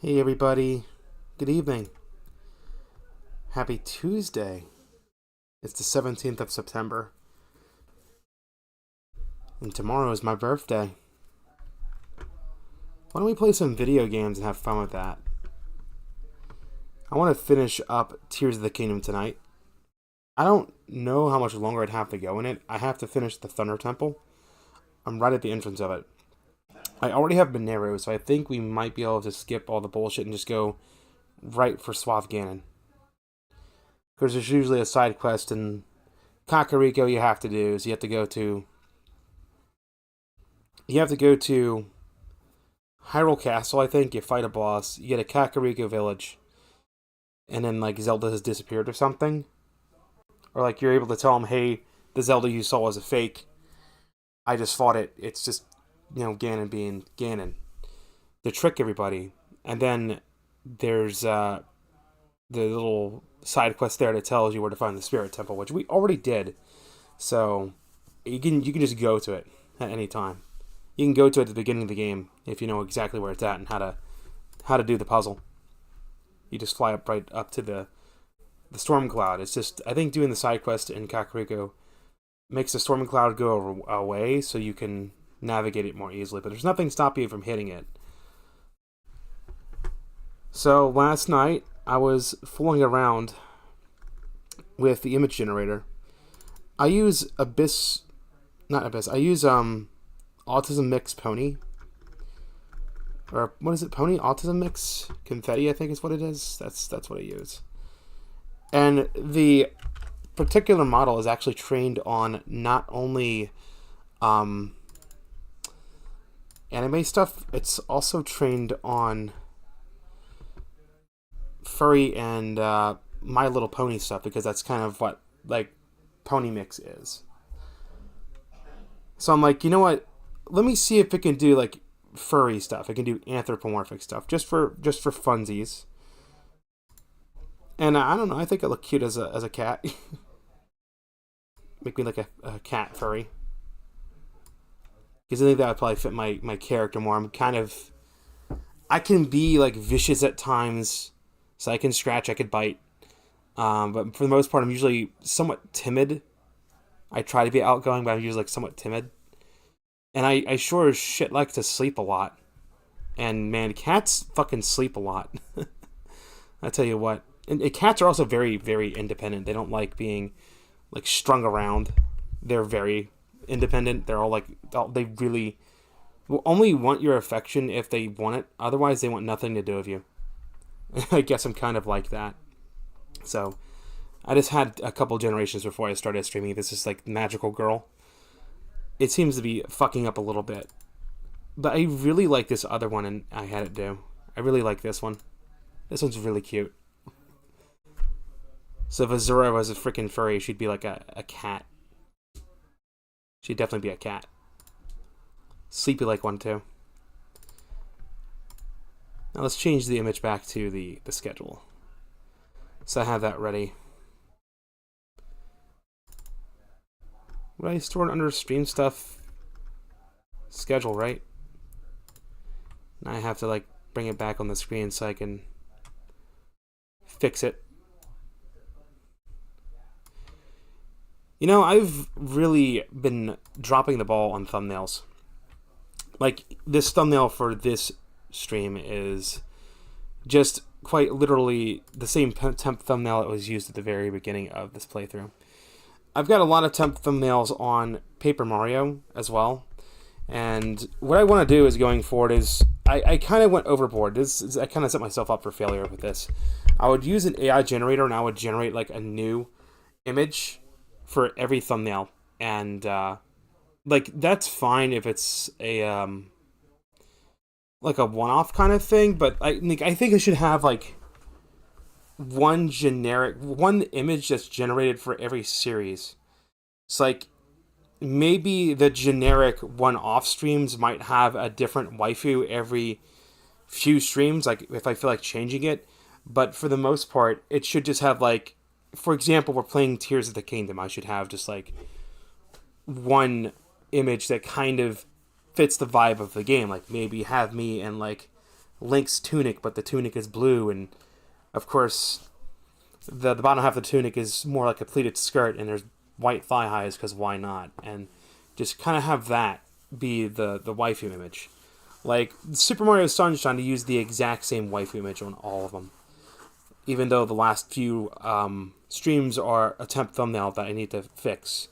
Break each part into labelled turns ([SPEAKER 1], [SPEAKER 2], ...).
[SPEAKER 1] Hey everybody, good evening. Happy Tuesday. It's the 17th of September, and tomorrow is my birthday. Why don't we play some video games and have fun with that? I want to finish up Tears of the Kingdom tonight. I don't know how much longer I'd have to go in it. I have to finish the Thunder Temple. I'm right at the entrance of it. I already have Monero, so I think we might be able to skip all the bullshit and just go right for Suave Ganon. Because there's usually a side quest in Kakariko you have to do, so you have to go to Hyrule Castle, I think. You fight a boss, you get a Kakariko village, and then like Zelda has disappeared or something. Or like you're able to tell him, hey, the Zelda you saw was a fake. I just fought it. It's just, Ganon being Ganon. To trick everybody. And then there's the little side quest there that tells you where to find the Spirit Temple, which we already did. So you can just go to it at any time. You can go to it at the beginning of the game if you know exactly where it's at and how to do the puzzle. You just fly up right up to the storm cloud. It's just, I think doing the side quest in Kakariko makes the storm cloud go away so you can navigate it more easily, but there's nothing stopping you from hitting it. So last night I was fooling around with the image generator. I use I use Autism Mix Pony. Or what is it? Pony Autism Mix Confetti, I think is what it is. That's what I use. And the particular model is actually trained on not only anime stuff, it's also trained on furry and My Little Pony stuff, because that's kind of what like Pony Mix is. So I'm like, you know what? Let me see if it can do like furry stuff. It can do anthropomorphic stuff just for funsies. And I don't know. I think I look cute as a cat. Make me like a cat furry. Because I think that would probably fit my character more. I can be like vicious at times. So I can scratch, I could bite. But for the most part, I'm usually somewhat timid. I try to be outgoing, but I'm usually like somewhat timid. And I sure as shit like to sleep a lot. And man, cats fucking sleep a lot. I tell you what. And cats are also very, very independent. They don't like being like strung around. They're very independent. They're all like, they really will only want your affection if they want it. Otherwise, they want nothing to do with you. I guess I'm kind of like that. So, I just had a couple generations before I started streaming. This is like Magical Girl. It seems to be fucking up a little bit. But I really like this other one, and I had it do. I really like this one. This one's really cute. So if Azura was a freaking furry, she'd be like a cat. She'd definitely be a cat. Sleepy like one too. Now let's change the image back to the schedule. So I have that ready. Would I store it under stream stuff? Schedule, right? Now I have to like bring it back on the screen so I can fix it. I've really been dropping the ball on thumbnails. Like, this thumbnail for this stream is just quite literally the same temp thumbnail that was used at the very beginning of this playthrough. I've got a lot of temp thumbnails on Paper Mario as well. And what I want to do is going forward is, I kind of went overboard. I kind of set myself up for failure with this. I would use an AI generator and I would generate like a new image for every thumbnail, and like that's fine if it's a like a one-off kind of thing, but I think I should have like one image that's generated for every series. It's like maybe the generic one-off streams might have a different waifu every few streams, like if I feel like changing it, but for the most part it should just have like, for example, we're playing Tears of the Kingdom. I should have just like one image that kind of fits the vibe of the game. Like maybe have me in like Link's tunic, but the tunic is blue, and of course the bottom half of the tunic is more like a pleated skirt, and there's white thigh highs because why not? And just kind of have that be the waifu image. Like Super Mario Sunshine, to use the exact same waifu image on all of them. Even though the last few streams are a temp thumbnail that I need to fix.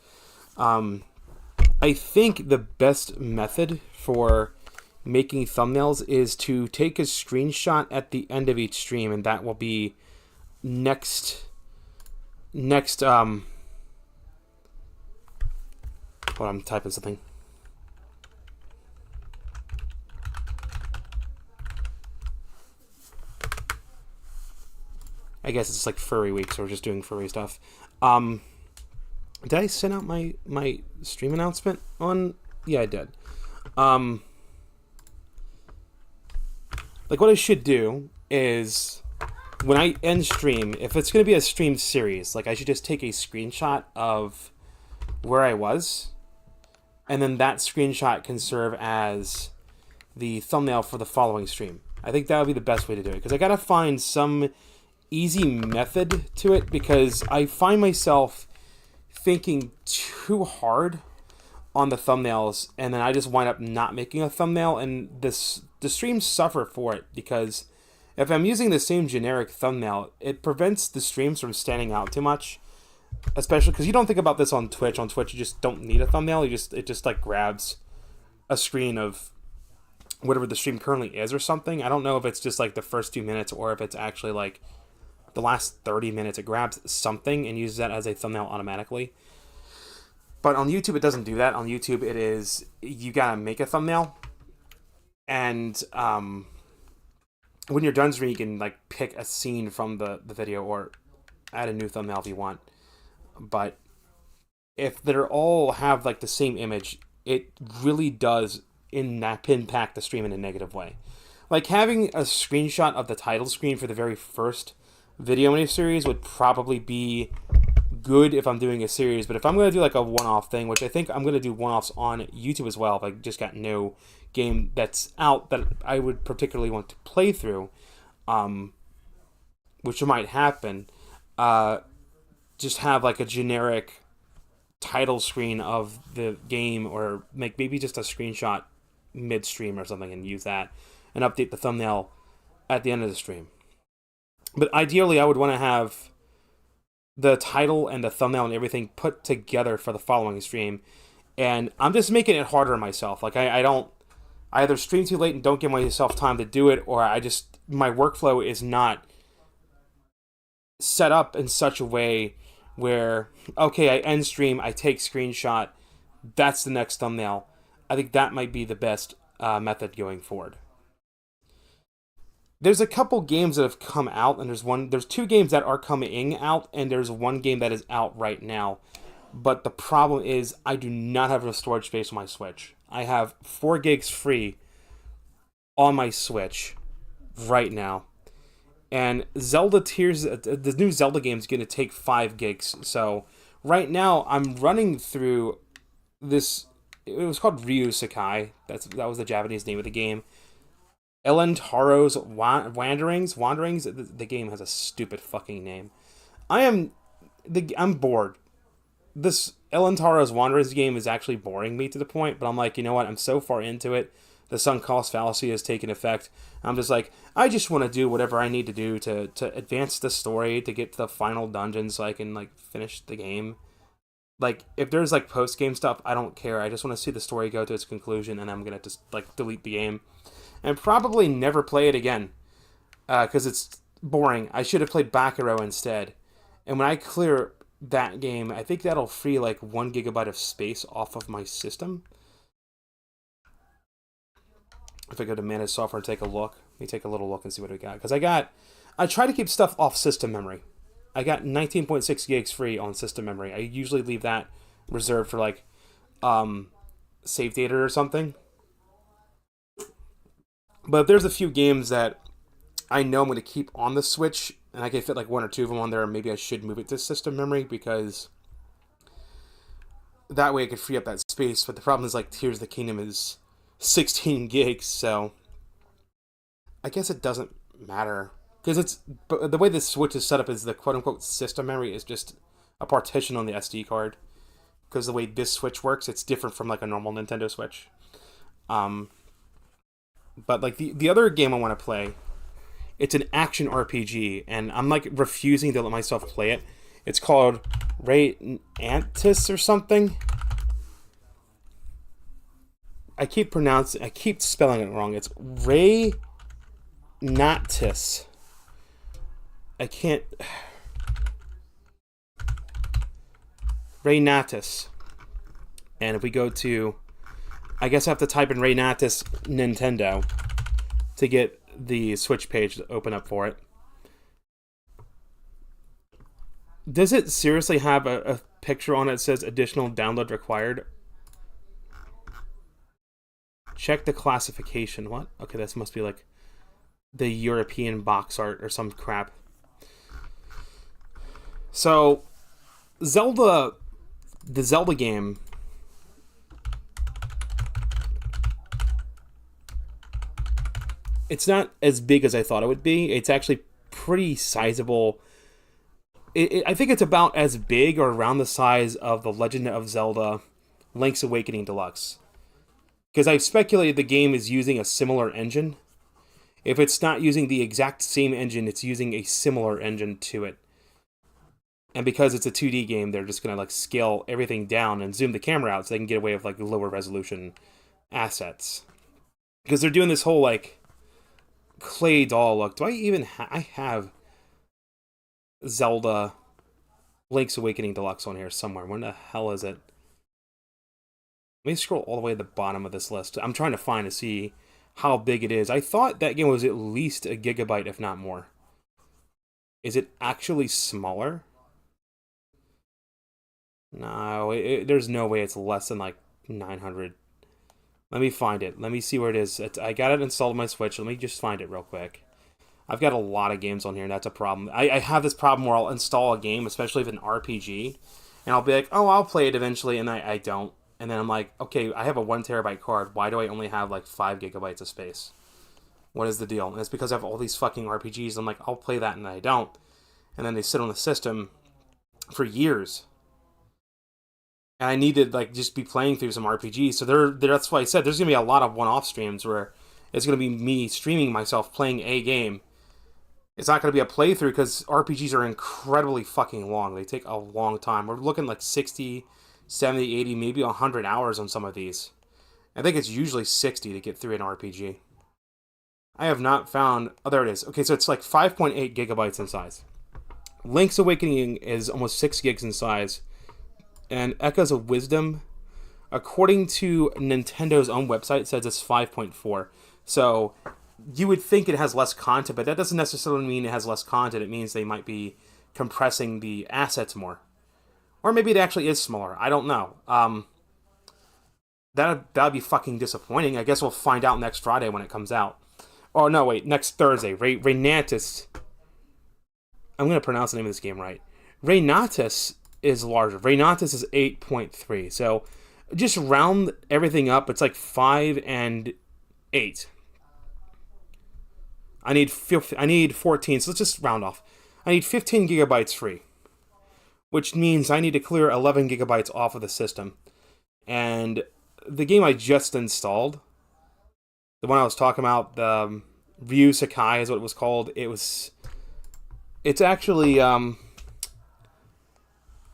[SPEAKER 1] I think the best method for making thumbnails is to take a screenshot at the end of each stream, and that will be next hold on, I'm typing something. I guess it's like furry week, so we're just doing furry stuff. Did I send out my stream announcement on? Yeah, I did. Like what I should do is when I end stream, if it's going to be a stream series, like I should just take a screenshot of where I was, and then that screenshot can serve as the thumbnail for the following stream. I think that would be the best way to do it, because I got to find some easy method to it, because I find myself thinking too hard on the thumbnails, and then I just wind up not making a thumbnail, and the streams suffer for it, because if I'm using the same generic thumbnail, it prevents the streams from standing out too much, especially because you don't think about this on Twitch. On Twitch, you just don't need a thumbnail. It just like grabs a screen of whatever the stream currently is or something. I don't know if it's just like the first 2 minutes or if it's actually like the last 30 minutes. It grabs something and uses that as a thumbnail automatically. But on YouTube, it doesn't do that. On YouTube, it is, you gotta make a thumbnail. And when you're done streaming, you can like pick a scene from the video or add a new thumbnail if you want. But if they're all have like the same image, it really does impact the stream in a negative way. Like having a screenshot of the title screen for the very first video in a series would probably be good if I'm doing a series, but if I'm going to do like a one-off thing, which I think I'm going to do one-offs on YouTube as well, if I just got no game that's out that I would particularly want to play through, which might happen, just have like a generic title screen of the game, or make maybe just a screenshot mid-stream or something and use that, and update the thumbnail at the end of the stream. But ideally, I would want to have the title and the thumbnail and everything put together for the following stream. And I'm just making it harder on myself. Like I either stream too late and don't give myself time to do it, or my workflow is not set up in such a way where, okay, I end stream, I take screenshot, that's the next thumbnail. I think that might be the best method going forward. There's a couple games that have come out, and there's 2 games that are coming out, and there's 1 game that is out right now. But the problem is I do not have enough storage space on my Switch. I have 4 gigs free on my Switch right now. And Zelda Tears, the new Zelda game is going to take 5 gigs. So right now I'm running through this, it was called Ryu Sakai. That was the Japanese name of the game. Ellen Taro's Wanderings. The game has a stupid fucking name. I'm bored. This Ellen Taro's Wanderings game is actually boring me to the point, but I'm like, you know what? I'm so far into it. The sunk cost fallacy has taken effect. I'm just like, I just want to do whatever I need to do to advance the story, to get to the final dungeon so I can like finish the game. Like, if there's like post-game stuff, I don't care. I just want to see the story go to its conclusion, and I'm going to just like delete the game. And probably never play it again, because it's boring. I should have played Bakuro instead. And when I clear that game, I think that'll free like 1 gigabyte of space off of my system. If I go to manage software and take a look, let me take a little look and see what we got. Because I try to keep stuff off system memory. I got 19.6 gigs free on system memory. I usually leave that reserved for like save data or something. But there's a few games that I know I'm going to keep on the Switch, and I can fit like 1 or 2 of them on there, and maybe I should move it to system memory, because that way I could free up that space. But the problem is like Tears of the Kingdom is 16 gigs, so I guess it doesn't matter because but the way this Switch is set up is the quote unquote system memory is just a partition on the SD card. Because the way this Switch works, it's different from like a normal Nintendo Switch. Um, but like the other game I want to play, it's an action RPG, and I'm like refusing to let myself play it. It's called Ray Antis or something. I keep spelling it wrong. It's Ray Natis. I can't. Ray Natis. And if we go to, I guess I have to type in Ray Natis Nintendo to get the Switch page to open up for it. Does it seriously have a picture on it that says additional download required? Check the classification. What? Okay, this must be like the European box art or some crap. So, the Zelda game, it's not as big as I thought it would be. It's actually pretty sizable. I think it's about as big or around the size of The Legend of Zelda Link's Awakening Deluxe. Because I've speculated the game is using a similar engine. If it's not using the exact same engine, it's using a similar engine to it. And because it's a 2D game, they're just going to like scale everything down and zoom the camera out so they can get away with like lower resolution assets. Because they're doing this whole like clay doll look. Do I even I have Zelda Link's Awakening Deluxe on here somewhere. Where the hell is it? Let me scroll all the way to the bottom of this list. I'm trying to find to see how big it is. I thought that game was at least a gigabyte, if not more. Is it actually smaller? No, there's no way it's less than like 900. Let me find it. Let me see where it is. I got it installed on my Switch. Let me just find it real quick. I've got a lot of games on here, and that's a problem. I have this problem where I'll install a game, especially if an RPG, and I'll be like, oh, I'll play it eventually, and I don't. And then I'm like, okay, I have a 1 terabyte card. Why do I only have like 5 gigabytes of space? What is the deal? And it's because I have all these fucking RPGs. I'm like, I'll play that, and I don't. And then they sit on the system for years. And I need to like just be playing through some RPGs. So that's why I said there's gonna be a lot of one-off streams where it's gonna be me streaming myself playing a game. It's not gonna be a playthrough because RPGs are incredibly fucking long. They take a long time. We're looking like 60, 70, 80, maybe 100 hours on some of these. I think it's usually 60 to get through an RPG. I have not found. Oh, there it is. Okay, so it's like 5.8 gigabytes in size. Link's Awakening is almost 6 gigs in size. And Echoes of Wisdom, according to Nintendo's own website, says it's 5.4. So you would think it has less content, but that doesn't necessarily mean it has less content. It means they might be compressing the assets more. Or maybe it actually is smaller. I don't know. That'd be fucking disappointing. I guess we'll find out next Friday when it comes out. Oh, no, wait. Next Thursday. Raynatis. I'm going to pronounce the name of this game right. Raynatis is larger. Raynatis is 8.3. So just round everything up. It's like 5 and 8. I need 14. So let's just round off. I need 15 gigabytes free. Which means I need to clear 11 gigabytes off of the system. And the game I just installed, the one I was talking about, the Ryu Sakai is what it was called. It's actually, I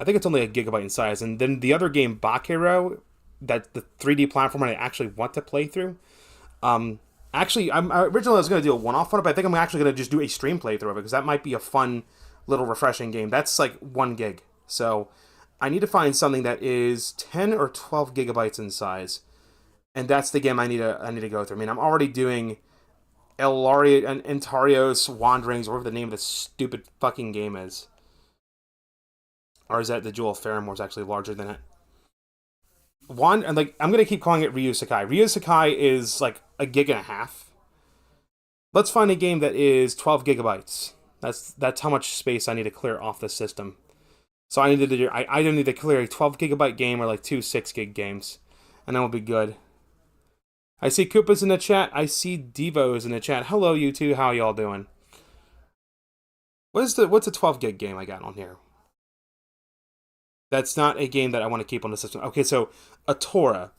[SPEAKER 1] think it's only a gigabyte in size. And then the other game, Bakero, that the 3D platform I actually want to play through. Actually, originally I was going to do a one-off on it, but I think I'm actually going to just do a stream playthrough of it because that might be a fun, little refreshing game. That's like 1 gig. So I need to find something that is 10 or 12 gigabytes in size. And that's the game I need to go through. I mean, I'm already doing Elaria and Entarios Wanderings, or whatever the name of this stupid fucking game is. Or is that the Jewel of Faramore is actually larger than it? I'm gonna keep calling it Ryu Sakai. Ryu Sakai is like a gig and a half. Let's find a game that is 12 gigabytes. That's how much space I need to clear off the system. So I either need to clear a 12 gigabyte game or like 2 6 gig games, and then we'll be good. I see Koopa's in the chat. I see Devo's in the chat. Hello, you two. How y'all doing? What's a 12 gig game I got on here? That's not a game that I want to keep on the system. Okay, so Atora.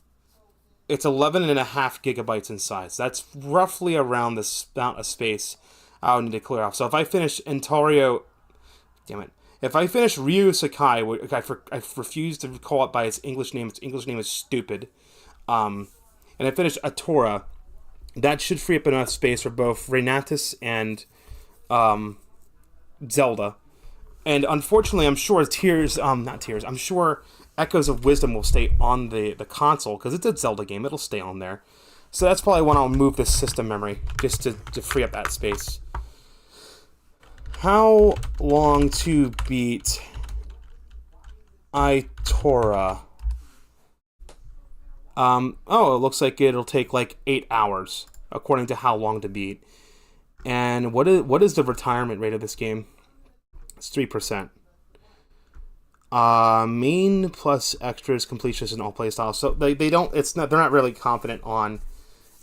[SPEAKER 1] It's 11.5 gigabytes in size. That's roughly around the amount of space I'll need to clear off. So if I finish Entario... Damn it. If I finish Ryu Sakai, I refuse to call it by its English name. Its English name is stupid. And I finish Atora, that should free up enough space for both Renatus and Zelda. And unfortunately, I'm sure I'm sure Echoes of Wisdom will stay on the console, because it's a Zelda game. It'll stay on there. So that's probably when I'll move the system memory, just to free up that space. How long to beat Itora? Oh, it looks like it'll take like 8 hours, according to how long to beat. And what is the retirement rate of this game? It's 3%. Main plus extras, completions in all playstyles. So they're not really confident on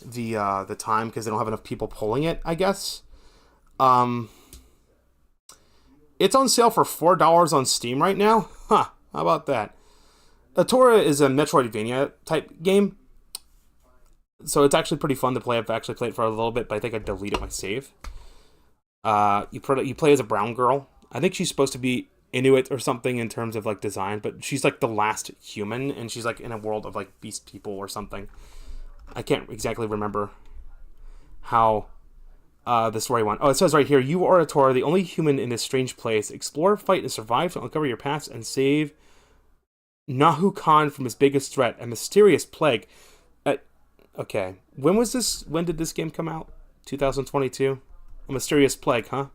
[SPEAKER 1] the time, because they don't have enough people pulling it, I guess. It's on sale for $4 on Steam right now. Huh, how about that? Atora is a Metroidvania type game, so it's actually pretty fun to play. I've actually played it for a little bit, but I think I deleted my save. You play as a brown girl. I think she's supposed to be Inuit or something in terms of like design, but she's like the last human, and she's like in a world of like beast people or something. I can't exactly remember how the story went. Oh, it says right here, you are Atora, the only human in this strange place. Explore, fight, and survive to uncover your past and save Nahu Khan from his biggest threat, a mysterious plague. Okay, when did this game come out? 2022? A mysterious plague, huh?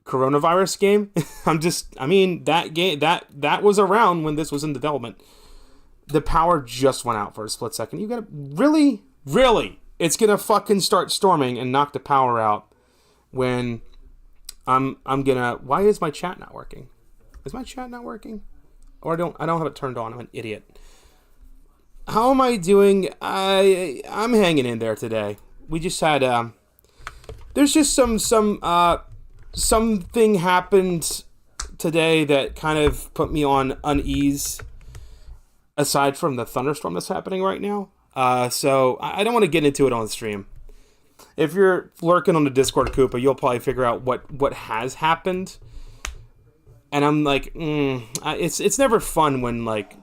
[SPEAKER 1] Coronavirus game? That game, that was around when this was in development. The power just went out for a split second. You gotta, really? It's gonna fucking start storming and knock the power out when I'm gonna... Why is my chat not working? Is my chat not working? Or I don't have it turned on. I'm an idiot. How am I doing? I'm hanging in there today. We just had there's just something happened today that kind of put me on unease, aside from the thunderstorm that's happening right now. So I don't want to get into it on stream. If you're lurking on the Discord, Koopa, you'll probably figure out what has happened. And I'm like, it's never fun when like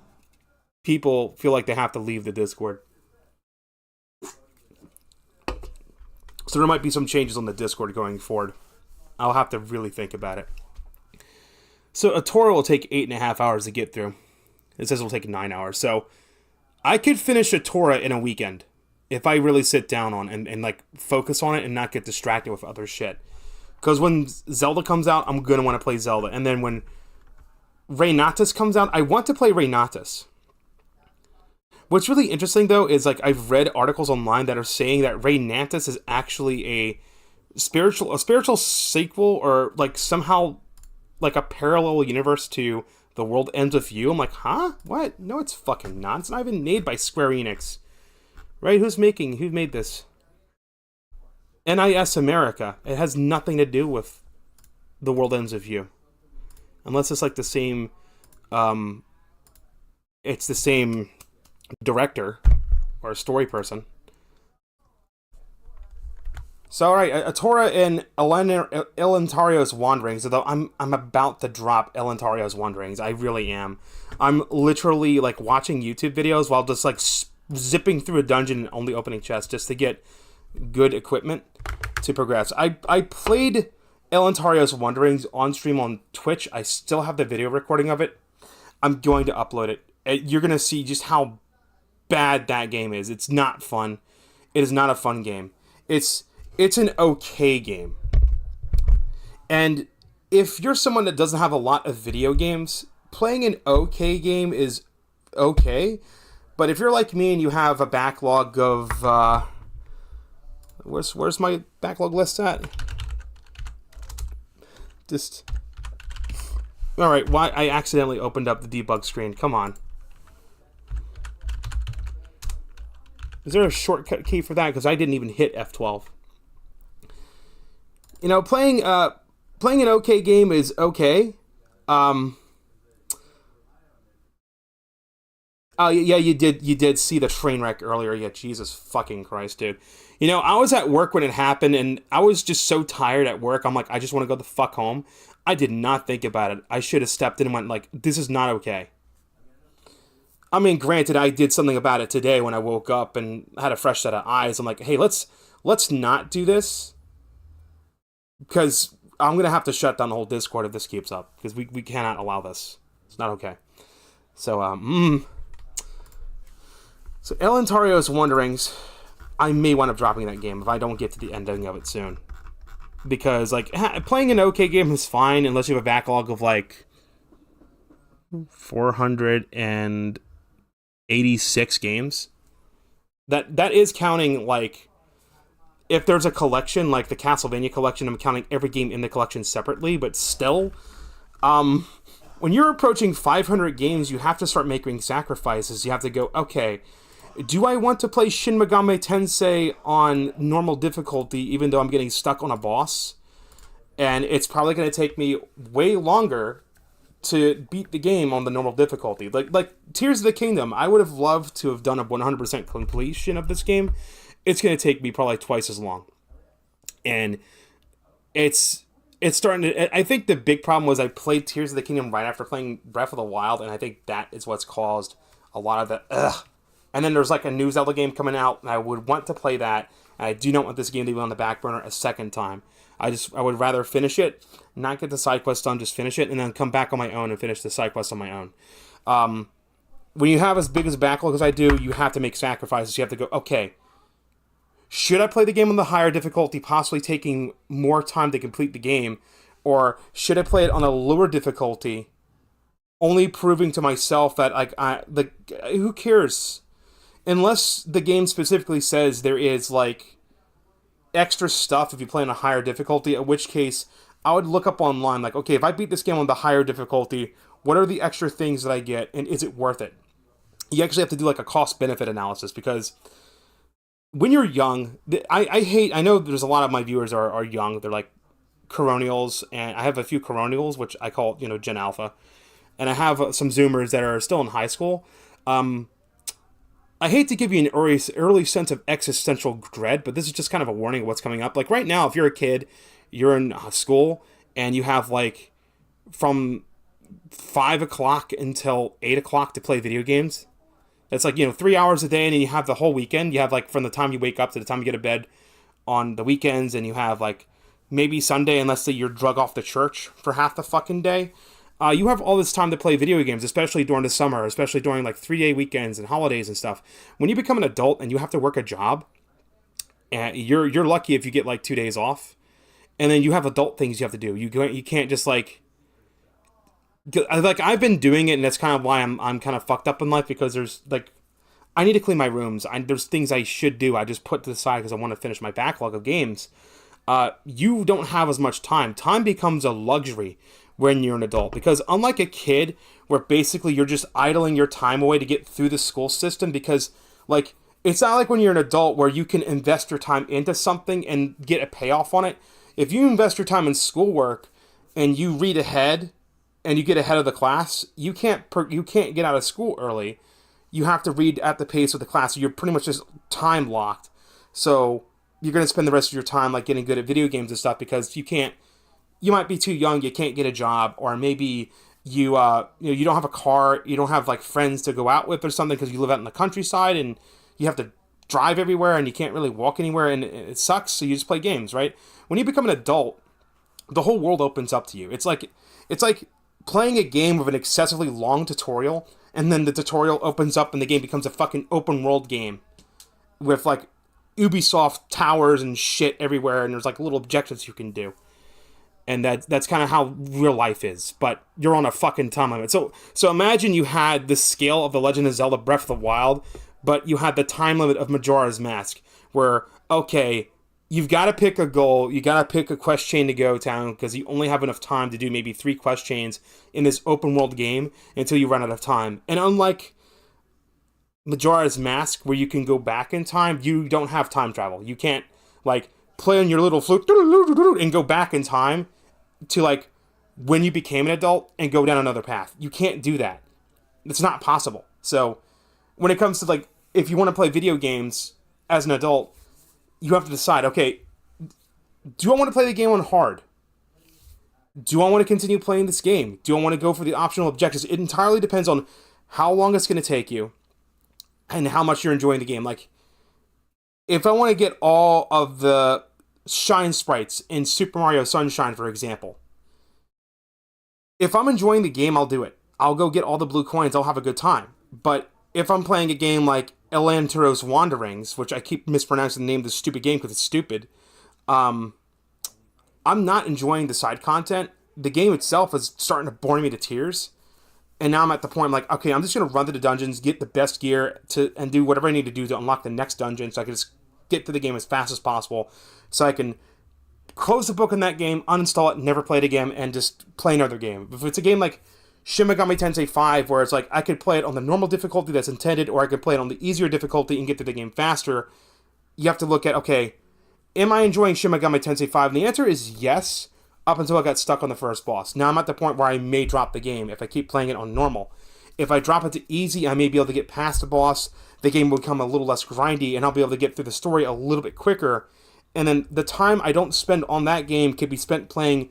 [SPEAKER 1] people feel like they have to leave the Discord. So there might be some changes on the Discord going forward. I'll have to really think about it. So Atora will take 8.5 hours to get through. It says it'll take 9 hours. So I could finish Atora in a weekend if I really sit down on and like focus on it and not get distracted with other shit. Because when Zelda comes out, I'm going to want to play Zelda. And then when Renatus comes out, I want to play Renatus. What's really interesting, though, is like I've read articles online that are saying that Renatus is actually a spiritual sequel, or like somehow like a parallel universe to The World Ends With You. I'm like, huh? What? No, it's fucking not. It's not even made by Square Enix. Right? Who made this? NIS America. It has nothing to do with The World Ends With You. Unless it's like the same it's the same director or story person. So, alright, Atora and Elentario's Wanderings, although I'm about to drop Elentario's Wanderings. I really am. I'm literally, like, watching YouTube videos while just, like, zipping through a dungeon and only opening chests just to get good equipment to progress. I played Elentario's Wanderings on stream on Twitch. I still have the video recording of it. I'm going to upload it. You're going to see just how bad that game is. It's not fun. It is not a fun game. It's an okay game. And if you're someone that doesn't have a lot of video games, playing an okay game is okay. But if you're like me and you have a backlog of... Where's my backlog list at? Alright, why I accidentally opened up the debug screen. Come on. Is there a shortcut key for that? Because I didn't even hit F12. You know, playing an okay game is okay. Oh yeah, you did see the train wreck earlier. Yeah, Jesus fucking Christ, dude. You know, I was at work when it happened, and I was just so tired at work. I'm like, I just want to go the fuck home. I did not think about it. I should have stepped in and went like, this is not okay. I mean, granted, I did something about it today when I woke up and had a fresh set of eyes. I'm like, hey, let's not do this, because I'm gonna have to shut down the whole Discord if this keeps up, because we cannot allow this. It's not okay. So So Elantario's Wanderings, I may wind up dropping that game if I don't get to the ending of it soon. Because, like, playing an okay game is fine unless you have a backlog of, like, 486 games. That is counting, like, if there's a collection, like the Castlevania collection, I'm counting every game in the collection separately, but still, when you're approaching 500 games, you have to start making sacrifices. You have to go, okay, do I want to play Shin Megami Tensei on normal difficulty even though I'm getting stuck on a boss? And it's probably going to take me way longer to beat the game on the normal difficulty. Like Tears of the Kingdom, I would have loved to have done a 100% completion of this game. It's going to take me probably twice as long. And it's starting to... I think the big problem was I played Tears of the Kingdom right after playing Breath of the Wild, and I think that is what's caused a lot of the... And then there's like a new Zelda game coming out, and I would want to play that, and I do not want this game to be on the back burner a second time. I would rather finish it, not get the side quest done, just finish it, and then come back on my own and finish the side quest on my own. When you have as big as a backlog as I do, you have to make sacrifices. You have to go, okay, should I play the game on the higher difficulty, possibly taking more time to complete the game, or should I play it on a lower difficulty, only proving to myself that who cares? Unless the game specifically says there is, like, extra stuff if you play on a higher difficulty, in which case I would look up online, like, okay, if I beat this game on the higher difficulty, what are the extra things that I get, and is it worth it? You actually have to do, like, a cost-benefit analysis, because when you're young, I know there's a lot of my viewers are young, they're, like, Coronials, and I have a few Coronials, which I call, Gen Alpha, and I have some Zoomers that are still in high school. I hate to give you an early sense of existential dread, but this is just kind of a warning of what's coming up. Like right now, if you're a kid, you're in school, and you have like from 5 o'clock until 8 o'clock to play video games. That's like, 3 hours a day, and then you have the whole weekend. You have like from the time you wake up to the time you get to bed on the weekends, and you have like maybe Sunday, unless you're drug off to church for half the fucking day. You have all this time to play video games, especially during the summer, especially during like 3-day weekends and holidays and stuff. When you become an adult and you have to work a job, and you're lucky if you get like 2 days off, and then you have adult things you have to do. You can't just like I've been doing it, and that's kind of why I'm kind of fucked up in life, because there's like I need to clean my rooms. There's things I should do. I just put to the side because I want to finish my backlog of games. You don't have as much time. Time becomes a luxury when you're an adult, because unlike a kid where basically you're just idling your time away to get through the school system, because like it's not like when you're an adult where you can invest your time into something and get a payoff on it. If you invest your time in schoolwork and you read ahead and you get ahead of the class, you can't get out of school early. You have to read at the pace of the class. So you're pretty much just time locked. So you're going to spend the rest of your time like getting good at video games and stuff, because you might be too young, you can't get a job, or maybe you don't have a car, you don't have like friends to go out with or something because you live out in the countryside and you have to drive everywhere and you can't really walk anywhere, and it sucks, so you just play games, right? When you become an adult, the whole world opens up to you. It's like playing a game with an excessively long tutorial, and then the tutorial opens up and the game becomes a fucking open world game with like Ubisoft towers and shit everywhere, and there's like little objectives you can do. And that's kind of how real life is, but you're on a fucking time limit. So imagine you had the scale of The Legend of Zelda Breath of the Wild, but you had the time limit of Majora's Mask, where, okay, you've got to pick a goal, you got to pick a quest chain to go down, because you only have enough time to do maybe 3 quest chains in this open world game until you run out of time. And unlike Majora's Mask, where you can go back in time, you don't have time travel. You can't, like, play on your little flute and go back in time to, like, when you became an adult and go down another path. You can't do that. It's not possible. So, when it comes to, like, if you want to play video games as an adult, you have to decide, okay, do I want to play the game on hard? Do I want to continue playing this game? Do I want to go for the optional objectives? It entirely depends on how long it's going to take you and how much you're enjoying the game. Like, if I want to get all of the shine sprites in Super Mario Sunshine, for example, if I'm enjoying the game, I'll do it. I'll go get all the blue coins. I'll have a good time. But if I'm playing a game like Elanteros Wanderings, which I keep mispronouncing the name of this stupid game because it's stupid, I'm not enjoying the side content. The game itself is starting to bore me to tears. And now I'm at the point, I'm like, okay, I'm just going to run through the dungeons, get the best gear, and do whatever I need to do to unlock the next dungeon so I can just get through the game as fast as possible so I can close the book on that game, uninstall it, never play it again, and just play another game. If it's a game like Shin Megami Tensei 5, where it's like, I could play it on the normal difficulty that's intended, or I could play it on the easier difficulty and get through the game faster, you have to look at, okay, am I enjoying Shin Megami Tensei 5? And the answer is yes, up until I got stuck on the first boss. Now I'm at the point where I may drop the game if I keep playing it on normal. If I drop it to easy, I may be able to get past the boss, the game will become a little less grindy, and I'll be able to get through the story a little bit quicker. And then the time I don't spend on that game could be spent playing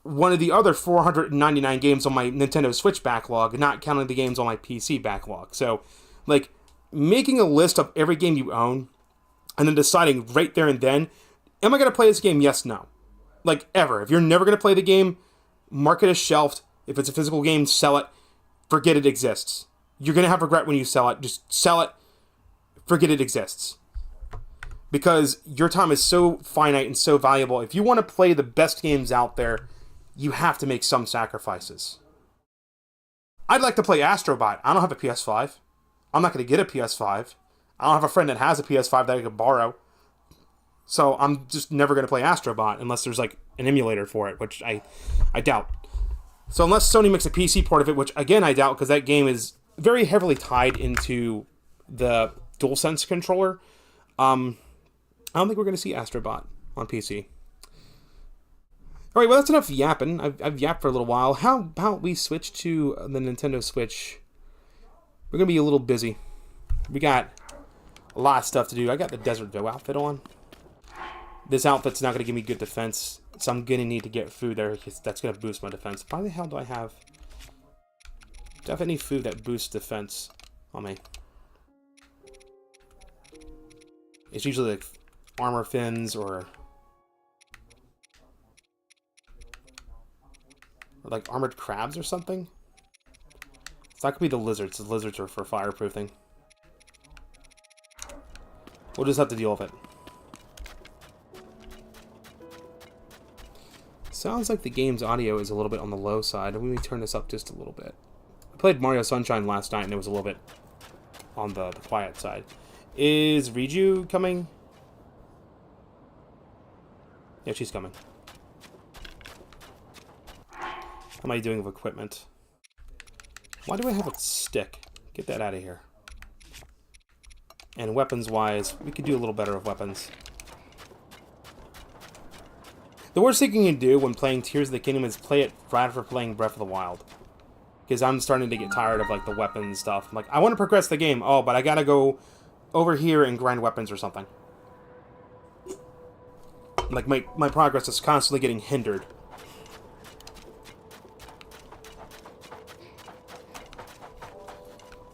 [SPEAKER 1] one of the other 499 games on my Nintendo Switch backlog, not counting the games on my PC backlog. So, like, making a list of every game you own, and then deciding right there and then, am I going to play this game? Yes, no. Like, ever. If you're never going to play the game, mark it as shelved. If it's a physical game, sell it. Forget it exists. You're going to have regret when you sell it. Just sell it. Forget it exists. Because your time is so finite and so valuable. If you want to play the best games out there, you have to make some sacrifices. I'd like to play Astrobot. I don't have a PS5. I'm not going to get a PS5. I don't have a friend that has a PS5 that I could borrow. So I'm just never going to play Astrobot unless there's like an emulator for it, which I doubt. So unless Sony makes a PC port of it, which again I doubt because that game is very heavily tied into the DualSense controller, I don't think we're going to see Astrobot on PC. Alright, well that's enough yapping. I've yapped for a little while. How about we switch to the Nintendo Switch? We're going to be a little busy. We got a lot of stuff to do. I got the Desert Doe outfit on. This outfit's not going to give me good defense, so I'm going to need to get food there because that's going to boost my defense. Why the hell do I have... Do I have any food that boosts defense on me? It's usually like armor fins or like armored crabs or something. So that could be the lizards. The lizards are for fireproofing. We'll just have to deal with it. Sounds like the game's audio is a little bit on the low side. Let me turn this up just a little bit. I played Mario Sunshine last night and it was a little bit on the quiet side. Is Riju coming? Yeah, she's coming. How am I doing with equipment? Why do I have a stick? Get that out of here. And weapons-wise, we could do a little better with weapons. The worst thing you can do when playing Tears of the Kingdom is play it right after playing Breath of the Wild. Because I'm starting to get tired of like the weapons stuff. I'm like, I want to progress the game. Oh, but I gotta go over here and grind weapons or something. Like my progress is constantly getting hindered.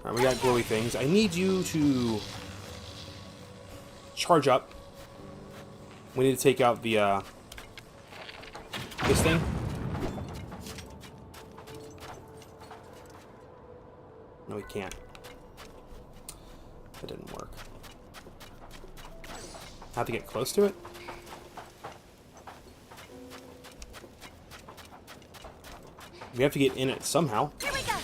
[SPEAKER 1] Alright, we got glowy things. I need you to charge up. We need to take out the this thing. No, we can't. That didn't work. Have to get close to it? We have to get in it somehow.
[SPEAKER 2] Here we go.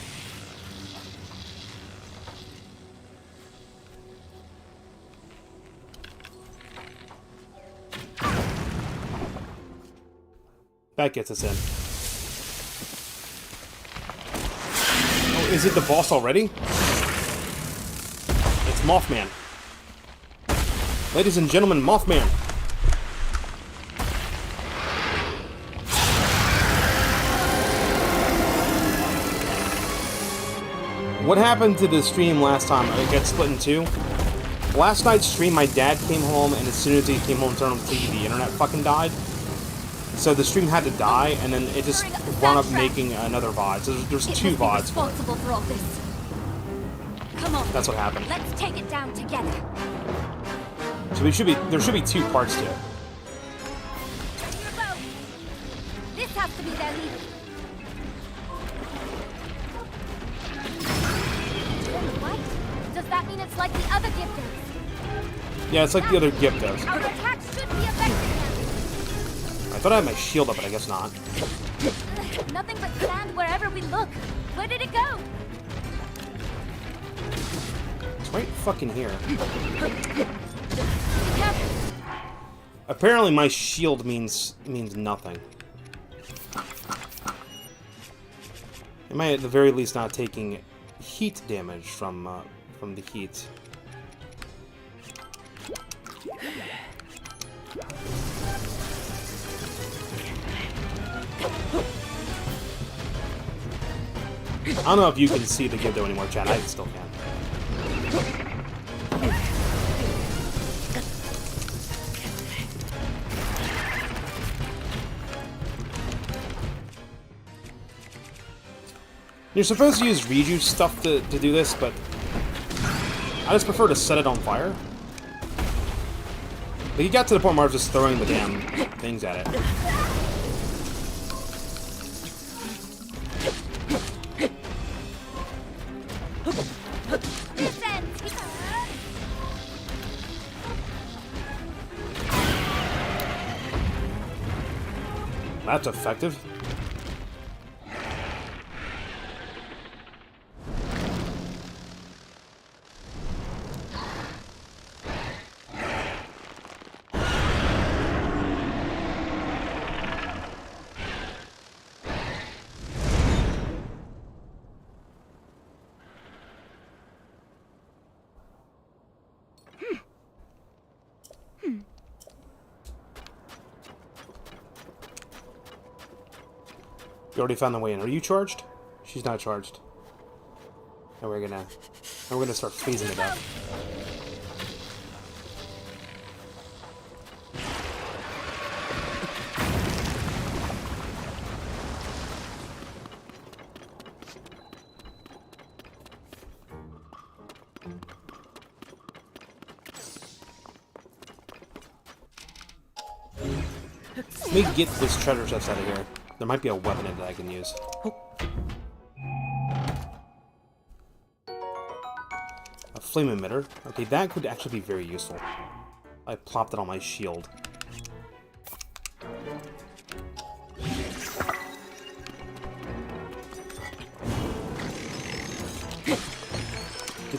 [SPEAKER 1] That gets us in. Oh, is it the boss already? Mothman. Ladies and gentlemen, Mothman. What happened to the stream last time? It got split in two. Last night's stream, my dad came home, and as soon as he came home and turned on the TV, the internet fucking died. So the stream had to die, and then it just wound up making another VOD. So there's two VODs.
[SPEAKER 2] Responsible for all this. Come on.
[SPEAKER 1] That's what happened.
[SPEAKER 2] Let's take it down together.
[SPEAKER 1] So there should be two parts to it.
[SPEAKER 2] Your boat. This has to be their leader. What? Does that mean it's like the other Gyptos?
[SPEAKER 1] Yeah, it's like the other Gyptos.
[SPEAKER 2] Our attack should be effective
[SPEAKER 1] I thought I had my shield up, but I guess not.
[SPEAKER 2] now. Nothing but sand wherever we look. Where did it go?
[SPEAKER 1] It's right fucking here.
[SPEAKER 2] Yep.
[SPEAKER 1] Apparently my shield means nothing. Am I at the very least not taking heat damage from the heat? I don't know if you can see the Gypto anymore, Chad. I still can. You're supposed to use rejuice stuff to do this, but I just prefer to set it on fire. But you got to the point where I was just throwing the damn things at it. That's effective. You already found the way in. Are you charged? She's not charged. And we're gonna start freezing it up. Let me get this treasure chest out of here. There might be a weapon in it that I can use. A flame emitter. Okay, that could actually be very useful. I plopped it on my shield.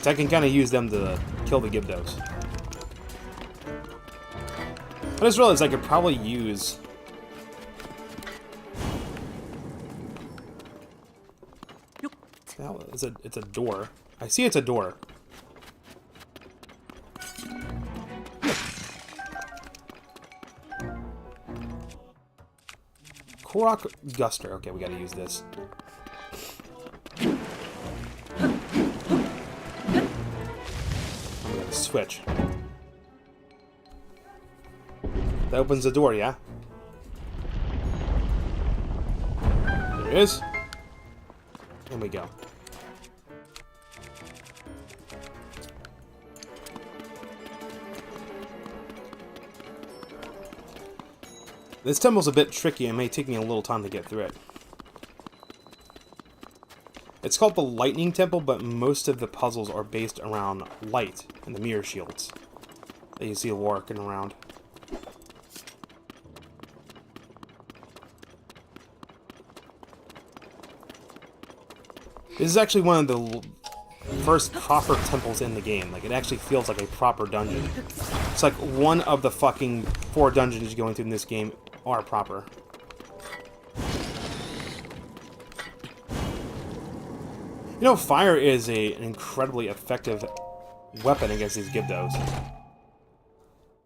[SPEAKER 1] I can kind of use them to kill the Gyptos. I just realized I could probably use... It's a door. I see it's a door. Korok Guster. Okay, we gotta use this. I'm gonna switch. That opens the door, yeah? There it is. There we go. This temple's a bit tricky. It may take me a little time to get through it. It's called the Lightning Temple, but most of the puzzles are based around light and the mirror shields that you see walking around. This is actually one of the first proper temples in the game. Like, it actually feels like a proper dungeon. It's like one of the fucking 4 dungeons you're going through in this game are proper. You know, fire is an incredibly effective weapon against these Gibdos.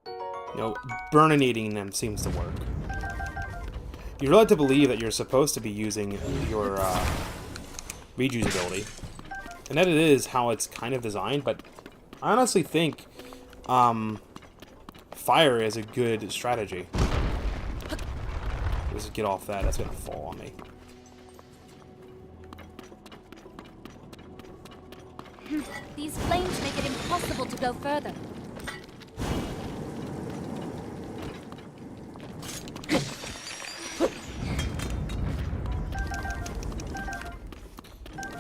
[SPEAKER 1] You know, burninating them seems to work. You're led to believe that you're supposed to be using your Riju's ability. And that it is how it's kind of designed, but I honestly think fire is a good strategy. Let's get off that. That's gonna fall on me.
[SPEAKER 2] These flames make it impossible to go further.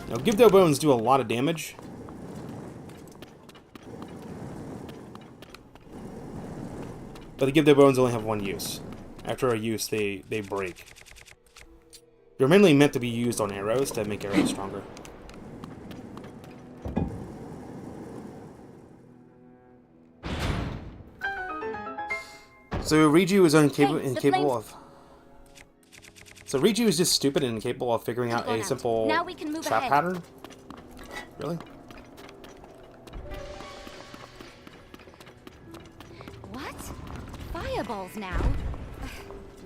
[SPEAKER 1] Now, Gibdo Bones do a lot of damage. But the Gibdo Bones only have one use. After a use, they break. They're mainly meant to be used on arrows to make arrows stronger. So Riju is incapable of... So Riju is just stupid and incapable of figuring out a simple trap pattern? Really?
[SPEAKER 2] What? Fireballs now?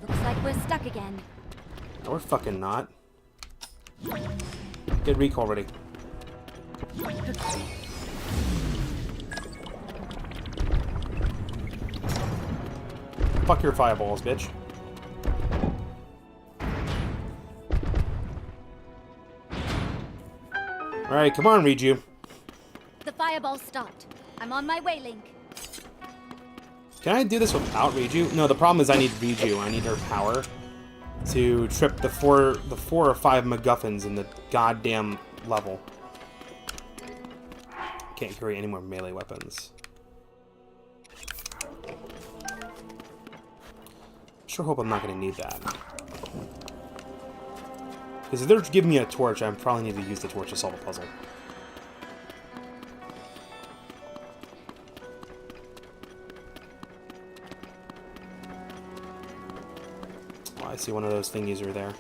[SPEAKER 2] Looks like we're stuck again.
[SPEAKER 1] No, we're fucking not. Get recall ready. Fuck your fireballs, bitch. Alright, come on, Riju.
[SPEAKER 2] The fireball stopped. I'm on my way, Link.
[SPEAKER 1] Can I do this without Riju? No, the problem is I need Riju. I need her power to trip the four or five MacGuffins in the goddamn level. Can't carry any more melee weapons. Sure hope I'm not going to need that. Because if they're giving me a torch, I probably need to use the torch to solve a puzzle. Oh, I see one of those thingies are there.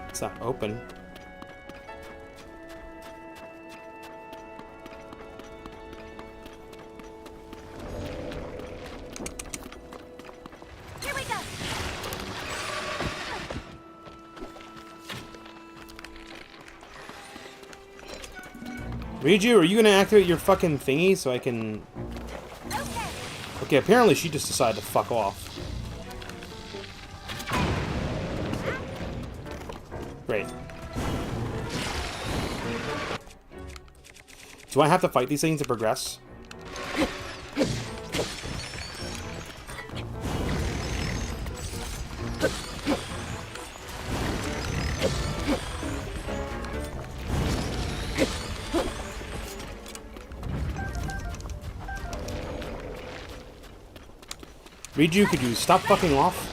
[SPEAKER 1] It's not open.
[SPEAKER 2] Here we go.
[SPEAKER 1] Riju, are you gonna activate your fucking thingy so I can... Okay, apparently she just decided to fuck off. Great. Do I have to fight these things to progress? Riju, could you stop fucking off?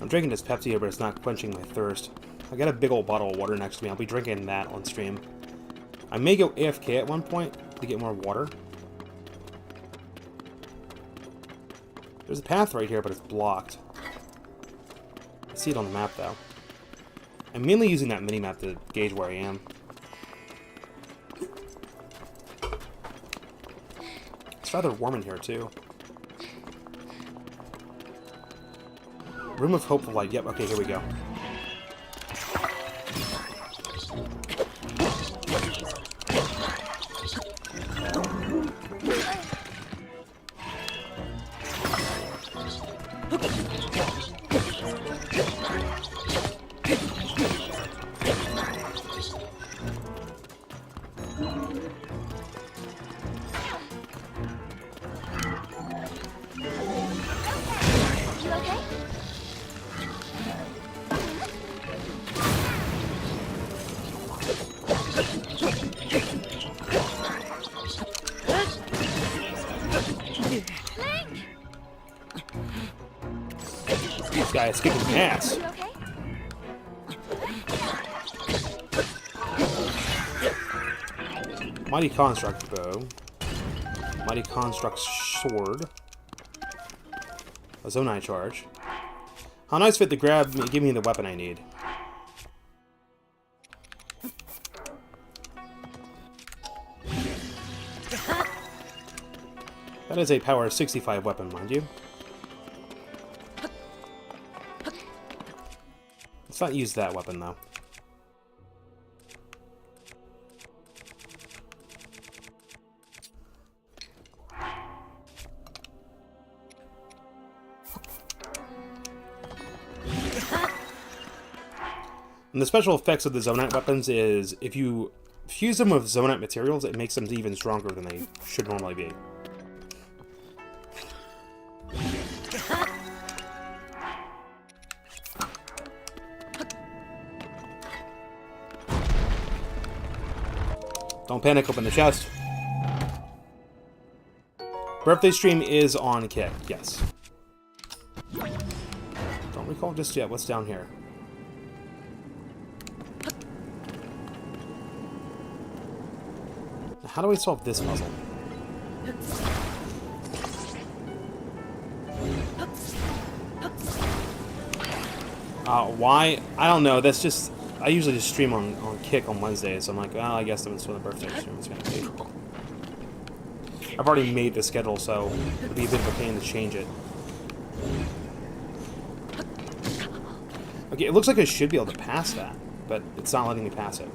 [SPEAKER 1] I'm drinking this Pepsi here, but it's not quenching my thirst. I got a big old bottle of water next to me. I'll be drinking that on stream. I may go AFK at one point to get more water. There's a path right here, but it's blocked. I see it on the map, though. I'm mainly using that mini-map to gauge where I am. It's rather warm in here, too. Room of Hopeful Light. Yep, okay, here we go. This guy is kicking ass.
[SPEAKER 2] You okay?
[SPEAKER 1] Mighty Construct bow. Mighty Construct sword. A Zonai charge. How nice of it to grab me, give me the weapon I need. That is a power 65 weapon, mind you. Let's not use that weapon, though. And the special effects of the Zonite weapons is, if you fuse them with Zonite materials, it makes them even stronger than they should normally be. Don't panic, open the chest. Birthday stream is on Kick, yes. Don't recall just yet what's down here. How do I solve this puzzle? Why? I don't know. That's just... I usually just stream on Kick on Wednesdays, so I'm like, well, I guess that's when the birthday stream is going to be. I've already made the schedule, so it'd be a bit of a pain to change it. Okay, it looks like I should be able to pass that, but it's not letting me pass it.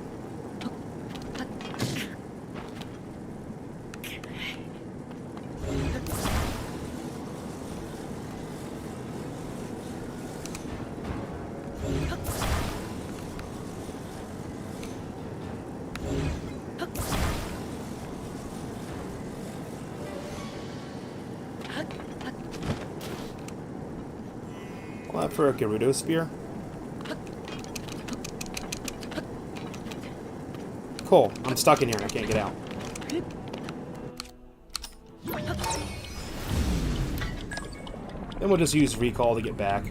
[SPEAKER 1] Well, for a Gerudo spear. Cool. I'm stuck in here and I can't get out. Then we'll just use recall to get back.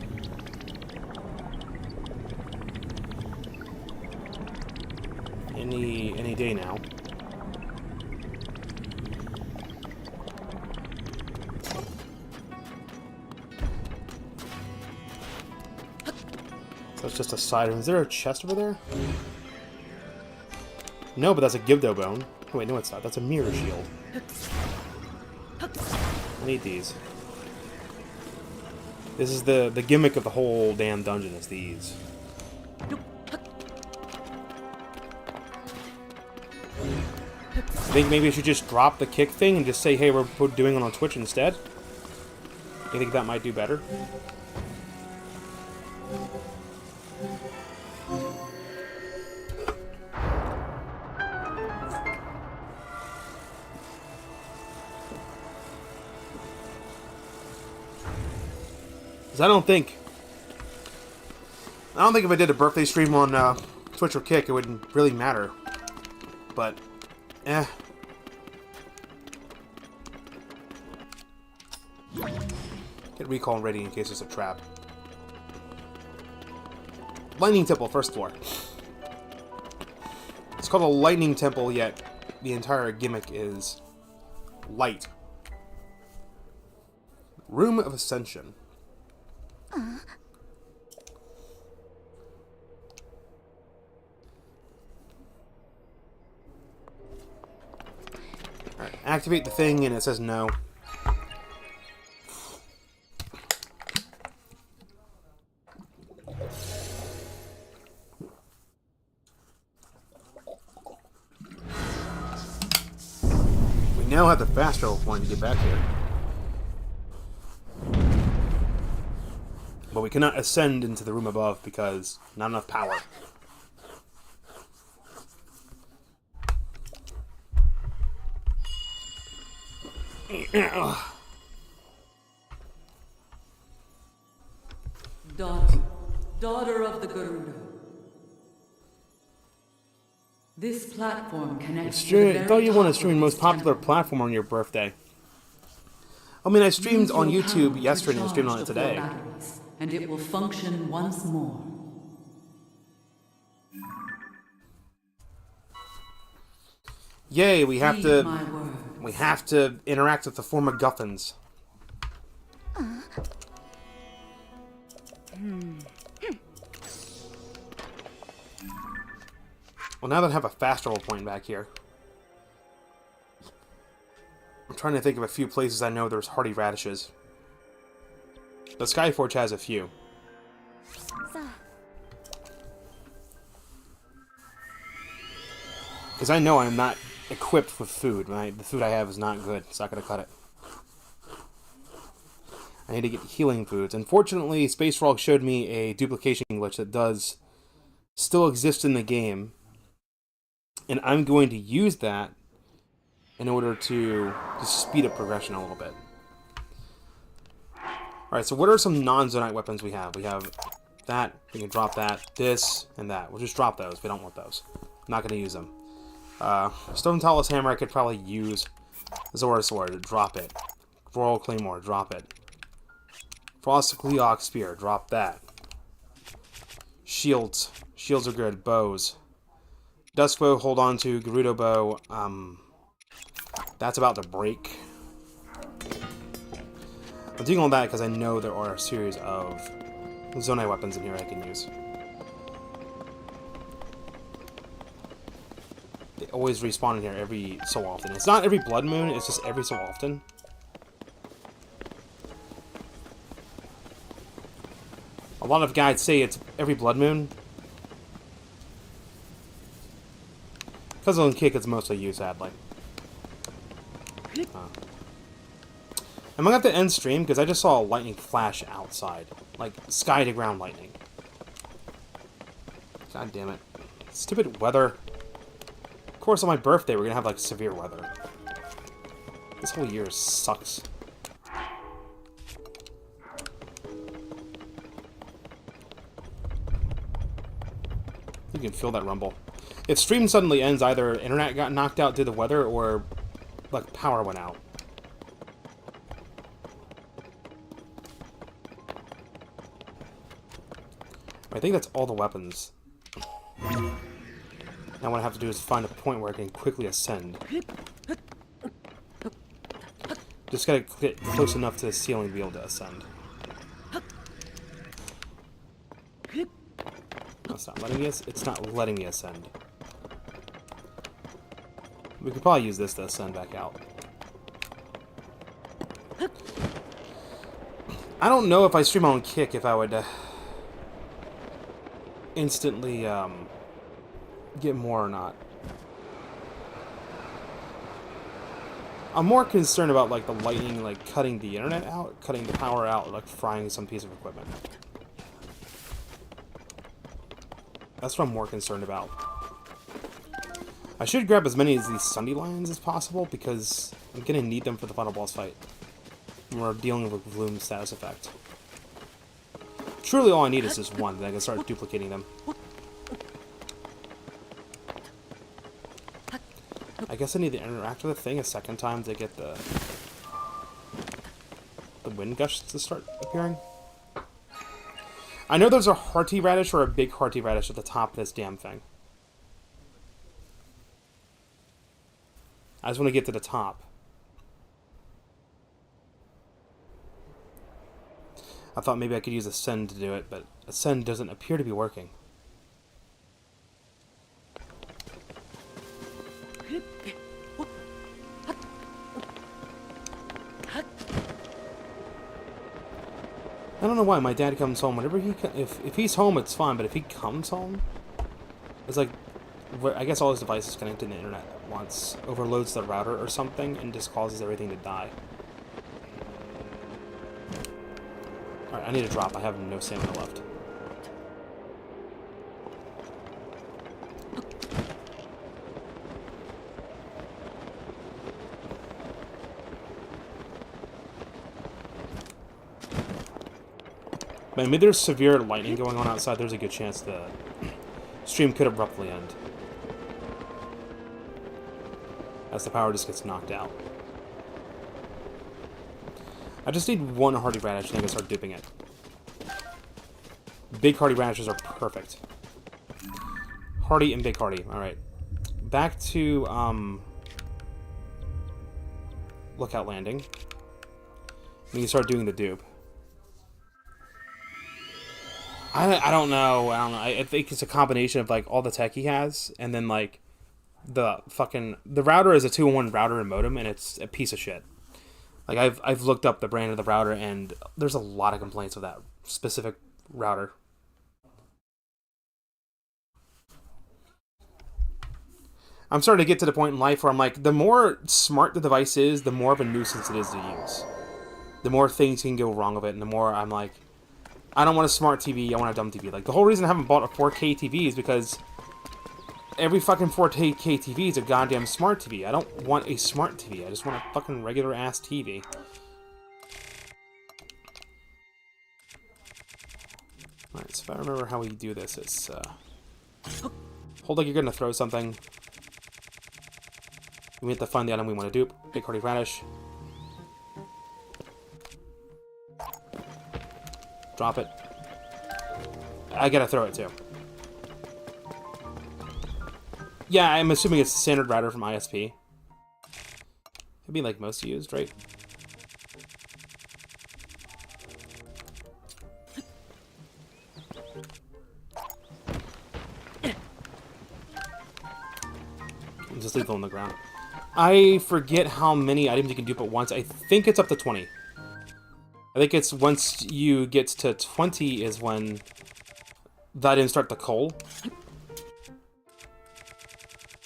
[SPEAKER 1] Any day now. So it's just a side. Is there a chest over there? No, but that's a Gerudo bone. Oh, wait, no, it's not. That's a mirror shield. I need these. This is the gimmick of the whole damn dungeon, is these. I think maybe I should just drop the Kick thing and just say, hey, we're doing it on Twitch instead. You think that might do better? Because I don't think if I did a birthday stream on Twitch or Kick, it wouldn't really matter. But, eh. Get recall ready in case there's a trap. Lightning Temple, first floor. It's called a Lightning Temple, yet the entire gimmick is light. Room of Ascension. Alright, activate the thing and it says no. We now have the fast travel point to get back here. But we cannot ascend into the room above because not enough power.
[SPEAKER 3] Daughter of the Gerudo. This platform connects.
[SPEAKER 1] I thought you wanted to stream the most popular platform on your birthday. I mean, I streamed on YouTube yesterday and I streamed on it today.
[SPEAKER 3] and it will function once more.
[SPEAKER 1] Yay, we have
[SPEAKER 3] Heed
[SPEAKER 1] to
[SPEAKER 3] my words.
[SPEAKER 1] we have to interact with the four MacGuffins. Well, now that I have a fast travel point back here, I'm trying to think of a few places I know there's hardy radishes. The Skyforge has a few. Because I know I'm not equipped with food. The food I have is not good. It's not going to cut it. I need to get healing foods. Unfortunately, Space Frog showed me a duplication glitch that does still exist in the game. And I'm going to use that in order to just speed up progression a little bit. Alright, so what are some non-Zonite weapons we have? We have that. We can drop that. This and that. We'll just drop those. We don't want those. I'm not going to use them. Stone Talus Hammer I could probably use. Azura Sword. Drop it. Royal Claymore. Drop it. Frost Gleeok Spear. Drop that. Shields. Shields are good. Bows. Dusk Bow, hold on to. Gerudo Bow. That's about to break. I'm doing all that because I know there are a series of Zonai weapons in here I can use. They always respawn in here every so often. It's not every blood moon, it's just every so often. A lot of guides say it's every blood moon. Because on Kick it's mostly used, sadly. I'm gonna have to end stream because I just saw a lightning flash outside. Like, sky to ground lightning. God damn it. Stupid weather. Of course, on my birthday, we're gonna have, like, severe weather. This whole year sucks. You can feel that rumble. If stream suddenly ends, either internet got knocked out due to the weather or, like, power went out. I think that's all the weapons. Now what I have to do is find a point where I can quickly ascend. Just gotta get close enough to the ceiling to be able to ascend. It's not letting me. It's not letting me ascend. We could probably use this to ascend back out. I don't know if I stream on Kick if I would instantly get more or not. I'm more concerned about like the lightning like cutting the internet out, cutting the power out, like frying some piece of equipment. That's what I'm more concerned about. I should grab as many of these Sunday Lions as possible because I'm gonna need them for the final boss fight. And we're dealing with Gloom's status effect. Truly all I need is just one, then I can start duplicating them. I guess I need to interact with the thing a second time to get the wind gusts to start appearing. I know there's a hearty radish or a big hearty radish at the top of this damn thing. I just want to get to the top. I thought maybe I could use Ascend to do it, but Ascend doesn't appear to be working. I don't know why my dad comes home whenever if he's home it's fine, but if he comes home, it's like I guess all his devices connected to the internet at once overloads the router or something and just causes everything to die. Alright, I need to drop. I have no stamina left. But maybe there's severe lightning going on outside. There's a good chance the stream could abruptly end as the power just gets knocked out. I just need one hardy radish and I can start dipping it. Big hardy radishes are perfect. Hardy and big hardy. Alright. Back to, Lookout Landing. We can start doing the dupe. I don't know. I think it's a combination of, like, all the tech he has, and then, like, the router is a 2-in-1 router and modem, and it's a piece of shit. Like, I've looked up the brand of the router, and there's a lot of complaints with that specific router. I'm starting to get to the point in life where I'm like, the more smart the device is, the more of a nuisance it is to use. The more things can go wrong with it, and the more I'm like, I don't want a smart TV, I want a dumb TV. Like, the whole reason I haven't bought a 4K TV is because every fucking 4K TV is a goddamn smart TV. I don't want a smart TV, I just want a fucking regular-ass TV. Alright, so if I remember how we do this, it's, hold like you're gonna throw something. We have to find the item we want to dupe. Big hardy radish. Drop it. I gotta throw it too. Yeah, I'm assuming it's the standard router from ISP. It'd be like most used, right? Just leave them on the ground. I forget how many items you can dupe at once. I think it's up to 20. I think it's once you get to 20 is when the items start to cull.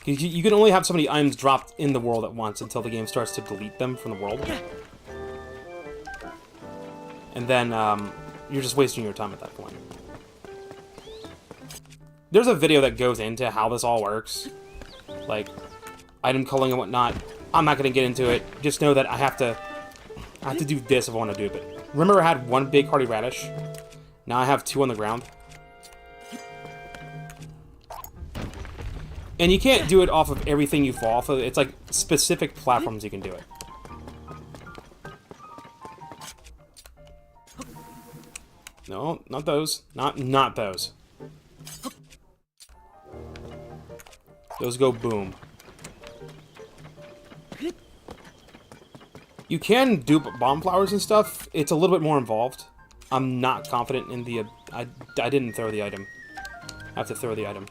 [SPEAKER 1] You can only have so many items dropped in the world at once until the game starts to delete them from the world. And then you're just wasting your time at that point. There's a video that goes into how this all works. Like, item culling and whatnot. I'm not going to get into it. Just know that I have to do this if I want to dupe it. Remember I had one big hardy radish? Now I have 2 on the ground. And you can't do it off of everything you fall off of. It's like specific platforms you can do it. No, not those. Not those. Those go boom. You can dupe bomb flowers and stuff. It's a little bit more involved. I'm not confident in the... I didn't throw the item. I have to throw the item.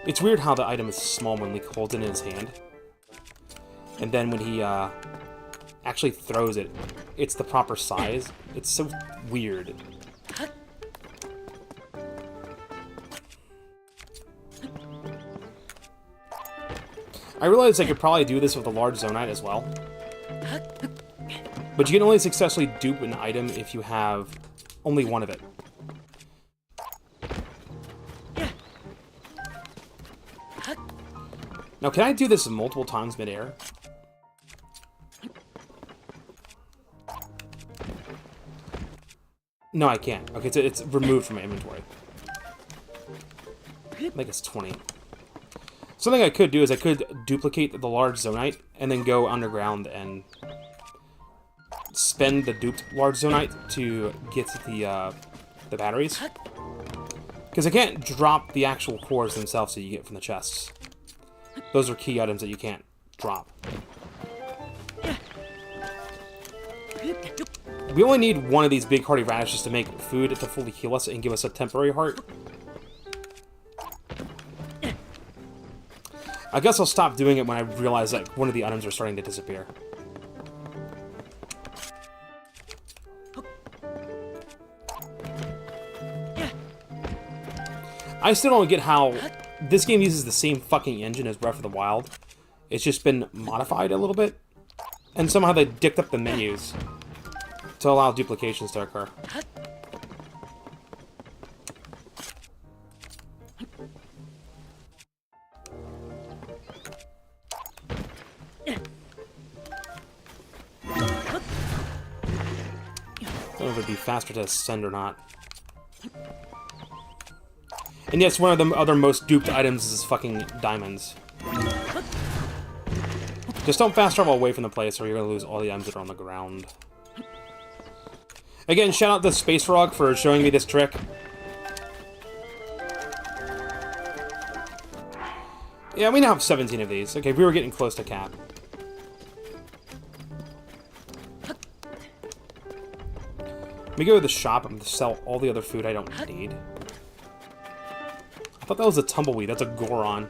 [SPEAKER 1] It's weird how the item is small when Link holds it in his hand. And then when he actually throws it, it's the proper size. It's so weird. I realize I could probably do this with a large zonite as well. But you can only successfully dupe an item if you have only one of it. Now, can I do this multiple times mid-air? No, I can't. Okay, it's removed from my inventory. I think it's 20. Something I could do is I could duplicate the large zonite and then go underground and spend the duped large zonite to get the batteries. Because I can't drop the actual cores themselves that you get from the chests. Those are key items that you can't drop. We only need one of these big hardy radishes to make food to fully heal us and give us a temporary heart. I guess I'll stop doing it when I realize that one of the items are starting to disappear. I still don't get how this game uses the same fucking engine as Breath of the Wild. It's just been modified a little bit. And somehow they dicked up the menus to allow duplications to occur. I don't know if it'd be faster to ascend or not. And yes, one of the other most duped items is fucking diamonds. Just don't fast travel away from the place or you're going to lose all the items that are on the ground. Again, shout out to Space Frog for showing me this trick. Yeah, we now have 17 of these. Okay, we were getting close to cap. Let me go to the shop and sell all the other food I don't need. I thought that was a tumbleweed. That's a Goron.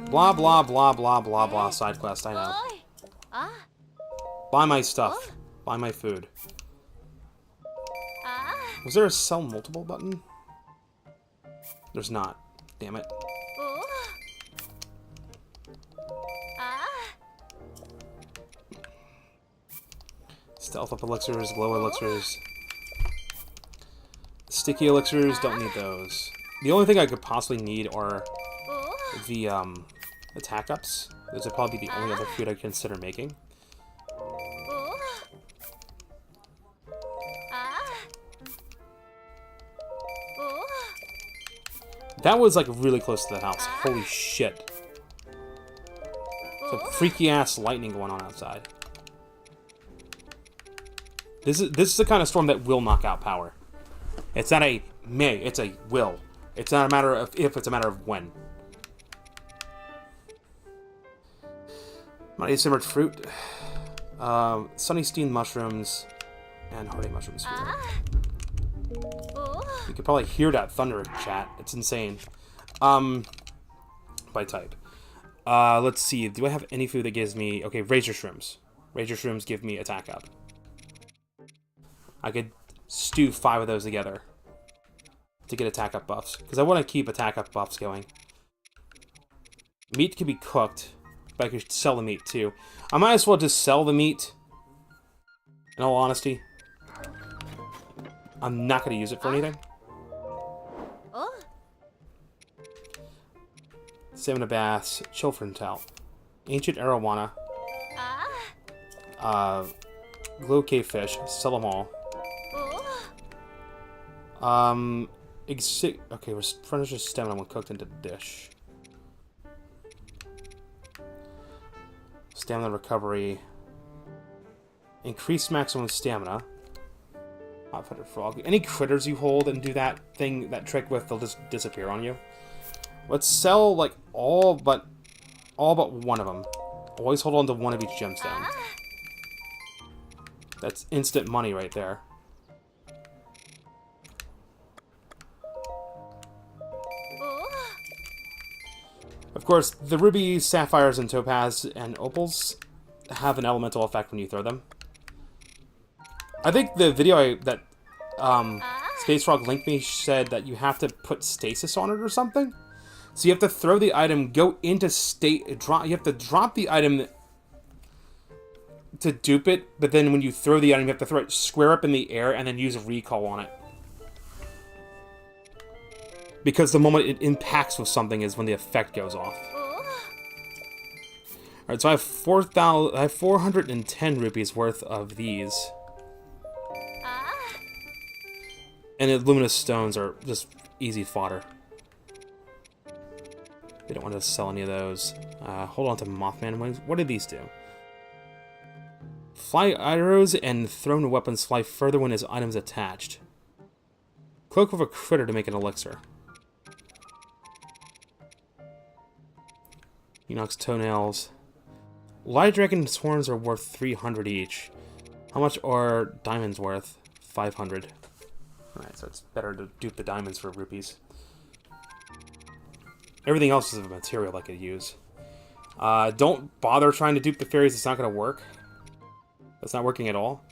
[SPEAKER 1] Blah, blah, blah, blah, blah, blah. Side quest, I know. Buy my stuff. Buy my food. Was there a sell multiple button? There's not. Damn it. Stealth up elixirs, glow elixirs. Sticky elixirs, don't need those. The only thing I could possibly need are the attack ups. Those would probably be the only other food I'd consider making. That was like really close to the house. Holy shit. Some freaky ass lightning going on outside. This is the kind of storm that will knock out power. It's not a may, it's a will. It's not a matter of if, it's a matter of when. Mighty simmered fruit. Sunny steamed mushrooms. And hardy mushrooms. You could probably hear that thunder in chat. It's insane. By type. Let's see. Do I have any food that gives me... Okay, razor shrooms. Razor shrooms give me attack up. I could stew 5 of those together to get attack up buffs. Because I want to keep attack up buffs going. Meat can be cooked, but I could sell the meat too. I might as well just sell the meat. In all honesty. I'm not going to use it for anything. Stamina baths, children towel, ancient arowana, glow cave fish, sell them all. Okay, we're furniture stamina when cooked into dish. Stamina recovery, increased maximum stamina. 500 frog. Any critters you hold and do that thing, that trick with, they'll just disappear on you. Let's sell, like, all but one of them. Always hold on to one of each gemstone. That's instant money right there. Of course, the rubies, sapphires, and topaz and opals have an elemental effect when you throw them. I think the video that Space Frog linked me said that you have to put stasis on it or something. So you have to throw the item, go into drop. You have to drop the item to dupe it, but then when you throw the item, you have to throw it square up in the air and then use a recall on it. Because the moment it impacts with something is when the effect goes off. Alright, so I have 410 rupees worth of these. And the luminous stones are just easy fodder. They don't want to sell any of those. Hold on to Mothman wings. What do these do? Fly arrows and thrown weapons fly further when his item's attached. Cloak of a critter to make an elixir. Enoch's toenails. Light dragon's horns are worth 300 each. How much are diamonds worth? 500. Alright, so it's better to dupe the diamonds for rupees. Everything else is a material I could use. Don't bother trying to dupe the fairies, it's not going to work. That's not working at all.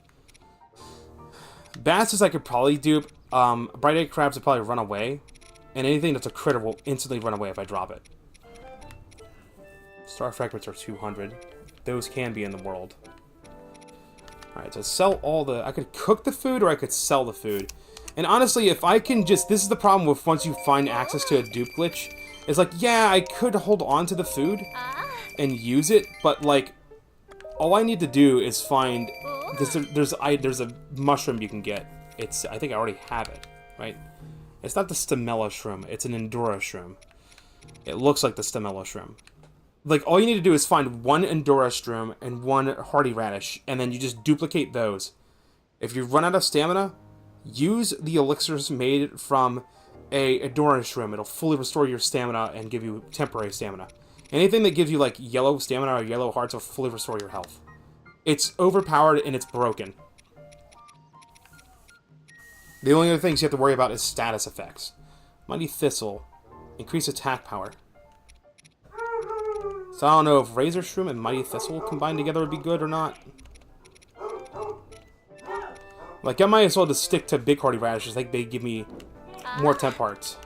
[SPEAKER 1] Bastards I could probably dupe. Bright egg crabs would probably run away. And anything that's a critter will instantly run away if I drop it. Star fragments are 200. Those can be in the world. Alright, so sell all the... I could cook the food or I could sell the food. And honestly, if I can just... This is the problem with once you find access to a dupe glitch. It's like, yeah, I could hold on to the food and use it, but like, all I need to do is find... There's a mushroom you can get. I think I already have it, right? It's not the Stamella Shroom. It's an Endura Shroom. It looks like the Stamella Shroom. Like, all you need to do is find one Endura Shroom and one Hardy Radish, and then you just duplicate those. If you run out of stamina, use the elixirs made from a Endura Shroom. It'll fully restore your stamina and give you temporary stamina. Anything that gives you, like, yellow stamina or yellow hearts will fully restore your health. It's overpowered and it's broken. The only other things you have to worry about is status effects. Mighty Thistle. Increase attack power. So I don't know if Razor Shroom and Mighty Thistle combined together would be good or not. Like, I might as well just stick to Big Hardy Radishes. I think they give me more temp hearts.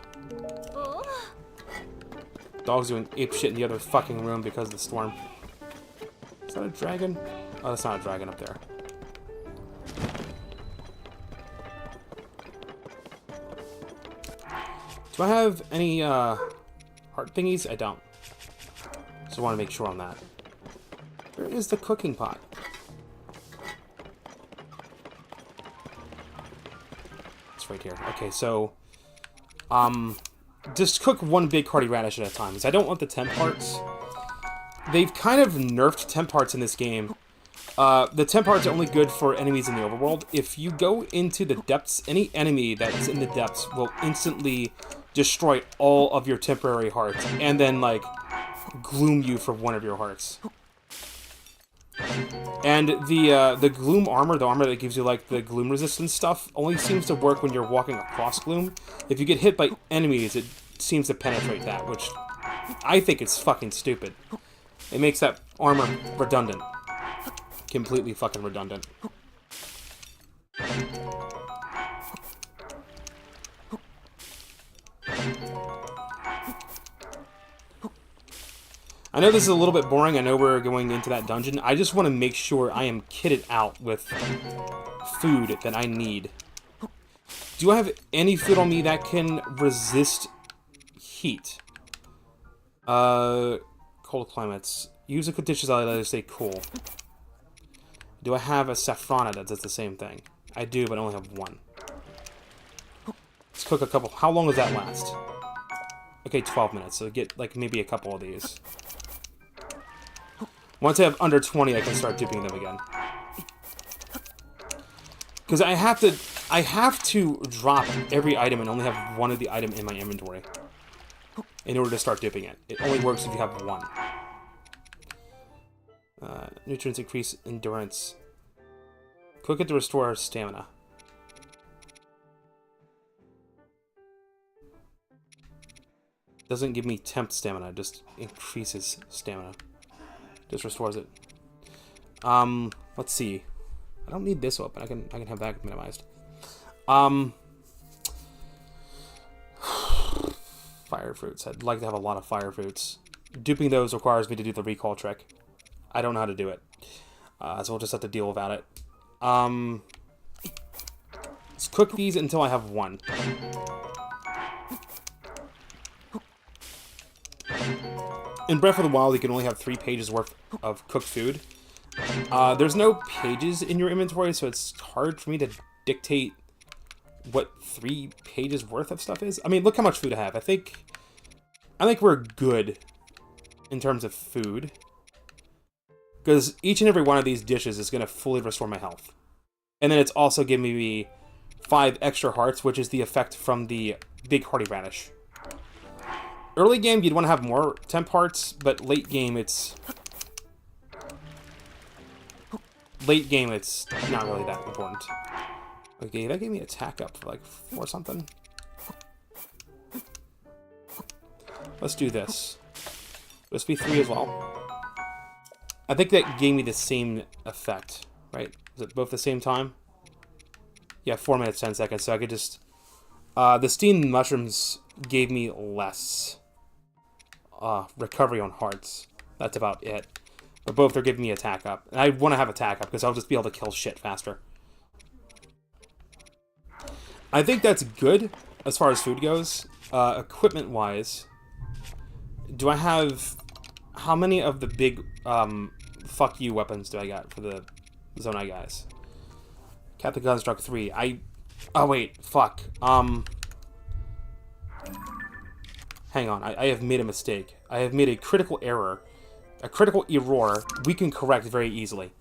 [SPEAKER 1] Dog's doing ape shit in the other fucking room because of the storm. Is that a dragon? Oh, that's not a dragon up there. Do I have any heart thingies? I don't. So I want to make sure on that. Where is the cooking pot? It's right here. Okay, so just cook one big Hardy Radish at a time, because I don't want the temp parts. They've kind of nerfed temp parts in this game. The temp parts are only good for enemies in the overworld. If you go into the depths, any enemy that's in the depths will instantly destroy all of your temporary hearts, and then, like, gloom you for one of your hearts. And the gloom armor, the armor that gives you, like, the gloom resistance stuff, only seems to work when you're walking across gloom. If you get hit by enemies, it seems to penetrate that, which I think is fucking stupid. It makes that armor redundant. Completely fucking redundant. I know this is a little bit boring. I know we're going into that dungeon. I just want to make sure I am kitted out with food that I need. Do I have any food on me that can resist heat? Cold climates. Use a dishes I let it stay cool. Do I have a saffrona that does the same thing? I do, but I only have one. Let's cook a couple. How long does that last? Okay, 12 minutes. So get, like, maybe a couple of these. Once I have under 20, I can start dipping them again. Because I have to drop every item and only have one of the item in my inventory in order to start dipping it. It only works if you have one. Nutrients increase endurance. Cook it to restore stamina. Doesn't give me temp stamina, just increases stamina. Just restores it. Let's see. I don't need this open. I can have that minimized. Fire fruits. I'd like to have a lot of fire fruits. Duping those requires me to do the recall trick. I don't know how to do it. So we'll just have to deal without it. Let's cook these until I have one. In Breath of the Wild, you can only have 3 pages worth of cooked food. There's no pages in your inventory, so it's hard for me to dictate what 3 pages worth of stuff is. I mean, look how much food I have. I think we're good in terms of food. Because each and every one of these dishes is going to fully restore my health. And then it's also giving me 5 extra hearts, which is the effect from the Big Hardy Radish. Early game, you'd want to have more temp hearts, but late game, it's not really that important. Okay, that gave me attack up for like 4 something. Let's do this. Let's be 3 as well. I think that gave me the same effect, right? Is it both the same time? Yeah, 4 minutes, 10 seconds, so I could just... the steamed mushrooms gave me less recovery on hearts. That's about it. But both are giving me attack up. And I want to have attack up, because I'll just be able to kill shit faster. I think that's good, as far as food goes. Equipment-wise, do I have... How many of the big, fuck you weapons do I got for the Zonai guys? Captain Gunstruck 3. Oh wait, fuck. Hang on, I have made a mistake. I have made a critical error. A critical error we can correct very easily.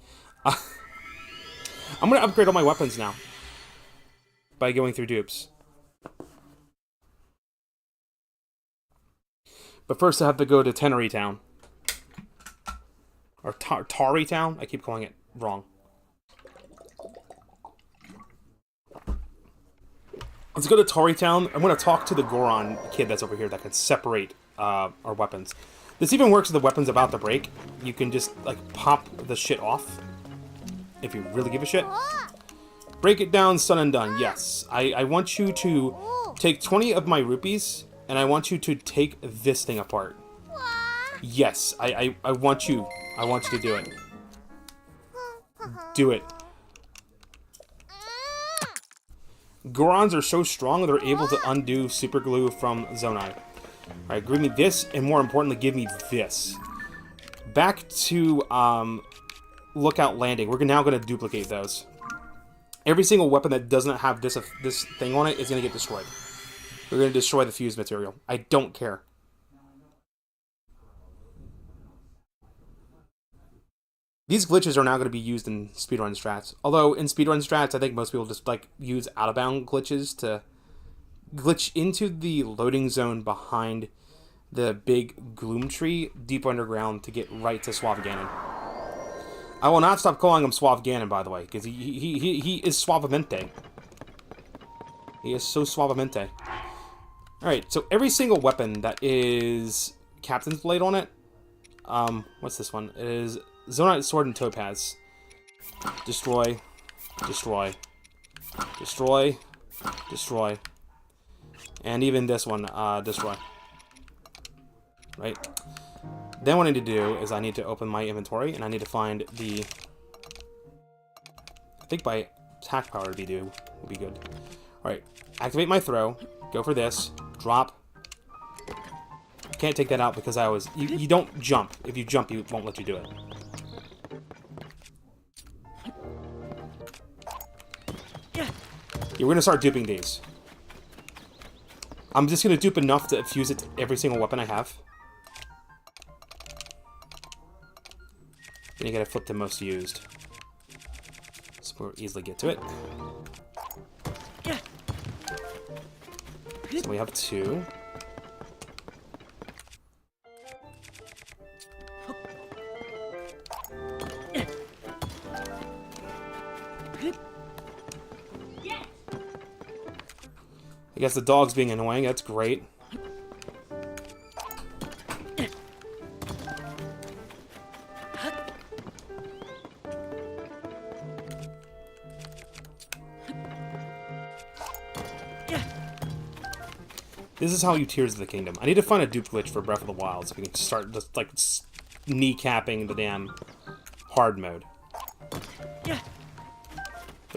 [SPEAKER 1] I'm going to upgrade all my weapons now. By going through dupes. But first I have to go to Teneri Town. Or Tari Town? I keep calling it wrong. Let's go to Tori Town. I'm going to talk to the Goron kid that's over here that can separate our weapons. This even works with the weapons about to break. You can just, like, pop the shit off. If you really give a shit. Break it down, son and done. Yes. I want you to take 20 of my rupees, and I want you to take this thing apart. Yes. I want you. I want you to do it. Do it. Gorons are so strong they're able to undo super glue from Zonai. Alright, give me this, and more importantly, give me this. Back to Lookout Landing. We're now going to duplicate those. Every single weapon that doesn't have this thing on it is going to get destroyed. We're going to destroy the fused material. I don't care. These glitches are now going to be used in speedrun strats. Although, in speedrun strats, I think most people just, like, use out-of-bound glitches to glitch into the loading zone behind the big gloom tree deep underground to get right to Suave Ganon. I will not stop calling him Suave Ganon, by the way, because he is suavemente. He is so suavemente. Alright, so every single weapon that is Captain's Blade on it, what's this one? It is Zonite Sword and Topaz. Destroy. Destroy. Destroy. Destroy. And even this one, destroy. Right? Then what I need to do is I need to open my inventory, and I need to find the... I think by attack power would be good. Alright, activate my throw. Go for this. Drop. Can't take that out because I was... You don't jump. If you jump, it won't let you do it. Yeah, we're gonna start duping these. I'm just gonna dupe enough to fuse it to every single weapon I have. Then you gotta flip the most used. So we'll easily get to it. So we have 2. I guess the dog's being annoying, that's great. This is how you Tears of the Kingdom. I need to find a dupe glitch for Breath of the Wild so we can start just, like, kneecapping the damn hard mode. There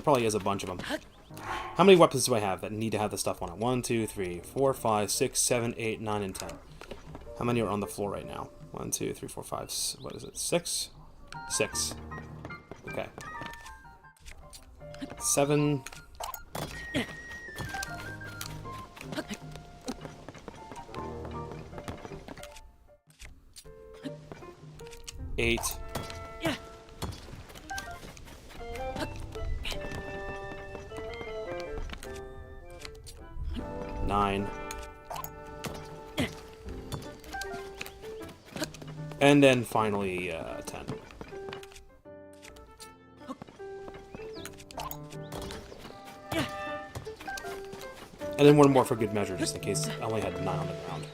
[SPEAKER 1] probably is a bunch of them. How many weapons do I have that need to have the stuff on it? 1, 2, 3, 4, 5, 6, 7, 8, 9, and 10. How many are on the floor right now? 1, 2, 3, 4, 5, what is it? 6? 6. Okay. 7. 8. 9. And then finally, 10. And then one more for good measure, just in case I only had 9 on the ground.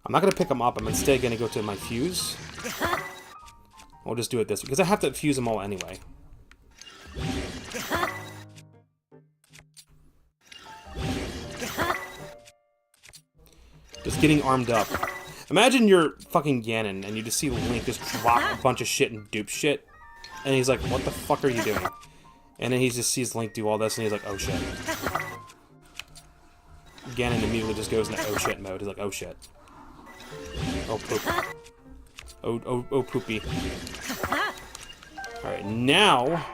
[SPEAKER 1] I'm not going to pick them up. I'm instead going to go to my fuse. We'll just do it this way, because I have to fuse them all anyway. Just getting armed up. Imagine you're fucking Ganon, and you just see Link just drop a bunch of shit and dupe shit. And he's like, what the fuck are you doing? And then he just sees Link do all this, and he's like, oh shit. Ganon immediately just goes into oh shit mode. He's like, oh shit. Oh poop. Oh poopy. Alright, now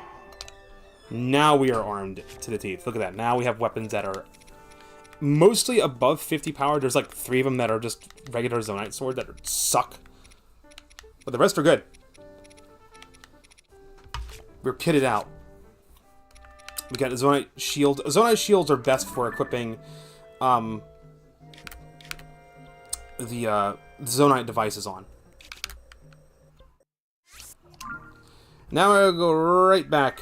[SPEAKER 1] Now we are armed to the teeth. Look at that. Now we have weapons that are mostly above 50 power. There's like 3 of them that are just regular Zonite sword that suck. But the rest are good. We're kitted out. We got a Zonite shield. Zonite shields are best for equipping the Zonite devices on. Now I'll go right back.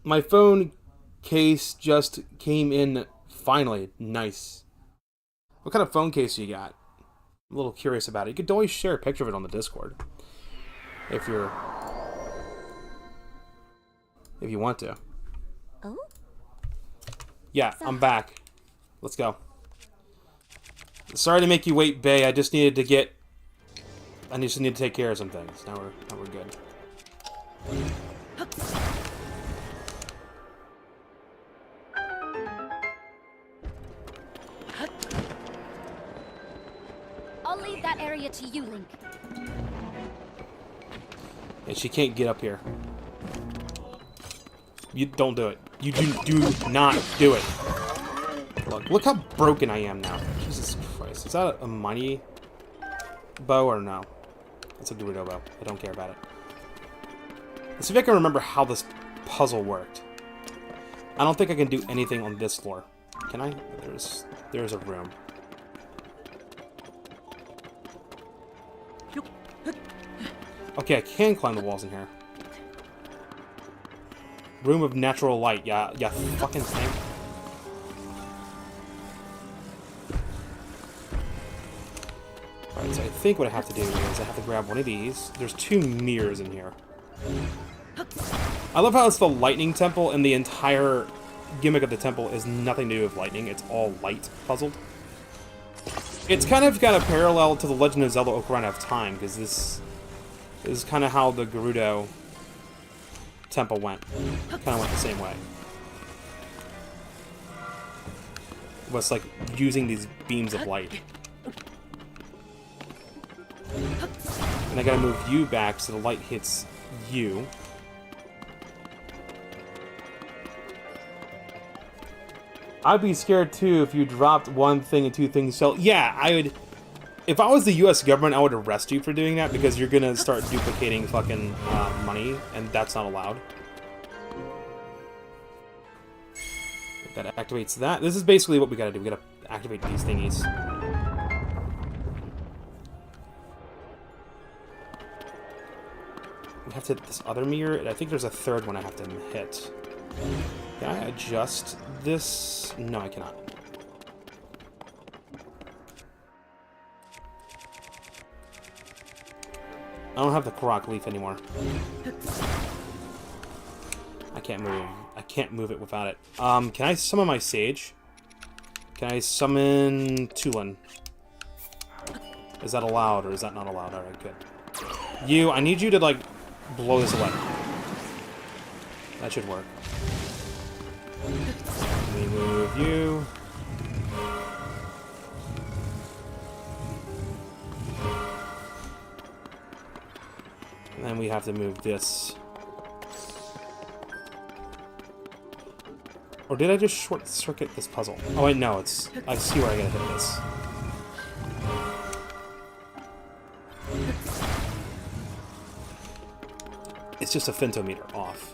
[SPEAKER 1] My phone case just came in finally. Nice. What kind of phone case you got? I'm a little curious about it. You could always share a picture of it on the Discord. If you want to.
[SPEAKER 2] Oh?
[SPEAKER 1] Yeah, I'm back. Let's go. Sorry to make you wait, Bae. I just need to take care of some things. Now we're good.
[SPEAKER 2] I'll leave that area to you, Link.
[SPEAKER 1] And she can't get up here. You don't do it. You do not do it. Look how broken I am now. Jesus Christ. Is that a money bow or no? It's a Gerudo bow. I don't care about it. Let's see if I can remember how this puzzle worked. I don't think I can do anything on this floor. Can I? There's a room. Okay, I can climb the walls in here. Room of natural light. Yeah, fucking thing. Alright, so I think what I have to do is I have to grab one of these. There's 2 mirrors in here. I love how it's the lightning temple and the entire gimmick of the temple is nothing to do with lightning. It's all light puzzled. It's kind of got a parallel to the Legend of Zelda Ocarina of Time, because this is kind of how the Gerudo temple went. Kind of went the same way. It was like using these beams of light. And I gotta move you back so the light hits you. I'd be scared too if you dropped 1 thing and 2 things. So yeah, I would. If I was the U.S. government, I would arrest you for doing that because you're gonna start duplicating fucking money, and that's not allowed. That activates that. This is basically what we gotta do. We gotta activate these thingies. We have to hit this other mirror. I think there's a 3rd one I have to hit. Can I adjust this? No, I cannot. I don't have the Korok leaf anymore. I can't move. I can't move it without it. Can I summon my Sage? Can I summon Tulin? Is that allowed or is that not allowed? Alright, good. You, I need you to, like, blow this away. That should work. Let me move you. And then we have to move this. Or did I just short circuit this puzzle? Oh wait, no, it's... I see where I gotta hit this. It's just a femtometer off.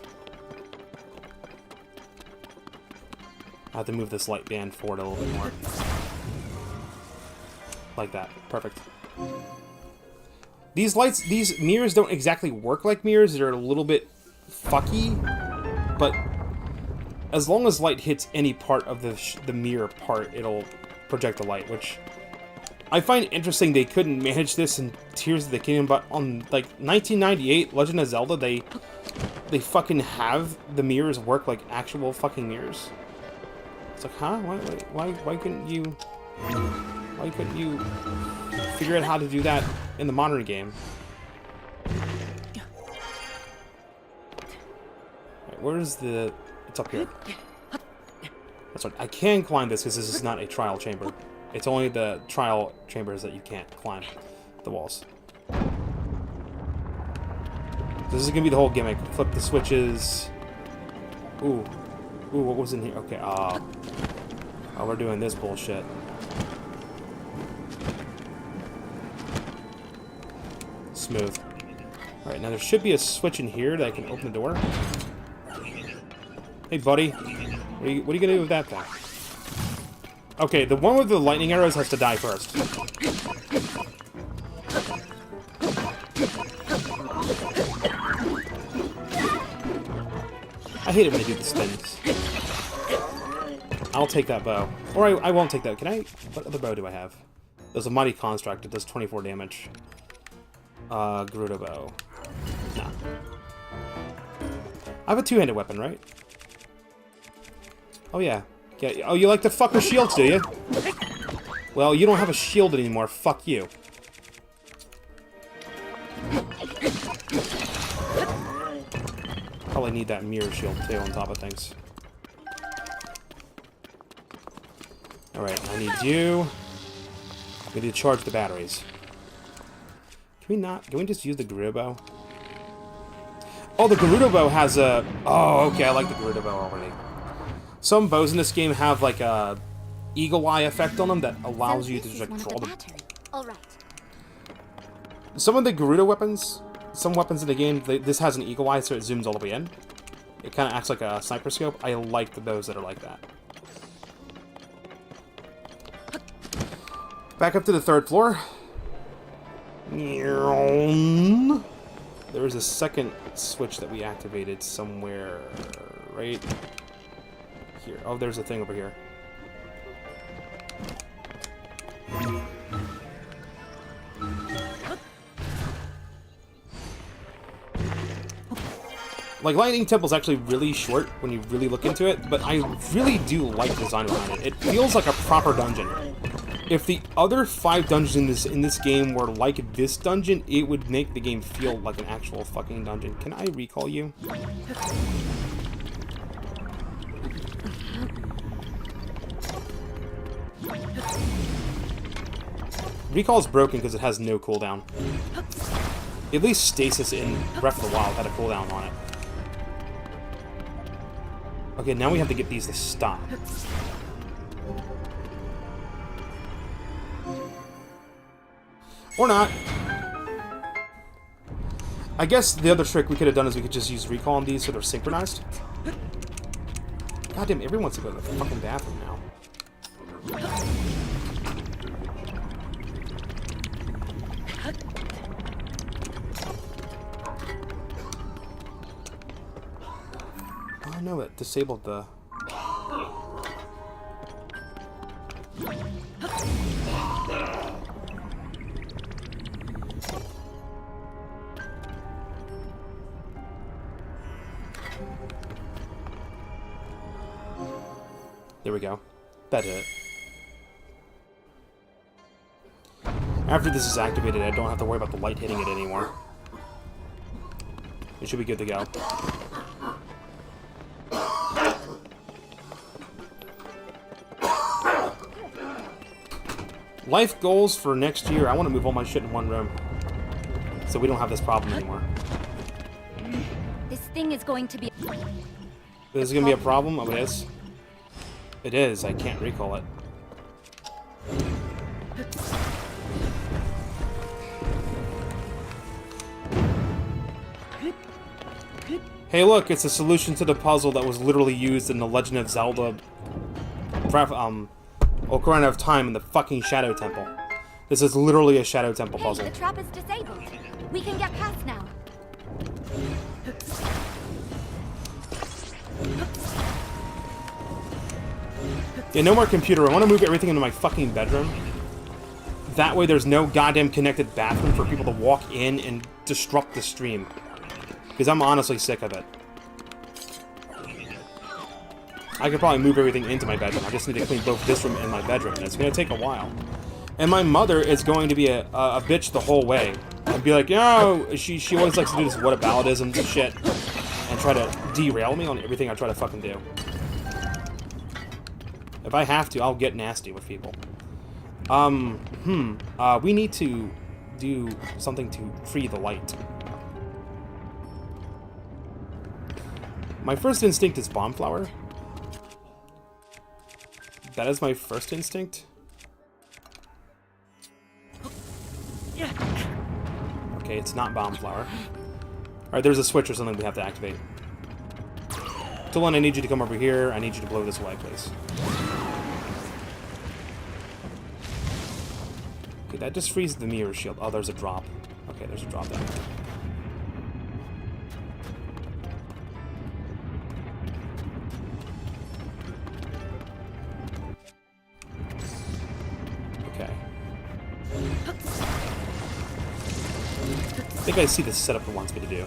[SPEAKER 1] I have to move this light band forward a little bit more. Like that. Perfect. These lights, these mirrors don't exactly work like mirrors. They're a little bit fucky, but as long as light hits any part of the mirror part, it'll project the light, which I find interesting. They couldn't manage this in Tears of the Kingdom, but on like 1998 Legend of Zelda, they fucking have the mirrors work like actual fucking mirrors. It's like, huh? Why couldn't you? Why couldn't you figure out how to do that in the modern game? Right, where's the... It's up here. That's right. I can climb this because this is not a trial chamber. It's only the trial chambers that you can't climb the walls. This is gonna be the whole gimmick. Flip the switches. Ooh. Ooh, what was in here? Okay, oh, we're doing this bullshit. Smooth. Alright, now there should be a switch in here that I can open the door. Hey, buddy. What are you gonna do with that thing? Okay, the one with the lightning arrows has to die first. I hate it when they do the spins. I'll take that bow. Or I won't take that. Can I? What other bow do I have? There's a Mighty Construct. It does 24 damage. Gerudo bow. Nah. I have a two-handed weapon, right? Oh, yeah. Yeah. Oh, you like to fuck with shields, do you? Well, you don't have a shield anymore. Fuck you. Probably need that mirror shield, too, on top of things. Alright, I need you. We need to charge the batteries. Can we just use the Gerudo bow? Oh, the Gerudo bow has a... Oh, okay, I like the Gerudo bow already. Some bows in this game have, like, a eagle eye effect on them that allows you to just, like, draw them.
[SPEAKER 2] Alright.
[SPEAKER 1] Some of the Gerudo weapons, some weapons in the game, this has an eagle eye, so it zooms all the way in. It kind of acts like a sniper scope. I like the bows that are like that. Back up to the third floor. There is a second switch that we activated somewhere right here. Oh, there's a thing over here. Like, Lightning Temple's actually really short when you really look into it, but I really do like the design behind it. It feels like a proper dungeon. If the other 5 dungeons in this game were like this dungeon, it would make the game feel like an actual fucking dungeon. Can I recall you? Recall is broken because it has no cooldown. At least Stasis in Breath of the Wild had a cooldown on it. Okay, now we have to get these to stop. Or not. I guess the other trick we could have done is we could just use recall on these so they're synchronized. God damn, everyone wants to go to the fucking bathroom now. Oh no, it disabled the... There we go. That did it. After this is activated, I don't have to worry about the light hitting it anymore. It should be good to go. Life goals for next year. I want to move all my shit in one room. So we don't have this problem anymore.
[SPEAKER 2] This thing is going to be...
[SPEAKER 1] This is going to be a problem? Oh, it is? It is. I can't recall it. Hey look, it's a solution to the puzzle that was literally used in The Legend of Zelda Ocarina of Time in the fucking Shadow Temple. This is literally a Shadow Temple puzzle.
[SPEAKER 2] Hey, the trap is disabled. We can get past now.
[SPEAKER 1] Yeah, no more computer. I want to move everything into my fucking bedroom. That way there's no goddamn connected bathroom for people to walk in and disrupt the stream. Because I'm honestly sick of it. I could probably move everything into my bedroom. I just need to clean both this room and my bedroom, and it's going to take a while. And my mother is going to be a bitch the whole way. And be like, yo, she always likes to do this whataboutism shit. And try to derail me on everything I try to fucking do. If I have to, I'll get nasty with people. We need to do something to free the light. My first instinct is bomb flower. That is my first instinct. Okay, it's not bomb flower. Alright, there's a switch or something we have to activate. Dylan, I need you to come over here. I need you to blow this away, please. Okay, that just frees the mirror shield. Oh, there's a drop. Okay, there's a drop there. Okay. I think I see the setup it wants me to do.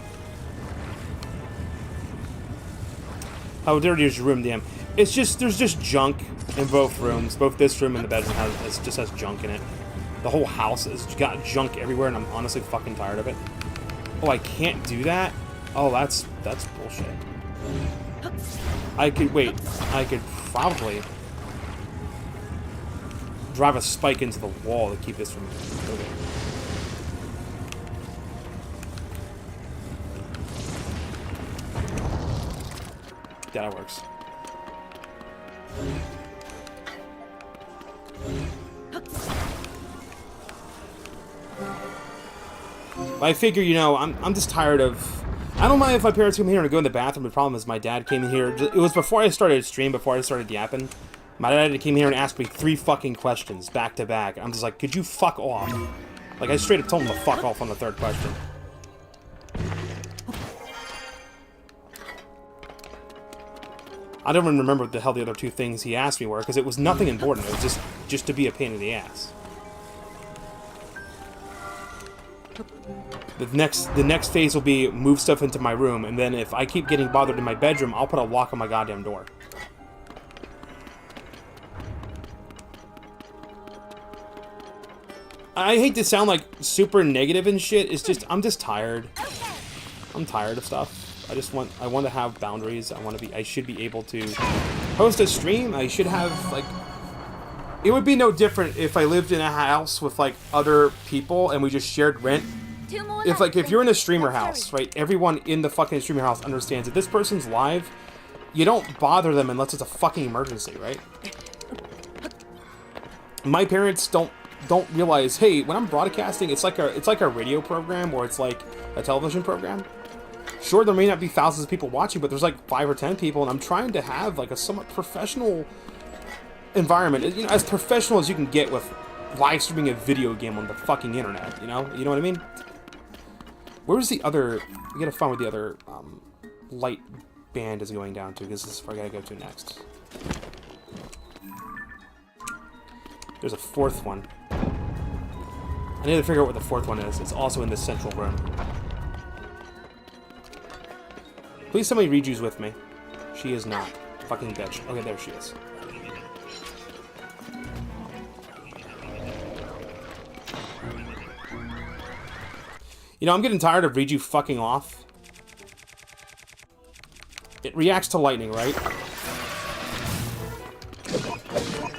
[SPEAKER 1] How dirty is your room, DM? It's just, there's just junk in both rooms. Both this room and the bedroom just has junk in it. The whole house has got junk everywhere, and I'm honestly fucking tired of it. Oh, I can't do that? Oh, that's bullshit. I could probably drive a spike into the wall to keep this from moving. Yeah, that works. I figure, you know, I'm just tired of... I don't mind if my parents come here and go in the bathroom. The problem is my dad came in here... It was before I started stream, before I started yapping. My dad came here and asked me 3 fucking questions back to back. I'm just like, could you fuck off? Like, I straight up told him to fuck off on the 3rd question. I don't even remember what the hell the other 2 things he asked me were, because it was nothing important. It was just to be a pain in the ass. The next phase will be move stuff into my room, and then if I keep getting bothered in my bedroom, I'll put a lock on my goddamn door. I hate to sound like super negative and shit. It's just I'm just tired. I'm tired of stuff. I want to have boundaries. I should be able to host a stream. I should have, like, it would be no different if I lived in a house with, like, other people and we just shared rent. If you're in a streamer house, right, everyone in the fucking streamer house understands that this person's live, you don't bother them unless it's a fucking emergency, right? My parents don't realize, hey, when I'm broadcasting, it's like a radio program or it's like a television program. Sure, there may not be thousands of people watching, but there's like 5 or 10 people, and I'm trying to have like a somewhat professional environment, you know, as professional as you can get with live streaming a video game on the fucking internet, you know what I mean? Where's the other, we gotta find where the other light band is going down to, because this is where I gotta go to next. There's a 4th one. I need to figure out what the 4th one is. It's also in this central room. Please somebody reju's with me. She is not. Fucking bitch. Okay, there she is. You know, I'm getting tired of Riju fucking off. It reacts to lightning, right?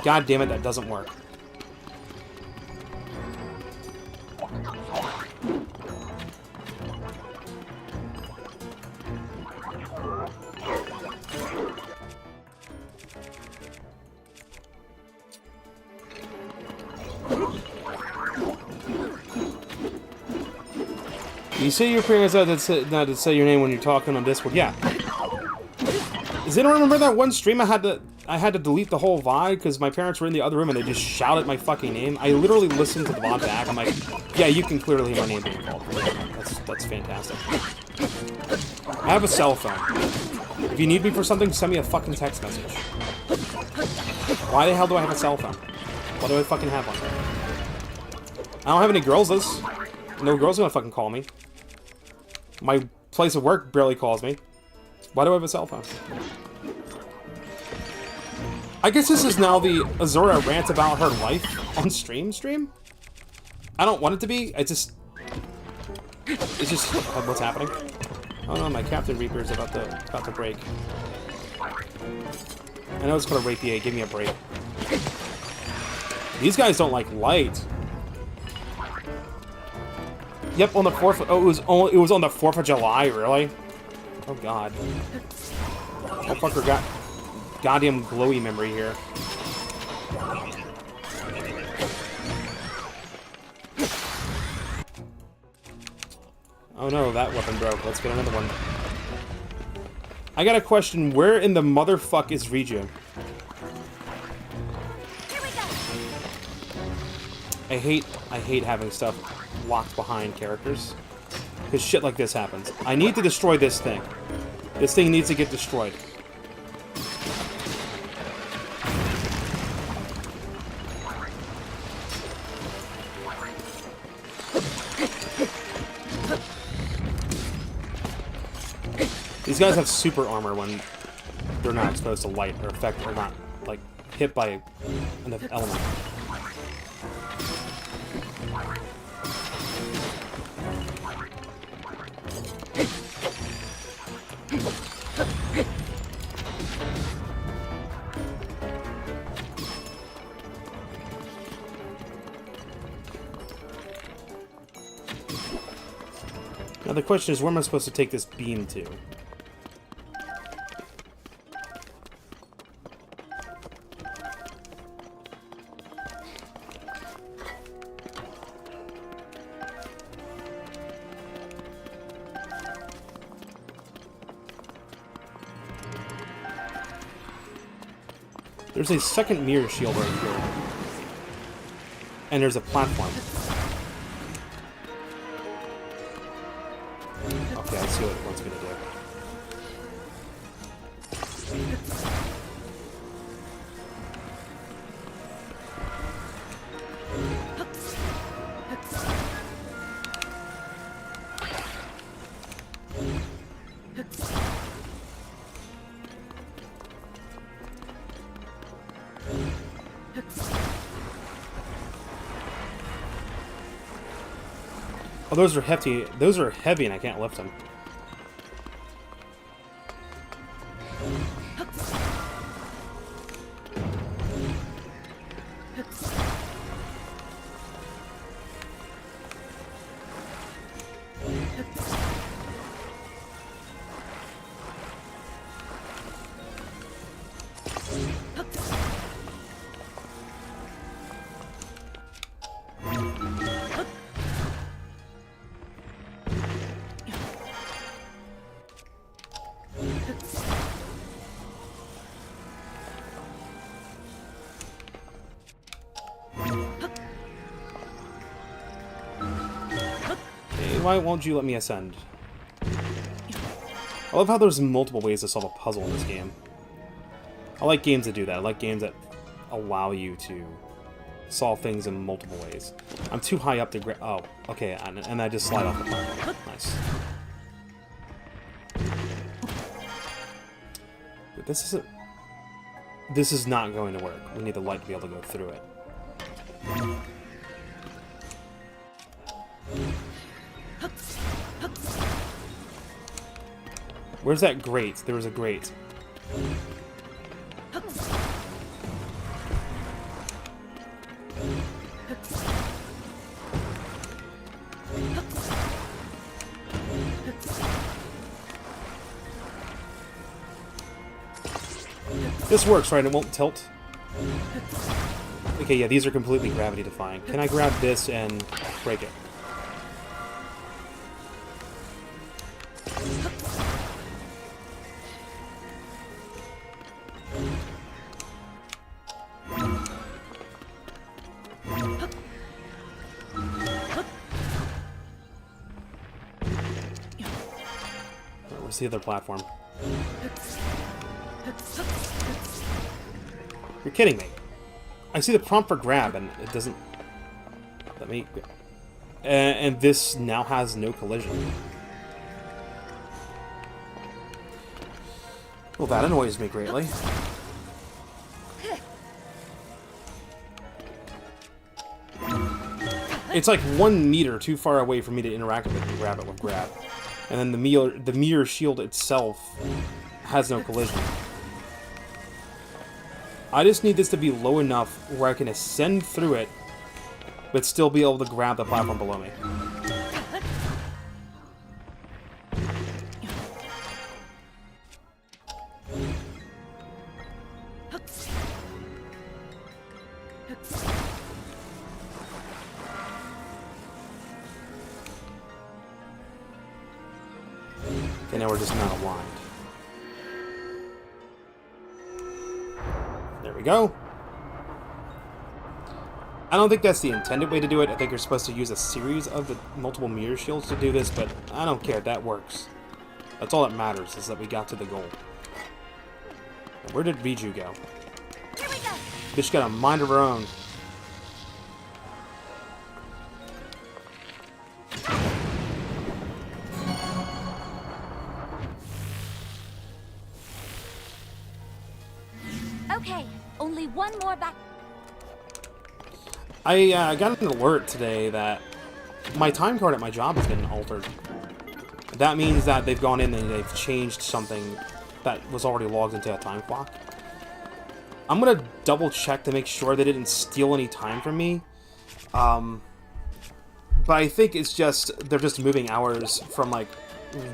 [SPEAKER 1] God damn it, that doesn't work. You say your parents not to say your name when you're talking on Discord. Yeah. Does anyone remember that one stream I had to delete the whole VOD because my parents were in the other room and they just shouted my fucking name? I literally listened to the VOD back. I'm like, yeah, you can clearly hear my name being called. That's fantastic. I have a cell phone. If you need me for something, send me a fucking text message. Why the hell do I have a cell phone? Why do I fucking have one? I don't have any girls. No girls are gonna fucking call me. My place of work barely calls me. Why do I have a cell phone? I guess this is now the Azura rant about her life on stream? I don't want it to be. It's just what's happening. Oh no, my Captain Reaper is about to break. I know it's called a rapier. Give me a break. These guys don't like light. Yep, on the 4th. Oh, it was on the 4th of July, really? Oh god. That fucker got goddamn glowy memory here. Oh no, that weapon broke. Let's get another one. I got a question. Where in the motherfuck is Riju? I hate having stuff locked behind characters. Because shit like this happens. I need to destroy this thing. This thing needs to get destroyed. These guys have super armor when they're not exposed to light or effect or not, like, hit by an element. Now the question is, where am I supposed to take this beam to? There's a second mirror shield right here. And there's a platform. Okay, I see what it wants me to do. Oh, those are hefty. Those are heavy, and I can't lift them. Why won't you let me ascend? I love how there's multiple ways to solve a puzzle in this game. I like games that do that. I like games that allow you to solve things in multiple ways. I'm too high up to grab. Oh, okay, and I just slide off the platform. Nice. But this isn't. This is not going to work. We need the light to be able to go through it. Where's that grate? There was a grate. This works, right? It won't tilt? Okay, yeah, these are completely gravity defying. Can I grab this and break it? Where's the other platform? You're kidding me. I see the prompt for grab, and it doesn't let me... And this now has no collision. Well, that annoys me greatly. It's like 1 meter too far away for me to interact with it and grab it with grab. And then the mirror shield itself has no collision. I just need this to be low enough where I can ascend through it, but still be able to grab the platform below me. Okay, now we're just not aligned. There we go. I don't think that's the intended way to do it. I think you're supposed to use a series of the multiple meteor shields to do this, but I don't care. That works. That's all that matters, is that we got to the goal. Where did Viju go?
[SPEAKER 2] Here we go.
[SPEAKER 1] Bitch got a mind of her own.
[SPEAKER 2] Okay, only one more back.
[SPEAKER 1] I got an alert today that my time card at my job has been altered. That means that they've gone in and they've changed something that was already logged into a time clock. I'm gonna double check to make sure they didn't steal any time from me. But I think it's just, they're just moving hours from like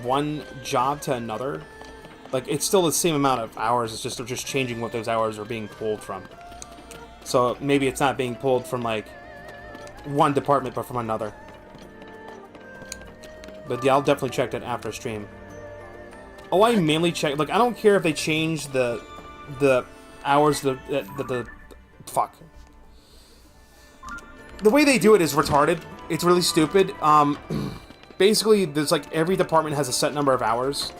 [SPEAKER 1] one job to another. Like, it's still the same amount of hours, it's just they're just changing what those hours are being pulled from. So maybe it's not being pulled from like one department, but from another. But yeah, I'll definitely check that after stream. Oh, I mainly check, like, I don't care if they change the hours, the fuck. The way they do it is retarded. It's really stupid. Basically, there's like, every department has a set number of hours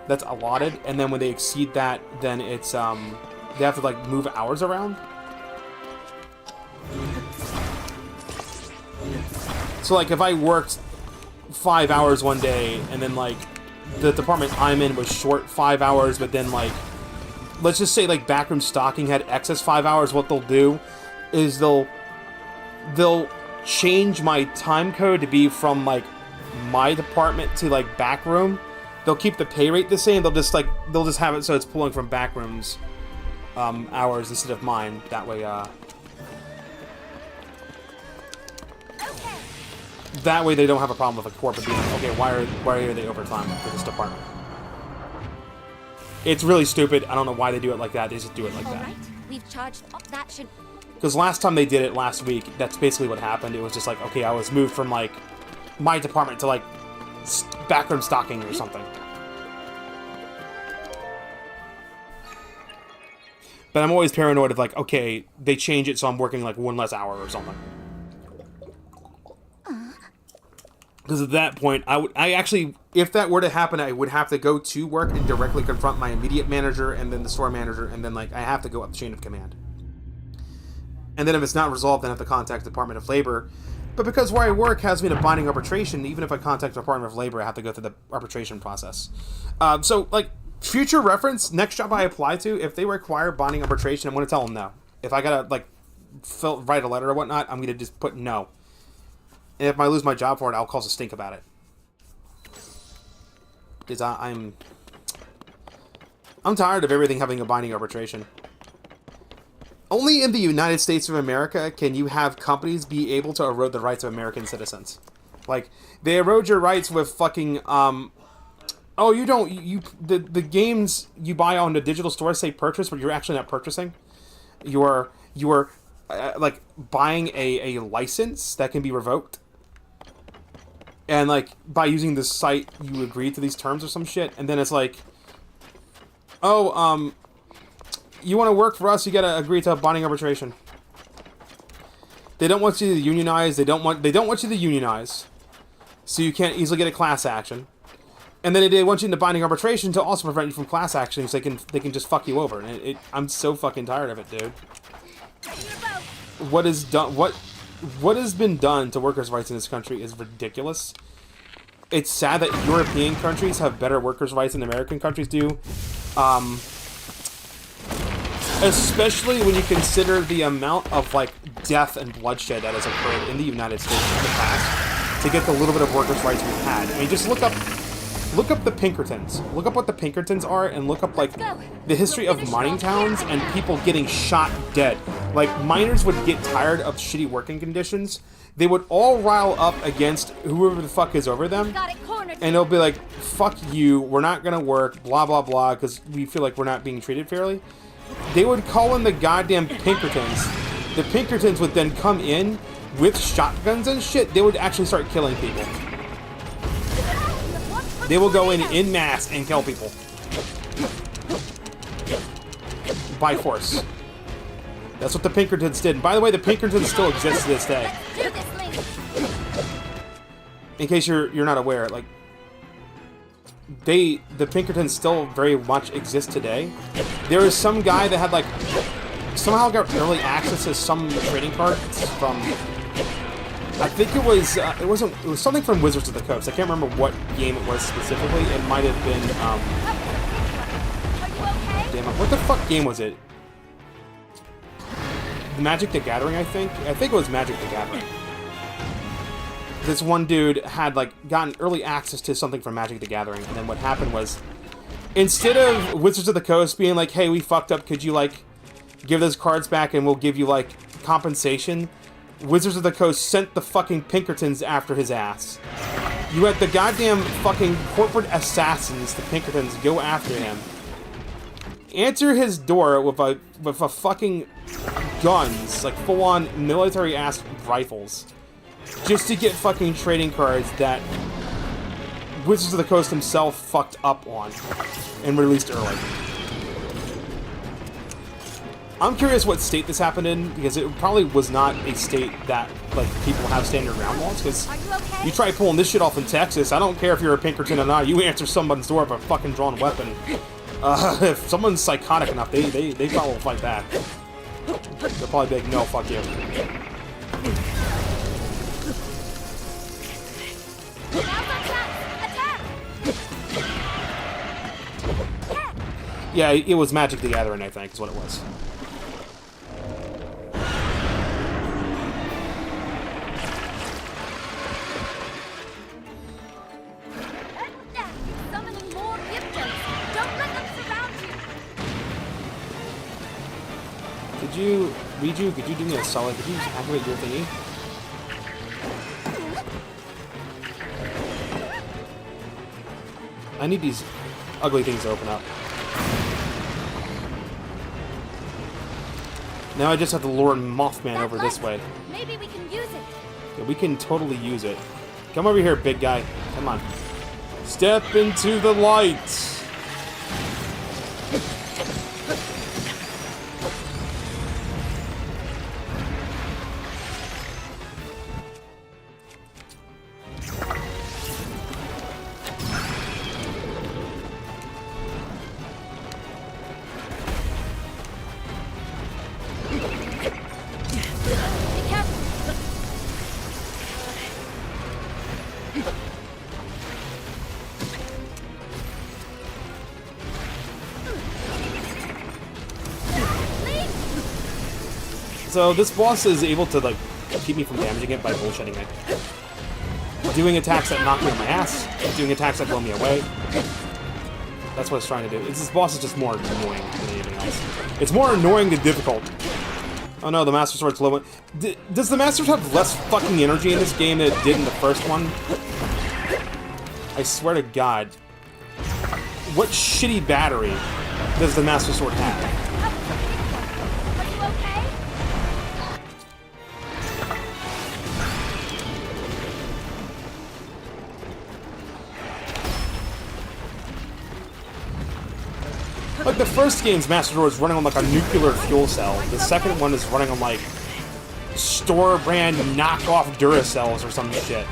[SPEAKER 1] that's allotted, and then when they exceed that, then it's, they have to like move hours around. So like, if I worked 5 hours one day, and then like the department I'm in was short 5 hours, but then like, let's just say like backroom stocking had excess 5 hours, what they'll do is they'll change my time code to be from like my department to like backroom. They'll keep the pay rate the same. They'll just have it so it's pulling from backrooms hours instead of mine. That way, that way they don't have a problem with a corporate being like, okay, why are they overtime for this department? It's really stupid. I don't know why they do it like that. They just do it like that.
[SPEAKER 2] Alright, we've charged. That should.
[SPEAKER 1] Because last time they did it last week, that's basically what happened. It was just like, okay, I was moved from like my department to like backroom stocking or something. But I'm always paranoid of like, okay, they change it so I'm working like one less hour or something. Because at that point, I actually, if that were to happen, I would have to go to work and directly confront my immediate manager and then the store manager, and then like I have to go up the chain of command. And then if it's not resolved, then I have to contact the Department of Labor. But because where I work has me in a binding arbitration, even if I contact the Department of Labor, I have to go through the arbitration process. So, like, future reference, next job I apply to, if they require binding arbitration, I'm going to tell them no. If I got to, like, write a letter or whatnot, I'm going to just put no. And if I lose my job for it, I'll cause a stink about it. Because I'm tired of everything having a binding arbitration. Only in the United States of America can you have companies be able to erode the rights of American citizens. Like, they erode your rights with fucking, oh, you don't, the games you buy on the digital store say purchase, but you're actually not purchasing. You are like, buying a license that can be revoked. And, like, by using this site, you agree to these terms or some shit, and then it's like, oh, you want to work for us, you gotta agree to a binding arbitration. They don't want you to unionize, they don't want you to unionize, so you can't easily get a class action. And then they want you into binding arbitration to also prevent you from class actions, so they can just fuck you over. And I'm so fucking tired of it, dude. What is done? What has been done to workers' rights in this country is ridiculous. It's sad that European countries have better workers' rights than American countries do. Especially when you consider the amount of, like, death and bloodshed that has occurred in the United States in the past to get the little bit of workers' rights we've had. I mean, just look up the Pinkertons. Look up what the Pinkertons are, and look up, like, the history of mining towns and people getting shot dead. Like, miners would get tired of shitty working conditions. They would all rile up against whoever the fuck is over them. And they'll be like, fuck you, we're not gonna work, blah, blah, blah, because we feel like we're not being treated fairly. They would call in the goddamn Pinkertons. The Pinkertons would then come in with shotguns and shit. They would actually start killing people. They will go in mass and kill people. By force. That's what the Pinkertons did. And by the way, the Pinkertons still exist to this day. In case you're not aware, like the Pinkertons still very much exist today. There is some guy that had like somehow got early access to some trading cards from. I think it was something from Wizards of the Coast. I can't remember what game it was specifically. It might have been damn it, what the fuck game was it? Magic the Gathering, I think. I think it was Magic the Gathering. This one dude had like gotten early access to something from Magic the Gathering, and then what happened was, instead of Wizards of the Coast being like, "Hey, we fucked up. Could you like give those cards back and we'll give you like compensation?" Wizards of the Coast sent the fucking Pinkertons after his ass. You had the goddamn fucking corporate assassins, the Pinkertons, go after him. Answer his door with a fucking guns, like full-on military-ass rifles, just to get fucking trading cards that Wizards of the Coast himself fucked up on and released early. I'm curious what state this happened in, because it probably was not a state that like people have standard ground laws, because you try pulling this shit off in Texas, I don't care if you're a Pinkerton or not, you answer someone's door with a fucking drawn weapon. If someone's psychotic enough, they probably will fight back. They'll probably be like, no, fuck you. Yeah, it was Magic the Gathering, I think, is what it was. Could you do me a solid? Could you just activate your thingy? I need these ugly things to open up. Now I just have to lure Mothman over this way.
[SPEAKER 2] Maybe we can use it.
[SPEAKER 1] Yeah, we can totally use it. Come over here, big guy. Come on. Step into the light! So this boss is able to like keep me from damaging it by bullshitting it. Doing attacks that knock me on my ass, doing attacks that blow me away. That's what it's trying to do. This boss is just more annoying than anything else. It's more annoying than difficult. Oh no, the Master Sword's low. Does the Master Sword have less fucking energy in this game than it did in the first one? I swear to God. What shitty battery does the Master Sword have? Like, the first game's Master Sword is running on, like, a nuclear fuel cell. The second one is running on, like, store-brand knockoff Duracells or some shit.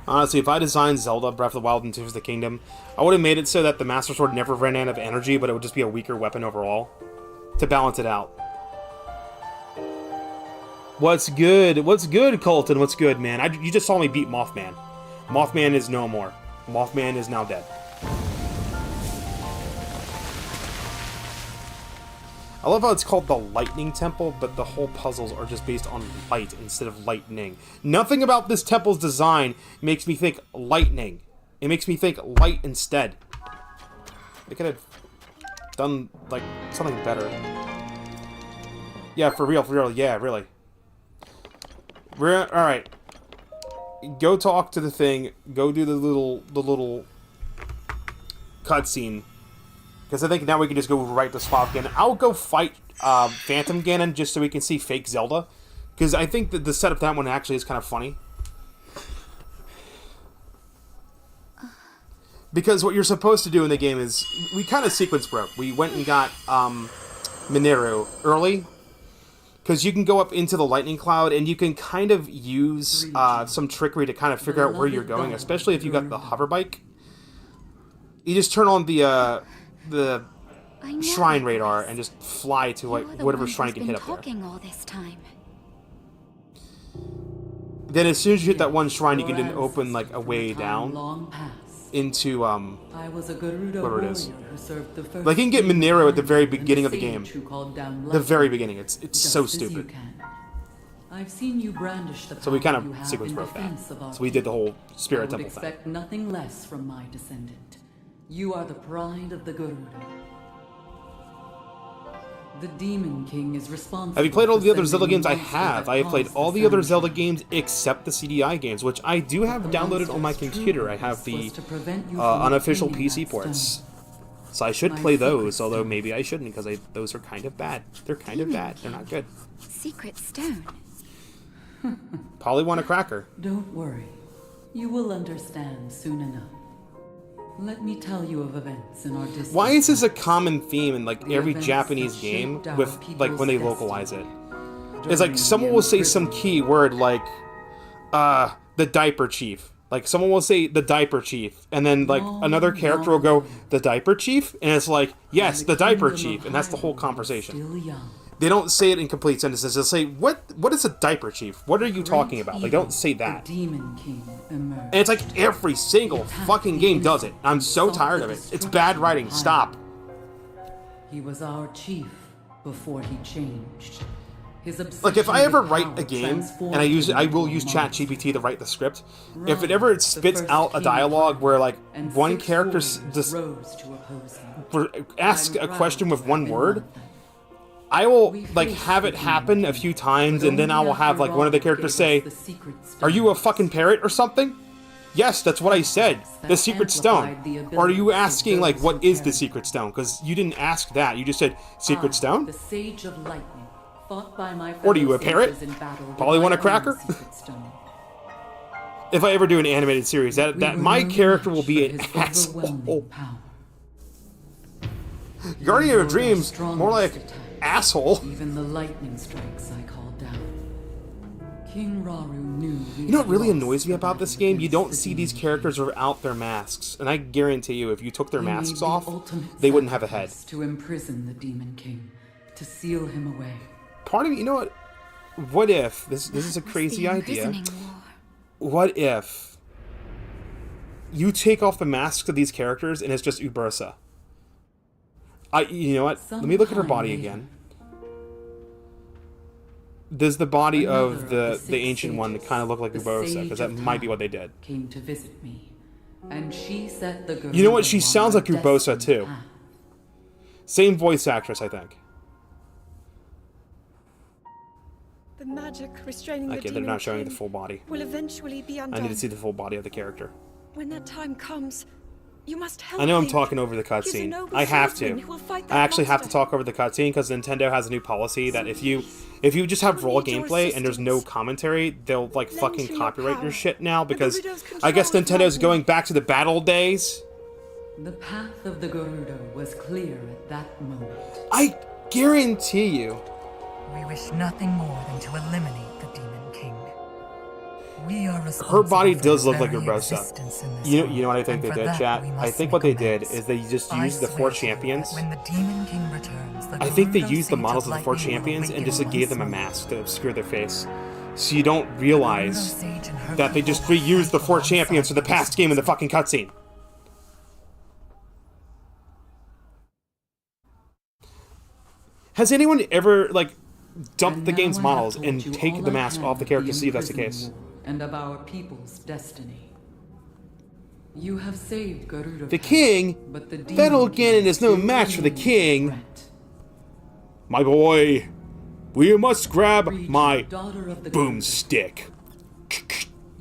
[SPEAKER 1] Honestly, if I designed Zelda Breath of the Wild and Tears of the Kingdom, I would have made it so that the Master Sword never ran out of energy, but it would just be a weaker weapon overall, to balance it out. What's good? What's good, Colton? What's good, man? You just saw me beat Mothman. Mothman is no more. Mothman is now dead. I love how it's called the Lightning Temple, but the whole puzzles are just based on light instead of lightning. Nothing about this temple's design makes me think lightning. It makes me think light instead. They could have done, like, something better. Yeah, for real, yeah, really. Alright. Go talk to the thing. Go do the little cutscene. Because I think now we can just go right to Suave Ganon. I'll go fight Phantom Ganon just so we can see fake Zelda. Because I think that the setup that one actually is kind of funny. Because what you're supposed to do in the game is... We kind of sequence broke. We went and got Mineru early. Because you can go up into the lightning cloud and you can kind of use some trickery to kind of figure out where you're going. Especially if you got the hover bike. You just turn on the shrine radar and just fly to like whatever shrine you can hit up there.
[SPEAKER 2] All this time.
[SPEAKER 1] Then as soon as you hit that one shrine, you can then open like a way down into whatever it is. Like you can get Mineru at the very beginning of the game. The very beginning. It's so stupid.
[SPEAKER 3] I've seen you brandish the
[SPEAKER 1] So we kind of sequence broke that. So we did the whole Spirit Temple thing.
[SPEAKER 3] Expect nothing less from my descendant. You are the pride of the Gerudo. The Demon King is responsible.
[SPEAKER 1] Have you played all the other Zelda games? I have. I have played all the other Zelda games except the CDI games, which I do have downloaded on my computer. I have the unofficial PC ports. So I should play those, although maybe I shouldn't, because those are kind of bad. They're kind of bad. They're not good.
[SPEAKER 2] Secret stone.
[SPEAKER 1] Probably want a cracker.
[SPEAKER 3] Don't worry. You will understand soon enough. Let me tell you of events in our distant
[SPEAKER 1] Why is this a common theme in like every Japanese game with like when they localize it? It's like someone will say some key word like the diaper chief. Like someone will say the diaper chief and then like another character will go the diaper chief and it's like yes, the diaper chief, and that's the whole conversation. They don't say it in complete sentences. They'll say, what is a diaper chief? What are you talking about? Like, don't say that. And it's like every single fucking game does it. I'm so tired of it. It's bad writing. Stop.
[SPEAKER 3] He was our chief before he changed.
[SPEAKER 1] Like, if I ever write a game, and I will use ChatGPT to write the script, if it ever spits out a dialogue where, like, one character just asks a question with one word, I will, like, have it happen a few times, and then I will have, like, one of the characters say, "Are you a fucking parrot or something?" Yes, that's what I said. The secret stone. Or are you asking, like, what is the secret stone? Because you didn't ask that. You just said, secret stone?
[SPEAKER 3] The Sage of Lightning, fought by my
[SPEAKER 1] What are you, a parrot? Probably want a cracker? If I ever do an animated series, that my character will be an asshole. Guardian of Dreams, more like asshole.
[SPEAKER 3] Even the lightning strikes I called down. King Raru knew.
[SPEAKER 1] You know what really annoys me about this game? You don't see these characters without their masks, and I guarantee you, if you took their masks off, they wouldn't have a head.
[SPEAKER 3] To imprison the Demon King, to seal him away.
[SPEAKER 1] Part of me, you know what? What if this is a crazy idea? What if you take off the masks of these characters and it's just Urbosa? You know what? Let me look at her body again. Does the body of the ancient one kind of look like Urbosa? Because that might be what they did.
[SPEAKER 3] Came to visit me, and she set the
[SPEAKER 1] you know what? She sounds like Urbosa too. Same voice actress, I think.
[SPEAKER 4] The magic restraining
[SPEAKER 1] Okay, they're not showing the full body.
[SPEAKER 4] Will eventually be undone.
[SPEAKER 1] I need to see the full body of the character.
[SPEAKER 4] When that time comes, you must help.
[SPEAKER 1] I know I'm
[SPEAKER 4] Link.
[SPEAKER 1] talking over the cutscene. I have to. I actually have to talk over the cutscene because Nintendo has a new policy that if you just have raw gameplay and there's no commentary, they'll like fucking copyright your shit now because I guess Nintendo's going back to the bad old days.
[SPEAKER 3] The path of the Gerudo was clear at that moment.
[SPEAKER 1] I guarantee you.
[SPEAKER 5] We wish nothing more than to eliminate the Demon King. We are
[SPEAKER 1] Her body does look like
[SPEAKER 5] her
[SPEAKER 1] Urbosa. You know what I think they did, chat? I think what they did is they just used the 4 champions.
[SPEAKER 5] When the Demon King returns,
[SPEAKER 1] I think they used the models of the 4 champions and just gave them a mask to obscure their face. So you don't realize that they just reused the 4 champions for the past game in the fucking cutscene. Has anyone ever, like, dump the game's models and take the mask off the character to see if that's the case?
[SPEAKER 3] And of our people's destiny. You have saved Gerudo.
[SPEAKER 1] The king?
[SPEAKER 3] But the
[SPEAKER 1] that old Ganon is no match for the king. My boy, we must grab my boomstick.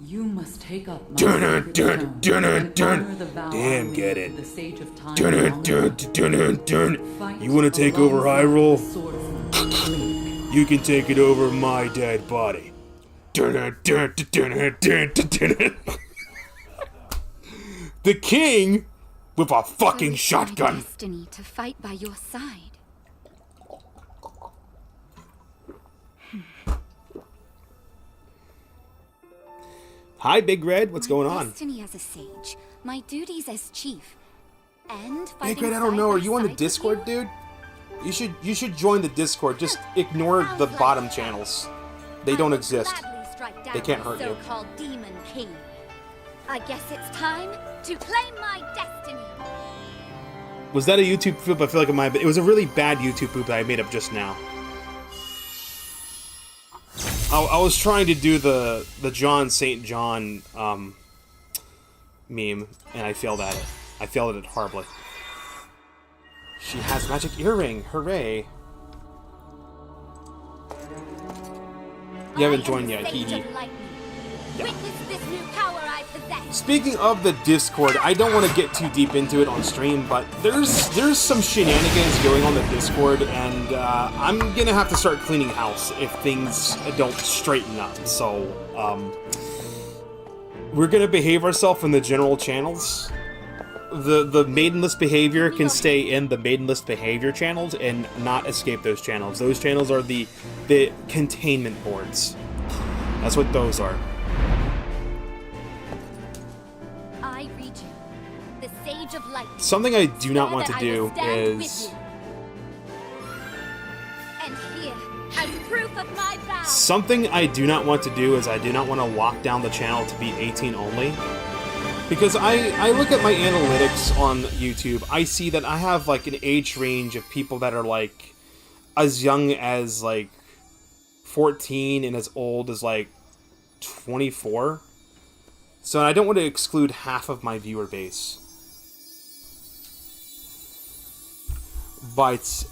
[SPEAKER 3] You must take up my
[SPEAKER 1] Dun,
[SPEAKER 3] sacred
[SPEAKER 1] dun,
[SPEAKER 3] stone
[SPEAKER 1] dun,
[SPEAKER 3] and
[SPEAKER 1] dun.
[SPEAKER 3] honor the vow I
[SPEAKER 1] Damn,
[SPEAKER 3] made
[SPEAKER 1] get
[SPEAKER 3] to
[SPEAKER 1] it.
[SPEAKER 3] the Sage of Time.
[SPEAKER 1] Dun,
[SPEAKER 3] long
[SPEAKER 1] dun,
[SPEAKER 3] ago.
[SPEAKER 1] dun, dun.
[SPEAKER 3] Fight
[SPEAKER 1] You want to take over
[SPEAKER 3] alongside
[SPEAKER 1] Hyrule?
[SPEAKER 3] the swordsman, Link.
[SPEAKER 1] You can take it over my dead body. Dun, dun, dun, dun, dun, dun, dun. The king with a fucking
[SPEAKER 2] So it's my
[SPEAKER 1] shotgun.
[SPEAKER 2] destiny to fight by your side.
[SPEAKER 1] Hi, Big Red. What's going
[SPEAKER 2] My
[SPEAKER 1] on?
[SPEAKER 2] destiny as a sage, my duties as chief, and
[SPEAKER 1] Big
[SPEAKER 2] fighting
[SPEAKER 1] Red, I don't
[SPEAKER 2] side
[SPEAKER 1] know.
[SPEAKER 2] by
[SPEAKER 1] Are you on the
[SPEAKER 2] side with
[SPEAKER 1] Discord,
[SPEAKER 2] you?
[SPEAKER 1] dude? You should join the Discord. Just ignore the bottom channels. They don't
[SPEAKER 2] I will
[SPEAKER 1] exist.
[SPEAKER 2] gladly strike down
[SPEAKER 1] They can't
[SPEAKER 2] the
[SPEAKER 1] hurt you.
[SPEAKER 2] So-called Demon King. I guess it's time to claim my destiny.
[SPEAKER 1] Was that a YouTube poop? I feel like it might have been. It was a really bad YouTube poop that I made up just now. I was trying to do the John St. John meme, and I failed at it. I failed at it horribly. She has magic earring. Hooray. You haven't joined yet, Hee.
[SPEAKER 2] Witness this new power I possess.
[SPEAKER 1] Speaking of the Discord, I don't want to get too deep into it on stream, but there's some shenanigans going on the Discord, and I'm gonna have to start cleaning house if things don't straighten up. So we're gonna behave ourselves in the general channels. The maidenless behavior can stay in the maidenless behavior channels and not escape those channels. Those channels are the containment boards. That's what those are.
[SPEAKER 2] I read you, the Sage of Light.
[SPEAKER 1] Something I do not want to
[SPEAKER 2] Swear that I
[SPEAKER 1] do
[SPEAKER 2] will stand with
[SPEAKER 1] is...
[SPEAKER 2] you. And here, as proof of my vow.
[SPEAKER 1] Something I do not want to do is I do not want to lock down the channel to be 18 only. Because I look at my analytics on YouTube, I see that I have like an age range of people that are like as young as like 14 and as old as like 24. So I don't want to exclude half of my viewer base. But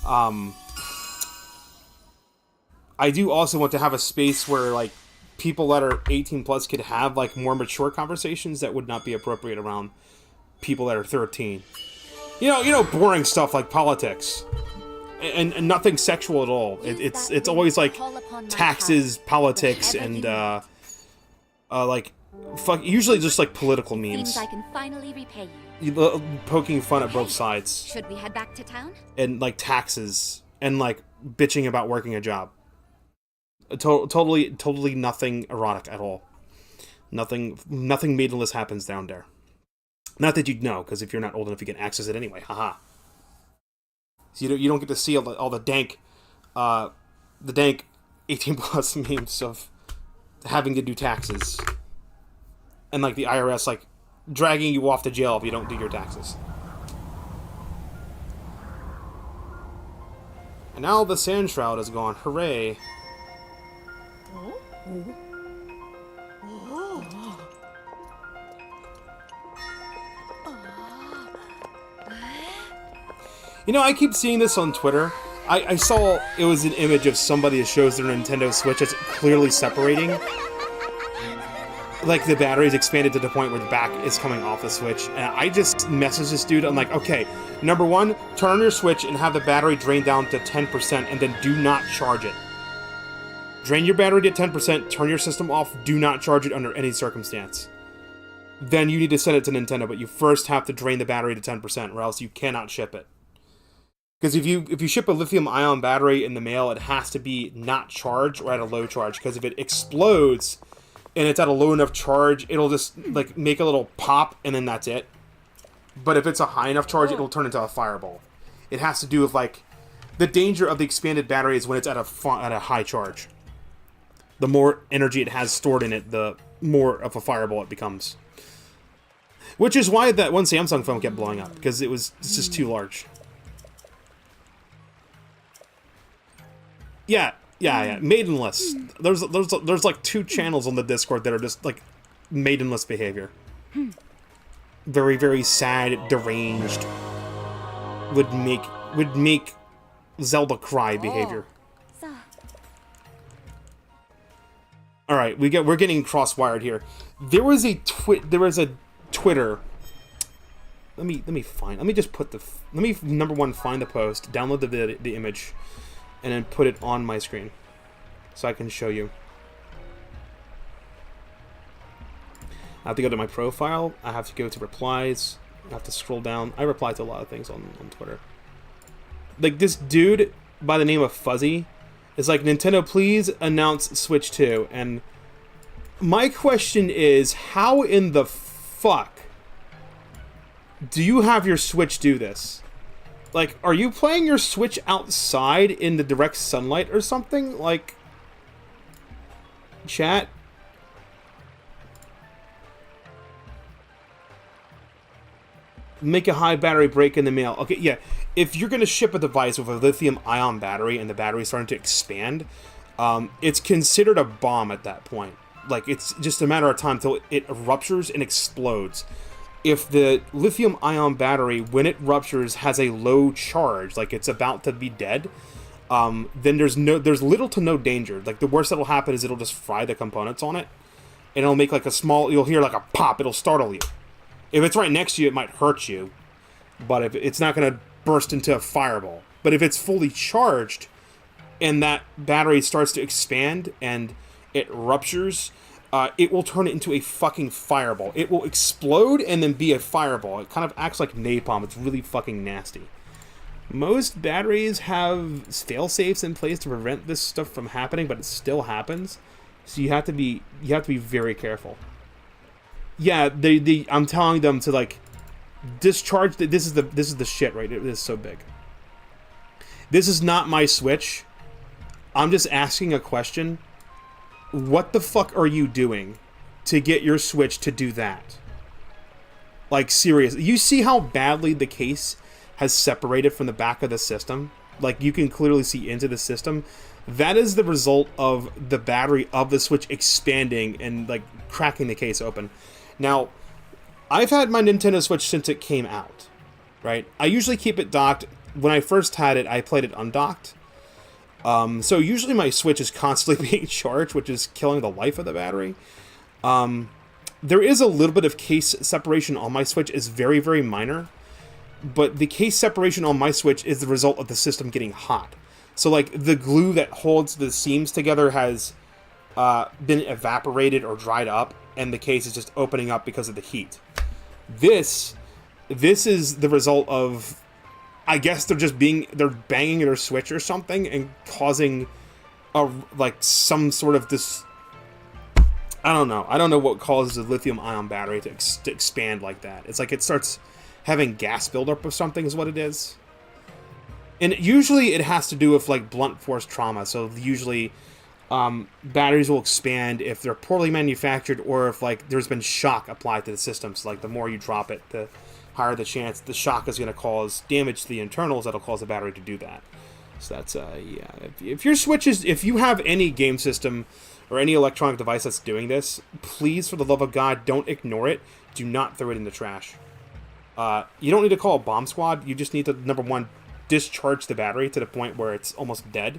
[SPEAKER 1] I do also want to have a space where like people that are 18 plus could have like more mature conversations that would not be appropriate around people that are 13. You know, boring stuff like politics, and nothing sexual at all. It's always like taxes, politics, and like usually just like political memes.
[SPEAKER 2] Seems I can finally repay you.
[SPEAKER 1] Poking fun at both sides,
[SPEAKER 2] Should we head back to town?
[SPEAKER 1] and like taxes, and like bitching about working a job. Totally nothing erotic at all. Nothing maidenless happens down there. Not that you'd know, because if you're not old enough, you can access it anyway. Haha. So you don't get to see all the dank 18 plus memes of having to do taxes, and like the IRS like dragging you off to jail if you don't do your taxes. And now the sand shroud is gone. Hooray! You know, I keep seeing this on Twitter. I saw it was an image of somebody that shows their Nintendo Switch that's clearly separating. Like the battery's expanded to the point where the back is coming off the Switch. And I just messaged this dude. I'm like, okay, number one, turn on your Switch and have the battery drain down to 10% and then do not charge it. Drain your battery to 10%, turn your system off, do not charge it under any circumstance. Then you need to send it to Nintendo, but you first have to drain the battery to 10% or else you cannot ship it. Because if you ship a lithium-ion battery in the mail, it has to be not charged or at a low charge. Because if it explodes and it's at a low enough charge, it'll just like make a little pop and then that's it. But if it's a high enough charge, it'll turn into a fireball. It has to do with like the danger of the expanded battery is when it's at a high charge. The more energy it has stored in it, the more of a fireball it becomes. Which is why that one Samsung phone kept blowing up, because it's just too large. Yeah. Maidenless. There's like 2 channels on the Discord that are just like maidenless behavior. Very, very sad, deranged. Would make Zelda cry behavior. All right, we're getting cross-wired here. There was a Twitter. Let me just put let me number one find the post, download the image, and then put it on my screen so I can show you. I have to go to my profile. I have to go to replies. I have to scroll down. I reply to a lot of things on Twitter. Like, this dude by the name of Fuzzy is like, Nintendo, please announce Switch 2. And my question is, how in the fuck do you have your Switch do this? Like, are you playing your Switch outside in the direct sunlight or something? Like, chat? Make a high battery break in the mail. Okay, yeah. If you're going to ship a device with a lithium-ion battery and the battery's starting to expand, it's considered a bomb at that point. Like, it's just a matter of time till it ruptures and explodes. If the lithium-ion battery, when it ruptures, has a low charge, like it's about to be dead, then there's little to no danger. Like, the worst that'll happen is it'll just fry the components on it, and it'll make like a small, you'll hear like a pop, it'll startle you. If it's right next to you, it might hurt you, but if it's not going to burst into a fireball. But if it's fully charged, and that battery starts to expand, and it ruptures, it will turn it into a fucking fireball. It will explode and then be a fireball. It kind of acts like napalm. It's really fucking nasty. Most batteries have fail-safes in place to prevent this stuff from happening, but it still happens. So you have to be very careful. Yeah, I'm telling them to like discharge. This is the shit, right? It is so big. This is not my Switch. I'm just asking a question. What the fuck are you doing to get your Switch to do that? Like, seriously. You see how badly the case has separated from the back of the system? Like, you can clearly see into the system. That is the result of the battery of the Switch expanding and, like, cracking the case open. Now, I've had my Nintendo Switch since it came out, right? I usually keep it docked. When I first had it, I played it undocked. So usually my Switch is constantly being charged, which is killing the life of the battery. There is a little bit of case separation on my Switch. It's very, very minor. But the case separation on my Switch is the result of the system getting hot. So, like, the glue that holds the seams together has been evaporated or dried up, and the case is just opening up because of the heat. This is the result of, I guess they're banging their Switch or something and causing some sort of this, I don't know what causes a lithium-ion battery to expand like that. It's like it starts having gas buildup or something is what it is. And usually it has to do with like blunt force trauma. So usually batteries will expand if they're poorly manufactured or if like there's been shock applied to the system. So like the more you drop it, the higher the chance the shock is going to cause damage to the internals that'll cause the battery to do that. So that's yeah. If your Switch is, if you have any game system or any electronic device that's doing this, please, for the love of God, don't ignore it. Do not throw it in the trash. You don't need to call a bomb squad. You just need to, number one, discharge the battery to the point where it's almost dead.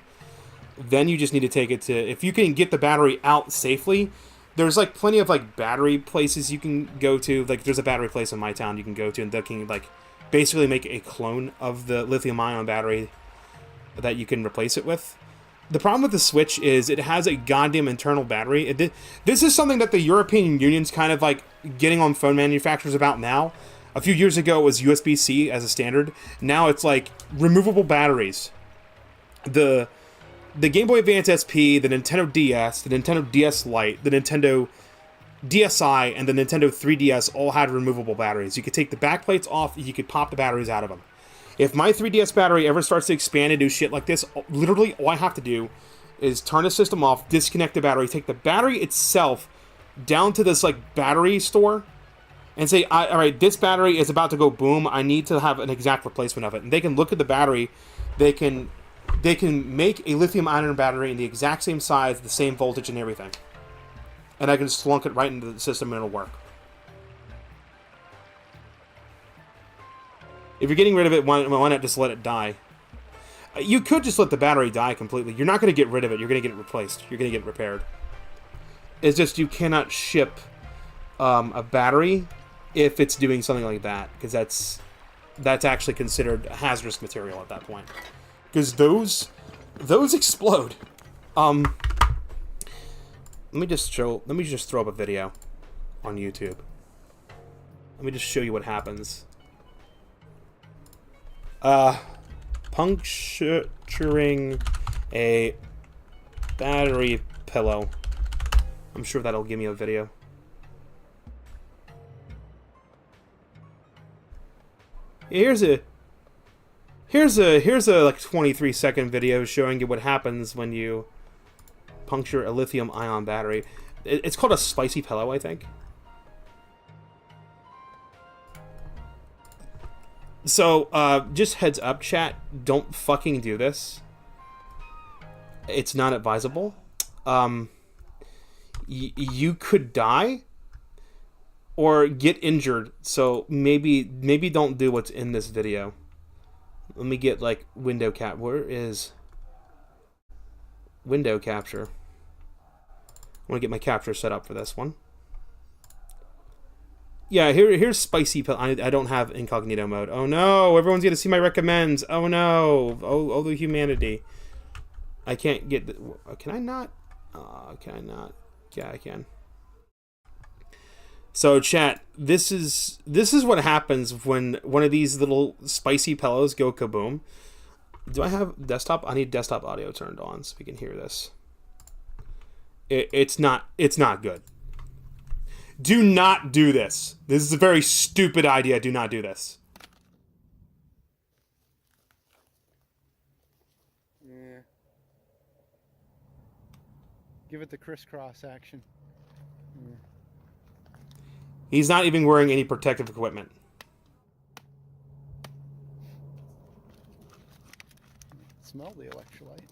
[SPEAKER 1] Then you just need to take it to, if you can get the battery out safely, there's like plenty of like battery places you can go to. Like there's a battery place in my town you can go to, and they can like basically make a clone of the lithium-ion battery that you can replace it with. The problem with the Switch is it has a goddamn internal battery. This is something that the European Union's kind of like getting on phone manufacturers about now. A few years ago it was USB-C as a standard. Now it's like removable batteries. The Game Boy Advance SP, the Nintendo DS, the Nintendo DS Lite, the Nintendo DSi, and the Nintendo 3DS all had removable batteries. You could take the back plates off, you could pop the batteries out of them. If my 3DS battery ever starts to expand and do shit like this, literally all I have to do is turn the system off, disconnect the battery, take the battery itself down to this like battery store, and say, all right, this battery is about to go boom, I need to have an exact replacement of it. And they can look at the battery, they can make a lithium-ion battery in the exact same size, the same voltage and everything. And I can slunk it right into the system and it'll work. If you're getting rid of it, why not just let it die? You could just let the battery die completely. You're not going to get rid of it. You're going to get it replaced. You're going to get it repaired. It's just you cannot ship a battery if it's doing something like that, because that's actually considered hazardous material at that point. Because those explode. Let me just throw up a video on YouTube. Let me just show you what happens. Puncturing a battery pillow. I'm sure that'll give me a video. Here's a like 23-second video showing you what happens when you puncture a lithium-ion battery. It's called a spicy pillow, I think. So, just heads up, chat. Don't fucking do this. It's not advisable. You could die or get injured. So maybe don't do what's in this video. Let me get like window cap. Where is window capture? I want to get my capture set up for this one. Yeah, here's spicy pill. I don't have incognito mode. Oh no, everyone's gonna see my recommends. Oh no, oh the humanity. I can't get the, can I not? Can I not? Yeah, I can. So chat, this is what happens when one of these little spicy pillows go kaboom. Do I have desktop? I need desktop audio turned on so we can hear this. It's not good. Do not do this. This is a very stupid idea. Do not do this.
[SPEAKER 6] Yeah. Give it the crisscross action. Yeah.
[SPEAKER 1] He's not even wearing any protective equipment.
[SPEAKER 6] Smell the electrolyte.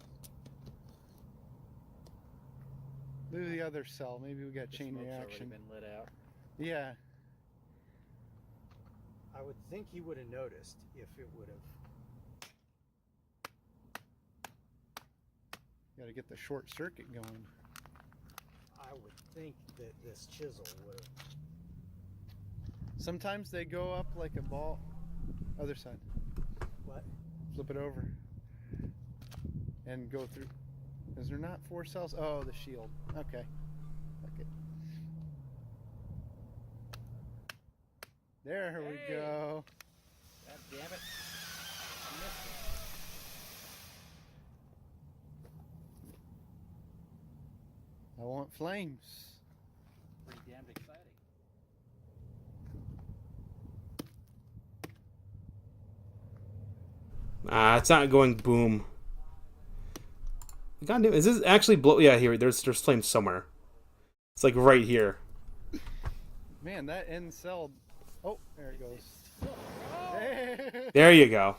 [SPEAKER 6] Do the other cell. Maybe we got chain reaction.
[SPEAKER 7] Been lit out.
[SPEAKER 6] Yeah.
[SPEAKER 7] I would think he would have noticed if it would have.
[SPEAKER 6] Got to get the short circuit going.
[SPEAKER 7] I would think that this chisel would have.
[SPEAKER 6] Sometimes they go up like a ball. Other side.
[SPEAKER 7] What?
[SPEAKER 6] Flip it over. And go through. Is there not 4 cells? Oh, the shield. Okay. Okay. There we go.
[SPEAKER 7] God damn it. I missed it.
[SPEAKER 6] I want flames.
[SPEAKER 7] Pretty damned exciting.
[SPEAKER 1] It's not going boom. God damn, is this actually blow? Yeah, here, there's flames somewhere. It's like right here.
[SPEAKER 6] Man, that end cell. Oh, there it goes.
[SPEAKER 1] There you go.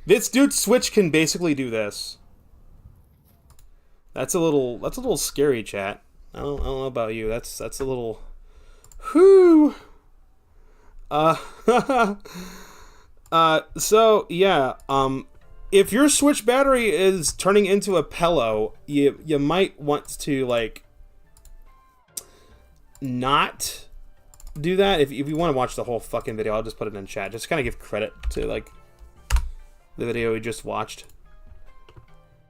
[SPEAKER 1] This dude's switch can basically do this. That's a little scary, chat. I don't know about you. That's a little. Whoo. So yeah. If your Switch battery is turning into a pillow, you might want to like not do that. If you want to watch the whole fucking video, I'll just put it in chat. Just kind of give credit to like the video we just watched.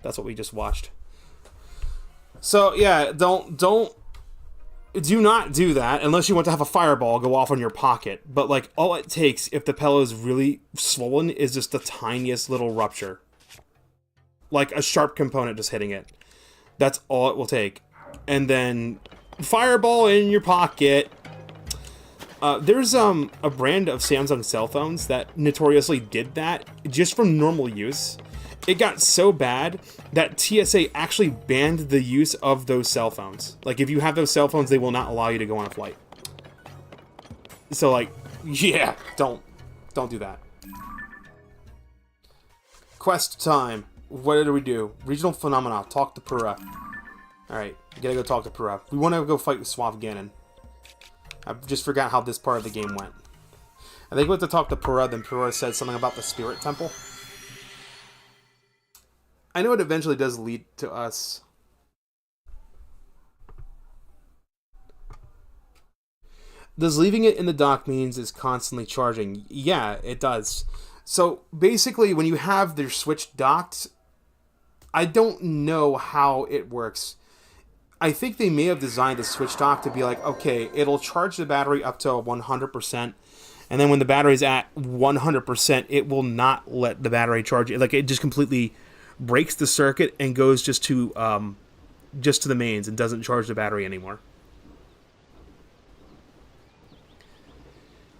[SPEAKER 1] That's what we just watched. So yeah, do not do that unless you want to have a fireball go off on your pocket. But like all it takes if the pillow is really swollen is just the tiniest little rupture. Like a sharp component just hitting it. That's all it will take. And then fireball in your pocket. There's a brand of Samsung cell phones that notoriously did that just from normal use. It got so bad that TSA actually banned the use of those cell phones. Like, if you have those cell phones, they will not allow you to go on a flight. So, like, yeah, don't do that. Quest time. What did we do? Regional phenomena. Talk to Pura. Alright, we gotta go talk to Pura. We want to go fight with Suave Ganon. I just forgot how this part of the game went. I think we have to talk to Pura, then Pura said something about the Spirit Temple. I know it eventually does lead to us Does leaving it in the dock means it's constantly charging? Yeah, it does. So basically, when you have their Switch docked, I don't know how it works. I think they may have designed the Switch dock to be like, okay, it'll charge the battery up to 100%, and then when the battery's at 100%, it will not let the battery charge. Like, it just completely breaks the circuit and goes just to the mains and doesn't charge the battery anymore.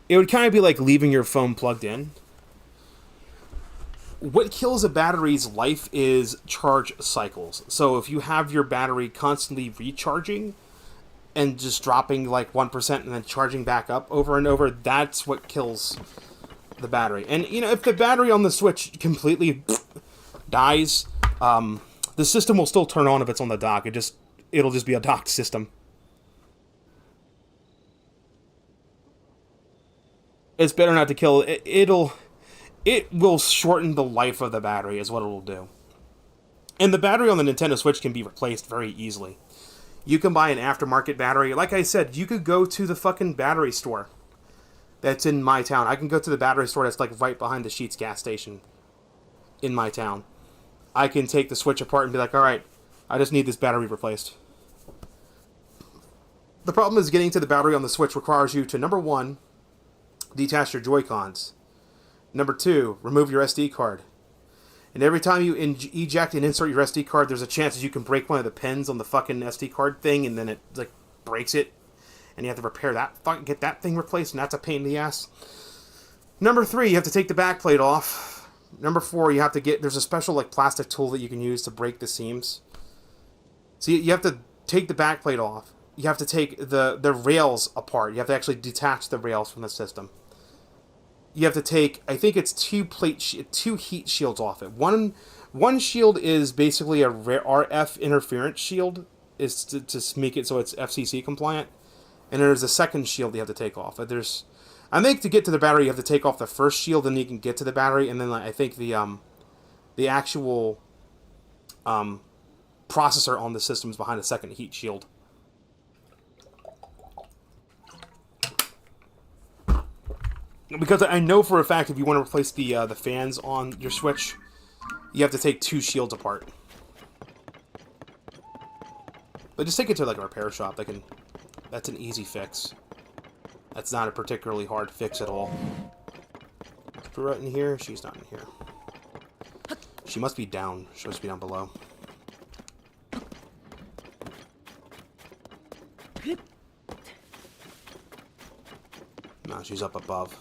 [SPEAKER 1] It would kind of be like leaving your phone plugged in. What kills a battery's life is charge cycles. So if you have your battery constantly recharging and just dropping like 1% and then charging back up over and over, that's what kills the battery. And, you know, if the battery on the Switch completely dies, the system will still turn on if it's on the dock. It'll just be a docked system. It's better not to kill it. It will shorten the life of the battery is what it will do. And the battery on the Nintendo Switch can be replaced very easily. You can buy an aftermarket battery. Like I said, you could go to the fucking battery store that's in my town. I can go to the battery store that's like right behind the Sheetz gas station in my town. I can take the Switch apart and be like, alright, I just need this battery replaced. The problem is getting to the battery on the Switch requires you to, number one, detach your Joy-Cons. Number two, remove your SD card. And every time you eject and insert your SD card, there's a chance that you can break one of the pins on the fucking SD card thing, and then it like breaks it, and you have to repair that, get that thing replaced, and that's a pain in the ass. Number three, you have to take the backplate off. Number four, you have to there's a special like plastic tool that you can use to break the seams. So you have to take the backplate off. You have to take the rails apart. You have to actually detach the rails from the system. You have to take, I think it's two heat shields off it. One shield is basically a RF interference shield, is to make it so it's FCC compliant, and there's a second shield you have to take off. I think to get to the battery you have to take off the first shield, and then you can get to the battery, and then I think the actual processor on the system is behind the second heat shield. Because I know for a fact if you want to replace the fans on your Switch, you have to take two shields apart. But just take it to like a repair shop. That's an easy fix. That's not a particularly hard fix at all. Is Barrett in here? She's not in here. She must be down. She must be down below. No, she's up above.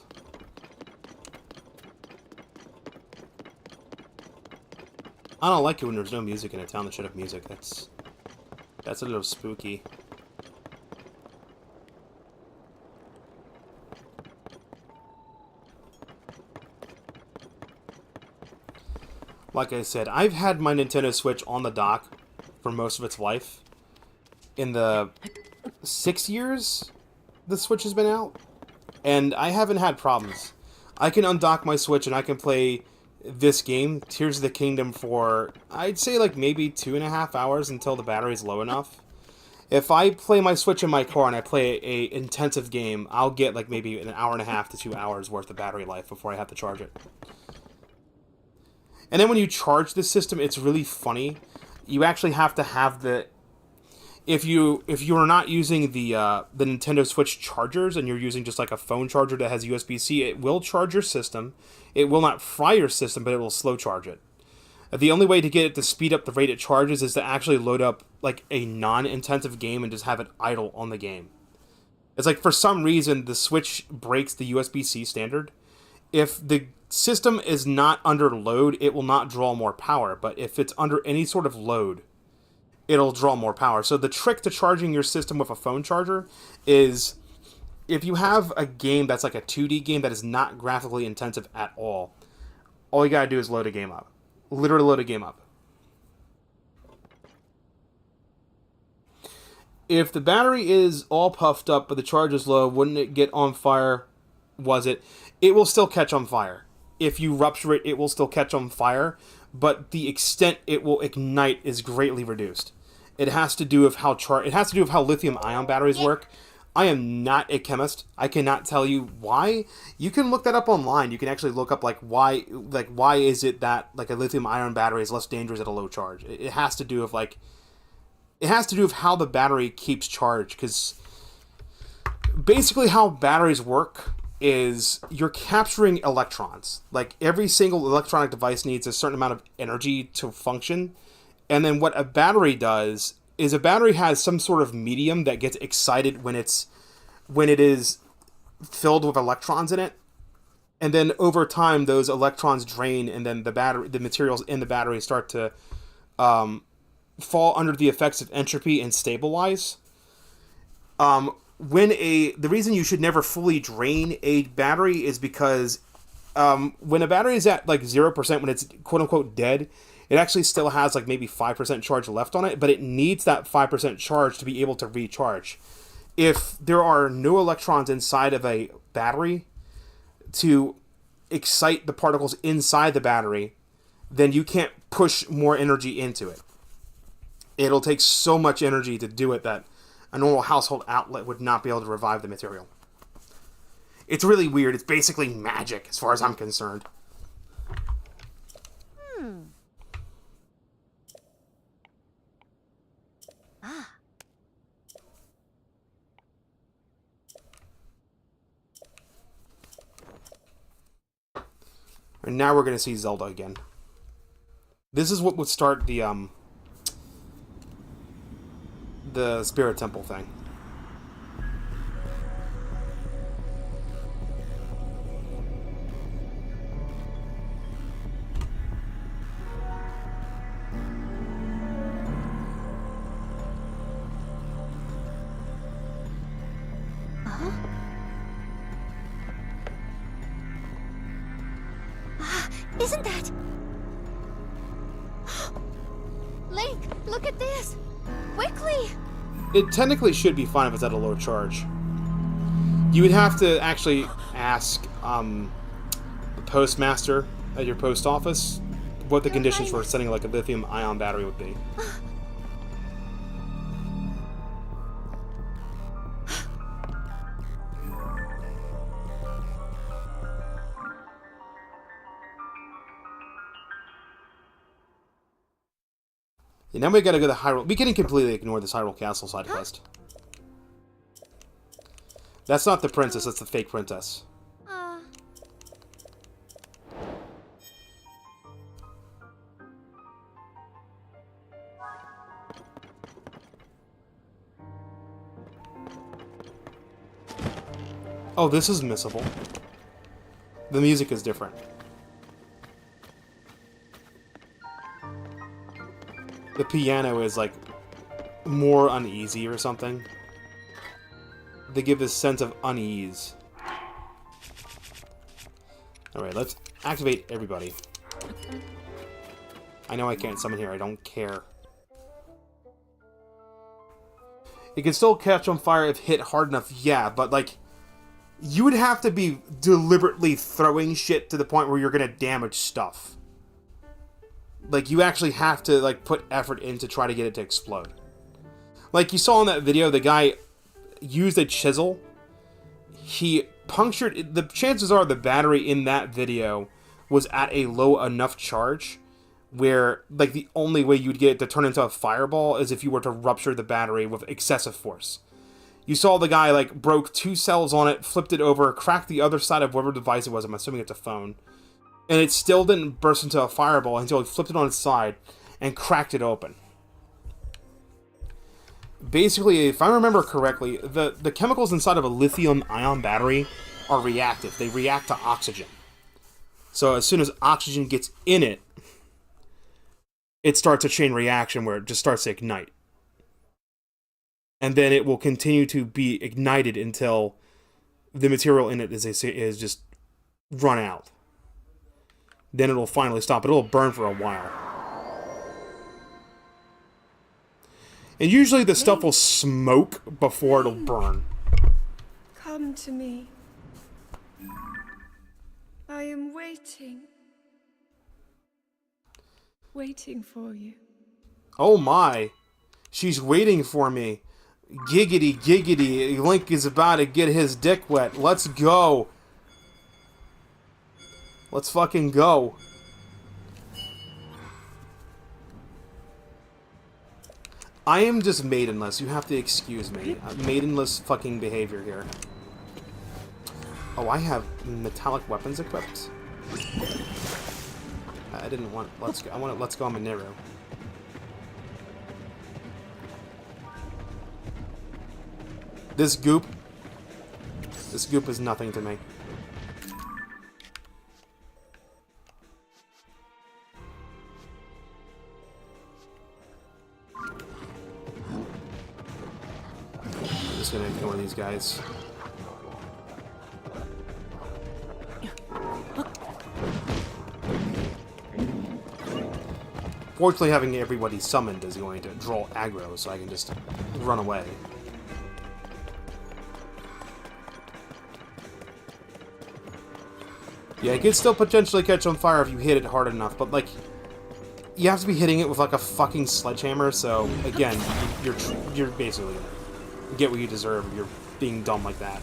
[SPEAKER 1] I don't like it when there's no music in a town that should have music. That's a little spooky. Like I said, I've had my Nintendo Switch on the dock for most of its life. In the 6 years the Switch has been out, and I haven't had problems. I can undock my Switch and I can play this game, Tears of the Kingdom, for, I'd say, like, maybe 2.5 hours until the battery's low enough. If I play my Switch in my car and I play a intensive game, I'll get, like, maybe an hour and a half to 2 hours worth of battery life before I have to charge it. And then when you charge the system, it's really funny. You actually have to have the... If you are not using the Nintendo Switch chargers and you're using just like a phone charger that has USB-C, it will charge your system. It will not fry your system, but it will slow charge it. The only way to get it to speed up the rate it charges is to actually load up like a non-intensive game and just have it idle on the game. It's like for some reason the Switch breaks the USB-C standard. If the system is not under load, it will not draw more power, but if it's under any sort of load, it'll draw more power. So the trick to charging your system with a phone charger is if you have a game that's like a 2D game that is not graphically intensive at all you gotta do is load a game up. Literally load a game up. If the battery is all puffed up but the charge is low, wouldn't it get on fire? It will still catch on fire. If you rupture it, it will still catch on fire, but the extent it will ignite is greatly reduced. It has to do with how lithium-ion batteries work. I am not a chemist. I cannot tell you why. You can look that up online. You can actually look up why is it that a lithium ion battery is less dangerous at a low charge. It has to do with how the battery keeps charge, because basically how batteries work is you're capturing electrons. Like, every single electronic device needs a certain amount of energy to function. And then what a battery does is a battery has some sort of medium that gets excited when it is filled with electrons in it. And then over time, those electrons drain, and then the materials in the battery start to fall under the effects of entropy and stabilize. The reason you should never fully drain a battery is because when a battery is at 0%, when it's quote unquote dead, it actually still has maybe 5% charge left on it, but it needs that 5% charge to be able to recharge. If there are no electrons inside of a battery to excite the particles inside the battery, then you can't push more energy into it. It'll take so much energy to do it that a normal household outlet would not be able to revive the material. It's really weird. It's basically magic as far as I'm concerned. And now we're going to see Zelda again. This is what would start the Spirit Temple thing.
[SPEAKER 2] Isn't that... Link, look at this! Quickly!
[SPEAKER 1] It technically should be fine if it's at a low charge. You would have to actually ask the postmaster at your post office what the conditions for sending a lithium-ion battery would be. And now we gotta go to Hyrule. We can completely ignore this Hyrule Castle side quest. That's not the princess, that's the fake princess. Oh, this is missable. The music is different. The piano is more uneasy or something. They give this sense of unease. Alright, let's activate everybody. I know I can't summon here, I don't care. It can still catch on fire if hit hard enough, yeah, but you would have to be deliberately throwing shit to the point where you're gonna damage stuff. You actually have to, put effort in to try to get it to explode. You saw in that video, the guy used a chisel. He punctured... The chances are the battery in that video was at a low enough charge where, the only way you'd get it to turn into a fireball is if you were to rupture the battery with excessive force. You saw the guy, broke 2 cells on it, flipped it over, cracked the other side of whatever device it was. I'm assuming it's a phone. And it still didn't burst into a fireball until he flipped it on its side and cracked it open. Basically, if I remember correctly, the chemicals inside of a lithium-ion battery are reactive. They react to oxygen. So as soon as oxygen gets in it, it starts a chain reaction where it just starts to ignite. And then it will continue to be ignited until the material in it is just run out. Then it'll finally stop. It'll burn for a while. And usually the stuff will smoke before it'll burn.
[SPEAKER 4] Come to me. I am waiting. Waiting for you.
[SPEAKER 1] Oh my. She's waiting for me. Giggity, giggity. Link is about to get his dick wet. Let's go. Let's fucking go. I am just maidenless. You have to excuse me. Maidenless fucking behavior here. Oh, I have metallic weapons equipped. I didn't want. Let's go. I want. Let's go on Mineru. This goop is nothing to me. I'm just gonna ignore these guys. Fortunately, having everybody summoned is going to draw aggro, so I can just run away. Yeah, it could still potentially catch on fire if you hit it hard enough, but, like, you have to be hitting it with, like, a fucking sledgehammer, so, again, you're basically gonna get what you deserve if you're being dumb like that.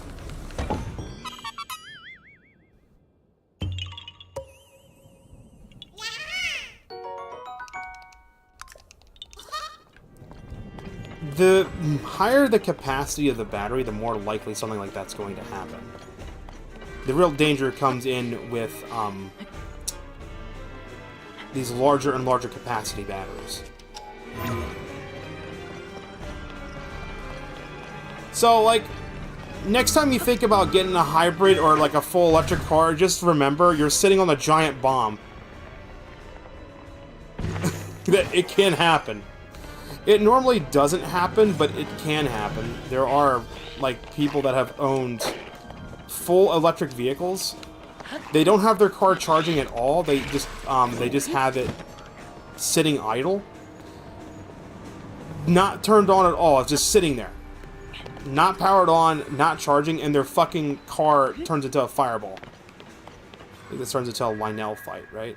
[SPEAKER 1] The higher the capacity of the battery, the more likely something like that's going to happen. The real danger comes in with these larger and larger capacity batteries. So, like, next time you think about getting a hybrid or, like, a full electric car, just remember you're sitting on a giant bomb. That it can happen. It normally doesn't happen, but it can happen. There are, like, people that have owned full electric vehicles. They don't have their car charging at all. They just have it sitting idle. Not turned on at all. It's just sitting there. Not powered on, not charging, and their fucking car turns into a fireball. I think this turns into a Lionel fight, right?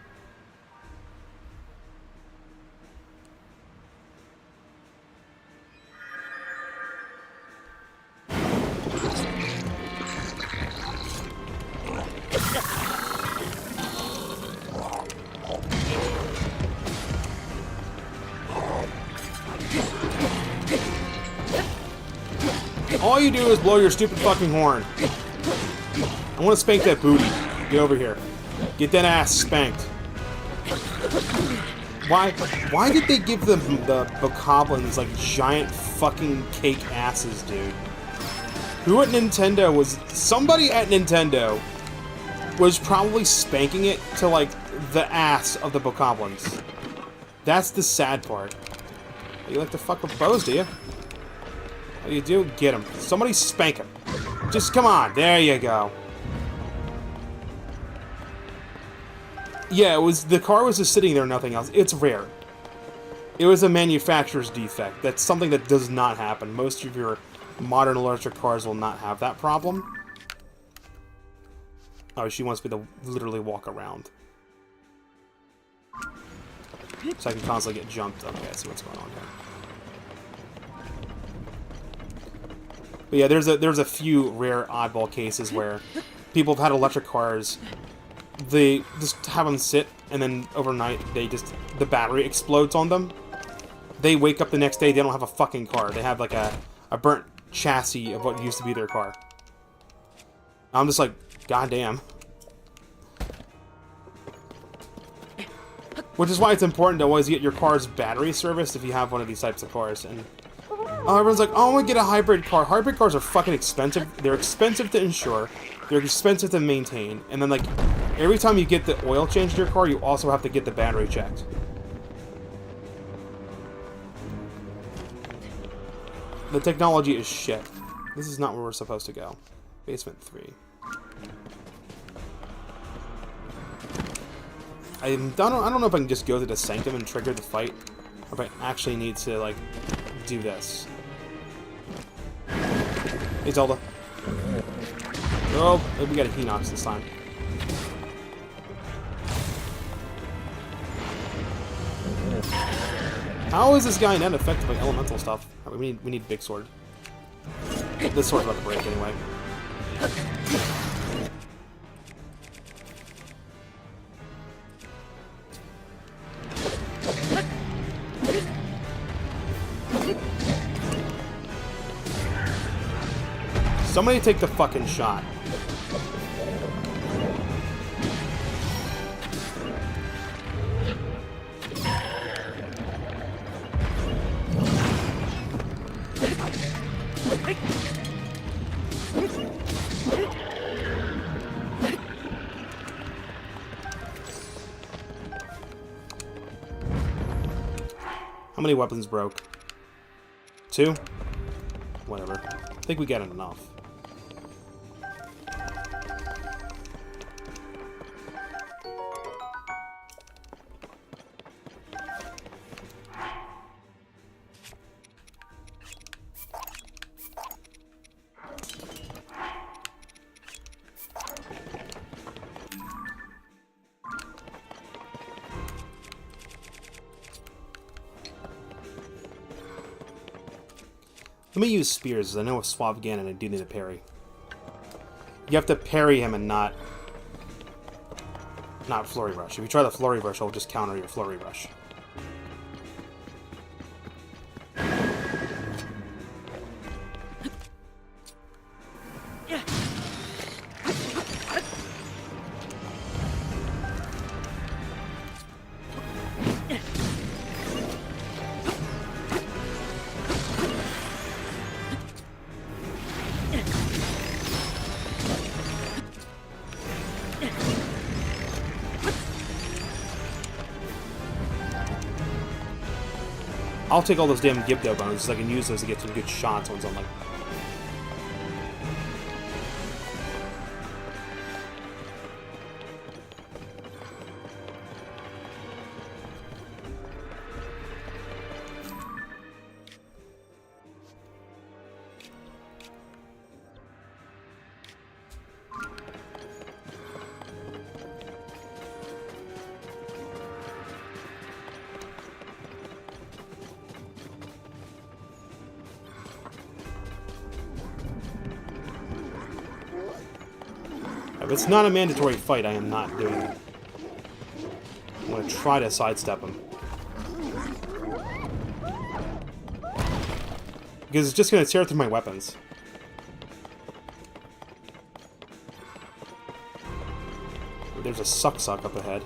[SPEAKER 1] All you do is blow your stupid fucking horn. I want to spank that booty. Get over here. Get that ass spanked. Why did they give them the bokoblins like giant fucking cake asses, dude? Who at Nintendo was... Somebody at Nintendo was probably spanking it to, like, the ass of the bokoblins. That's the sad part. You like to fuck with bows, do you? What do you do? Get him. Somebody spank him. Just come on. There you go. Yeah, it was... The car was just sitting there, nothing else. It's rare. It was a manufacturer's defect. That's something that does not happen. Most of your modern electric cars will not have that problem. Oh, she wants me to literally walk around. So I can constantly get jumped. Okay, I see what's going on here. But yeah, there's a few rare oddball cases where people have had electric cars. They just have them sit, and then overnight the battery explodes on them. They wake up the next day, they don't have a fucking car. They have like a burnt chassis of what used to be their car. I'm just like, goddamn. Which is why it's important to always get your car's battery serviced if you have one of these types of cars. And everyone's like, oh, I want to get a hybrid car. Hybrid cars are fucking expensive. They're expensive to insure. They're expensive to maintain. And then, like, every time you get the oil changed to your car, you also have to get the battery checked. The technology is shit. This is not where we're supposed to go. Basement 3. I don't know if I can just go to the Sanctum and trigger the fight, or if I actually need to, like, do this. Hey, Zelda. Oh, we got a Hinox this time. How is this guy not affected by elemental stuff? We need big sword. This sword's about to break anyway. Somebody take the fucking shot. How many weapons broke? 2? Whatever. I think we got enough. Let me use spears, because I know with Suave Ganon I do need a parry. You have to parry him and not Flurry Rush. If you try the Flurry Rush, I'll just counter your Flurry Rush. I'll take all those damn Gibdo bones, so I can use those to get some good shots once I'm like... If it's not a mandatory fight, I am not doing it. I'm going to try to sidestep him. Because it's just going to tear through my weapons. There's a suck-suck up ahead.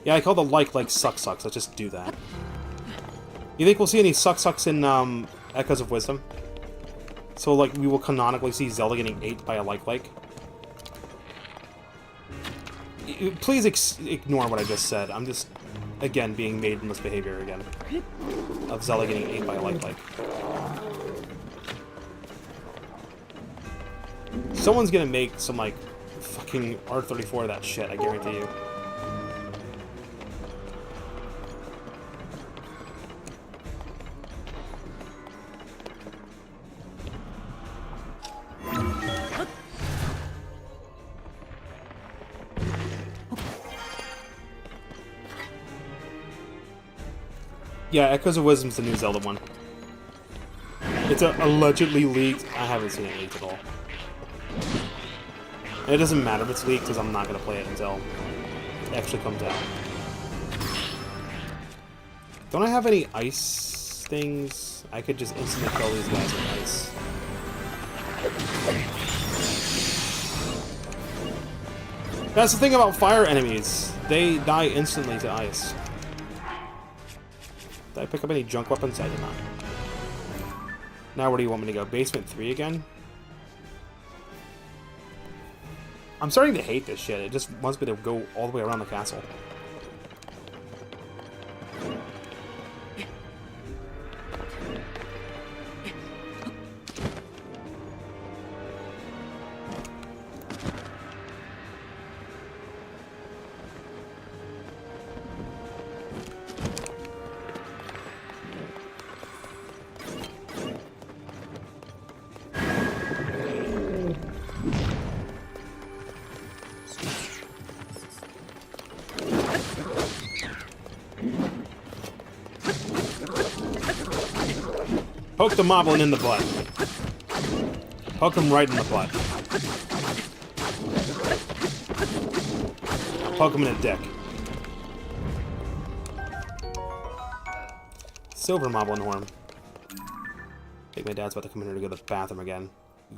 [SPEAKER 1] Yeah, I call the like suck-sucks. Let's just do that. You think we'll see any suck-sucks in Echoes of Wisdom? So, like, we will canonically see Zelda getting ate by a like. Please ignore what I just said. I'm just, again, being made in this behavior again. Of Zelda getting ate by a like. Someone's gonna make some, like, fucking R34 of that shit, I guarantee you. Yeah, Echoes of Wisdom's the new Zelda one. It's allegedly leaked. I haven't seen it leaked at all. And it doesn't matter if it's leaked, because I'm not going to play it until it actually comes out. Don't I have any ice things? I could just instantly kill these guys with ice. That's the thing about fire enemies. They die instantly to ice. Did I pick up any junk weapons? I did not. Now where do you want me to go? Basement 3 again? I'm starting to hate this shit. It just wants me to go all the way around the castle. Poke the moblin in the butt. Poke him right in the butt. Poke him in the dick. Silver moblin horn. I think my dad's about to come in here to go to the bathroom again.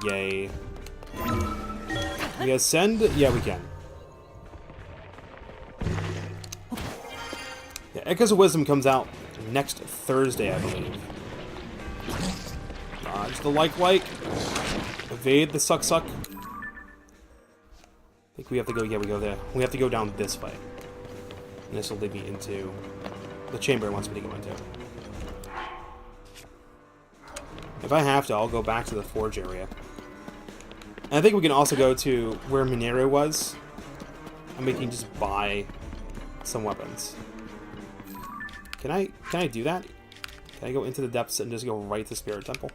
[SPEAKER 1] Yay. We ascend? Yeah, we can. Yeah, Echoes of Wisdom comes out next Thursday, I believe. Dodge the like. Evade the suck. I think we have to go, yeah, we go there. We have to go down this way. And this will lead me into the chamber it wants me to go into. If I have to, I'll go back to the forge area. And I think we can also go to where Mineru was. And we can just buy some weapons. Can I do that? Can I go into the depths and just go right to Spirit Temple?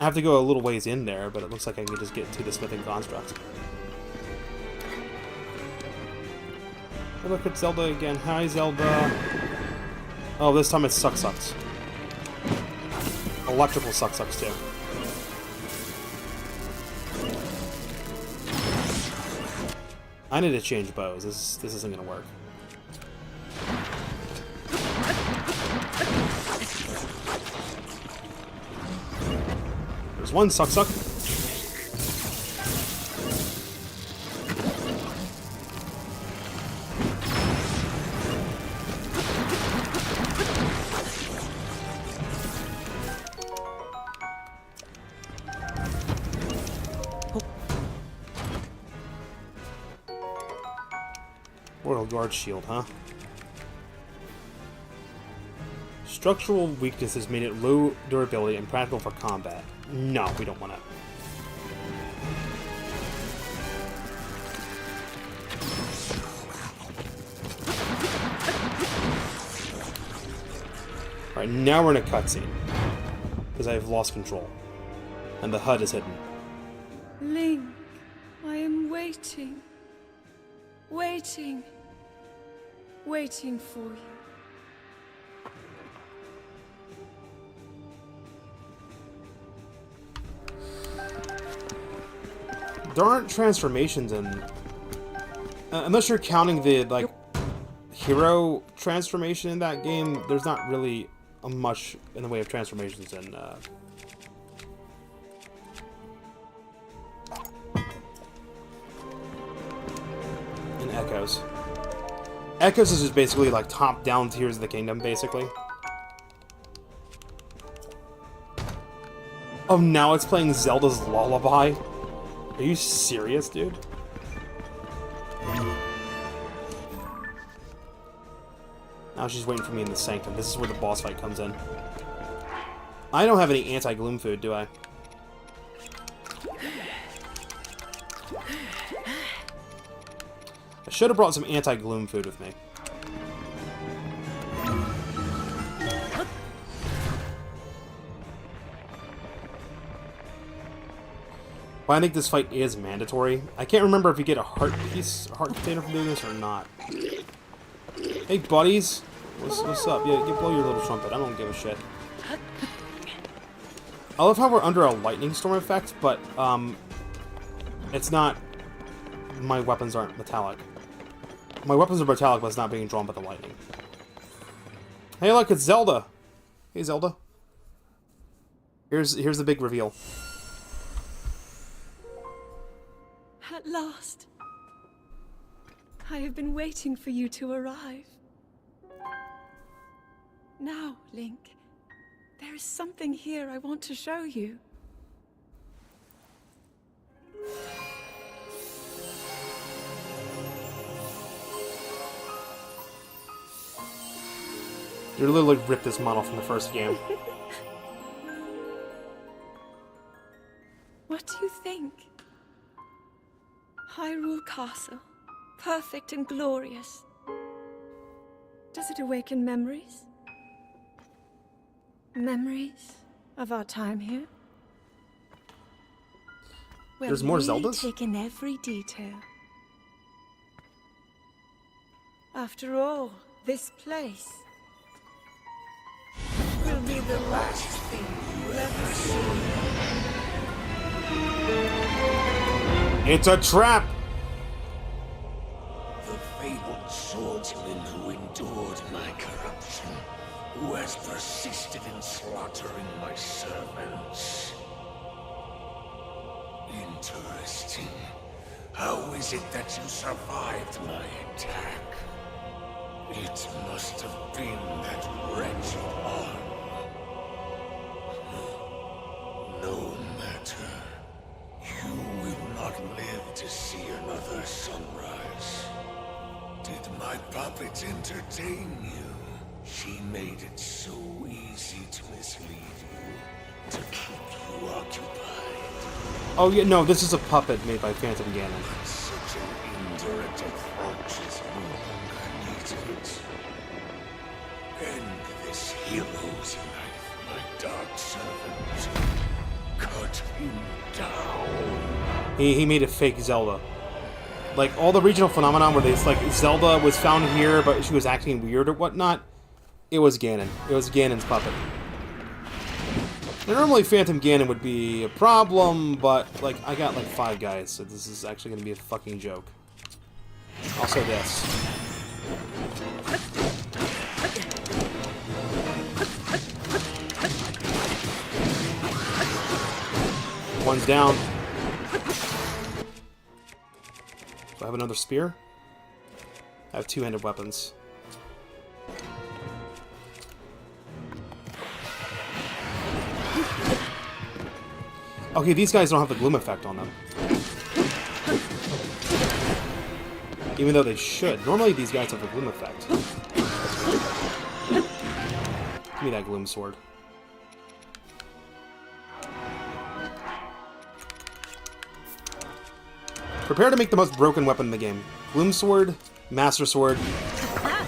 [SPEAKER 1] I have to go a little ways in there, but it looks like I can just get to the smithing construct. Hey, look at Zelda again. Hi, Zelda. Oh, this time it's sucks. Electrical sucks too. I need to change bows. This isn't gonna work. There's one suck. Royal Guard shield, huh? Structural weaknesses made it low durability and practical for combat. No, we don't want it. Alright, now we're in a cutscene. Because I have lost control. And the HUD is hidden.
[SPEAKER 4] Link, I am waiting. Waiting for you.
[SPEAKER 1] There aren't transformations in... unless you're counting the, like, hero transformation in that game, there's not really much in the way of transformations in, Echoes. Echoes is just basically, like, top-down tiers of the kingdom, basically. Oh, now it's playing Zelda's Lullaby? Are you serious, dude? Now she's waiting for me in the Sanctum. This is where the boss fight comes in. I don't have any anti-gloom food, do I? I should have brought some anti-gloom food with me. But I think this fight is mandatory. I can't remember if you get a heart piece, a heart container from doing this or not. Hey, buddies. What's up? Yeah, you blow your little trumpet. I don't give a shit. I love how we're under a lightning storm effect, but, it's not... My weapons aren't metallic. My weapons are metallic, but it's not being drawn by the lightning. Hey, look, it's Zelda! Hey, Zelda. Here's the big reveal.
[SPEAKER 4] At last. I have been waiting for you to arrive. Now, Link, there is something here I want to show you.
[SPEAKER 1] You literally ripped this model from the first game.
[SPEAKER 4] What do you think? Hyrule Castle, perfect and glorious. Does it awaken memories? Memories of our time here?
[SPEAKER 1] There's more Zeldas?
[SPEAKER 4] Take in every detail. After all, This place will be the last thing you ever see.
[SPEAKER 1] It's a trap!
[SPEAKER 8] The fabled swordsman who endured my corruption, who has persisted in slaughtering my servants. Interesting. How is it that you survived my attack? It must have been that wretched arm. No matter. You will not live to see another sunrise. Did my puppet entertain you? She made it so easy to mislead you, to keep you occupied.
[SPEAKER 1] Oh yeah, no, this is a puppet made by Phantom Ganon.
[SPEAKER 8] Such an indirect approach is no longer needed. End this hero's life, my dark servant. Cut him down.
[SPEAKER 1] He made a fake Zelda. Like, all the regional phenomenon where it's like Zelda was found here, but she was acting weird or whatnot, it was Ganon. It was Ganon's puppet. Now, normally Phantom Ganon would be a problem, but, like, I got, like, 5 guys, so this is actually going to be a fucking joke. Also this. One's down. Do I have another spear? I have 2-handed weapons. Okay, these guys don't have the gloom effect on them. Even though they should. Normally these guys have the gloom effect. Give me that gloom sword. Prepare to make the most broken weapon in the game. Gloom sword, master sword.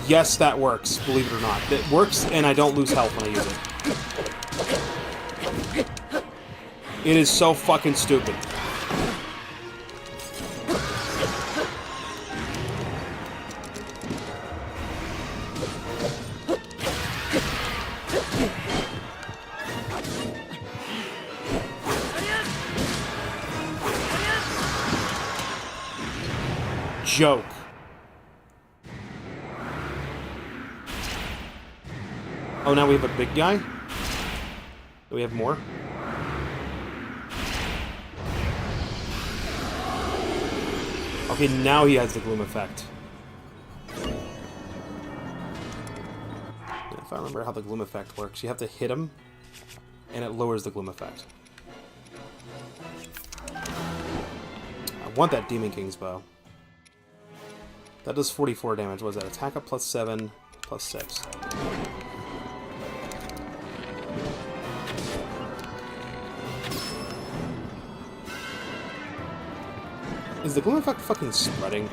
[SPEAKER 1] Yes, that works, believe it or not. It works, and I don't lose health when I use it. It is so fucking stupid. Joke. Oh, now we have a big guy? Do we have more? Okay, now he has the gloom effect. If I remember how the gloom effect works, you have to hit him, and it lowers the gloom effect. I want that Demon King's bow. That does 44 damage. What is that? Attack up plus 7, plus 6. Is the gloom effect fucking spreading?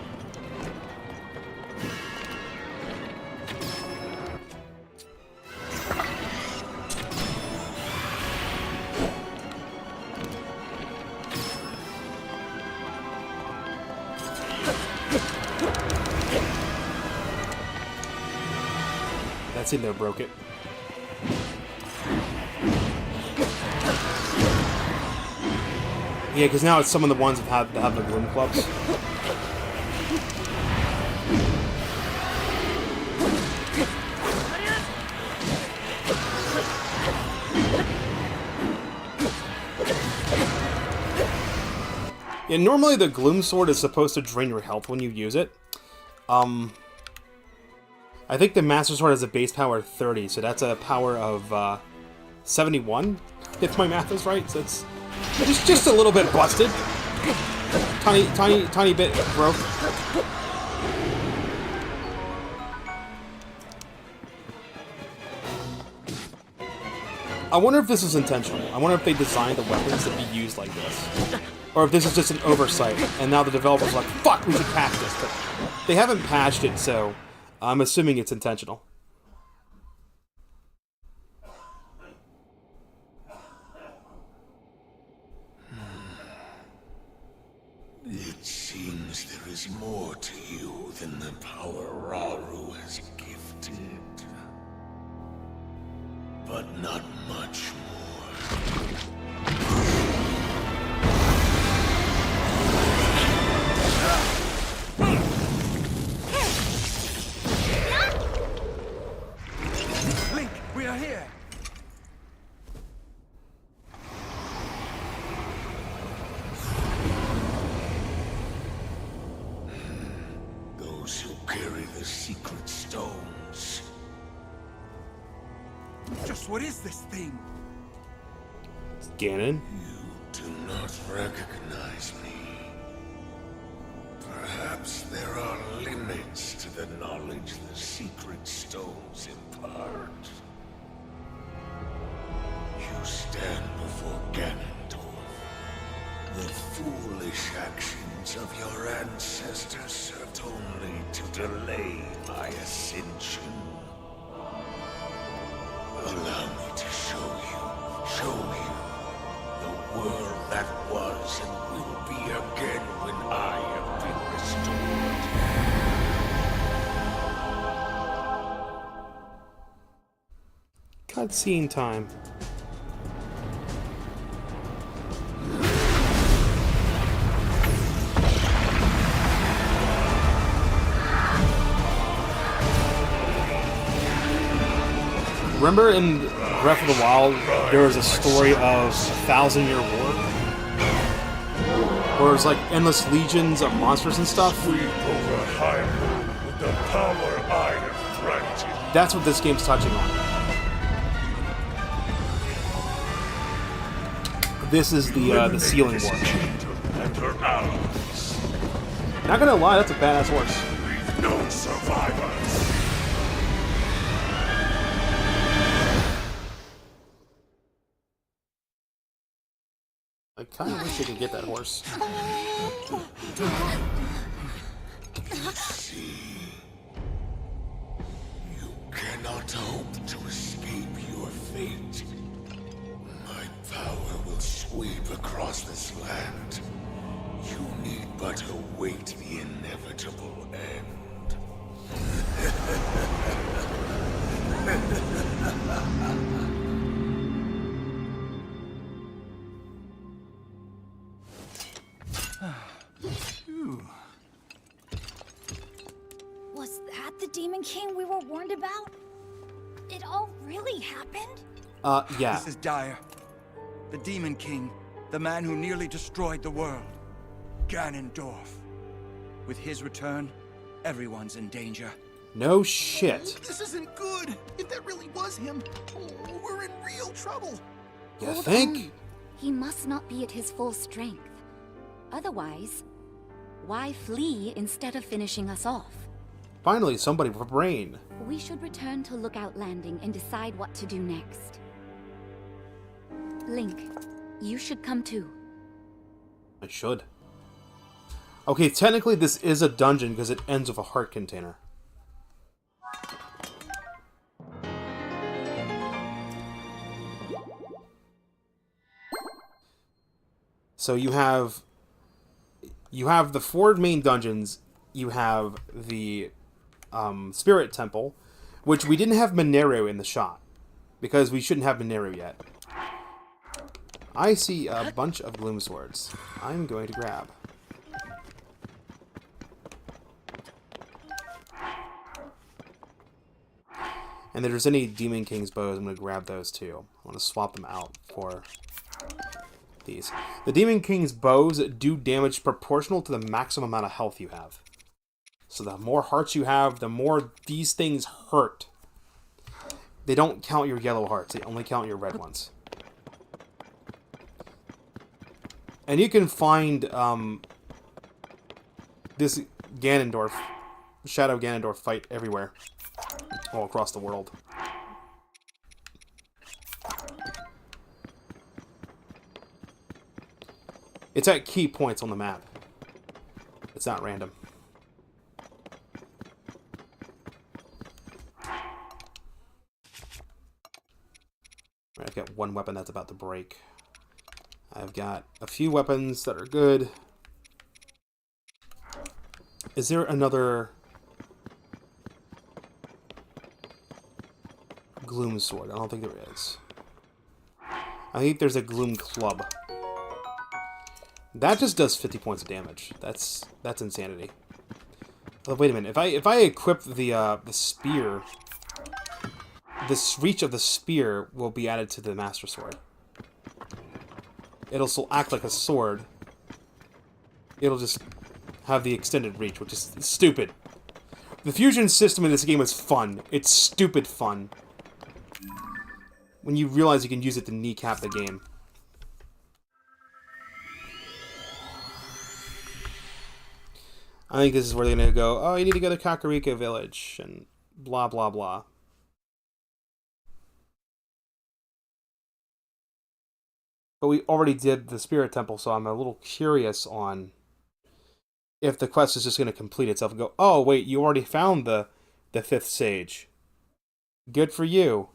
[SPEAKER 1] That's in there, broke it. Yeah, because now it's some of the ones that have the gloom clubs. Yeah, normally the gloom sword is supposed to drain your health when you use it. I think the master sword has a base power of 30, so that's a power of 71, if my math is right. So it's just a little bit busted. Tiny bit broke. I wonder if this is intentional. I wonder if they designed the weapons to be used like this. Or if this is just an oversight, and now the developers are like, fuck, we should patch this. But they haven't patched it, so I'm assuming it's intentional.
[SPEAKER 8] It seems there is more to you than the power Rauru has gifted. did. But not much more.
[SPEAKER 5] Link, we are here.
[SPEAKER 8] Those who carry the secret stones.
[SPEAKER 5] Just what is this thing?
[SPEAKER 1] Ganon?
[SPEAKER 8] You do not recognize me. Perhaps there are limits to the knowledge the secret stones impart. You stand before Ganondorf. The foolish actions of your ancestors served only to delay my ascension. Allow me to show you the world that was and will be again when I have been restored.
[SPEAKER 1] Cutscene time. Remember in Breath of the Wild, there was a story of a 1,000-year war? Where it was like endless legions of monsters and stuff?
[SPEAKER 8] Sweep over Hyrule with the power I have granted.
[SPEAKER 1] That's what this game's touching on. This is the Sealing War.
[SPEAKER 8] And her allies.
[SPEAKER 1] Not gonna lie, that's a badass horse.
[SPEAKER 8] Leave no survivors.
[SPEAKER 1] I kind of wish I could get that horse.
[SPEAKER 8] See, you cannot hope to escape your fate. My power will sweep across this land. You need but await the inevitable end.
[SPEAKER 2] Was that the Demon King we were warned about? It all really happened?
[SPEAKER 1] Yeah.
[SPEAKER 5] This is dire. The Demon King, the man who nearly destroyed the world. Ganondorf. With his return, everyone's in danger.
[SPEAKER 1] No shit.
[SPEAKER 9] This isn't good. If that really was him, we're in real trouble.
[SPEAKER 1] You
[SPEAKER 2] Hold
[SPEAKER 1] think?
[SPEAKER 2] on. He must not be at his full strength. Otherwise, why flee instead of finishing us off?
[SPEAKER 1] Finally, somebody with a brain.
[SPEAKER 2] We should return to Lookout Landing and decide what to do next. Link, you should come too.
[SPEAKER 1] I should. Okay, technically this is a dungeon because it ends with a heart container. So you have the four main dungeons. You have the Spirit Temple, which we didn't have Monero in the shot because we shouldn't have Monero yet. I see a bunch of Gloom Swords. I'm going to grab. And if there's any Demon King's bows, I'm going to grab those too. I want to swap them out for these. The Demon King's bows do damage proportional to the maximum amount of health you have. So the more hearts you have, the more these things hurt. They don't count your yellow hearts, they only count your red ones. And you can find this Ganondorf, Shadow Ganondorf fight everywhere. All across the world. It's at key points on the map. It's not random. I've got one weapon that's about to break. I've got a few weapons that are good. Is there another... Gloom Sword. I don't think there is. I think there's a Gloom Club. That just does 50 points of damage. That's insanity. Oh, wait a minute. If I equip the spear, this reach of the spear will be added to the Master Sword. It'll still act like a sword. It'll just have the extended reach, which is stupid. The fusion system in this game is fun. It's stupid fun. When you realize you can use it to kneecap the game. I think this is where they're going to go, oh, you need to go to Kakariko Village, and blah, blah, blah. But we already did the Spirit Temple, so I'm a little curious on if the quest is just going to complete itself and go, oh, wait, you already found the 5th sage. Good for you.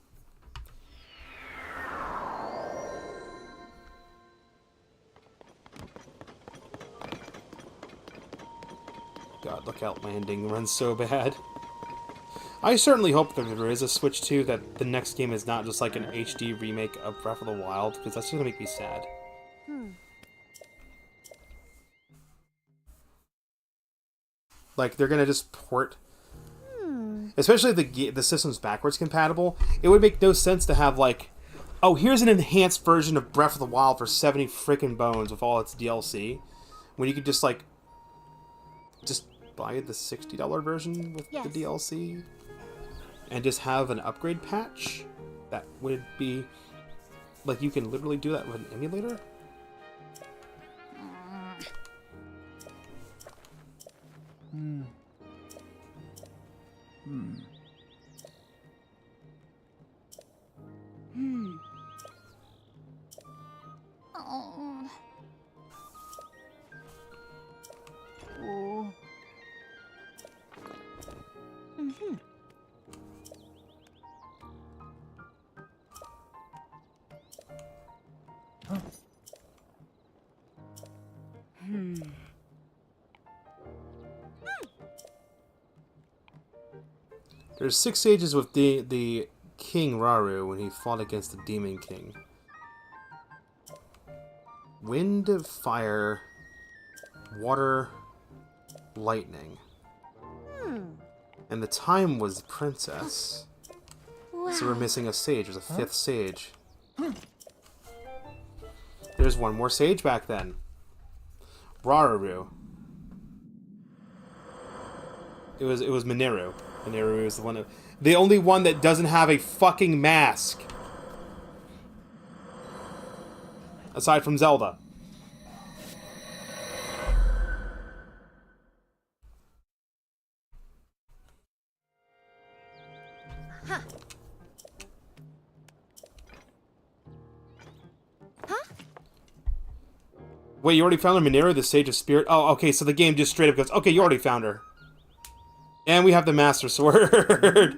[SPEAKER 1] God, Lookout Landing runs so bad. I certainly hope that there is a Switch 2, that the next game is not just like an HD remake of Breath of the Wild, because that's just going to make me sad. Like, they're going to just port... Especially if the system's backwards compatible, it would make no sense to have, like, oh, here's an enhanced version of Breath of the Wild for 70 frickin' bones with all its DLC, when you could just, like, just buy the $60 version with the DLC, and just have an upgrade patch. That would be, like, you can literally do that with an emulator.
[SPEAKER 2] Oh.
[SPEAKER 1] There's 6 sages with the King Raru when he fought against the Demon King. Wind, fire, water, lightning. And the time was princess.
[SPEAKER 2] Wow.
[SPEAKER 1] So we're missing a sage. There's a 5th sage. There's one more sage back then. Raru. It was Mineru. Mineru is the only one that doesn't have a fucking mask. Aside from Zelda. Wait, you already found her, Mineru, the Sage of Spirit? Oh, okay, so the game just straight up goes, okay, you already found her. And we have the Master Sword.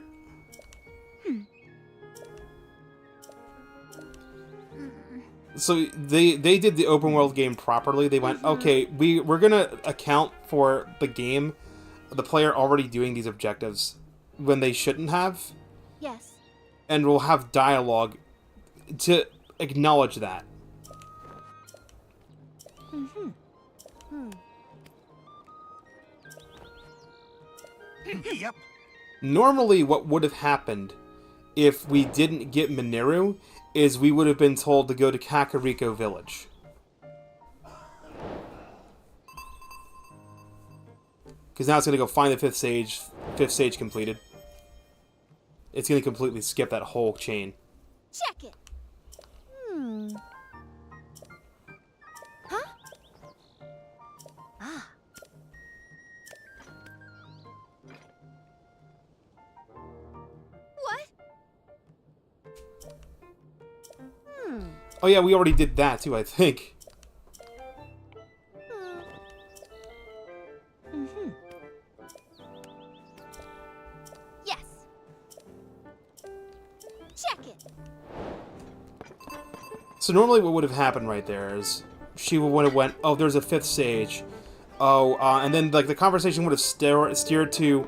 [SPEAKER 1] So they did the open world game properly. They went, okay, we're gonna account for the game, the player already doing these objectives when they shouldn't have.
[SPEAKER 2] Yes.
[SPEAKER 1] And we'll have dialogue to acknowledge that.
[SPEAKER 5] Yep.
[SPEAKER 1] Normally, what would have happened if we didn't get Mineru is we would have been told to go to Kakariko Village. Because now it's going to go find the 5th sage completed. It's going to completely skip that whole chain.
[SPEAKER 2] Check it. Huh? Ah. What?
[SPEAKER 1] Oh yeah, we already did that too, I think.
[SPEAKER 2] Yes. Check it.
[SPEAKER 1] So normally what would have happened right there is she would have went, oh, there's a 5th sage. Oh, and then like the conversation would have steered to,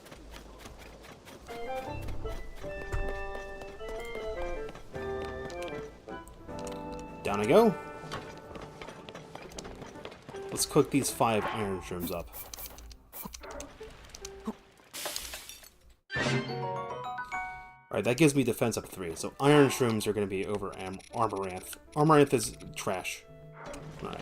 [SPEAKER 1] I go. Let's cook these 5 iron shrooms up. Alright, that gives me defense up 3. So iron shrooms are going to be over Armoranth. Armoranth is trash. Alright.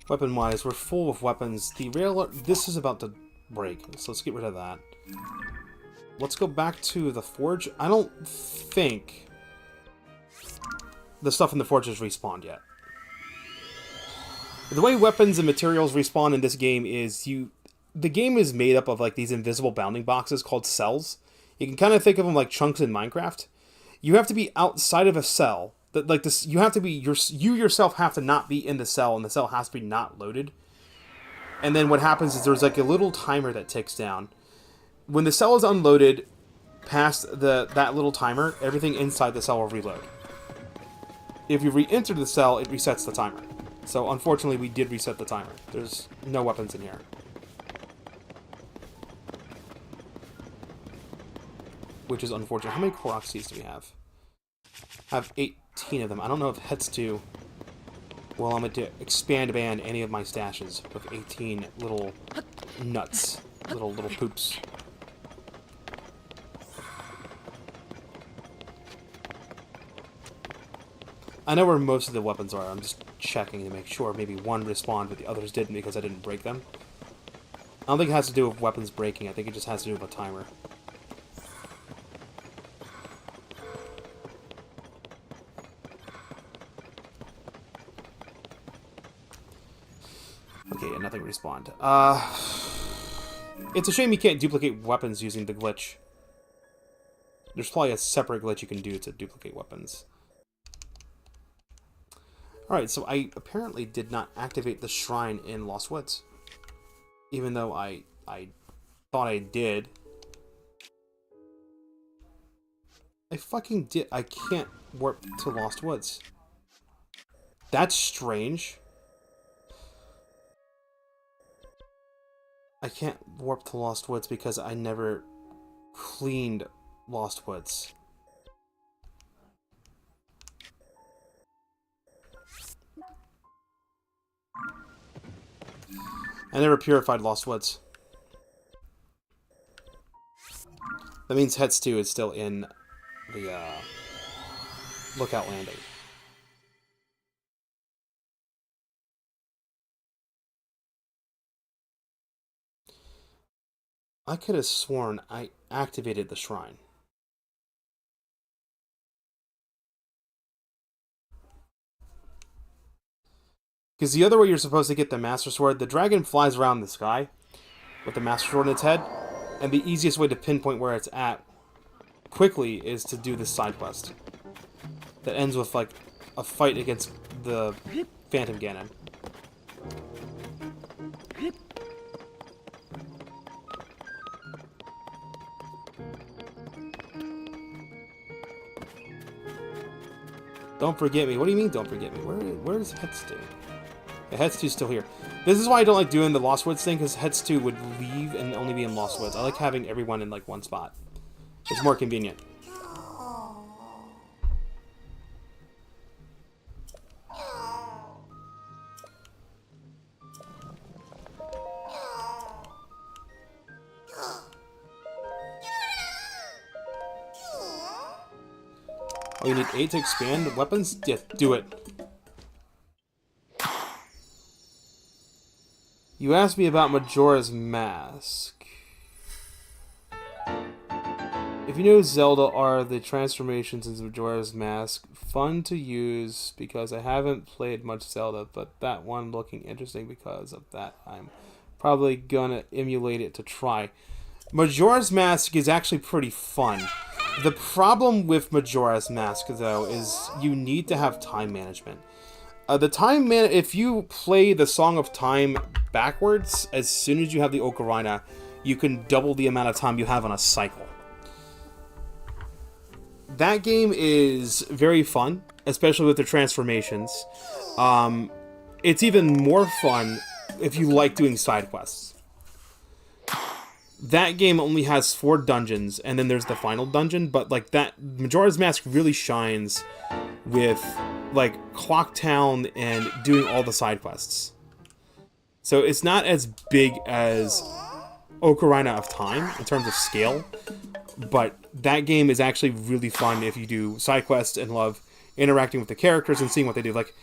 [SPEAKER 1] Weapon-wise, we're full of weapons. The rail... This is about to break, so let's get rid of that. Let's go back to the forge. I don't think the stuff in the forge has respawned yet. The way weapons and materials respawn in this game is the game is made up of like these invisible bounding boxes called cells. You can kind of think of them like chunks in Minecraft. You have to be outside of a cell. Like this, you have to be you yourself have to not be in the cell, and the cell has to be not loaded. And then what happens is there's like a little timer that ticks down. When the cell is unloaded past that little timer, everything inside the cell will reload. If you re-enter the cell, it resets the timer. So unfortunately, we did reset the timer. There's no weapons in here. Which is unfortunate. How many Korok seeds do we have? I have 18 of them. I don't know if Hetsu will allow me to expand ban any of my stashes with 18 little nuts. Little poops. I know where most of the weapons are. I'm just checking to make sure. Maybe one respawned, but the others didn't because I didn't break them. I don't think it has to do with weapons breaking. I think it just has to do with a timer. Okay, yeah, nothing respawned. It's a shame you can't duplicate weapons using the glitch. There's probably a separate glitch you can do to duplicate weapons. Alright, so I apparently did not activate the shrine in Lost Woods. Even though I thought I did. I fucking did. I can't warp to Lost Woods. That's strange. I can't warp to Lost Woods because I never cleaned Lost Woods. I never purified Lost Woods. That means Hex 2 is still in the Lookout Landing. I could have sworn I activated the shrine. Because the other way you're supposed to get the Master Sword, the dragon flies around the sky with the Master Sword in its head, and the easiest way to pinpoint where it's at quickly is to do this side quest. That ends with, like, a fight against the Phantom Ganon. Don't forget me. What do you mean, don't forget me? Where's Hex 2? Yeah, Hex 2's still here. This is why I don't like doing the Lost Woods thing, because Hex 2 would leave and only be in Lost Woods. I like having everyone in, like, one spot. It's more convenient. Oh, you need 8 to expand weapons? Yeah, do it. You asked me about Majora's Mask. If you know Zelda, are the transformations in Majora's Mask fun to use? Because I haven't played much Zelda, but that one looking interesting because of that. I'm probably gonna emulate it to try. Majora's Mask is actually pretty fun. The problem with Majora's Mask, though, is you need to have time management. If you play the Song of Time backwards, as soon as you have the Ocarina, you can double the amount of time you have on a cycle. That game is very fun, especially with the transformations. it's even more fun if you like doing side quests. That game only has 4 dungeons, and then there's the final dungeon, but like that, Majora's Mask really shines with like Clock Town and doing all the side quests. So it's not as big as Ocarina of Time in terms of scale, but that game is actually really fun if you do side quests and love interacting with the characters and seeing what they do. Like,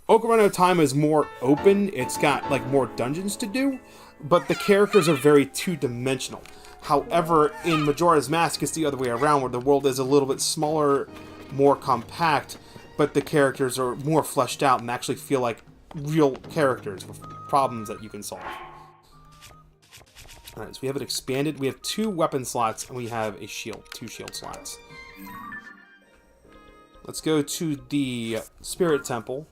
[SPEAKER 1] Ocarina of Time is more open, it's got like more dungeons to do, but the characters are very two-dimensional. However, in Majora's Mask, it's the other way around, where the world is a little bit smaller, more compact, but the characters are more fleshed out and actually feel like real characters with problems that you can solve. Alright, so we have it expanded. We have 2 weapon slots, and we have a shield, 2 shield slots. Let's go to the Spirit Temple.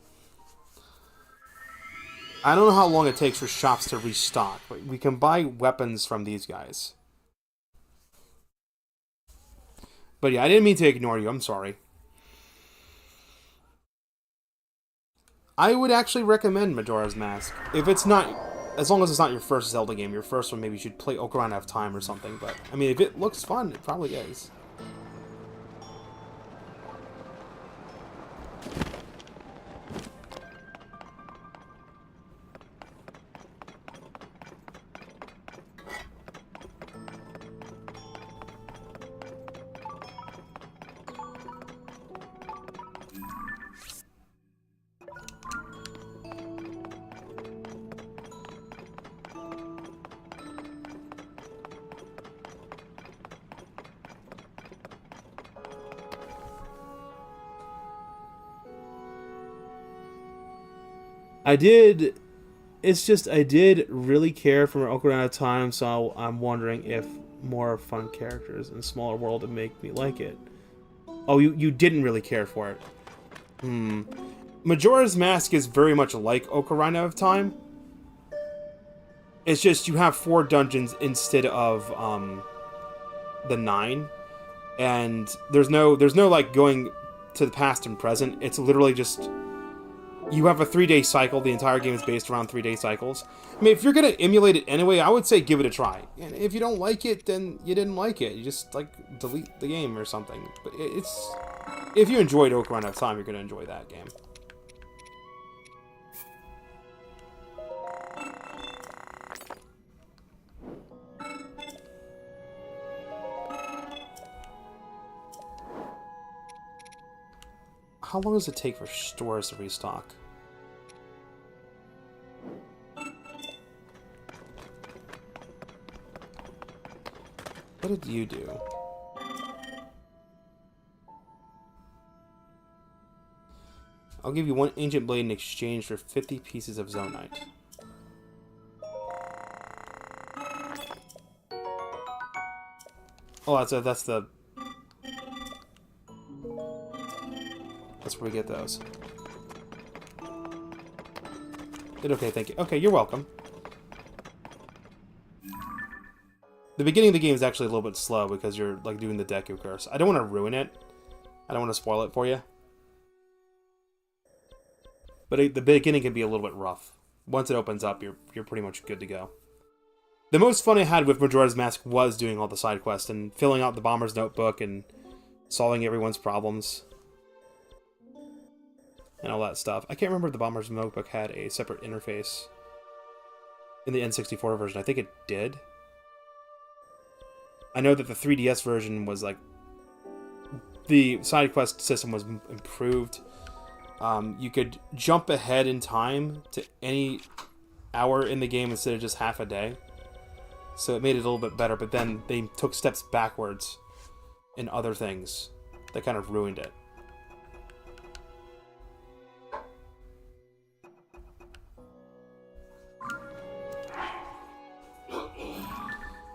[SPEAKER 1] I don't know how long it takes for shops to restock, but we can buy weapons from these guys. But yeah, I didn't mean to ignore you, I'm sorry. I would actually recommend Majora's Mask. If it's not, as long as it's not your first Zelda game, your first one, maybe you should play Ocarina of Time or something. But, I mean, if it looks fun, it probably is. It's just, I did really care for Ocarina of Time, so I'm wondering if more fun characters and smaller world would make me like it. Oh, you didn't really care for it. Majora's Mask is very much like Ocarina of Time. It's just you have 4 dungeons instead of the 9. And there's no like going to the past and present. It's literally just you have a 3-day cycle. The entire game is based around 3-day cycles. I mean, if you're gonna emulate it anyway, I would say give it a try. And if you don't like it, then you didn't like it. You just like delete the game or something. But it's, if you enjoyed Ocarina of Time, you're gonna enjoy that game. How long does it take for stores to restock? What did you do? I'll give you 1 Ancient Blade in exchange for 50 pieces of Zonite. Oh, that's where we get those. Okay, thank you. Okay, you're welcome. The beginning of the game is actually a little bit slow because you're like doing the Deku Curse. I don't want to ruin it. I don't want to spoil it for you. But the beginning can be a little bit rough. Once it opens up, you're pretty much good to go. The most fun I had with Majora's Mask was doing all the side quests and filling out the Bomber's Notebook and solving everyone's problems. And all that stuff. I can't remember if the Bomber's Notebook had a separate interface in the N64 version. I think it did. I know that the 3DS version was like, the side quest system was improved. You could jump ahead in time to any hour in the game instead of just half a day. So it made it a little bit better, but then they took steps backwards in other things that kind of ruined it.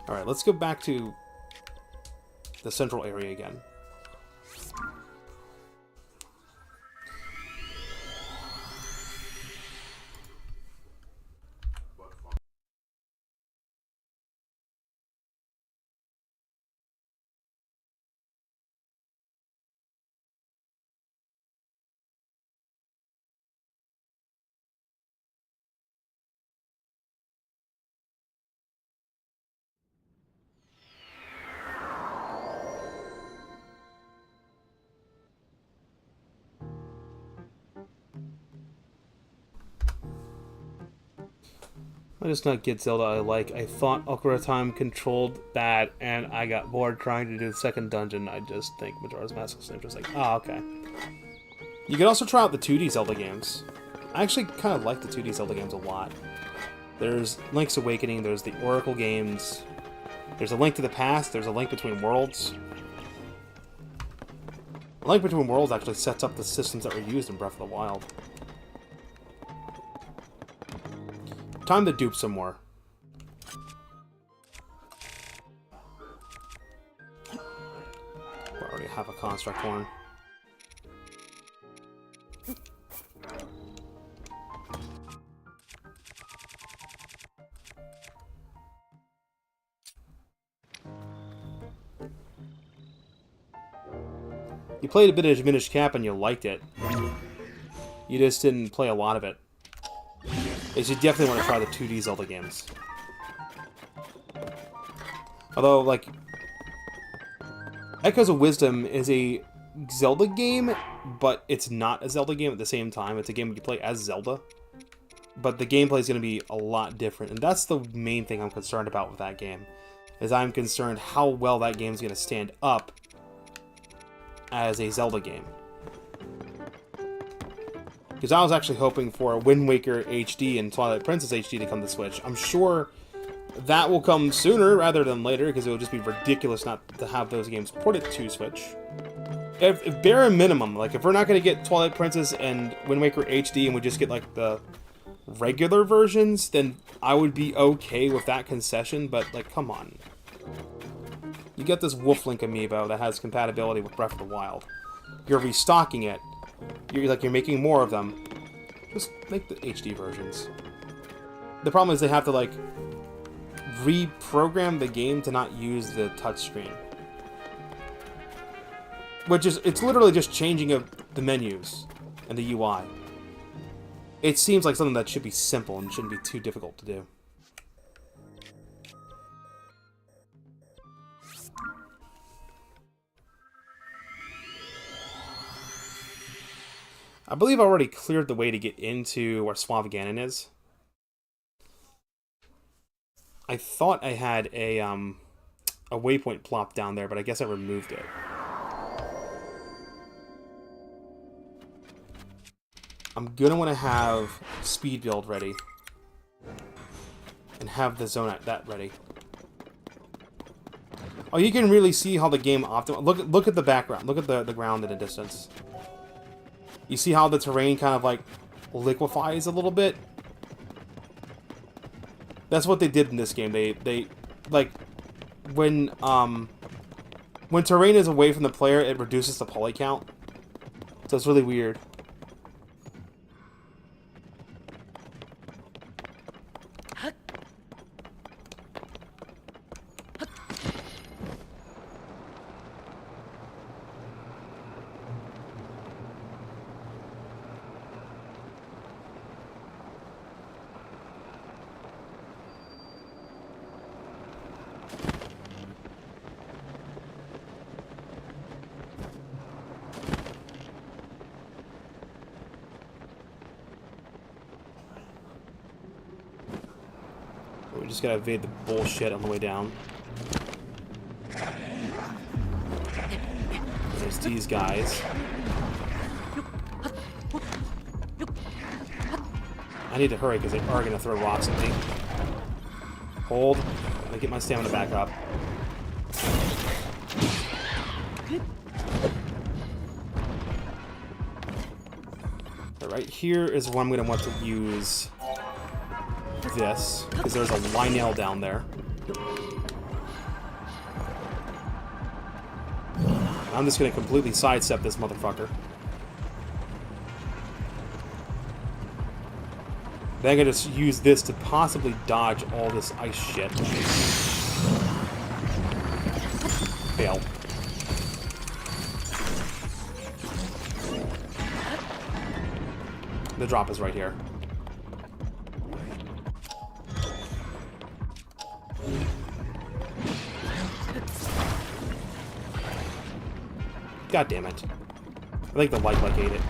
[SPEAKER 1] Alright, let's go back to the central area again. I just not get Zelda I like. I thought Ocarina of Time controlled that, and I got bored trying to do the second dungeon. I just think Majora's Mask is just like, oh, okay. You can also try out the 2D Zelda games. I actually kind of like the 2D Zelda games a lot. There's Link's Awakening, there's the Oracle games, there's A Link to the Past, there's A Link Between Worlds. A Link Between Worlds actually sets up the systems that were used in Breath of the Wild. Time to dupe some more. I already have a construct horn. You played a bit of Diminished Cap and you liked it. You just didn't play a lot of it. You should definitely want to try the 2D Zelda games. Although, like, Echoes of Wisdom is a Zelda game, but it's not a Zelda game at the same time. It's a game you play as Zelda. But the gameplay is going to be a lot different. And that's the main thing I'm concerned about with that game. Is I'm concerned how well that game is going to stand up as a Zelda game. Because I was actually hoping for Wind Waker HD and Twilight Princess HD to come to Switch. I'm sure that will come sooner rather than later, because it would just be ridiculous not to have those games ported to Switch. If bare minimum, like, if we're not going to get Twilight Princess and Wind Waker HD and we just get, like, the regular versions, then I would be okay with that concession, but, like, come on. You get this Wolf Link amiibo that has compatibility with Breath of the Wild. You're restocking it. You're making more of them. Just make the HD versions. The problem is they have to, like, reprogram the game to not use the touchscreen. Which is, it's literally just changing of the menus and the UI. It seems like something that should be simple and shouldn't be too difficult to do. I believe I already cleared the way to get into where Suave Ganon is. I thought I had a waypoint plopped down there, but I guess I removed it. I'm gonna want to have speed build ready. And have the zone at that ready. Oh, you can really see how the game look at the background. Look at the ground in the distance. You see how the terrain kind of, like, liquefies a little bit? That's what they did in this game. They like, when terrain is away from the player, it reduces the poly count. So it's really weird. We just gotta evade the bullshit on the way down. There's these guys. I need to hurry because they are gonna throw rocks at me. Hold. Let me get my stamina back up. Right here is where I'm gonna want to use this, because there's a Lionel down there. I'm just going to completely sidestep this motherfucker. Then I'm going to just use this to possibly dodge all this ice shit. Fail. The drop is right here. God damn it. I think the light ate it.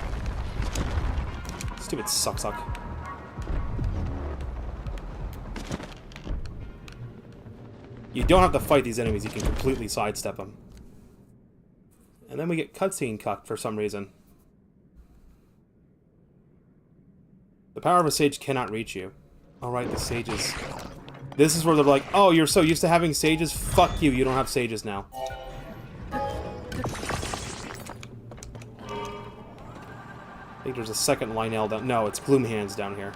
[SPEAKER 1] Stupid suck. You don't have to fight these enemies, you can completely sidestep them. And then we get cutscene cucked for some reason. The power of a sage cannot reach you. Alright, the sages. This is where they're like, oh, you're so used to having sages? Fuck you, you don't have sages now. I think there's a second Lionel down. No, it's Gloomhands down here.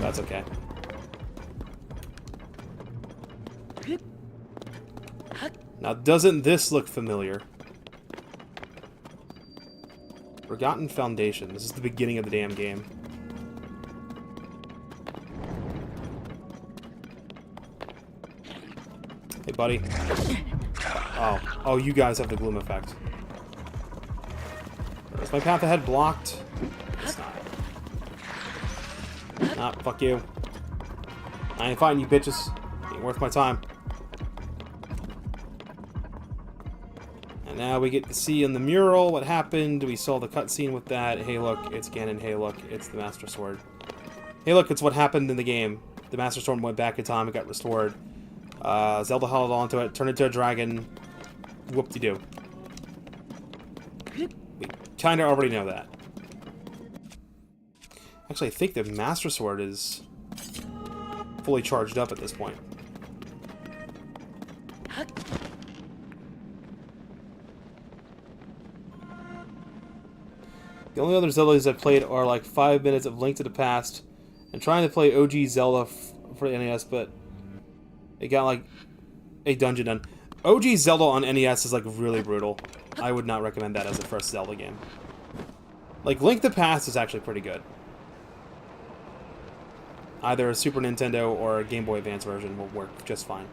[SPEAKER 1] That's okay. Now, doesn't this look familiar? Forgotten Foundation. This is the beginning of the damn game. Hey, buddy. Oh. Oh, you guys have the gloom effect. Is my path ahead blocked? It's not. Ah, fuck you. I ain't fighting you bitches. Ain't worth my time. And now we get to see in the mural what happened. We saw the cutscene with that. Hey look, it's Ganon. Hey look, it's the Master Sword. Hey look, it's what happened in the game. The Master Sword went back in time, it got restored. Zelda held onto it, turned into a dragon. Whoop-de-doo. We kinda already know that. Actually, I think the Master Sword is fully charged up at this point. The only other Zeldas I've played are like 5 minutes of Link to the Past and trying to play OG Zelda for the NES, but it got like a dungeon done. OG Zelda on NES is like really brutal. I would not recommend that as a first Zelda game. Like Link to the Past is actually pretty good. Either a Super Nintendo or a Game Boy Advance version will work just fine.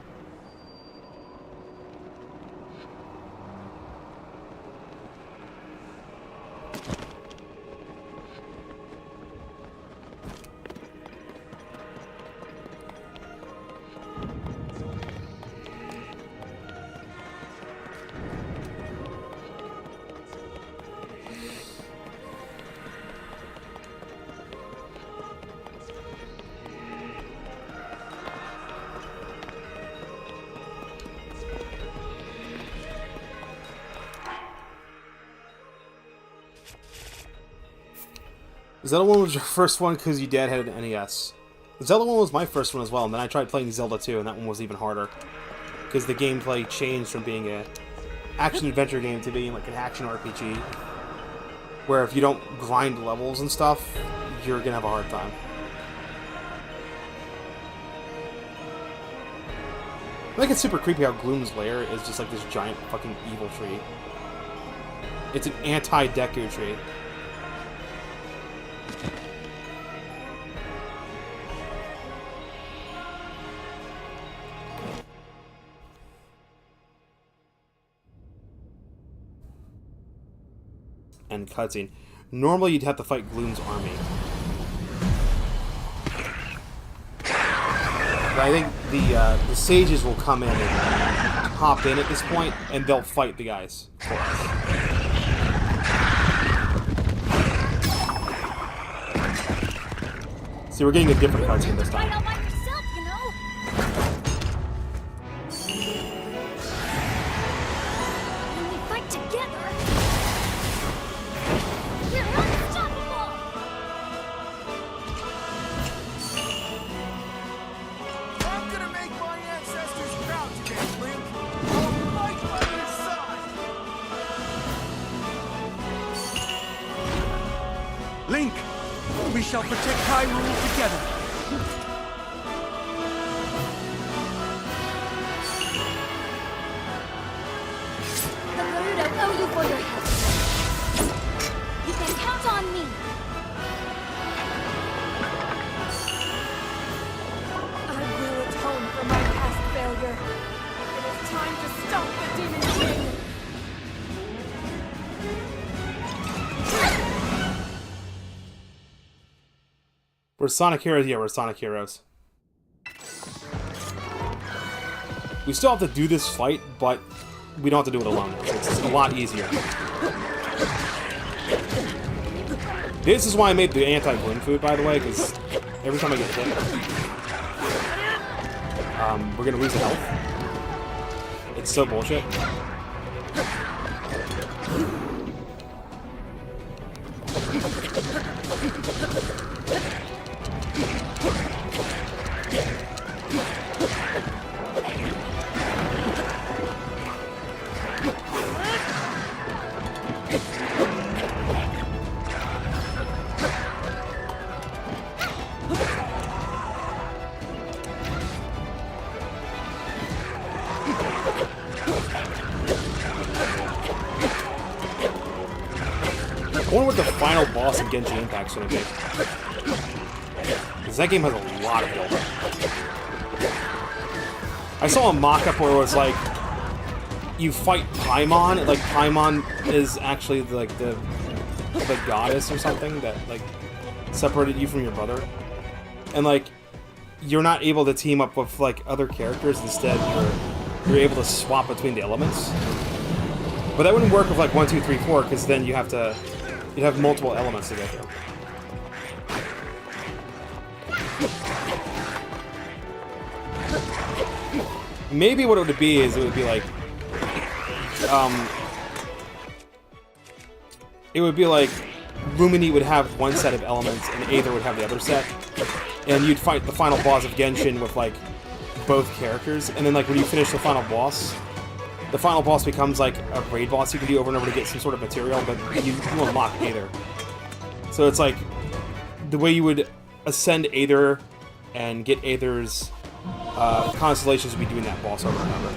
[SPEAKER 1] Zelda 1 was your first one because your dad had an NES. Zelda 1 was my first one as well, and then I tried playing Zelda 2, and that one was even harder. Because the gameplay changed from being an action-adventure game to being like an action RPG. Where if you don't grind levels and stuff, you're gonna have a hard time. I think it's super creepy how Gloom's lair is just like this giant fucking evil tree. It's an anti-Deku tree. And cutscene. Normally you'd have to fight Gloom's army. But I think the sages will come in and hop in at this point, and they'll fight the guys for us. See, we're getting a different cutscene this time.
[SPEAKER 5] Link, we shall protect Hyrule together.
[SPEAKER 2] The Gerudo owe you for your help. You can count on me.
[SPEAKER 4] I will atone for my past failure. It is time to stop the Demon King.
[SPEAKER 1] We're Sonic Heroes? Yeah, we're Sonic Heroes. We still have to do this fight, but we don't have to do it alone. It's a lot easier. This is why I made the anti-bloom food, by the way, because every time I get hit, we're gonna lose the health. It's so bullshit. I wonder what the final boss in Genshin Impact's gonna be. Because that game has a lot of build. I saw a mock-up where it was like, you fight Paimon, and like Paimon is actually like the goddess or something that like separated you from your brother. And like, you're not able to team up with like other characters, instead you're able to swap between the elements. But that wouldn't work with like 1, 2, 3, 4, because then you'd have multiple elements to go through. Maybe what it would be is it would be like, Lumini would have one set of elements and Aether would have the other set, and you'd fight the final boss of Genshin with like both characters, and then like when you finish the final boss becomes like a raid boss you can do over and over to get some sort of material, but you unlock Aether. So it's like the way you would ascend Aether and get Aether's constellations would be doing that boss over and over.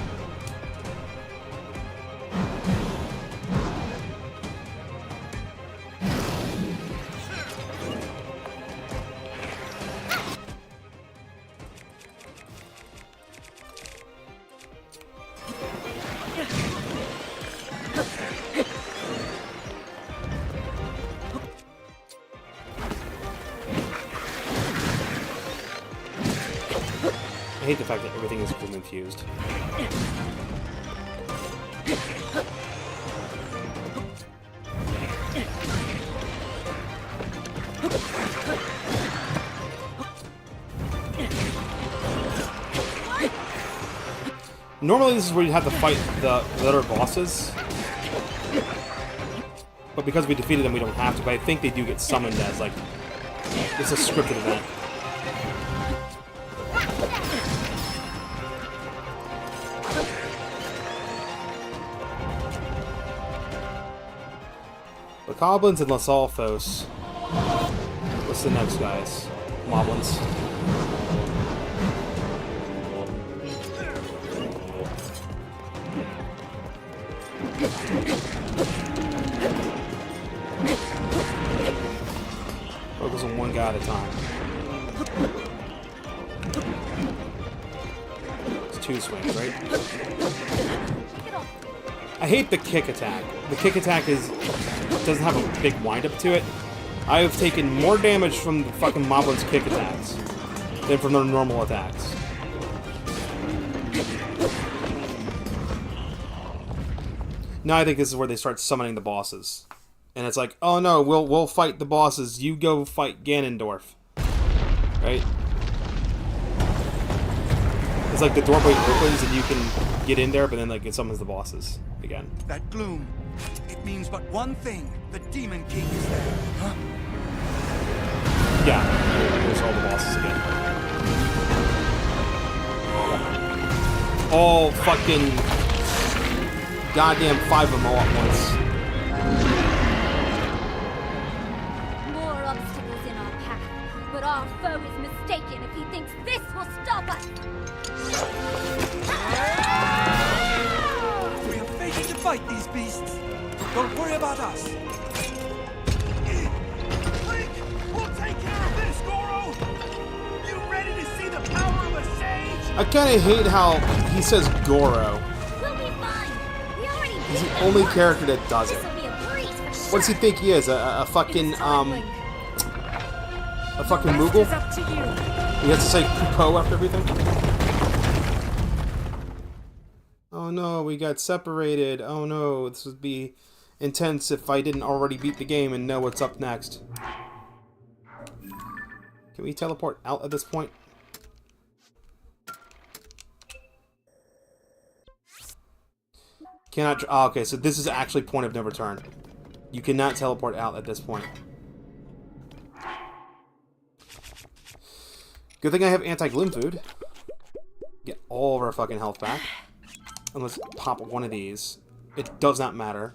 [SPEAKER 1] I hate the fact that everything is gloom infused. Normally this is where you have to fight the other bosses, but because we defeated them we don't have to, but I think they do get summoned as like, it's a scripted event. The Goblins and Los Alphos. What's the next guys? Moblins. Focus on one guy at a time. It's 2 swings, right? I hate the kick attack. The kick attack doesn't have a big wind-up to it. I have taken more damage from the fucking Moblin's kick attacks than from their normal attacks. Now I think this is where they start summoning the bosses. And it's like, oh no, we'll fight the bosses. You go fight Ganondorf. Right? It's like the doorway opens and you can get in there, but then like it summons the bosses again.
[SPEAKER 5] That gloom, it means but one thing. The Demon King is there, huh?
[SPEAKER 1] Yeah, there's all the bosses again. All fucking goddamn 5 of them all at once.
[SPEAKER 2] More obstacles in our path, but our foe is mistaken if he thinks this will stop us.
[SPEAKER 5] We are fated to fight these beasts. Don't worry about us.
[SPEAKER 9] Link, we'll take care of this, Goro! You ready to see the power of a sage?
[SPEAKER 1] I kind of hate how he says Goro.
[SPEAKER 2] We'll be fine. We already did
[SPEAKER 1] He's the
[SPEAKER 2] that
[SPEAKER 1] only
[SPEAKER 2] once.
[SPEAKER 1] character that does it.
[SPEAKER 2] This'll be a breeze for sure.
[SPEAKER 1] What does he think he is? A fucking, a fucking Moogle?
[SPEAKER 4] It's up to you.
[SPEAKER 1] He has to say Poe after everything? Oh no, we got separated. Oh no, this would be intense if I didn't already beat the game and know what's up next. Can we teleport out at this point? Cannot... Oh, okay, so this is actually point of no return. You cannot teleport out at this point. Good thing I have anti-gloom food. Get all of our fucking health back. And let's pop one of these. It does not matter.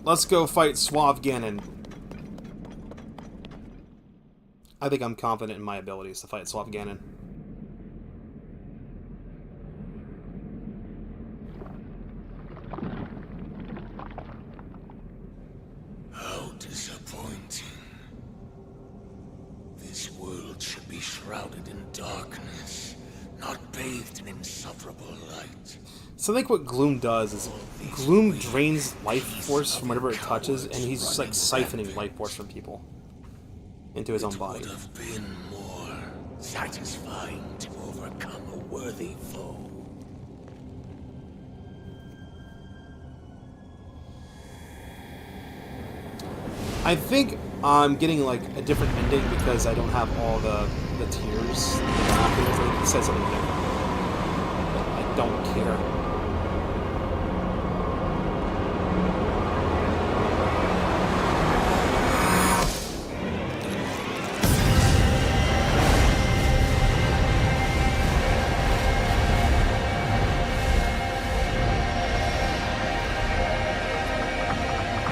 [SPEAKER 1] Let's go fight Suave Ganon. I think I'm confident in my abilities to fight Suave Ganon.
[SPEAKER 8] How disappointing. This world should be shrouded in darkness, not bathed in insufferable light.
[SPEAKER 1] So I think what Gloom does is Gloom drains life force from whatever it touches, and he's just like siphoning life force from people into his own body.
[SPEAKER 8] It would have been more satisfying to overcome a worthy foe.
[SPEAKER 1] I think I'm getting like a different ending because I don't have all the tears. It says something different. But I don't care.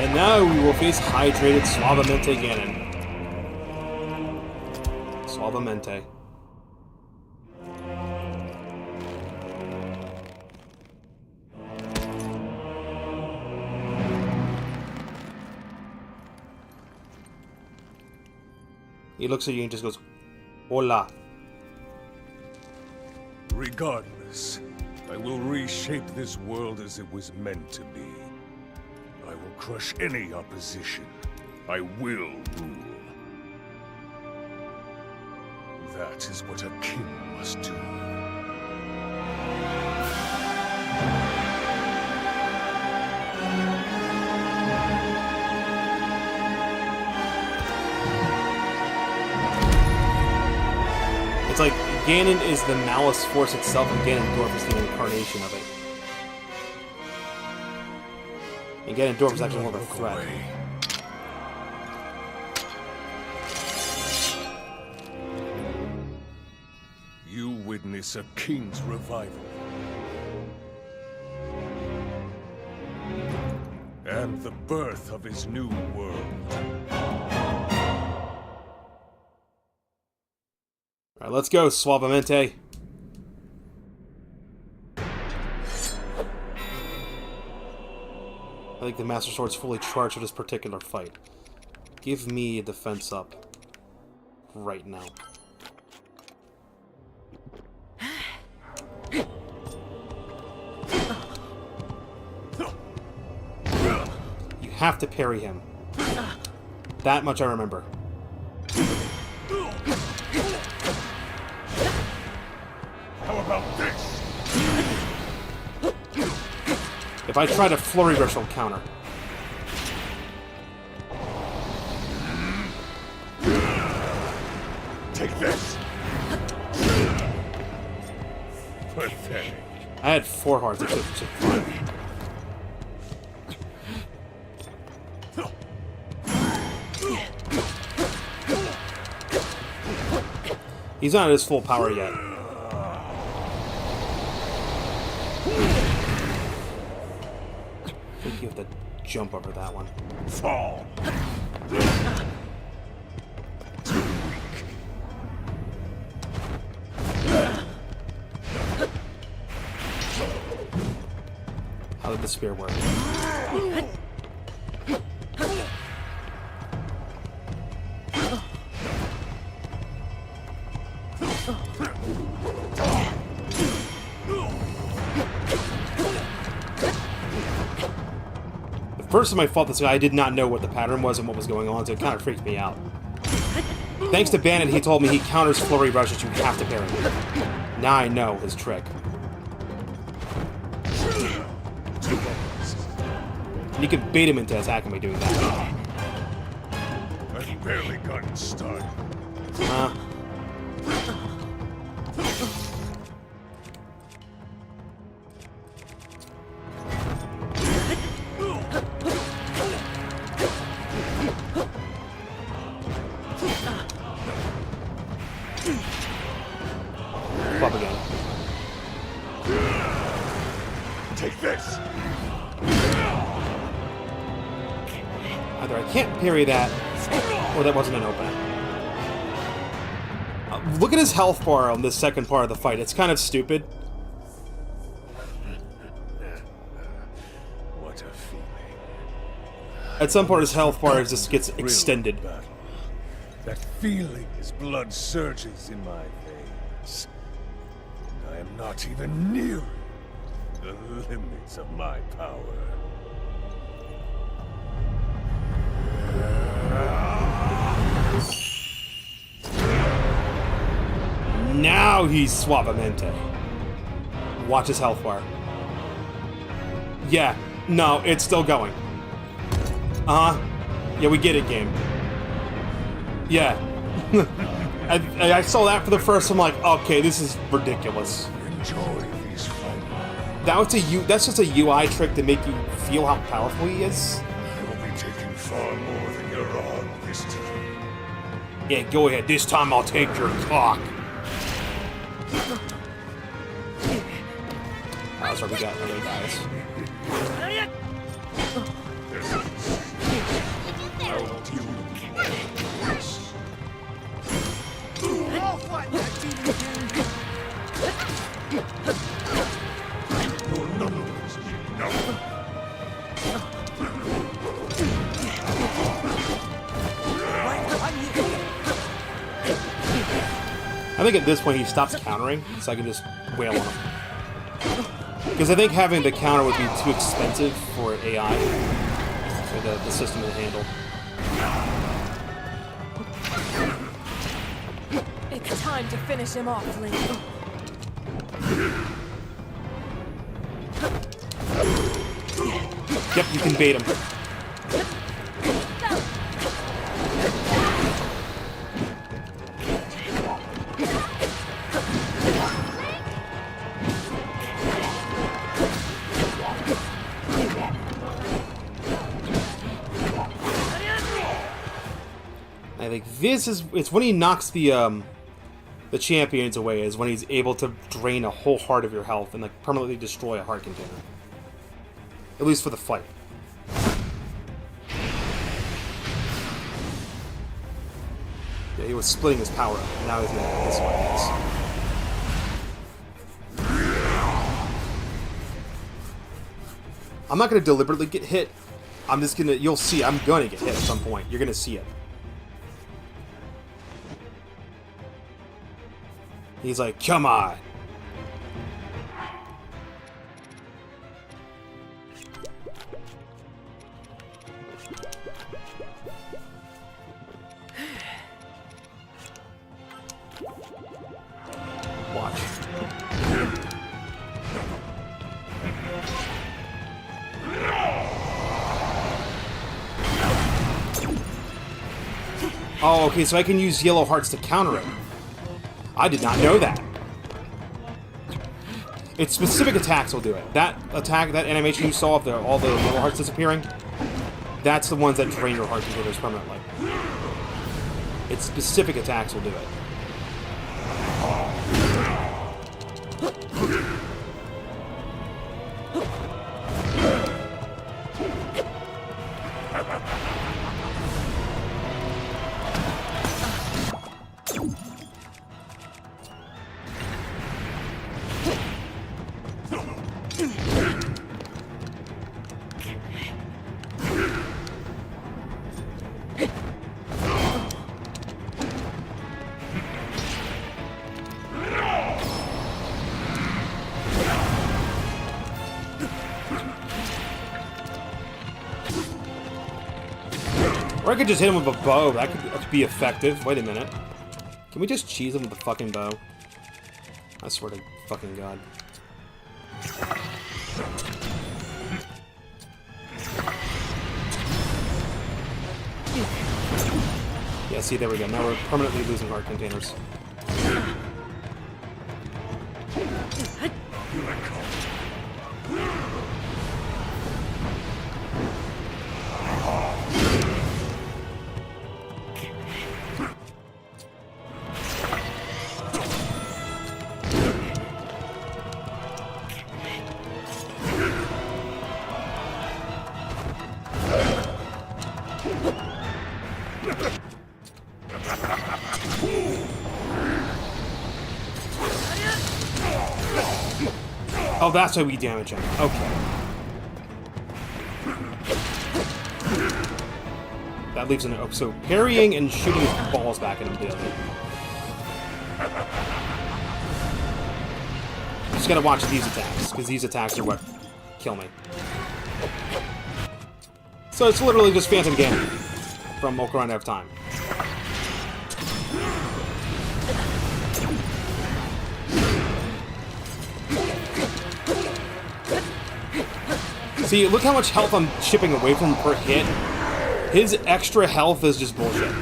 [SPEAKER 1] And now we will face hydrated Suavemente Ganon. Suavemente. He looks at you and just goes, "Hola."
[SPEAKER 10] Regardless, I will reshape this world as it was meant to be. I will crush any opposition. I will rule. That is what a king must do.
[SPEAKER 1] It's like Ganon is the malice force itself, and Ganondorf is the incarnation of it. And Ganondorf is actually more of a threat.
[SPEAKER 10] You witness a king's revival. And the birth of his new world.
[SPEAKER 1] Alright, let's go, Suavemente. I think the Master Sword's fully charged for this particular fight. Give me a defense up. Right now. You have to parry him. That much I remember.
[SPEAKER 10] How about this?
[SPEAKER 1] If I try to flurry rush, he'll counter.
[SPEAKER 10] Take this. Pathetic.
[SPEAKER 1] I had 4 hearts. It took 5. He's not at his full power yet. I think you have to jump over that one.
[SPEAKER 10] Fall.
[SPEAKER 1] How did the spear work? first time I fought this guy, I did not know what the pattern was and what was going on, so it kind of freaked me out. Thanks to Bandit, he told me he counters flurry rushes, you have to parry. Now I know his trick. And you can bait him into attacking by doing that.
[SPEAKER 10] I've barely gotten started.
[SPEAKER 1] Club again.
[SPEAKER 10] Take this!
[SPEAKER 1] Either I can't parry that, or that wasn't an opening. Look at his health bar on this second part of the fight. It's kind of stupid.
[SPEAKER 10] What a feeling.
[SPEAKER 1] At some point, his health bar just gets extended.
[SPEAKER 10] Battle. That feeling as blood surges in my veins. And I am not even nearing the limits of my power.
[SPEAKER 1] Now he's Suavemente. Watch his health bar. Yeah, no, it's still going. Yeah, we get it, game. Yeah. I saw that for the first time, like, okay, this is ridiculous.
[SPEAKER 10] Enjoy these fights.
[SPEAKER 1] That's just a UI trick to make you feel how powerful he is.
[SPEAKER 10] I will be taking far more than your arm this time.
[SPEAKER 1] Yeah, go ahead. This time I'll take your cock. Oh, sorry, we got other guys.
[SPEAKER 10] I will deal with this.
[SPEAKER 9] I'll flatten that demon king.
[SPEAKER 10] Your numbers enough.
[SPEAKER 1] I think at this point he stops countering, so I can just wail on him. Because I think having the counter would be too expensive for AI, for the system to handle.
[SPEAKER 4] It's time to finish him off, Link.
[SPEAKER 1] Yep, you can bait him. I think this is, it's when he knocks the champions away, is when he's able to drain a whole heart of your health and like permanently destroy a heart container. At least for the fight. Yeah, he was splitting his power up, and now he's gonna this way. I'm not gonna deliberately get hit. I'm just gonna, you'll see, I'm gonna get hit at some point. You're gonna see it. He's like, come on. Watch. Oh, okay, so I can use yellow hearts to counter it. I did not know that. It's specific attacks will do it. That attack, that animation you saw of all the yellow hearts disappearing, that's the ones that drain your heart containers permanently. It's specific attacks will do it. Or I could just hit him with a bow. That could be effective. Wait a minute. Can we just cheese him with the fucking bow? I swear to fucking God. Yeah, see, there we go. Now we're permanently losing heart containers. Oh, that's why we damage him. Okay. That leaves an... Oh, so parrying and shooting his balls back at him daily. Just gotta watch these attacks, because these attacks are what kill me. So it's literally just Phantom Ganon from Ocarina of Time. See, look how much health I'm chipping away from him per hit. His extra health is just bullshit.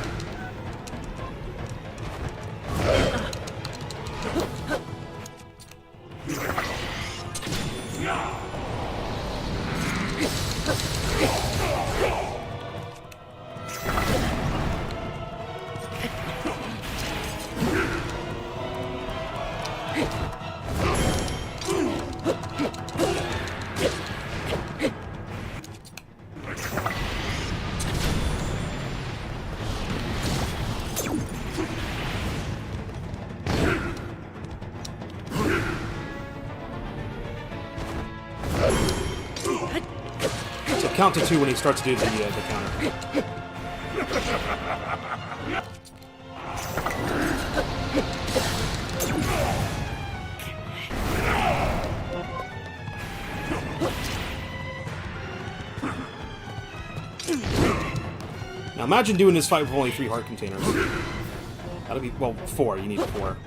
[SPEAKER 1] Count to 2 when he starts to do the counter. Now imagine doing this fight with only 3 heart containers. That'll be, well, 4. You need 4.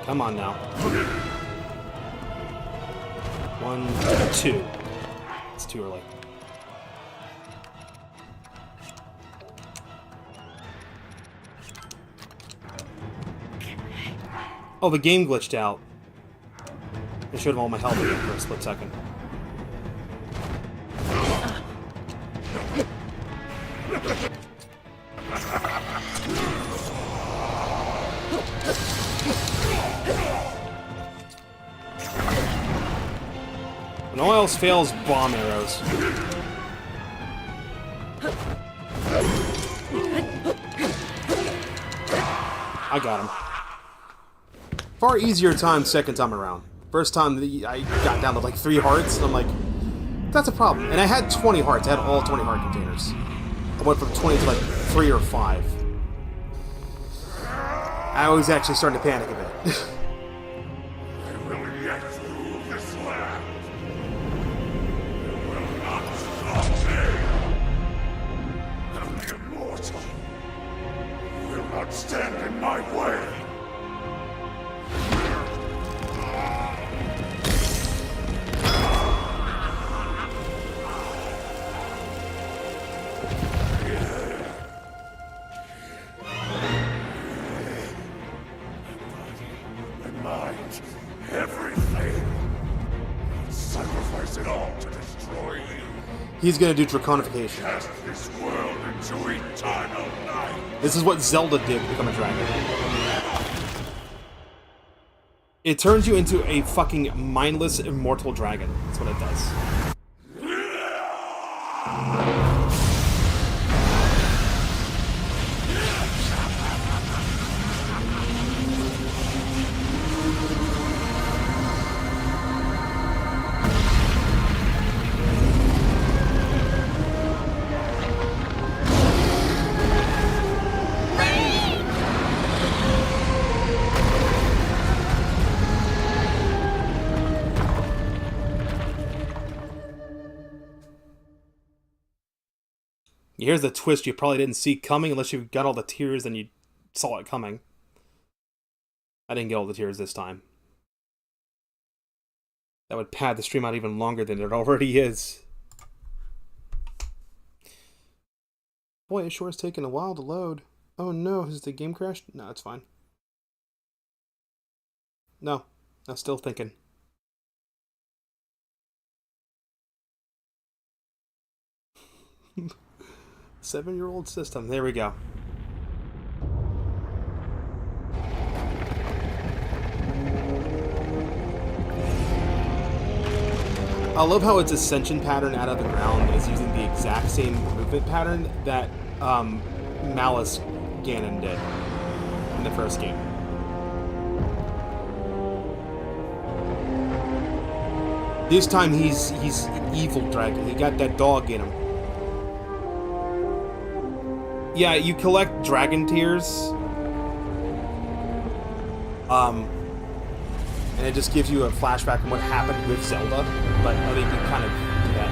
[SPEAKER 1] Come on now. 1, 2. It's too early. Oh, the game glitched out. I showed him all my health again for a split second. When all else fails, bomb arrows. I got him. Far easier time second time around. First time I got down to like 3 hearts, and I'm like, that's a problem. And I had 20 hearts. I had all 20 heart containers. I went from 20 to like 3 or 5. I was actually starting to panic a bit.
[SPEAKER 8] Stand in my way. My mind, everything. Sacrifice it all to destroy you.
[SPEAKER 1] He's gonna do draconification.
[SPEAKER 8] Cast this world into eternal night.
[SPEAKER 1] This is what Zelda did to become a dragon. It turns you into a fucking mindless, immortal dragon. That's what it does. Here's the twist you probably didn't see coming unless you got all the tears and you saw it coming. I didn't get all the tears this time. That would pad the stream out even longer than it already is. Boy, it sure is taking a while to load. Oh no, has the game crashed? No, it's fine. No, I'm still thinking. Seven-year-old system. There we go. I love how its ascension pattern out of the ground is using the exact same movement pattern that Malice Ganon did in the first game. This time he's an evil dragon. He got that dog in him. Yeah, you collect dragon tears. And it just gives you a flashback on what happened with Zelda. But I think you kind of do that.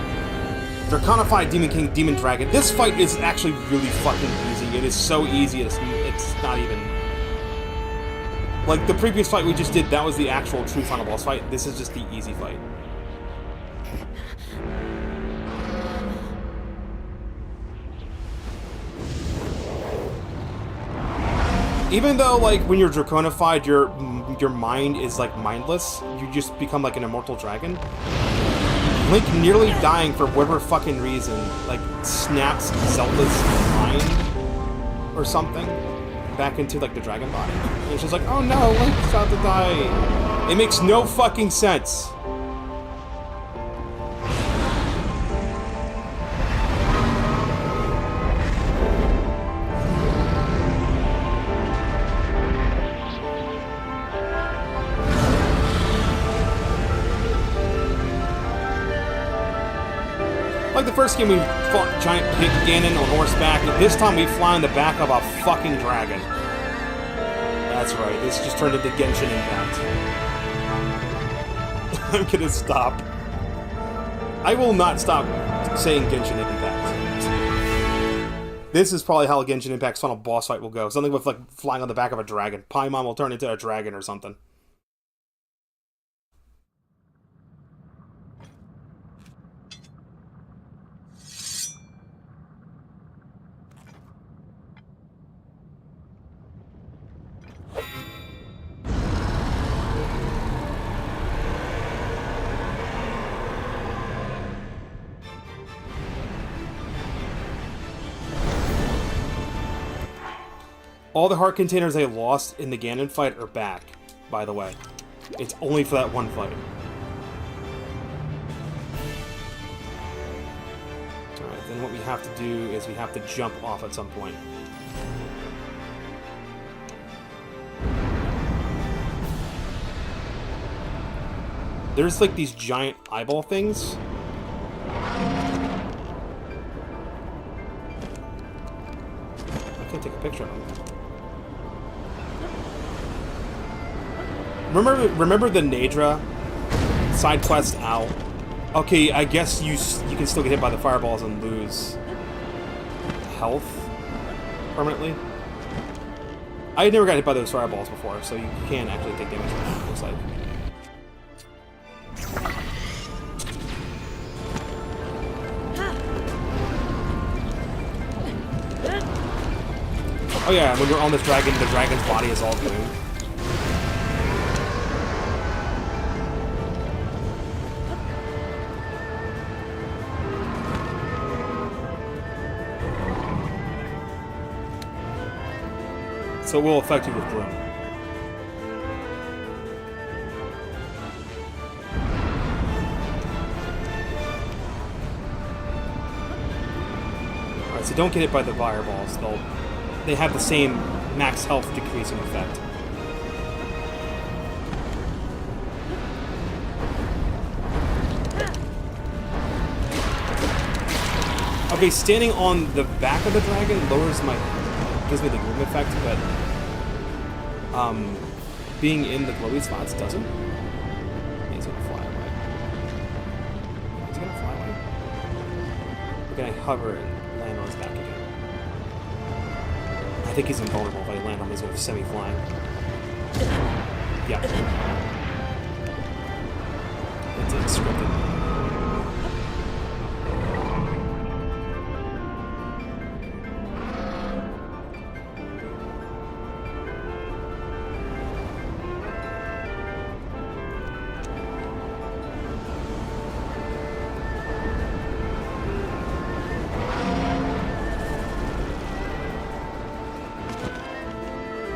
[SPEAKER 1] Draconified Demon King, Demon Dragon. This fight is actually really fucking easy. It is so easy, it's not even... Like, the previous fight we just did, that was the actual true final boss fight. This is just the easy fight. Even though, like, when you're draconified, your mind is, like, mindless, you just become, like, an immortal dragon. Link nearly dying for whatever fucking reason, like, snaps Zelda's mind or something back into, like, the dragon body. And it's just like, oh no, Link's about to die. It makes no fucking sense. Like the first game, we fought giant pig Ganon on horseback, and this time we fly on the back of a fucking dragon. That's right, this just turned into Genshin Impact. I'm gonna stop. I will not stop saying Genshin Impact. This is probably how Genshin Impact's final boss fight will go. Something with, like, flying on the back of a dragon. Paimon will turn into a dragon or something. All the heart containers I lost in the Ganon fight are back, by the way. It's only for that one fight. Alright, then what we have to do is we have to jump off at some point. There's like these giant eyeball things. I can't take a picture of them. Remember the Nadra side quest Owl? Okay, I guess you can still get hit by the fireballs and lose health permanently. I never got hit by those fireballs before, so you can actually take damage from that, it looks like. Oh yeah, when you're on this dragon, the dragon's body is all blue. So it will affect you with gloom. Alright, so don't get hit by the fireballs. They have the same max health decreasing effect. Okay, standing on the back of the dragon lowers my... gives me the gloom effect, but being in the glowy spots doesn't. He's gonna fly away. He's gonna fly away? Or can I hover and land on his back again? I think he's invulnerable if I land on him. He's going to semi-flying. Yeah. It's scripted.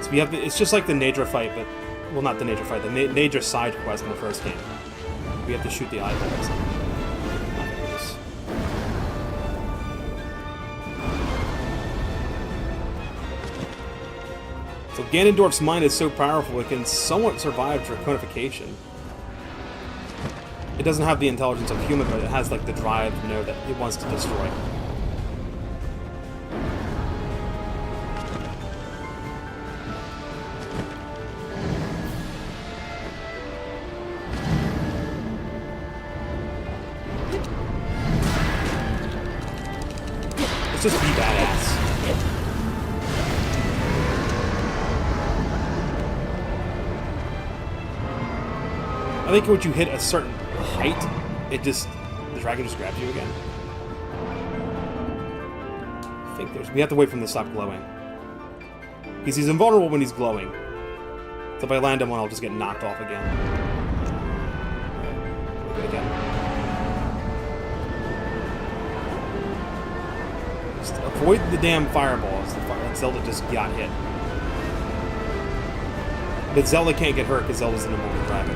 [SPEAKER 1] So we have it's just like the Nadra fight, but well, not the Nadra fight, the Nadra side quest in the first game. We have to shoot the eyeballs. So Ganondorf's mind is so powerful it can somewhat survive draconification. It doesn't have the intelligence of human, but it has like the drive to know that it wants to destroy. Just be badass. I think once you hit a certain height, the dragon just grabs you again. I think we have to wait for him to stop glowing. Because he's invulnerable when he's glowing. So if I land him one, I'll just get knocked off again. Okay, good again. Avoid the damn fireballs. Zelda just got hit. But Zelda can't get hurt because Zelda's an immortal dragon.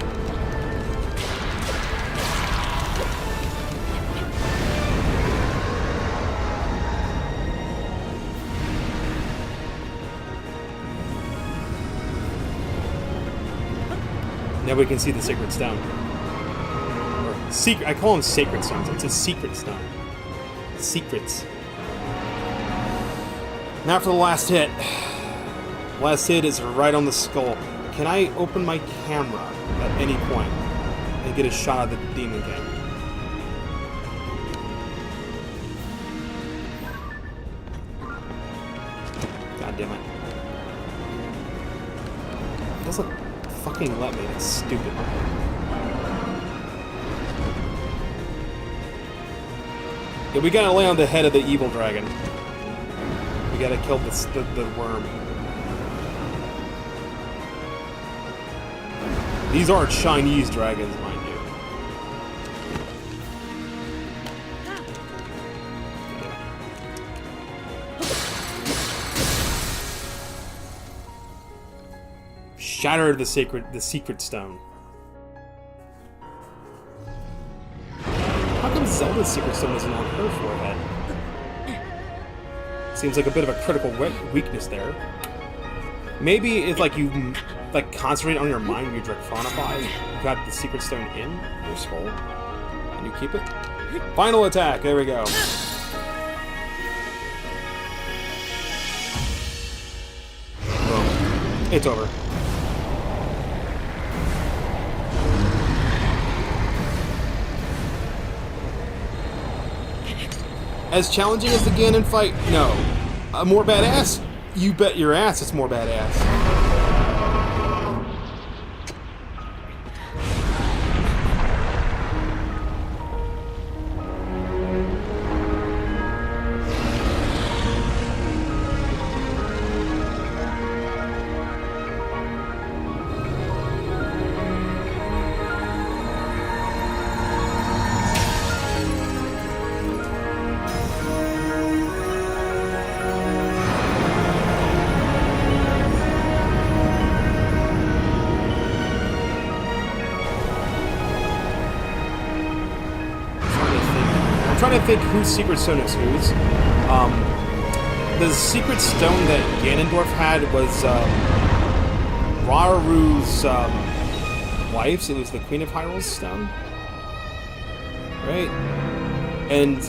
[SPEAKER 1] Now we can see the sacred stone. I call them sacred stones. It's a secret stone. Secrets. Now for the last hit. Last hit is right on the skull. Can I open my camera at any point and get a shot of the Demon King? God damn it. It doesn't fucking let me. That's stupid. Yeah, we gotta lay on the head of the evil dragon. We gotta kill the worm. These are Chinese dragons, mind you. Shatter the secret stone. How come Zelda's secret stone isn't on her forehead? Seems like a bit of a critical weakness there. Maybe it's like you concentrate on your mind when you dracronify. You got the secret stone in your skull, and you keep it. Final attack. There we go. Boom. It's over. As challenging as the Ganon fight? No. More badass? You bet your ass it's more badass. I'm trying to think whose secret stone is whose. The secret stone that Ganondorf had was Raru's wife's. It was the Queen of Hyrule's stone, right? And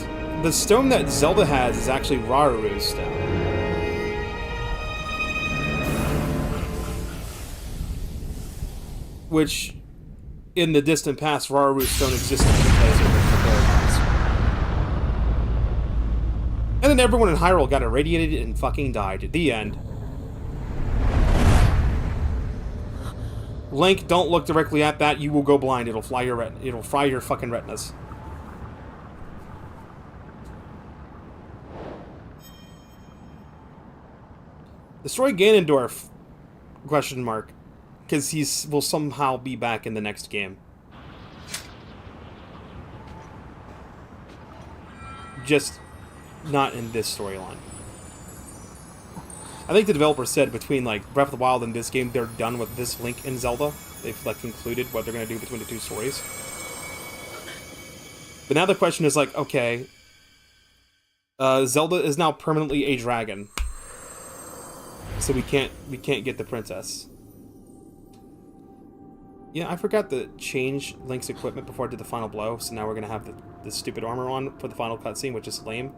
[SPEAKER 1] the stone that Zelda has is actually Raru's stone. Which, in the distant past, Raru's stone existed because of the paradox. And then everyone in Hyrule got irradiated and fucking died. At the end. Link, don't look directly at that. You will go blind. It'll fry your fucking retinas. Destroy Ganondorf? Question mark. Because will somehow be back in the next game. Just not in this storyline. I think the developer said between like Breath of the Wild and this game, they're done with this Link and Zelda. They've like concluded what they're gonna do between the two stories. But now the question is like, okay, Zelda is now permanently a dragon, so we can't get the princess. Yeah, I forgot to change Link's equipment before I did the final blow, so now we're gonna have the stupid armor on for the final cutscene, which is lame.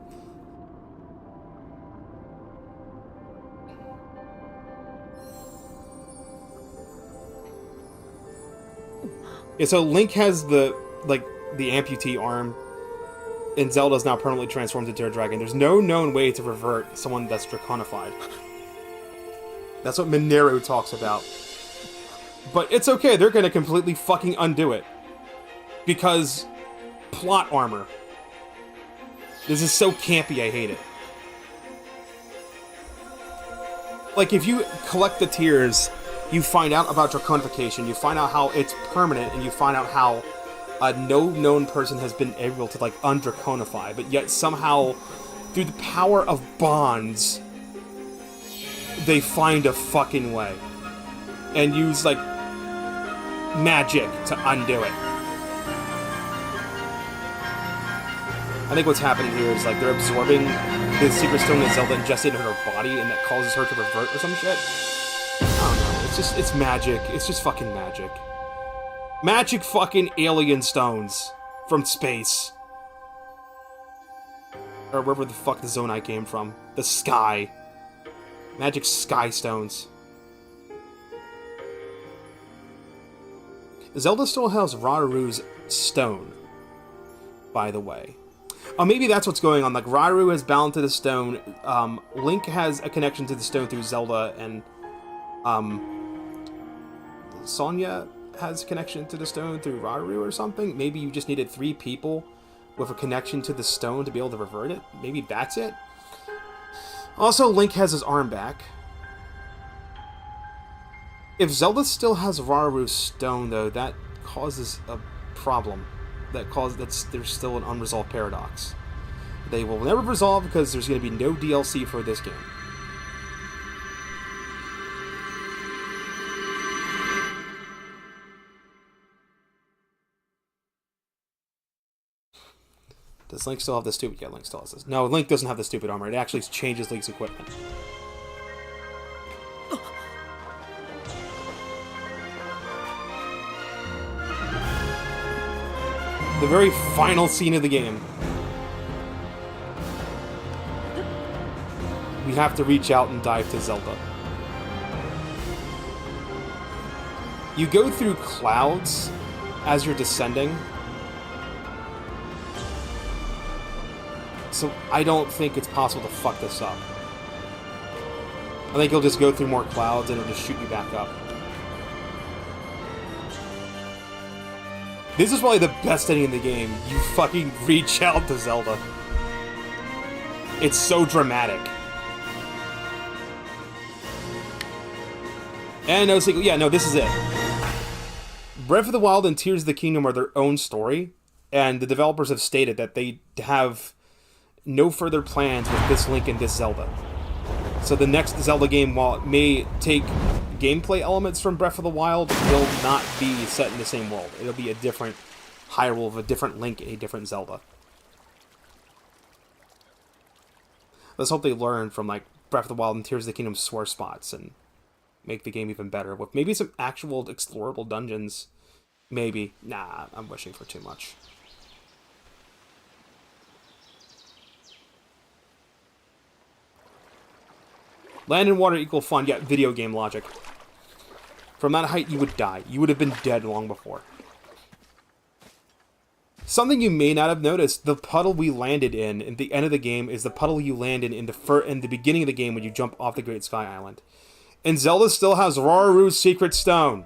[SPEAKER 1] Yeah, so Link has the amputee arm, and Zelda's now permanently transformed into a dragon. There's no known way to revert someone that's draconified. That's what Mineru talks about. But it's okay, they're gonna completely fucking undo it. Because plot armor. This is so campy, I hate it. Like, if you collect the tears, you find out about draconification, you find out how it's permanent, and you find out how no known person has been able to, like, undraconify, but yet somehow, through the power of bonds, they find a fucking way. And use, like, magic to undo it. I think what's happening here is, like, they're absorbing the secret stone that Zelda ingested in her body, and that causes her to revert or some shit. I don't know. It's magic. It's just fucking magic. Magic fucking alien stones from space. Or wherever the fuck the Zonai came from. The sky. Magic sky stones. Zelda still has Raru's stone, by the way. Oh, maybe that's what's going on. Like, Raru is bound to the stone. Link has a connection to the stone through Zelda, and Sonya has a connection to the stone through Raru or something. Maybe you just needed 3 people with a connection to the stone to be able to revert it. Maybe that's it. Also, Link has his arm back. If Zelda still has Raru's stone, though, that causes a problem. There's still an unresolved paradox. They will never resolve because there's going to be no DLC for this game. Does Link still have the stupid... Yeah, Link still has this. No, Link doesn't have the stupid armor. It actually changes Link's equipment. The very final scene of the game. We have to reach out and dive to Zelda. You go through clouds as you're descending. So I don't think it's possible to fuck this up. I think you'll just go through more clouds and it'll just shoot you back up. This is probably the best ending in the game. You fucking reach out to Zelda. It's so dramatic. And no sequel. Yeah, no, this is it. Breath of the Wild and Tears of the Kingdom are their own story, and the developers have stated that they have no further plans with this Link and this Zelda. So the next Zelda game, while it may take gameplay elements from Breath of the Wild, will not be set in the same world. It'll be a different Hyrule of a different Link, a different Zelda. Let's hope they learn from, like, Breath of the Wild and Tears of the Kingdom's sore spots and make the game even better with maybe some actual explorable dungeons. Maybe. Nah, I'm wishing for too much. Land and water equal fun, yeah, video game logic. From that height, you would die. You would have been dead long before. Something you may not have noticed, the puddle we landed in at the end of the game is the puddle you land in the beginning of the game when you jump off the Great Sky Island. And Zelda still has Raru's Secret Stone.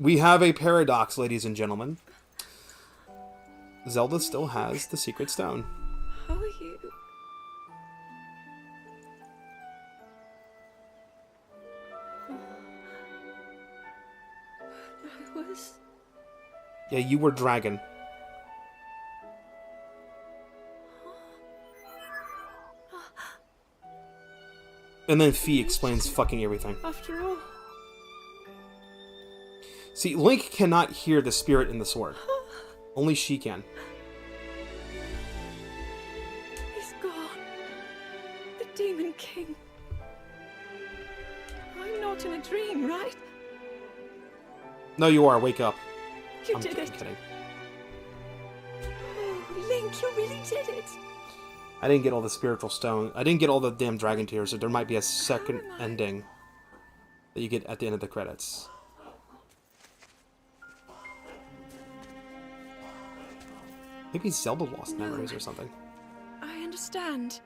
[SPEAKER 1] We have a paradox, ladies and gentlemen. Zelda still has the secret stone.
[SPEAKER 4] How are you? I was...
[SPEAKER 1] Yeah, you were dragon. And then Fi explains fucking everything.
[SPEAKER 4] After all...
[SPEAKER 1] See, Link cannot hear the spirit in the sword. Only she can.
[SPEAKER 4] He's gone. The Demon King. I'm not in a dream, right?
[SPEAKER 1] No, you are. Wake up.
[SPEAKER 4] You did it.
[SPEAKER 1] I'm kidding.
[SPEAKER 4] Oh, Link, you really did it.
[SPEAKER 1] I didn't get all the spiritual stone. I didn't get all the damn dragon tears, so there might be a second ending that you get at the end of the credits. Maybe Zelda lost memories or something.
[SPEAKER 4] I understand.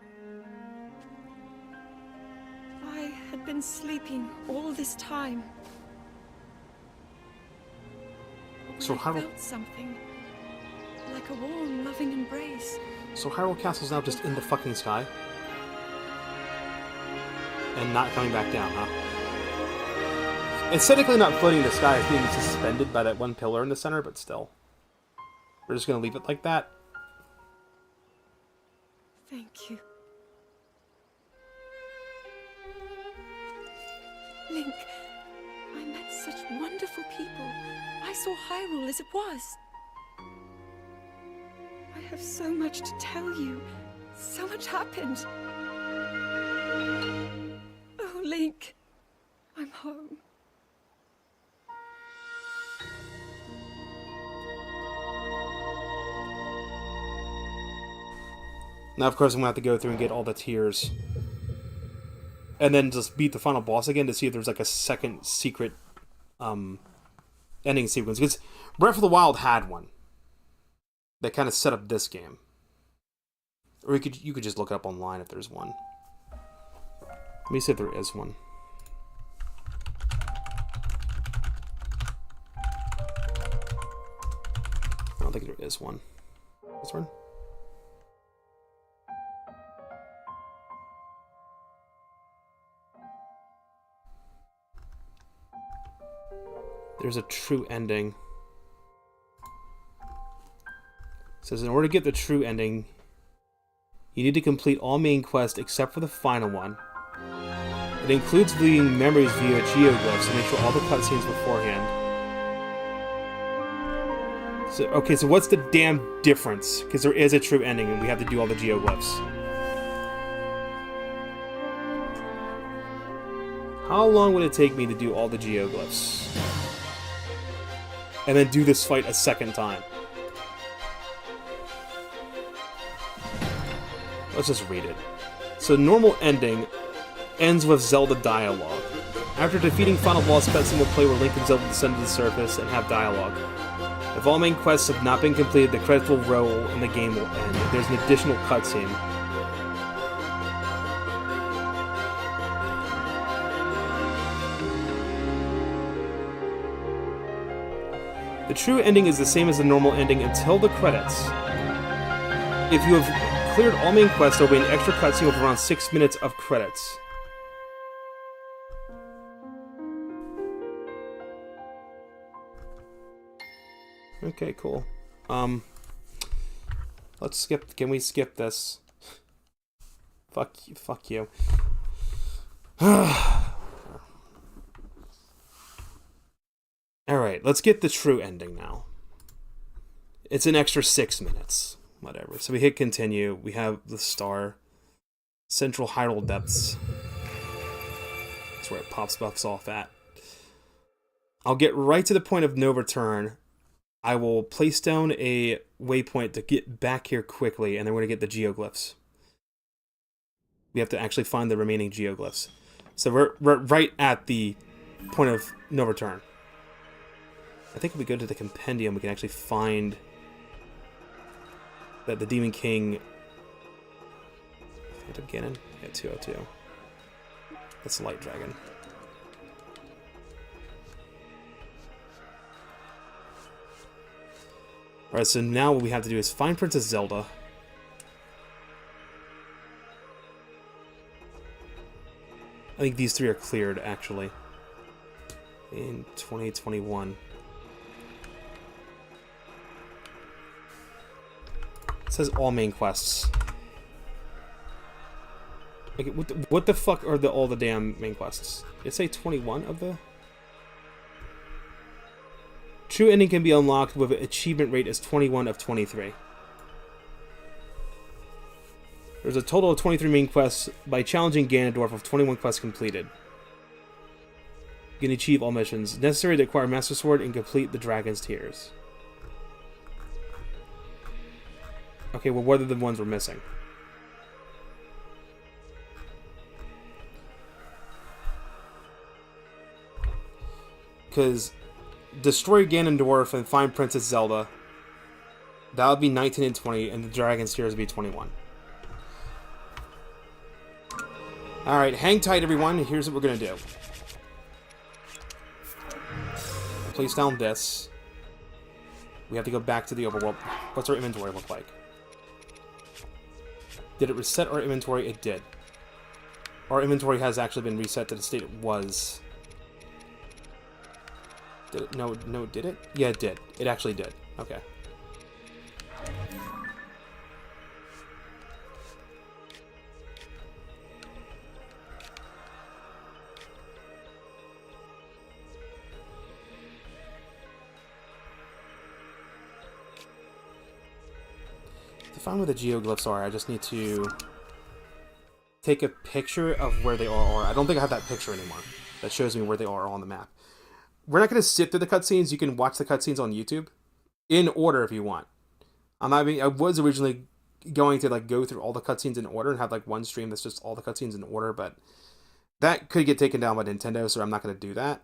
[SPEAKER 4] I had been sleeping all this time.
[SPEAKER 1] So
[SPEAKER 4] I
[SPEAKER 1] Hyrule,
[SPEAKER 4] felt something. Like a warm, loving embrace.
[SPEAKER 1] so Hyrule Castle's now just in the fucking sky? And not coming back down, huh? It's technically not floating in the sky, it's being suspended by that one pillar in the center, but still. We're just gonna leave it like that.
[SPEAKER 4] Thank you. Link, I met such wonderful people. I saw Hyrule as it was. I have so much to tell you. So much happened. Oh, Link, I'm home.
[SPEAKER 1] Now, of course, I'm going to have to go through and get all the tears. And then just beat the final boss again to see if there's like a second secret ending sequence. Because Breath of the Wild had one that kind of set up this game. Or you could just look it up online if there's one. Let me see if there is one. I don't think there is one. This one? There's a true ending. It says, in order to get the true ending, you need to complete all main quests except for the final one. It includes leaving memories via geoglyphs to make sure all the cutscenes beforehand. So, okay, so what's the damn difference? Because there is a true ending and we have to do all the geoglyphs. How long would it take me to do all the geoglyphs? And then do this fight a second time. Let's just read it. So, normal ending ends with Zelda dialogue. After defeating final boss, cutscene will play where Link and Zelda descend to the surface and have dialogue. If all main quests have not been completed, the credits will roll and the game will end. There's an additional cutscene. The true ending is the same as the normal ending until the credits. If you have cleared all main quests, there will be an extra cutscene of around 6 minutes of credits. Okay, cool. Let's skip. Can we skip this? Fuck you. Fuck you. Alright, let's get the true ending now. It's an extra 6 minutes. Whatever. So we hit continue. We have the star. Central Hyrule Depths. That's where it pops buffs off at. I'll get right to the point of no return. I will place down a waypoint to get back here quickly, and then we're going to get the geoglyphs. We have to actually find the remaining geoglyphs. So we're right at the point of no return. I think if we go to the compendium, we can actually find that the Demon King... Phantom Ganon? Yeah, 202. That's the Light Dragon. Alright, so now what we have to do is find Princess Zelda. I think these 3 are cleared, actually. In 2021. It says all main quests. Like, what the fuck are all the damn main quests? Did it say 21 of the... True ending can be unlocked with an achievement rate as 21 of 23. There's a total of 23 main quests. By challenging Ganondorf of 21 quests completed, you can achieve all missions necessary to acquire Master Sword and complete the Dragon's Tears. Okay, well, what are the ones we're missing? Because destroy Ganondorf and find Princess Zelda. That would be 19 and 20, and the Dragon's Tears would be 21. Alright, hang tight, everyone. Here's what we're going to do. Place down this. We have to go back to the overworld. What's our inventory look like? Did it reset our inventory? It did. Our inventory has actually been reset to the state it was. Did it? No, did it? Yeah, it did. It actually did. Okay. To find where the geoglyphs are, I just need to take a picture of where they all are. I don't think I have that picture anymore. That shows me where they are on the map. We're not going to sit through the cutscenes. You can watch the cutscenes on YouTube in order if you want. I was originally going to like go through all the cutscenes in order and have like one stream that's just all the cutscenes in order, but that could get taken down by Nintendo, so I'm not going to do that.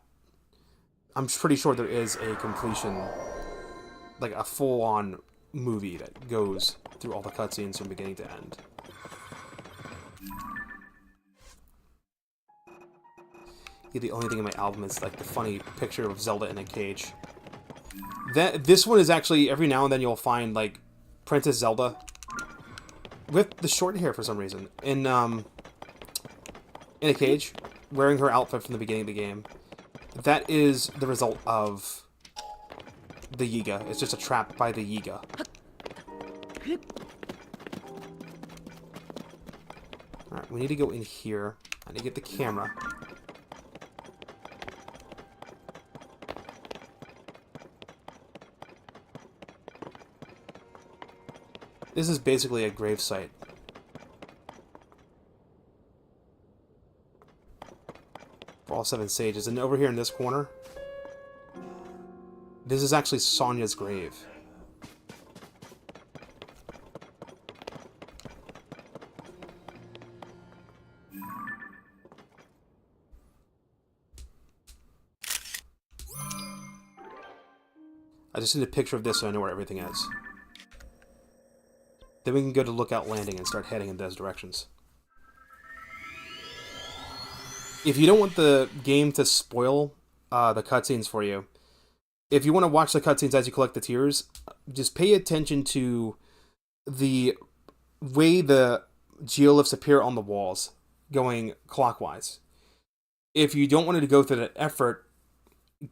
[SPEAKER 1] I'm pretty sure there is a completion, like a full-on movie that goes through all the cutscenes from beginning to end. Yeah, the only thing in my album is like the funny picture of Zelda in a cage. This one is actually, every now and then you'll find like Princess Zelda with the short hair for some reason in a cage, wearing her outfit from the beginning of the game. That is the result of the Yiga. It's just a trap by the Yiga. Alright, we need to go in here. I need to get the camera. This is basically a grave site. For all 7 sages. And over here in this corner, this is actually Sonia's grave. I just need a picture of this so I know where everything is. Then we can go to Lookout Landing and start heading in those directions. If you don't want the game to spoil the cutscenes for you, if you want to watch the cutscenes as you collect the tears, just pay attention to the way the geoliths appear on the walls, going clockwise. If you don't want it to go through that effort,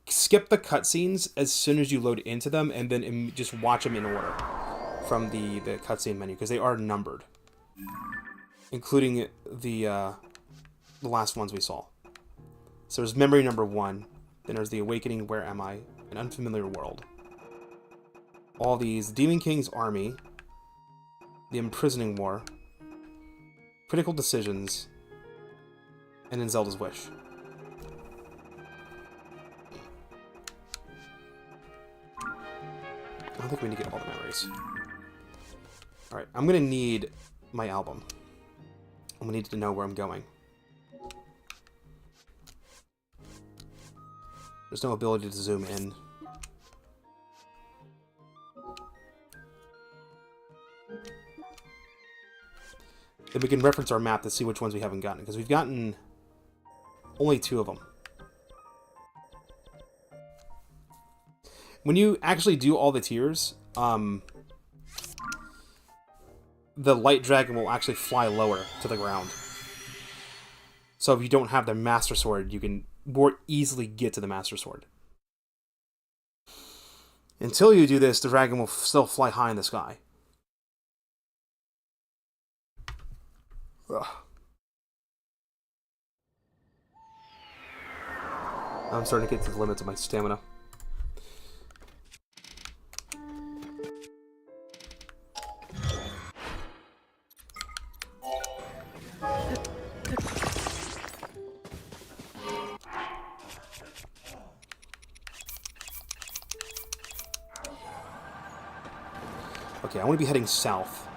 [SPEAKER 1] skip the cutscenes as soon as you load into them, and then just watch them in order from the cutscene menu, because they are numbered, including the last ones we saw. So there's memory number 1, then there's the awakening, where am I, an unfamiliar world. All these, Demon King's army, the imprisoning war, critical decisions, and then Zelda's wish. I don't think we need to get all the memories. Alright, I'm gonna need my album. I'm gonna need to know where I'm going. There's no ability to zoom in. Then we can reference our map to see which ones we haven't gotten, because we've gotten only 2 of them. When you actually do all the tiers, the light dragon will actually fly lower to the ground. So if you don't have the Master Sword, you can more easily get to the Master Sword. Until you do this, the dragon will still fly high in the sky. Ugh. I'm starting to get to the limits of my stamina. Okay, I want to be heading south.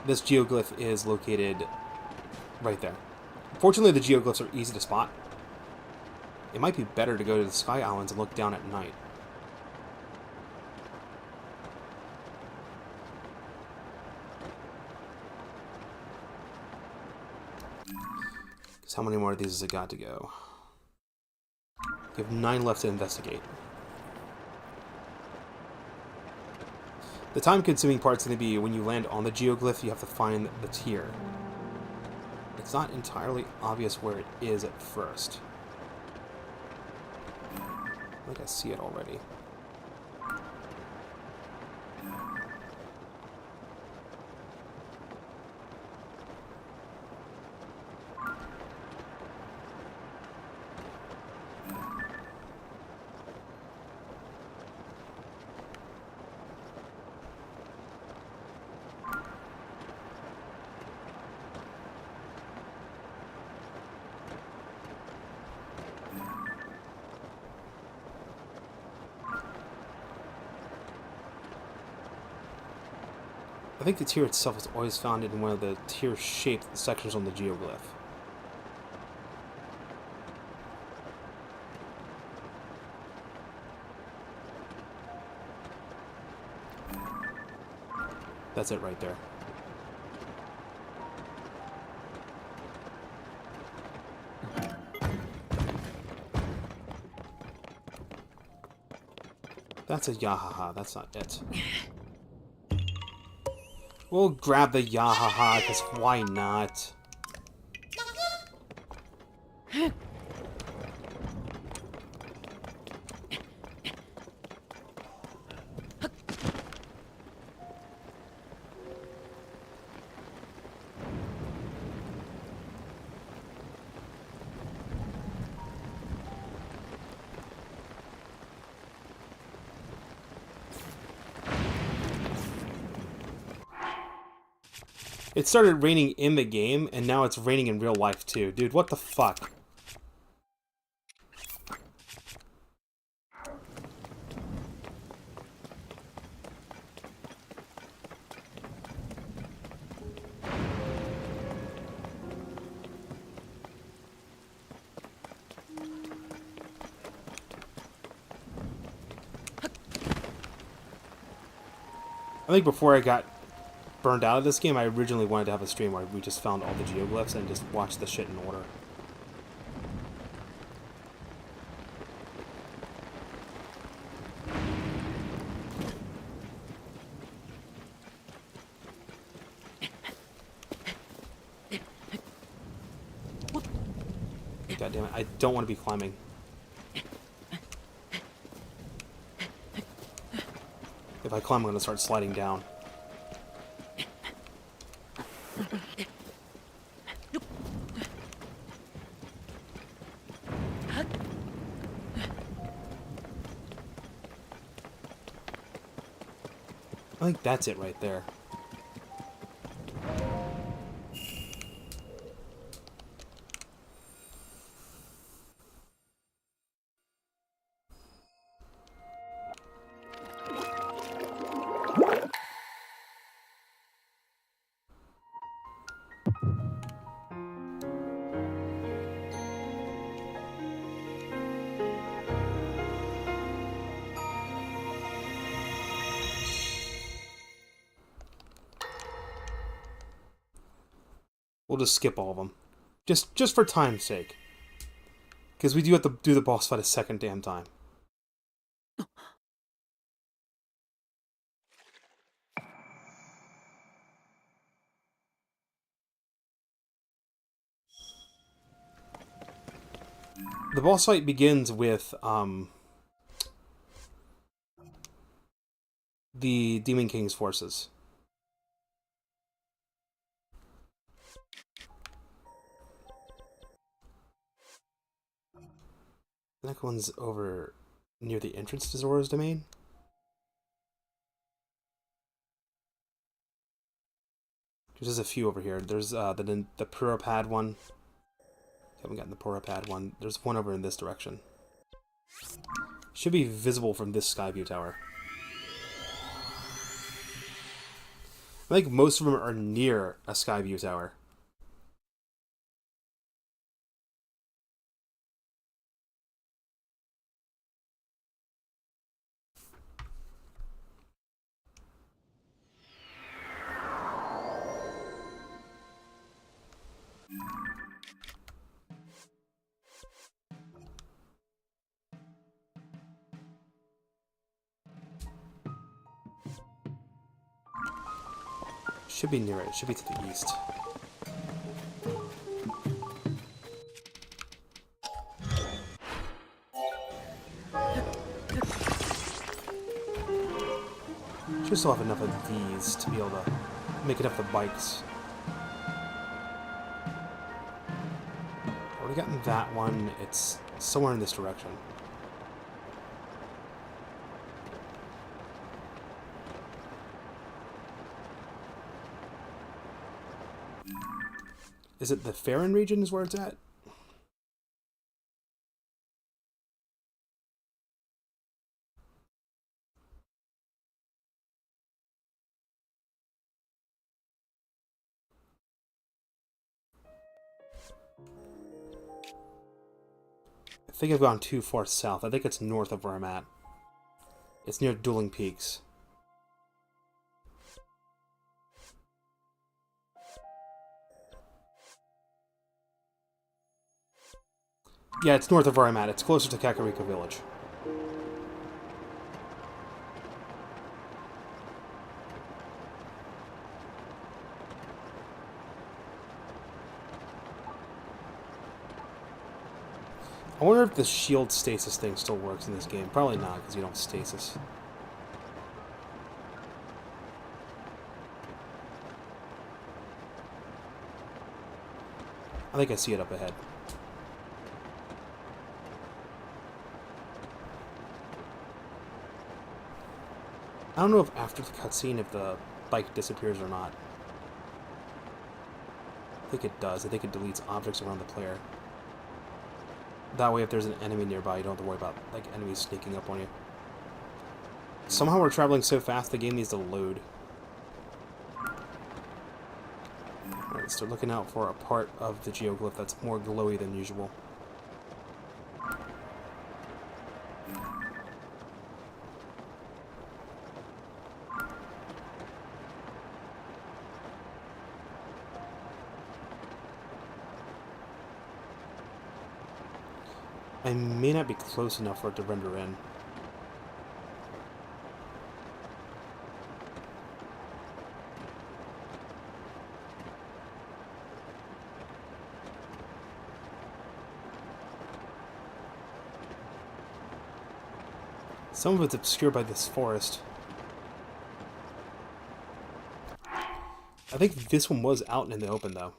[SPEAKER 1] This geoglyph is located right there. Fortunately, the geoglyphs are easy to spot. It might be better to go to the Sky Islands and look down at night. Because how many more of these has it got to go? We have 9 left to investigate. The time-consuming part's going to be when you land on the geoglyph, you have to find the tier. It's not entirely obvious where it is at first. I think I see it already. I think the tier itself is always found in one of the tier-shaped sections on the geoglyph. That's it right there. That's a Yahaha, that's not it. We'll grab the Yahaha, because why not? It started raining in the game, and now it's raining in real life too. Dude, what the fuck? I think before I got burned out of this game, I originally wanted to have a stream where we just found all the geoglyphs and just watched the shit in order. God damn it, I don't want to be climbing. If I climb, I'm going to start sliding down. I think that's it right there. We'll just skip all of them. Just for time's sake. Because we do have to do the boss fight a second damn time. the boss fight begins with the Demon King's forces. The next one's over near the entrance to Zora's domain. There's a few over here. There's the Puropad one. Haven't gotten the Puropad one. There's one over in this direction. Should be visible from this Skyview tower. I think most of them are near a Skyview tower. Should be near it. Should be to the east. Should still have enough of these to be able to make enough of the bikes. Already gotten that one. It's somewhere in this direction. Is it the Farron region is where it's at? I think I've gone too far south. I think it's north of where I'm at. It's near Dueling Peaks. Yeah, it's north of where I'm at. It's closer to Kakariko Village. I wonder if the shield stasis thing still works in this game. Probably not, because you don't have stasis. I think I see it up ahead. I don't know if after the cutscene if the bike disappears or not. I think it does. I think it deletes objects around the player. That way if there's an enemy nearby, you don't have to worry about like enemies sneaking up on you. Somehow we're traveling so fast the game needs to load. Alright, so looking out for a part of the geoglyph that's more glowy than usual. I may not be close enough for it to render in. Some of it's obscured by this forest. I think this one was out in the open, though.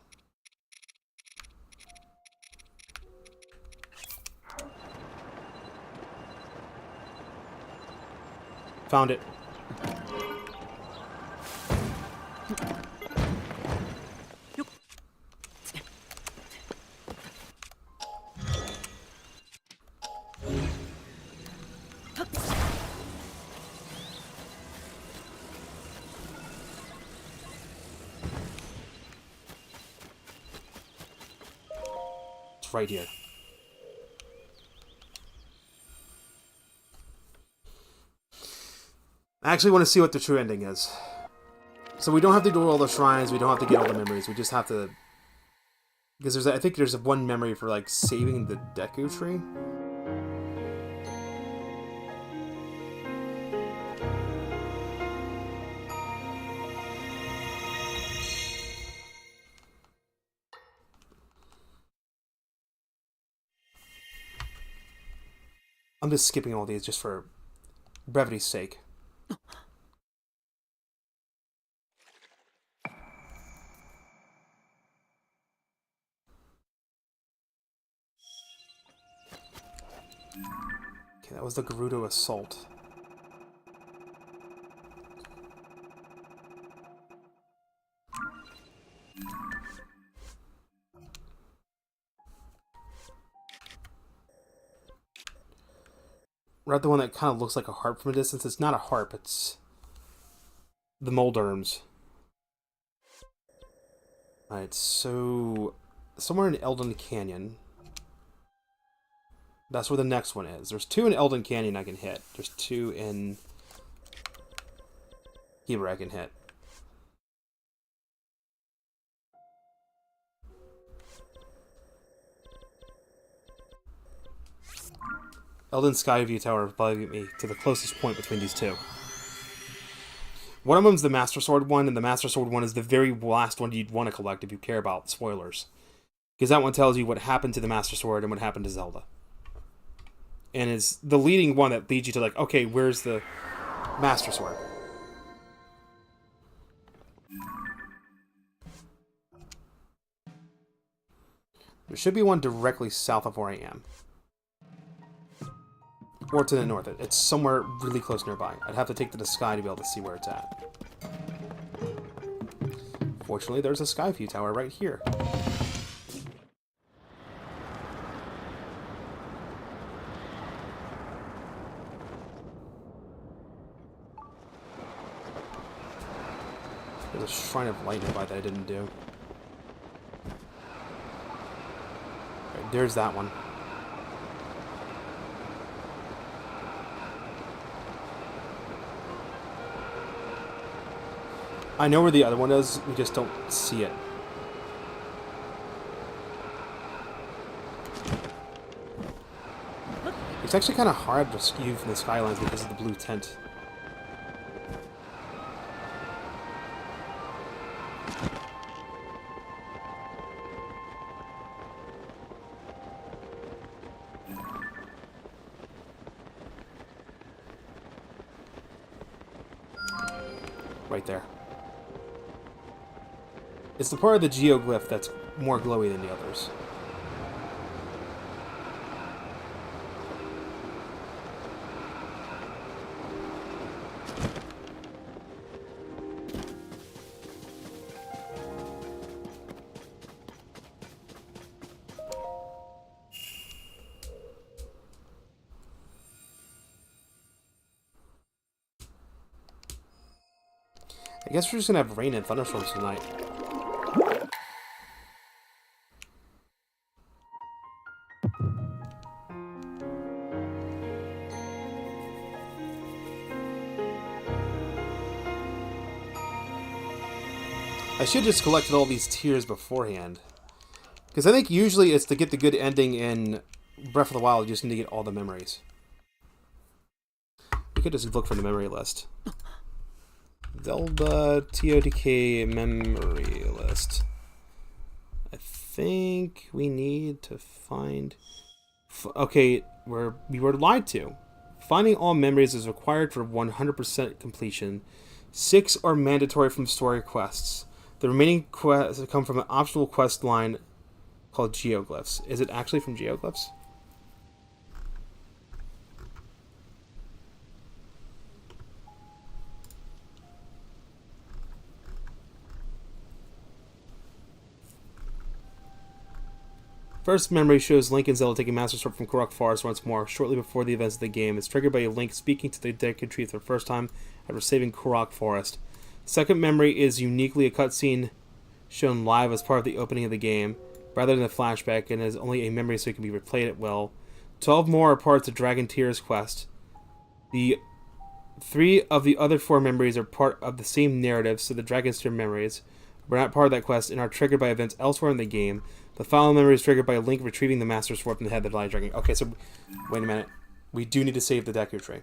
[SPEAKER 1] Found it. It's right here. I actually want to see what the true ending is. So we don't have to do all the shrines, we don't have to get all the memories, we just have to... Because I think there's one memory for, like, saving the Deku Tree. I'm just skipping all these just for brevity's sake. Okay, that was the Gerudo Assault. We're at the one that kind of looks like a harp from a distance. It's not a harp, it's the Molderms. Alright, so somewhere in Elden Canyon. That's where the next one is. There's 2 in Elden Canyon I can hit. There's 2 in Heber I can hit. Elden Skyview Tower will probably get me to the closest point between these 2. One of them's the Master Sword one, and the Master Sword one is the very last one you'd want to collect if you care about spoilers. Because that one tells you what happened to the Master Sword and what happened to Zelda. And is the leading one that leads you to, like, okay, where's the Master Sword? There should be one directly south of where I am. Or to the north. It's somewhere really close nearby. I'd have to take to the sky to be able to see where it's at. Fortunately, there's a Skyview Tower right here. There's a Shrine of Light nearby that I didn't do. Right, there's that one. I know where the other one is, we just don't see it. It's actually kind of hard to skew from the skylines because of the blue tint. Right there. It's the part of the geoglyph that's more glowy than the others. I guess we're just gonna have rain and thunderstorms tonight. I should just collected all these tears beforehand. Because I think usually it's to get the good ending in Breath of the Wild, you just need to get all the memories. We could just look for the memory list. Zelda TotK memory list. I think we need to find... Okay, we were lied to. Finding all memories is required for 100% completion. 6 are mandatory from story quests. The remaining quests come from an optional quest line called Geoglyphs. Is it actually from Geoglyphs? First memory shows Link and Zelda taking Master Sword from Korok Forest once more, shortly before the events of the game. It's triggered by Link speaking to the Deku Tree for the first time after saving Korok Forest. Second memory is uniquely a cutscene shown live as part of the opening of the game, rather than a flashback, and is only a memory so it can be replayed at will. 12 more are parts of Dragon Tears quest. The 3 of the other 4 memories are part of the same narrative, so the Dragon's Tear memories were not part of that quest and are triggered by events elsewhere in the game. The final memory is triggered by Link retrieving the Master Sword from the head of the Lion Dragon. Okay, so wait a minute. We do need to save the Deku Tree.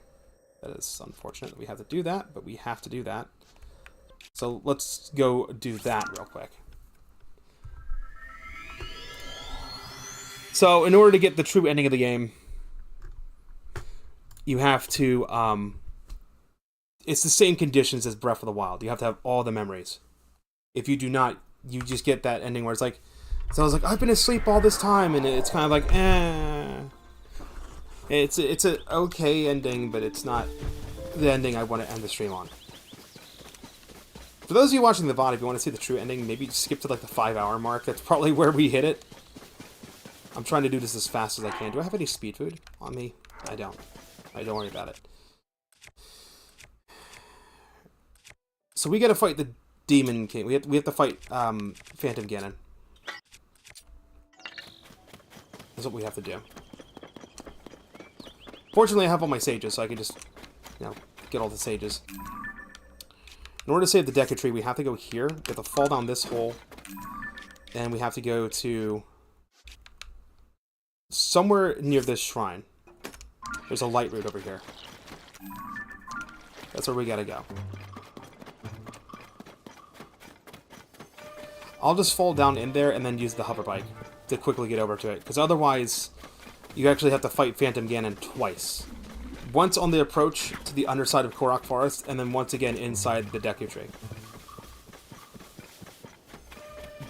[SPEAKER 1] That is unfortunate that we have to do that, but we have to do that. So let's go do that real quick. So in order to get the true ending of the game, you have to, it's the same conditions as Breath of the Wild. You have to have all the memories. If you do not, you just get that ending where it's like, so I was like, I've been asleep all this time, and it's kind of like, It's a okay ending, but it's not the ending I want to end the stream on. For those of you watching the VOD, if you want to see the true ending, maybe skip to like the 5-hour mark. That's probably where we hit it. I'm trying to do this as fast as I can. Do I have any speed food on me? I don't. Alright, don't worry about it. So we gotta fight the Demon King. We have to fight Phantom Ganon. That's what we have to do. Fortunately, I have all my sages, so I can just, you know, get all the sages. In order to save the Deku Tree, we have to go here. We have to fall down this hole. And we have to go to somewhere near this shrine. There's a light route over here. That's where we gotta go. I'll just fall down in there and then use the hover bike to quickly get over to it. Because otherwise, you actually have to fight Phantom Ganon twice. Once on the approach to the underside of Korok Forest, and then once again inside the Deku Tree.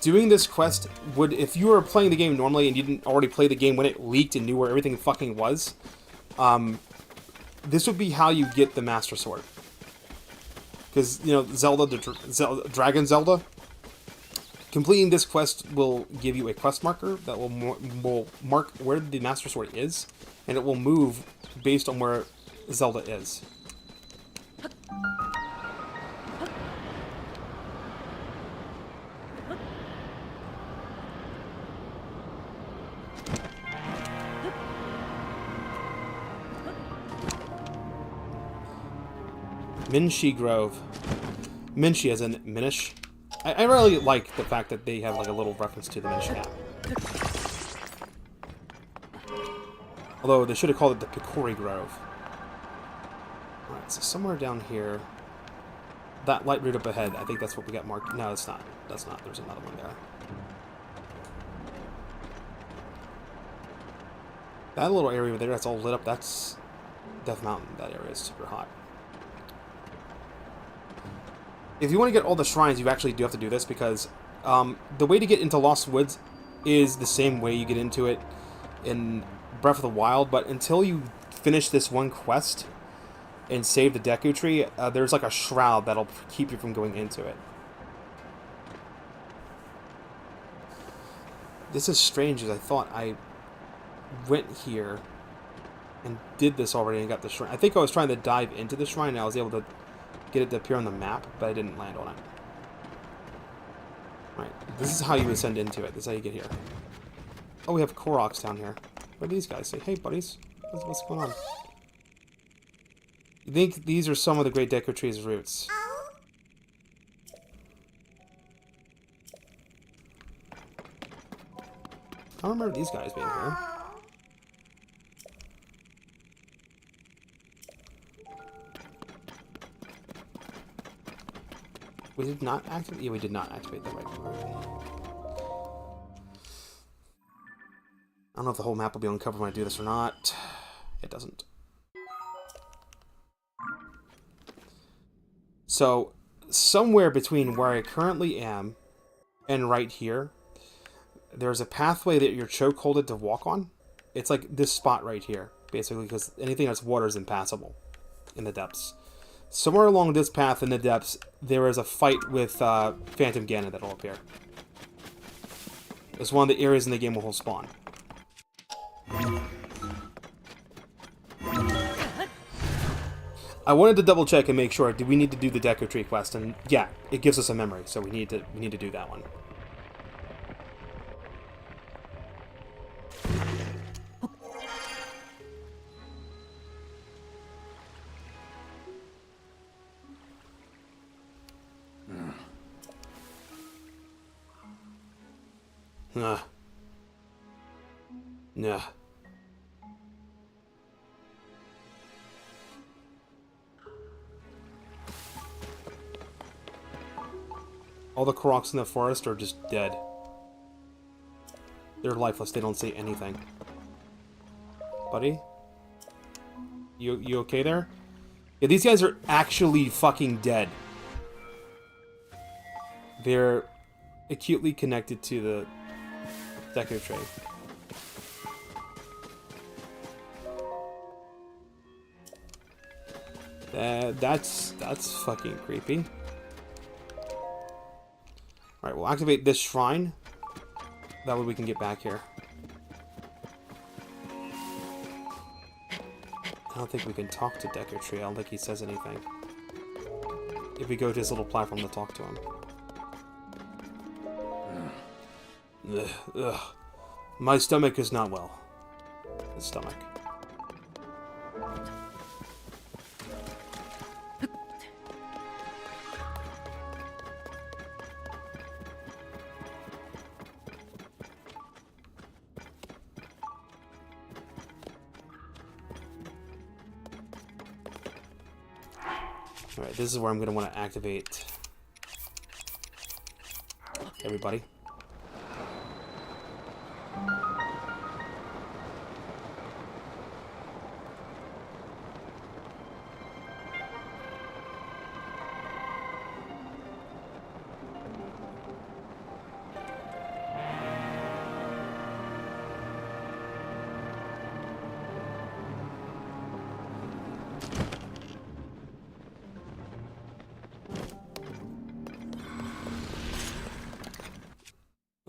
[SPEAKER 1] Doing this quest would, if you were playing the game normally and you didn't already play the game when it leaked and knew where everything fucking was, this would be how you get the Master Sword. Because, you know, Dragon Zelda, completing this quest will give you a quest marker that will mark where the Master Sword is, and it will move based on where Zelda is. Minshi Grove. Minshi as in Minish. I really like the fact that they have like a little reference to the Minish Cap. Although they should have called it the Picori Grove. Alright, so somewhere down here. That light route up ahead, I think that's what we got marked. No, it's not. That's not. There's another one there. That little area over there that's all lit up, that's Death Mountain. That area is super hot. If you want to get all the shrines, you actually do have to do this, because the way to get into Lost Woods is the same way you get into it in Breath of the Wild, but until you finish this one quest and save the Deku Tree, there's like a shroud that'll keep you from going into it. This is strange, as I thought I went here and did this already and got the shrine. I think I was trying to dive into the shrine and I was able to get it to appear on the map, but I didn't land on it. Alright, this is how you ascend into it. This is how you get here. Oh, we have Koroks down here. What do these guys say? Hey, buddies. What's going on? You think these are some of the Great Deku Tree's roots? I don't remember these guys being here. We did not activate... Yeah, we did not activate the right one. I don't know if the whole map will be uncovered when I do this or not. It doesn't. So, somewhere between where I currently am and right here, there's a pathway that you're chokeholded to walk on. It's like this spot right here, basically, because anything that's water is impassable in the depths. Somewhere along this path in the depths, there is a fight with Phantom Ganon that'll appear. It's one of the areas in the game where he'll spawn. I wanted to double check and make sure, do we need to do the Deku Tree quest? And yeah, it gives us a memory, so we need to do that one. Nah. All the Koroks in the forest are just dead. They're lifeless, they don't say anything. Buddy? You okay there? Yeah, these guys are actually fucking dead. They're acutely connected to the Deku Tree. That's fucking creepy. Alright, we'll activate this shrine. That way we can get back here. I don't think we can talk to Deku Tree. I don't think he says anything. If we go to his little platform to talk to him. Ugh. My stomach is not well. His stomach. Alright, this is where I'm going to want to activate everybody.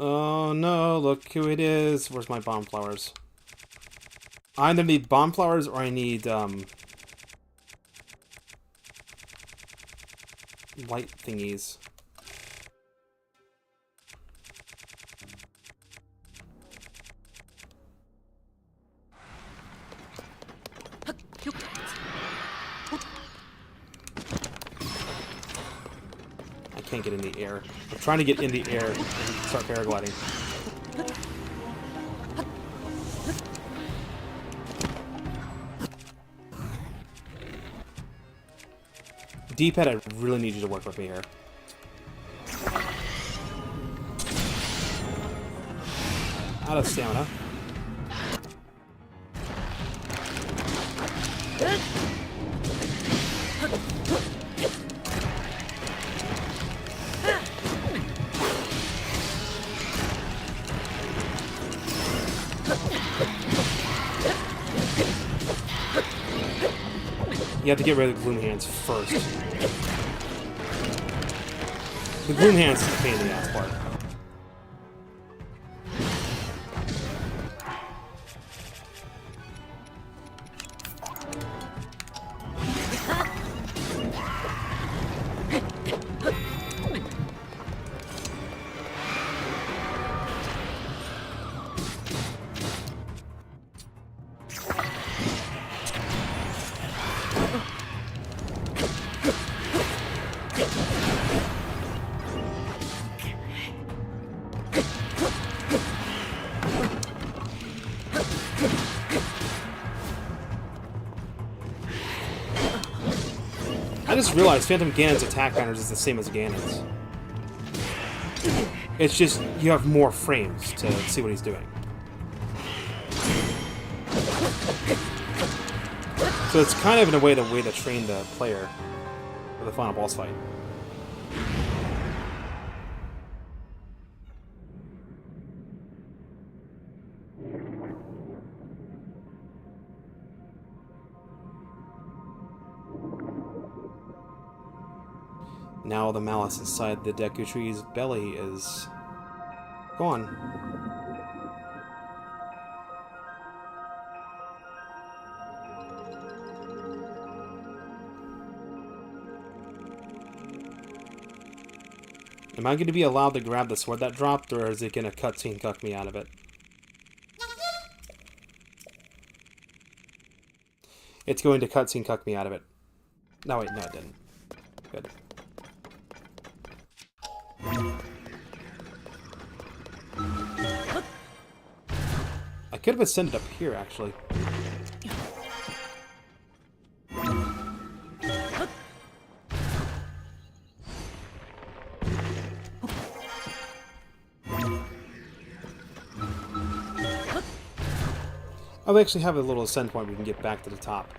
[SPEAKER 1] Oh no, look who it is. Where's my bomb flowers? I either need bomb flowers or I need, light thingies. I can't get in the air. I'm trying to get in the air and start paragliding. D-pad, I really need you to work with me here. Out of stamina. You have to get rid of the Gloom Hands first. The Gloom Hands is the pain in the ass part. I just realized Phantom Ganon's attack patterns is the same as Ganon's. It's just, you have more frames to see what he's doing. So it's kind of, in a way to train the player for the final boss fight. Now the malice inside the Deku Tree's belly is gone. Am I going to be allowed to grab the sword that dropped, or is it going to cutscene cuck me out of it? It's going to cutscene cuck me out of it. No, wait, no it didn't. Good. I could have ascended up here, actually. Oh, we actually have a little ascent point we can get back to the top.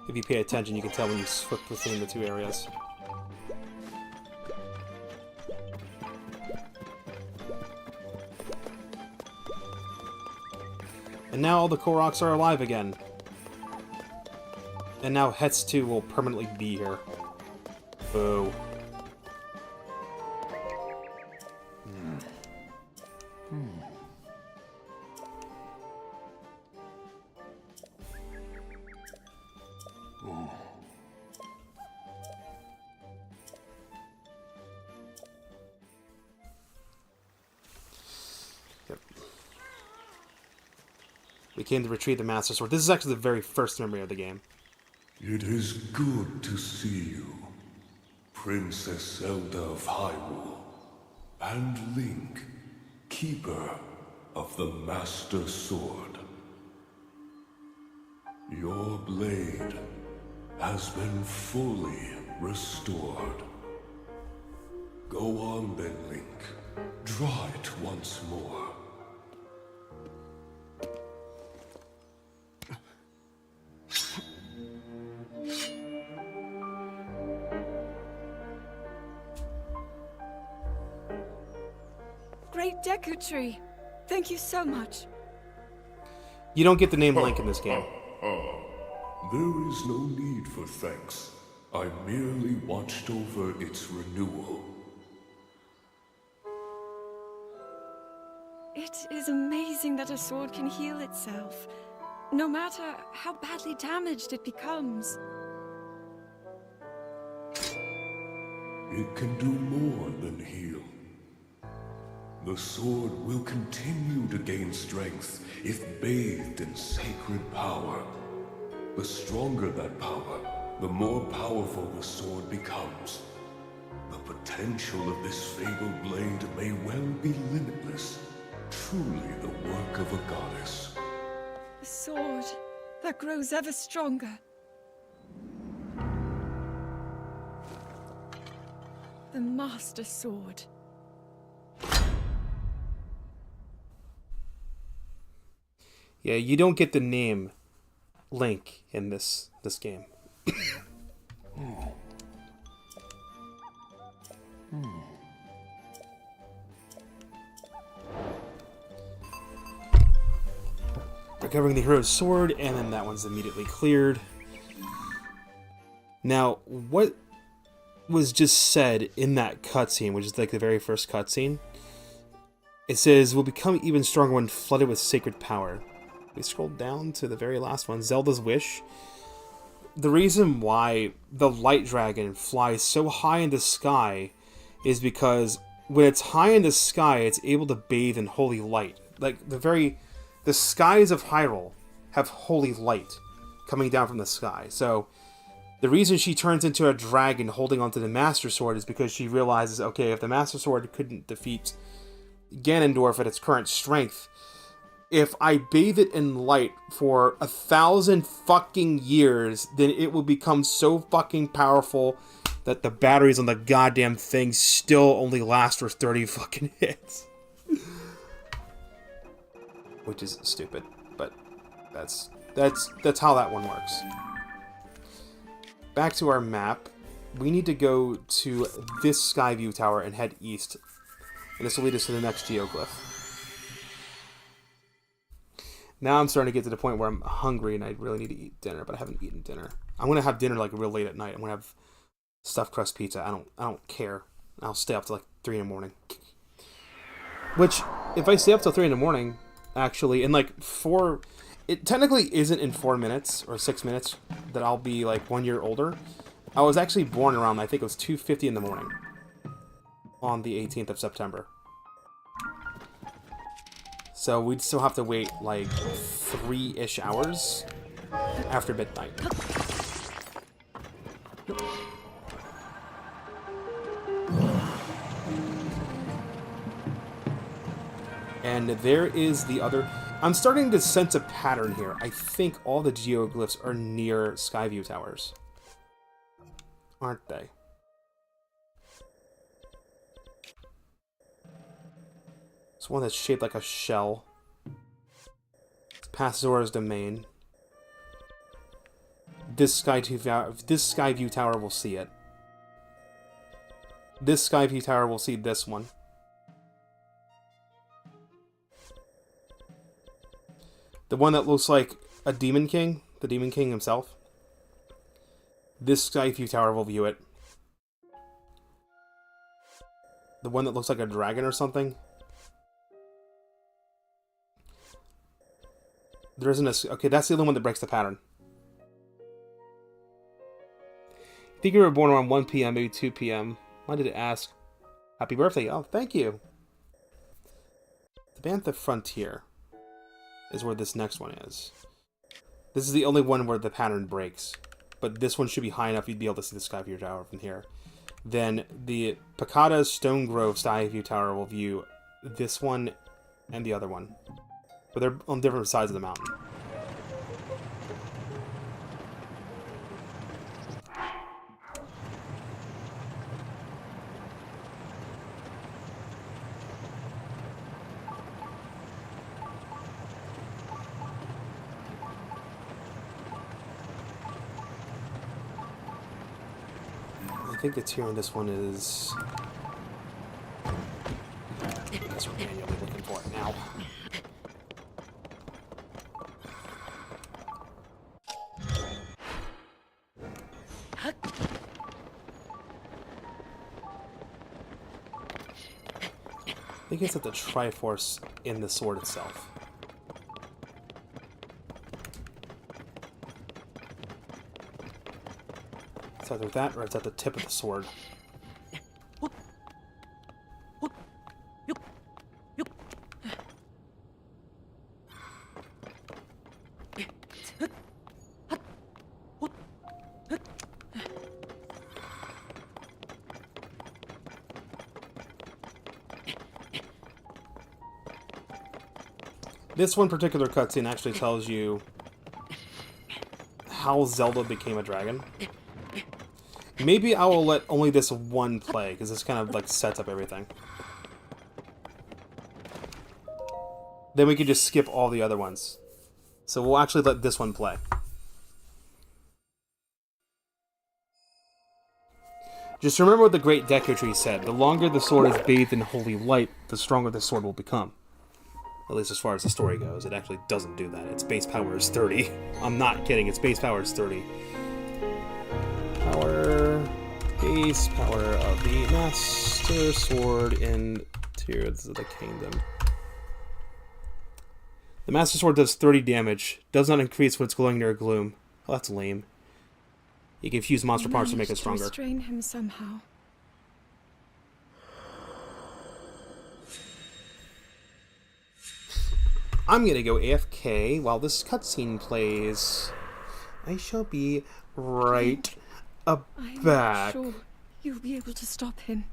[SPEAKER 1] If you pay attention, you can tell when you flip between the two areas. And now all the Koroks are alive again. And now Hetz 2 will permanently be here. Boo. We came to retrieve the Master Sword. This is actually the very first memory of the game.
[SPEAKER 10] It is good to see you, Princess Zelda of Hyrule, and Link, Keeper of the Master Sword. Your blade has been fully restored. Go on then, Link. Draw it once more.
[SPEAKER 4] Great Deku Tree. Thank you so much.
[SPEAKER 1] You don't get the name Link in this game.
[SPEAKER 10] There is no need for thanks. I merely watched over its renewal.
[SPEAKER 4] It is amazing that a sword can heal itself, no matter how badly damaged it becomes.
[SPEAKER 10] It can do more than heal. The sword will continue to gain strength if bathed in sacred power. The stronger that power, the more powerful the sword becomes. The potential of this fabled blade may well be limitless. Truly the work of a goddess.
[SPEAKER 4] A sword that grows ever stronger. The Master Sword.
[SPEAKER 1] Yeah, you don't get the name Link in this game. Recovering the hero's sword, and then that one's immediately cleared. Now, what was just said in that cutscene, which is like the very first cutscene, it says, will become even stronger when flooded with sacred power. We scroll down to the very last one, Zelda's Wish. The reason why the light dragon flies so high in the sky is because when it's high in the sky, it's able to bathe in holy light. Like, the skies of Hyrule have holy light coming down from the sky. So, the reason she turns into a dragon holding onto the Master Sword is because she realizes, okay, if the Master Sword couldn't defeat Ganondorf at its current strength, if I bathe it in light for 1,000 fucking years, then it will become so fucking powerful that the batteries on the goddamn thing still only last for 30 fucking hits. Which is stupid, but that's how that one works. Back to our map. We need to go to this Skyview Tower and head east. And this will lead us to the next geoglyph. Now I'm starting to get to the point where I'm hungry and I really need to eat dinner, but I haven't eaten dinner. I'm gonna have dinner like real late at night. I'm gonna have stuffed crust pizza. I don't care. I'll stay up till like 3 in the morning. Which, if I stay up till 3 in the morning, actually, in like 4... It technically isn't in 4 minutes or 6 minutes that I'll be like 1 year older. I was actually born around, I think it was 2:50 in the morning. On the 18th of September. So we'd still have to wait like 3-ish hours after midnight. And there is the other... I'm starting to sense a pattern here. I think all the geoglyphs are near Skyview Towers. Aren't they? It's one that's shaped like a shell. It's past Zora's domain. this sky view tower will see it. This sky view tower will see this one. The one that looks like a Demon King, the Demon King himself. This sky view tower will view it. The one that looks like a dragon or something. There isn't a... Okay, that's the only one that breaks the pattern. I think you were born around 1 p.m., maybe 2 p.m. Why did it ask? Happy birthday. Oh, thank you. The Bantha Frontier is where this next one is. This is the only one where the pattern breaks. But this one should be high enough you'd be able to see the Skyview Tower from here. Then the Picada Stone Grove Skyview Tower will view this one and the other one. But they're on different sides of the mountain. I think the tier on this one is... That's what manually looking for it now. I think it's at the Triforce in the sword itself. It's either that or it's at the tip of the sword. This one particular cutscene actually tells you how Zelda became a dragon. Maybe I will let only this one play, because this kind of like sets up everything. Then we could just skip all the other ones. So we'll actually let this one play. Just remember what the great Deku Tree said. The longer the sword is bathed in holy light, the stronger the sword will become. At least as far as the story goes. It actually doesn't do that. Its base power is 30. I'm not kidding. Its base power is 30. Base power of the Master Sword in Tears of the Kingdom. The Master Sword does 30 damage. Does not increase when it's glowing near gloom. Oh, that's lame. You can fuse monster parts to make it stronger.
[SPEAKER 4] Restrain him somehow.
[SPEAKER 1] I'm gonna go AFK while this cutscene plays. I shall be right back.
[SPEAKER 4] I'm not sure you'll be able to stop him.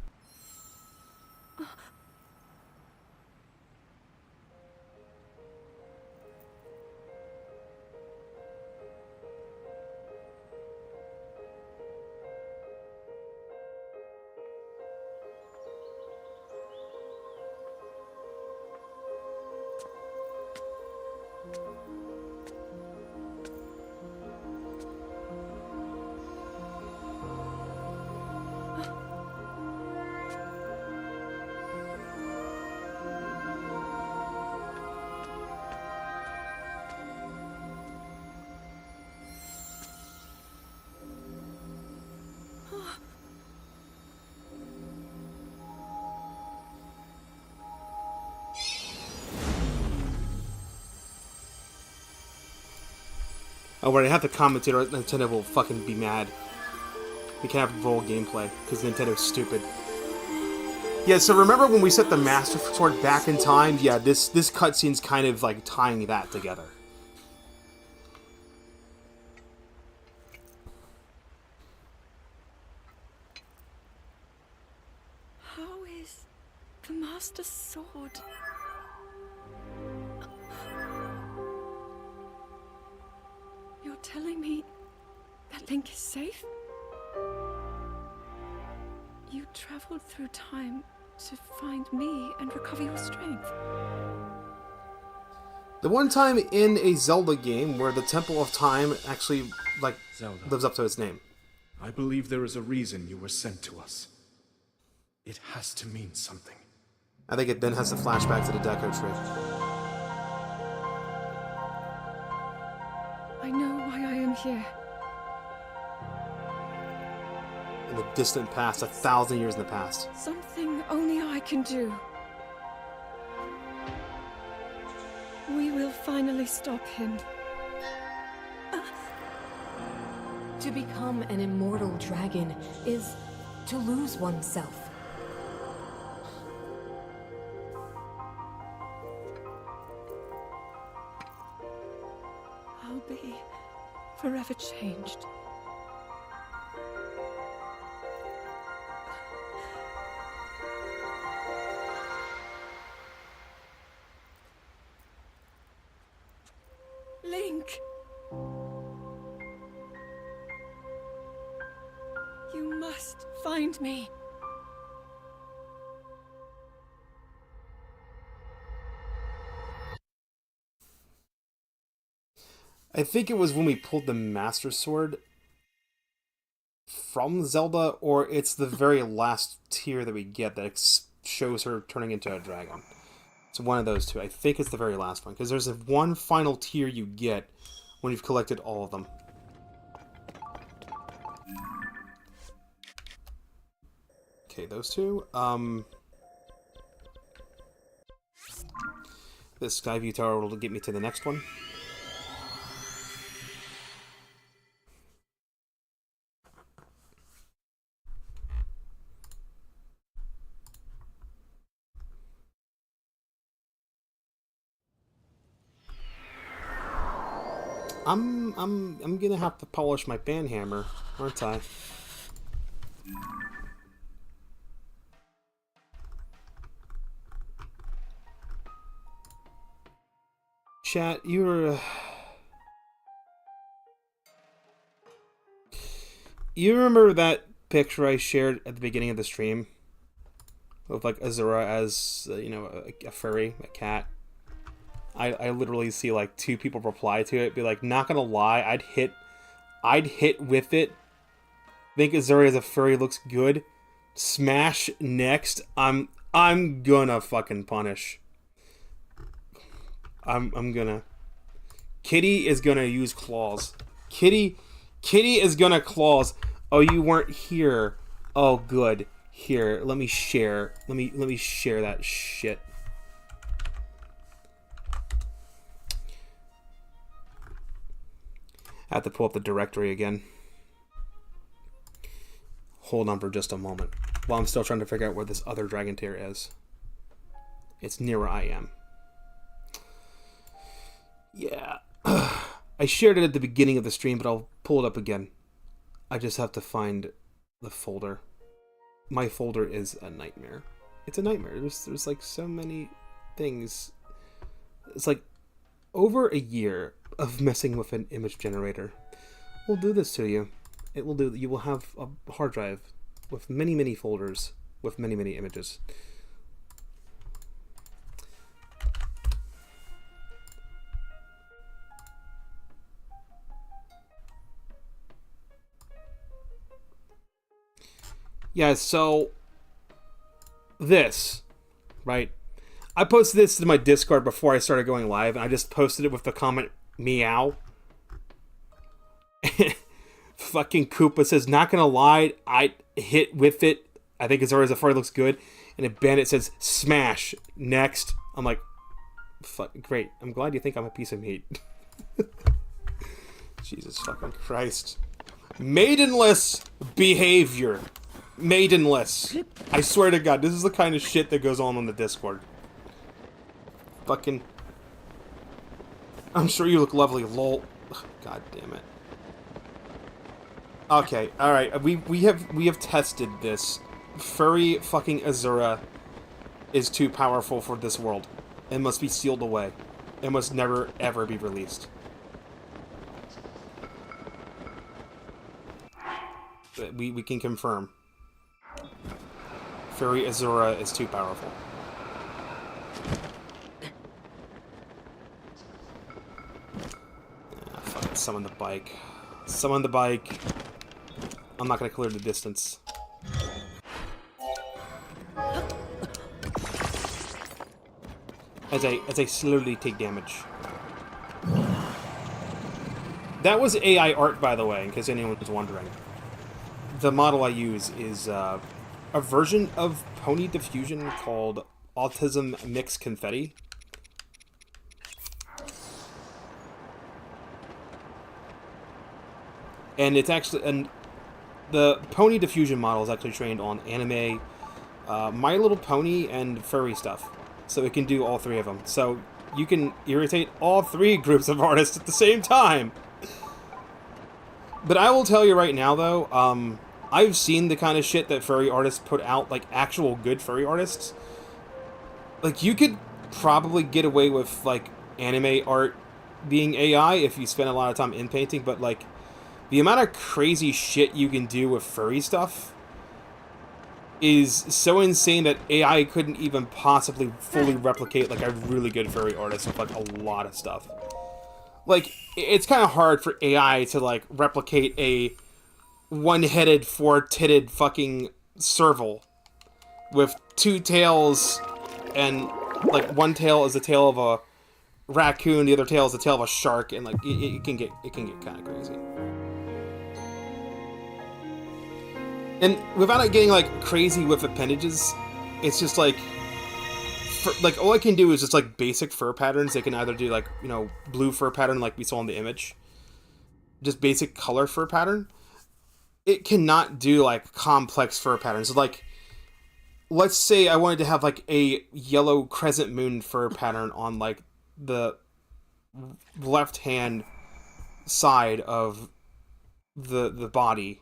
[SPEAKER 1] Oh, when I have to commentate, or Nintendo will fucking be mad. We can't have roll gameplay, because Nintendo's stupid. Yeah, so remember when we set the Master Sword back in time? Yeah, this cutscene's kind of like tying that together.
[SPEAKER 4] How is the Master Sword? You're telling me that Link is safe? You traveled through time to find me and recover your strength.
[SPEAKER 1] The one time in a Zelda game where the Temple of Time actually, like,
[SPEAKER 11] Zelda,
[SPEAKER 1] lives up to its name.
[SPEAKER 11] I believe there is a reason you were sent to us. It has to mean something.
[SPEAKER 1] I think it then has to flashback to the Deco tree.
[SPEAKER 4] I know why I am here.
[SPEAKER 1] In the distant past, 1,000 years in the past.
[SPEAKER 4] Something only I can do. We will finally stop him.
[SPEAKER 12] To become an immortal dragon is to lose oneself.
[SPEAKER 4] I'll be forever changed. Link! You must find me.
[SPEAKER 1] I think it was when we pulled the Master Sword from Zelda, or it's the very last tier that we get that shows her turning into a dragon. It's one of those two. I think it's the very last one, because there's one final tier you get when you've collected all of them. Okay, those two. This Skyview Tower will get me to the next one. I'm gonna have to polish my banhammer, aren't I? Chat, you remember that picture I shared at the beginning of the stream? Of like Azura as, you know, a furry, a cat? I literally see like 2 people reply to it, be like, not gonna lie, I'd hit with it. Think Azura as a furry looks good. Smash next. I'm gonna fucking punish. I'm gonna. Kitty is gonna use claws. Kitty is gonna claws. Oh, you weren't here. Oh, good. Here, let me share. Let me share that shit. I have to pull up the directory again. Hold on for just a moment. While I'm still trying to figure out where this other dragon tier is. It's near where I am. Yeah. I shared it at the beginning of the stream, but I'll pull it up again. I just have to find the folder. My folder is a nightmare. It's a nightmare. There's like so many things. It's like over a year of messing with an image generator will do this to you. It will do. You will have a hard drive with many folders with many images. Yeah, so this, right? I posted this to my Discord before I started going live, and I just posted it with the comment, meow. Fucking Koopa says, not gonna lie, I hit with it. I think it's always a far looks good. And then Bandit says, smash, next. I'm like, fuck, great. I'm glad you think I'm a piece of meat. Jesus fucking Christ. Maidenless behavior. Maidenless. I swear to God, this is the kind of shit that goes on the Discord. Fucking. I'm sure you look lovely, lol. Ugh, God damn it. Okay, alright, we have tested this. Furry fucking Azura is too powerful for this world. It must be sealed away. It must never ever be released. But we can confirm. Furry Azura is too powerful. summon the bike. Summon the bike. I'm not gonna clear the distance. As I slowly take damage. That was AI art, by the way, in case anyone was wondering. The model I use is a version of Pony Diffusion called Autism Mix Confetti. And it's actually... and the Pony Diffusion model is actually trained on anime, My Little Pony, and furry stuff. So it can do all three of them. So you can irritate all three groups of artists at the same time. But I will tell you right now, though, I've seen the kind of shit that furry artists put out, like, actual good furry artists. Like, you could probably get away with, like, anime art being AI if you spend a lot of time in painting, but, like, the amount of crazy shit you can do with furry stuff is so insane that AI couldn't even possibly fully replicate, like, a really good furry artist with, like, a lot of stuff. Like, it's kind of hard for AI to, like, replicate a one-headed, four-titted fucking serval with two tails, and, like, one tail is the tail of a raccoon, the other tail is the tail of a shark, and, like, it can get kind of crazy. And without it getting, like, crazy with appendages, it's just, like... all I can do is just, like, basic fur patterns. They can either do, like, you know, blue fur pattern like we saw in the image. Just basic color fur pattern. It cannot do, like, complex fur patterns. So, like, let's say I wanted to have, like, a yellow crescent moon fur pattern on, like, the left-hand side of the body.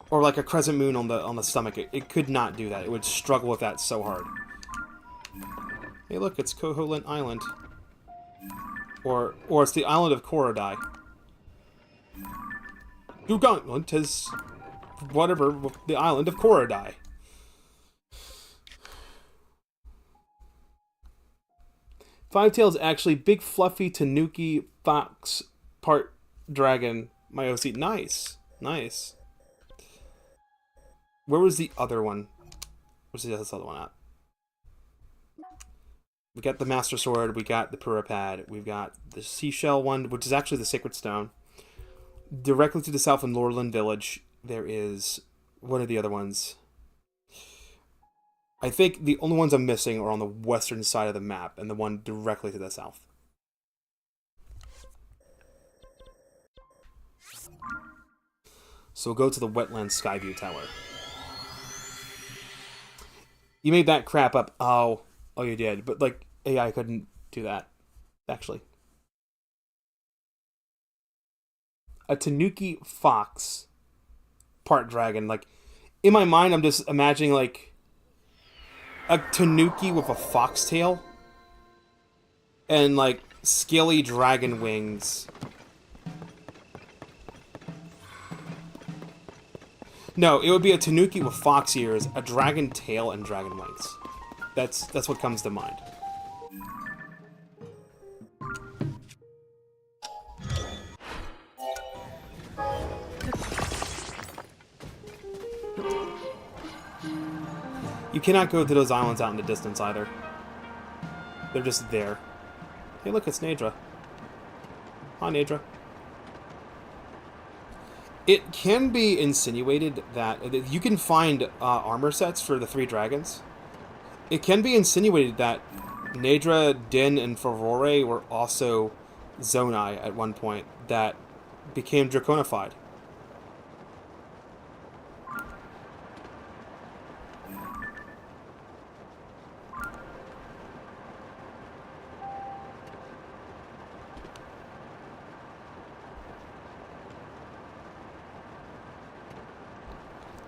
[SPEAKER 1] Or like a crescent moon on the stomach. It could not do that. It would struggle with that so hard. Hey, look, it's Koholint Island. Or it's the island of Korodai. Ugauntlet is whatever, the island of Korodai. Fivetail's actually big fluffy tanuki fox part dragon. My OC. Nice. Nice. Where was the other one? Where's the other one at? We got the Master Sword, we got the Purapad, we've got the Seashell one, which is actually the Sacred Stone. Directly to the south in Lorland Village, there is... what are the other ones? I think the only ones I'm missing are on the western side of the map, and the one directly to the south. So we'll go to the Wetland Skyview Tower. You made that crap up. Oh, you did. But, like, AI couldn't do that, actually. A tanuki fox part dragon. Like, in my mind, I'm just imagining, like, a tanuki with a foxtail and, like, scaly dragon wings. No, it would be a tanuki with fox ears, a dragon tail, and dragon wings. That's what comes to mind. You cannot go to those islands out in the distance either. They're just there. Hey, look, it's Nadra. Hi, Nadra. It can be insinuated that you can find armor sets for the three dragons. It can be insinuated that Nadra, Din, and Furore were also Zonai at one point that became draconified.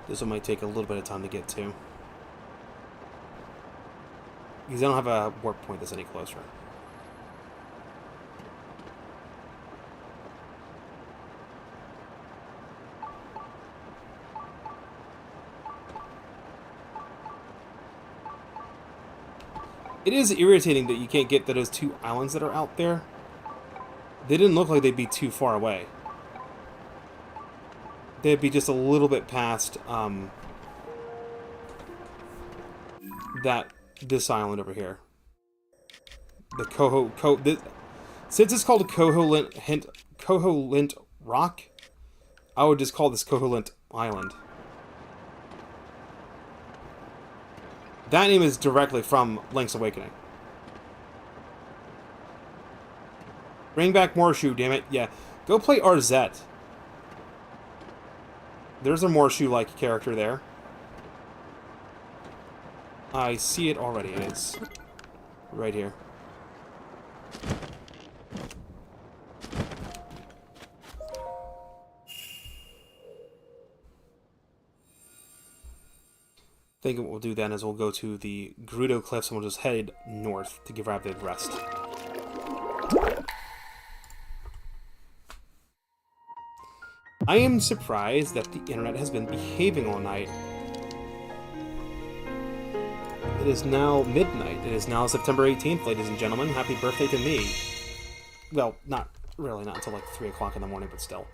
[SPEAKER 1] This one might take a little bit of time to get to. Because I don't have a warp point that's any closer. It is irritating that you can't get to those two islands that are out there. They didn't look like they'd be too far away. They'd be just a little bit past this island over here. The since it's called a Koholint Rock, I would just call this Koholint Island. That name is directly from Link's Awakening. Bring back Morshu, damn it. Yeah. Go play Arzette. There's a Morshu-like character there. I see it already. It is right here. I think what we'll do then is we'll go to the Gerudo Cliffs and we'll just head north to give rapid rest. I am surprised that the internet has been behaving all night. It is now midnight. It is now September 18th, ladies and gentlemen. Happy birthday to me. Well, not really, not until like 3 o'clock in the morning, but still.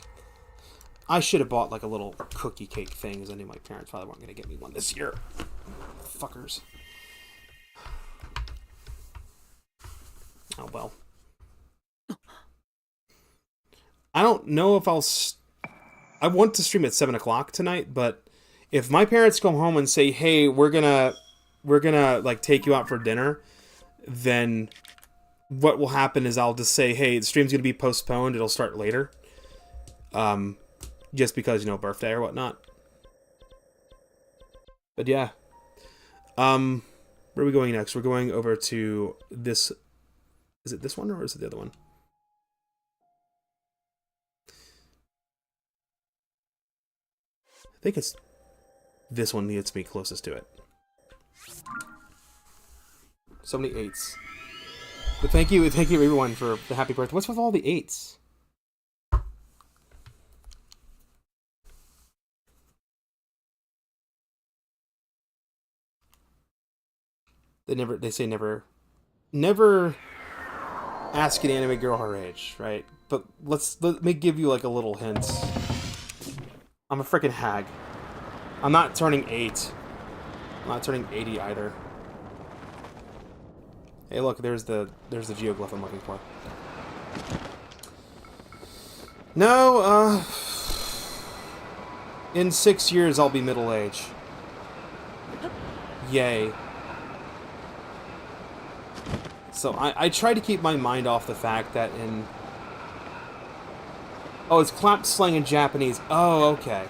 [SPEAKER 1] I should have bought like a little cookie cake thing, as I knew my parents probably weren't going to get me one this year. Fuckers. Oh well. I don't know if I want to stream at 7 o'clock tonight, but if my parents come home and say, hey, we're gonna like take you out for dinner, then what will happen is I'll just say, hey, the stream's gonna be postponed, it'll start later. Just because, you know, birthday or whatnot. But yeah. Where are we going next? We're going over to this. Is it this one or is it the other one? I think it's this one gets me closest to it. So many 8s. But thank you everyone for the happy birthday. What's with all the 8s? They say never ask an anime girl her age, right? But let me give you like a little hint. I'm a freaking hag. I'm not turning 8. I'm not turning 80 either. Hey, look, there's the geoglyph I'm looking for. No, in 6 years I'll be middle age. Yay. So I try to keep my mind off the fact that in... Oh, it's clap slang in Japanese. Oh, okay.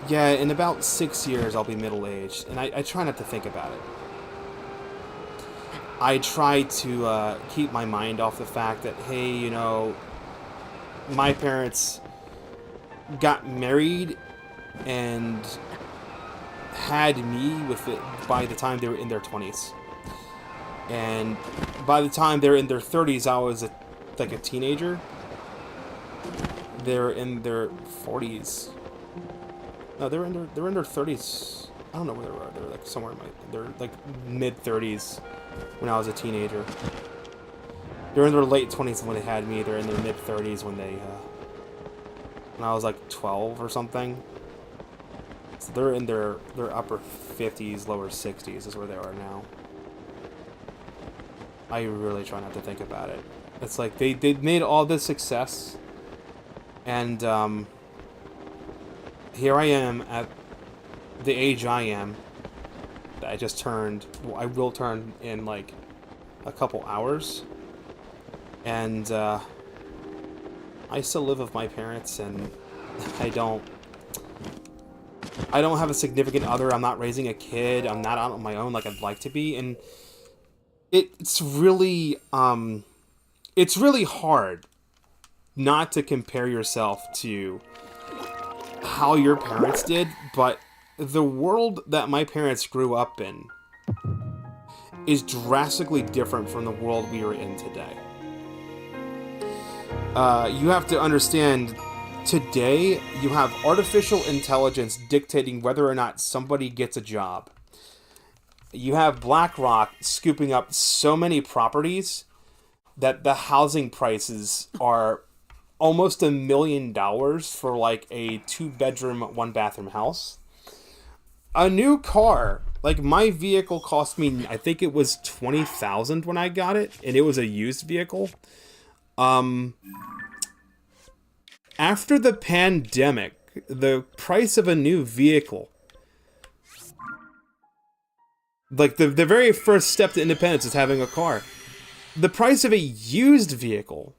[SPEAKER 1] Yeah, in about 6 years I'll be middle-aged, and I try not to think about it. I try to keep my mind off the fact that, hey, you know, my parents got married and had me with it by the time they were in their 20s. And by the time they're in their 30s, I was like a teenager. They're in their 40s. No, they're in their 30s. I don't know where they were. They're like somewhere in they're like mid 30s when I was a teenager. They're in their late 20s when they had me. They're in their mid 30s when I was like 12 or something. So they're in their upper 50s, lower 60s is where they are now. I really try not to think about it. It's like they made all this success, and here I am at the age I am, that I just turned. Well, I will turn in like a couple hours, and I still live with my parents, and I don't have a significant other. I'm not raising a kid. I'm not out on my own like I'd like to be, and it's really hard not to compare yourself to how your parents did, but the world that my parents grew up in is drastically different from the world we are in today. You have to understand, today you have artificial intelligence dictating whether or not somebody gets a job. you have BlackRock scooping up so many properties that the housing prices are almost $1 million for like a 2-bedroom, 1-bathroom house. A new car, like my vehicle cost me, I think it was $20,000 when I got it, and it was a used vehicle. After the pandemic, the price of a new vehicle, like the very first step to independence is having a car. The price of a used vehicle,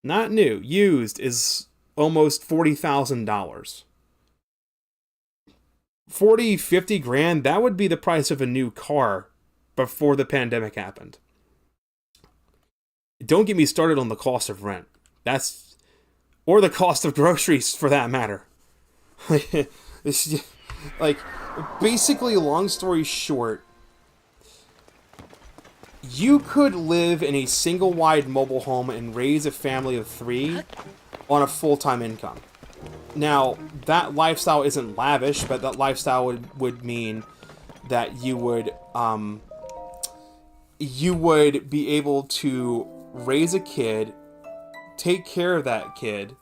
[SPEAKER 1] not new, used, is almost $40,000. 40, 50 grand, that would be the price of a new car before the pandemic happened. Don't get me started on the cost of rent. Or the cost of groceries, for that matter. Like, basically, long story short, you could live in a single-wide mobile home and raise a family of 3 on a full-time income. Now, that lifestyle isn't lavish, but that lifestyle would mean that you would be able to raise a kid, take care of that kid,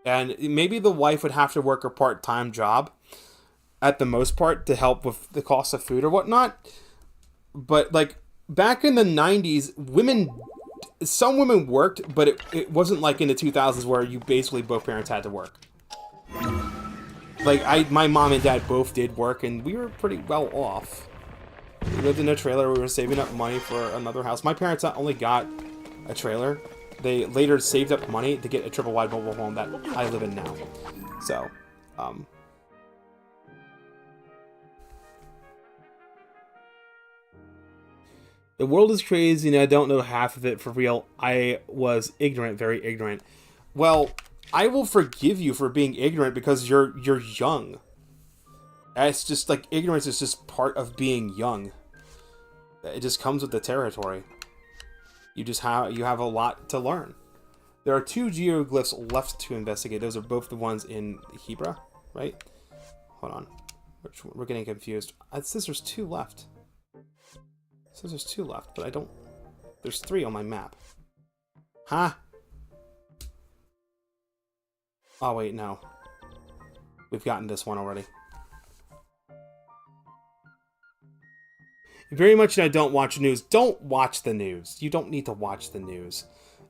[SPEAKER 1] and maybe the wife would have to work a part-time job at the most part to help with the cost of food or whatnot. But like back in the 90s, some women worked, but it wasn't like in the 2000s where you basically both parents had to work. Like my mom and dad both did work, and we were pretty well off. We lived in a trailer. We were saving up money for another house. My parents not only got a trailer, they later saved up money to get a triple-wide mobile home that I live in now. So, the world is crazy, and I don't know half of it for real. I was ignorant, very ignorant. Well, I will forgive you for being ignorant because you're young. It's just like ignorance is just part of being young. It just comes with the territory. You have a lot to learn. There are 2 geoglyphs left to investigate. Those are both the ones in Hebra, right? Hold on. We're getting confused. It says there's 2 left. It says there's 2 left, but I don't... There's 3 on my map. Huh? Oh, wait, no. We've gotten this one already. Very much I don't watch news. Don't watch the news. You don't need to watch the news.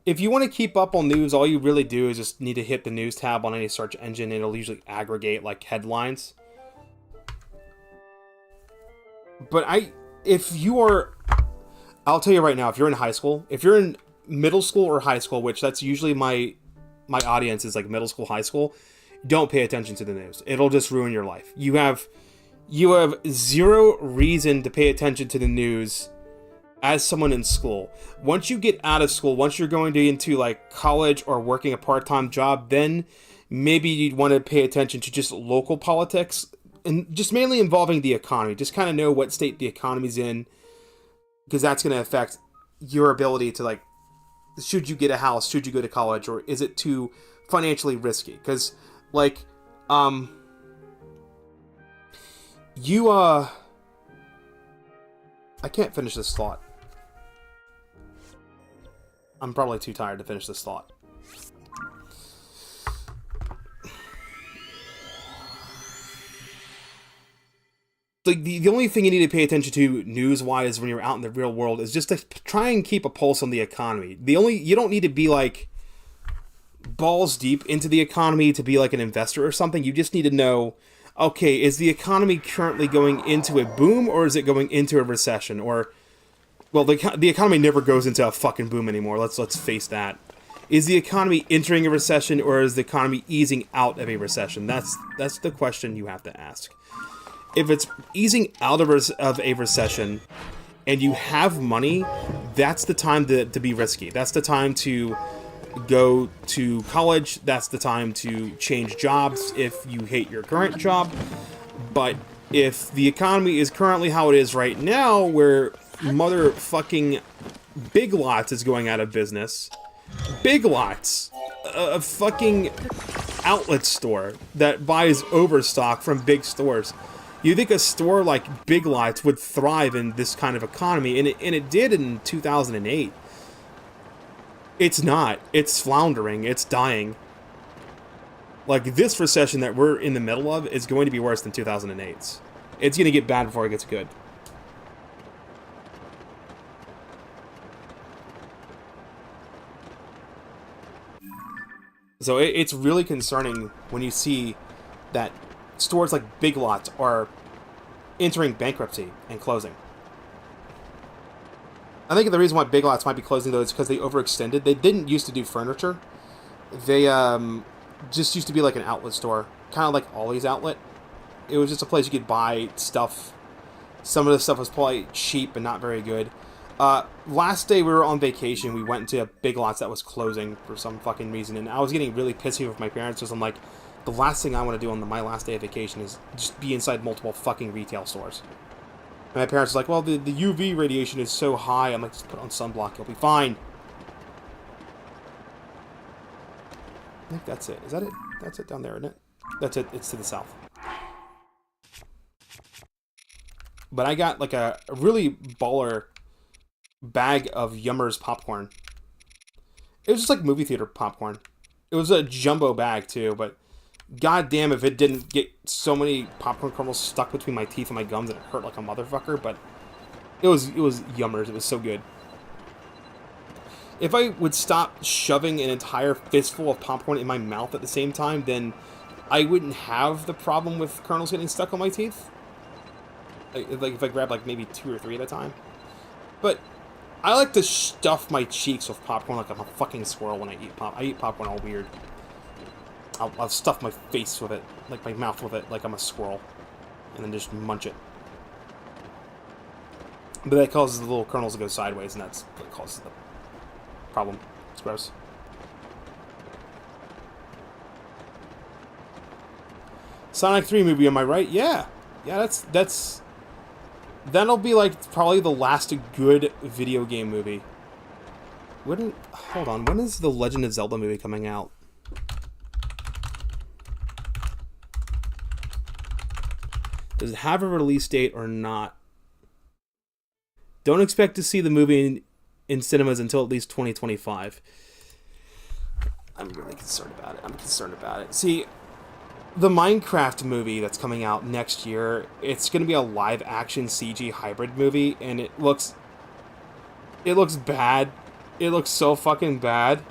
[SPEAKER 1] If you want to keep up on news, all you really do is just need to hit the news tab on any search engine, and it'll usually aggregate like headlines. But I'll tell you right now, if you're in high school, if you're in middle school or high school, which that's usually my audience is like middle school, high school, don't pay attention to the news. It'll just ruin your life. You have 0 reason to pay attention to the news as someone in school. Once you get out of school, once you're going into like college or working a part-time job, then maybe you'd want to pay attention to just local politics and just mainly involving the economy. Just kind of know what state the economy's in, because that's going to affect your ability to like, should you get a house, should you go to college, or is it too financially risky? Because like, I can't finish this thought. I'm probably too tired to finish this thought. Like the only thing you need to pay attention to news-wise when you're out in the real world is just to try and keep a pulse on the economy. You don't need to be like balls deep into the economy to be like an investor or something. You just need to know, okay, is the economy currently going into a boom, or is it going into a recession? Or, well, the economy never goes into a fucking boom anymore. Let's face that. Is the economy entering a recession, or is the economy easing out of a recession? That's the question you have to ask. If it's easing out of a recession, and you have money, that's the time to be risky. That's the time to go to college. That's the time to change jobs if you hate your current job. But if the economy is currently how it is right now, where motherfucking Big Lots is going out of business, Big Lots, a fucking outlet store that buys overstock from big stores. You think a store like Big Lots would thrive in this kind of economy, and it did in 2008. It's not. It's floundering. It's dying. Like, this recession that we're in the middle of is going to be worse than 2008's. It's going to get bad before it gets good. So it's really concerning when you see that stores like Big Lots are entering bankruptcy and closing. I think the reason why Big Lots might be closing, though, is because they overextended. They didn't used to do furniture. They just used to be like an outlet store, kind of like Ollie's Outlet. It was just a place you could buy stuff. Some of the stuff was probably cheap and not very good. Last day we were on vacation, we went into a Big Lots that was closing for some fucking reason, and I was getting really pissy with my parents because I'm like, the last thing I want to do on my last day of vacation is just be inside multiple fucking retail stores. And my parents were like, well, the UV radiation is so high. I'm like, just put on sunblock, you'll be fine. I think that's it. Is that it? That's it down there, isn't it? That's it. It's to the south. But I got like a really baller bag of Yummers popcorn. It was just like movie theater popcorn. It was a jumbo bag too, but goddamn if it didn't get so many popcorn kernels stuck between my teeth and my gums and it hurt like a motherfucker, but it was Yummers. It was so good. If I would stop shoving an entire fistful of popcorn in my mouth at the same time, then I wouldn't have the problem with kernels getting stuck on my teeth. Like if I grab like maybe 2 or 3 at a time. But I like to stuff my cheeks with popcorn like I'm a fucking squirrel when I eat I eat popcorn all weird. I'll stuff my face with it, like my mouth with it, like I'm a squirrel. And then just munch it. But that causes the little kernels to go sideways, and that's what causes the problem. It's gross. Sonic 3 movie, am I right? Yeah. Yeah, that'll be like probably the last good video game movie. Hold on, when is the Legend of Zelda movie coming out? Does it have a release date or not? Don't expect to see the movie in cinemas until at least 2025. I'm really concerned about it. See, the Minecraft movie that's coming out next year, it's going to be a live-action CG hybrid movie, and it looks bad. It looks so fucking bad.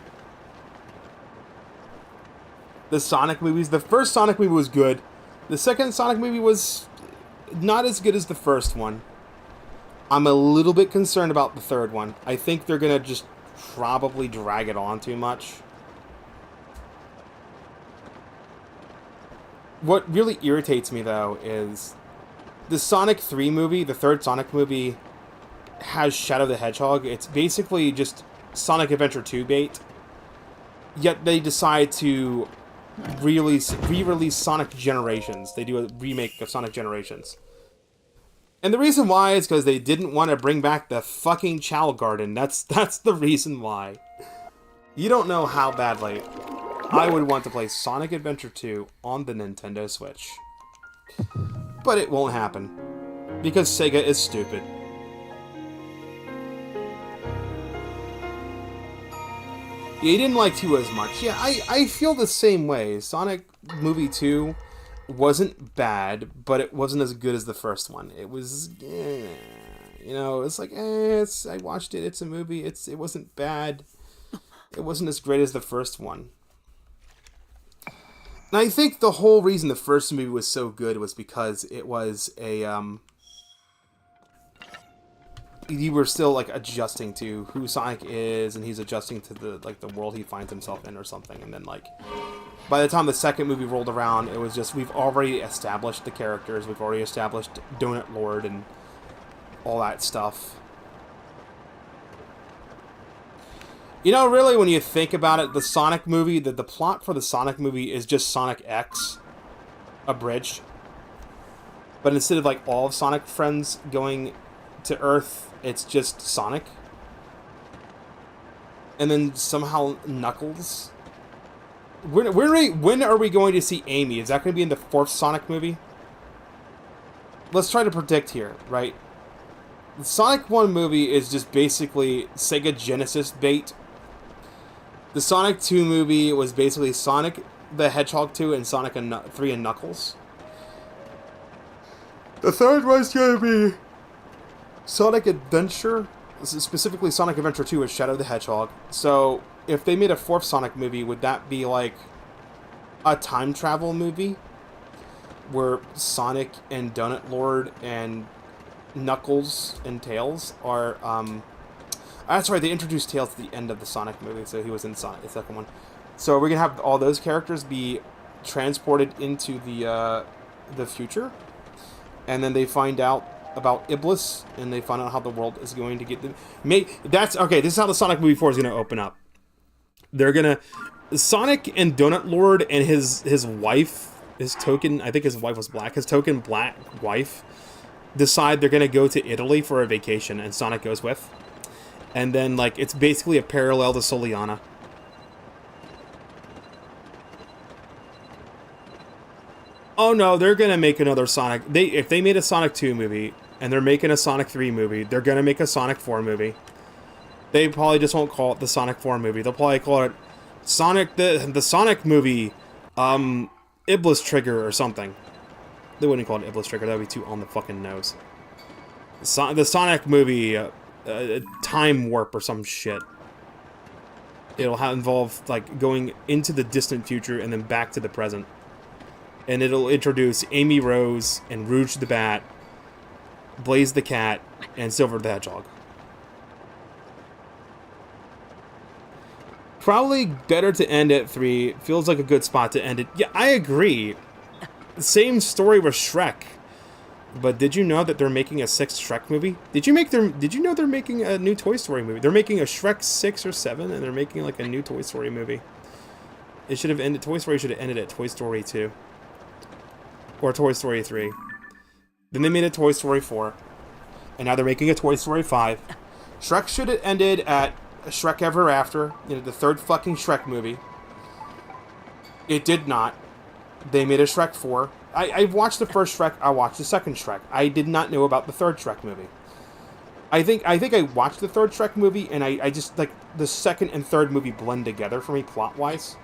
[SPEAKER 1] The Sonic movies, the first Sonic movie was good. The second Sonic movie was not as good as the first one. I'm a little bit concerned about the third one. I think they're going to just probably drag it on too much. What really irritates me, though, is the Sonic 3 movie, the third Sonic movie, has Shadow the Hedgehog. It's basically just Sonic Adventure 2 bait. Yet they decide to re-release Sonic Generations. They do a remake of Sonic Generations. And the reason why is because they didn't want to bring back the fucking Chow Garden. That's the reason why. You don't know how badly I would want to play Sonic Adventure 2 on the Nintendo Switch. But it won't happen. Because Sega is stupid. You didn't like 2 as much. Yeah, I feel the same way. Sonic Movie 2 wasn't bad, but it wasn't as good as the first one. It was, you know, it's like, I watched it, it's a movie, it wasn't bad. It wasn't as great as the first one. And I think the whole reason the first movie was so good was because it was you were still like adjusting to who Sonic is, and he's adjusting to the world he finds himself in or something. And then like by the time the second movie rolled around, it was just, we've already established the characters, we've already established Donut Lord and all that stuff. You know, really, when you think about it, the Sonic movie, the plot for the Sonic movie is just Sonic X abridged. But instead of like all of Sonic friends going to Earth, it's just Sonic. And then somehow Knuckles. When are we going to see Amy? Is that going to be in the 4th Sonic movie? let's try to predict here, right? The Sonic 1 movie is just basically Sega Genesis bait. The Sonic 2 movie was basically Sonic the Hedgehog 2 and Sonic 3 and Knuckles. The third one's gonna be Sonic Adventure, specifically Sonic Adventure 2 with Shadow the Hedgehog. So, if they made a fourth Sonic movie, would that be like a time travel movie? Where Sonic and Donut Lord and Knuckles and Tails are, that's right, they introduced Tails at the end of the Sonic movie, so he was in Sonic, the second one. So we're gonna have all those characters be transported into the future, and then they find out about Iblis, and they find out how the world is going to get them. That's okay. This is how the Sonic movie 4 is gonna open up. They're gonna Sonic and Donut Lord and his wife, his token. I think his wife was black. His token black wife decide they're gonna go to Italy for a vacation, and Sonic goes with. And then like it's basically a parallel to Soliana. Oh no, they're gonna make another Sonic. If they made a Sonic 2 movie and they're making a Sonic 3 movie, they're gonna make a Sonic 4 movie. They probably just won't call it the Sonic 4 movie. They'll probably call it Sonic the Sonic movie, Iblis Trigger or something. They wouldn't call it Iblis Trigger. That would be too on the fucking nose. The Sonic movie, Time Warp or some shit. It'll involve like going into the distant future and then back to the present. And it'll introduce Amy Rose and Rouge the Bat, Blaze the Cat, and Silver the Hedgehog. Probably better to end at 3. Feels like a good spot to end it. Yeah, I agree. Same story with Shrek. But did you know that they're making a 6th Shrek movie? Did you know they're making a new Toy Story movie? They're making a Shrek 6 or 7, and they're making like a new Toy Story movie. It should have ended. Toy Story should have ended at Toy Story 2. Or Toy Story 3. Then they made a Toy Story 4. And now they're making a Toy Story 5. Shrek should have ended at Shrek Ever After. You know, the 3rd fucking Shrek movie. It did not. They made a Shrek 4. I watched the first Shrek. I watched the second Shrek. I did not know about the 3rd Shrek movie. I think I watched the 3rd Shrek movie, and I just, like, the 2nd and 3rd movie blend together for me plot-wise.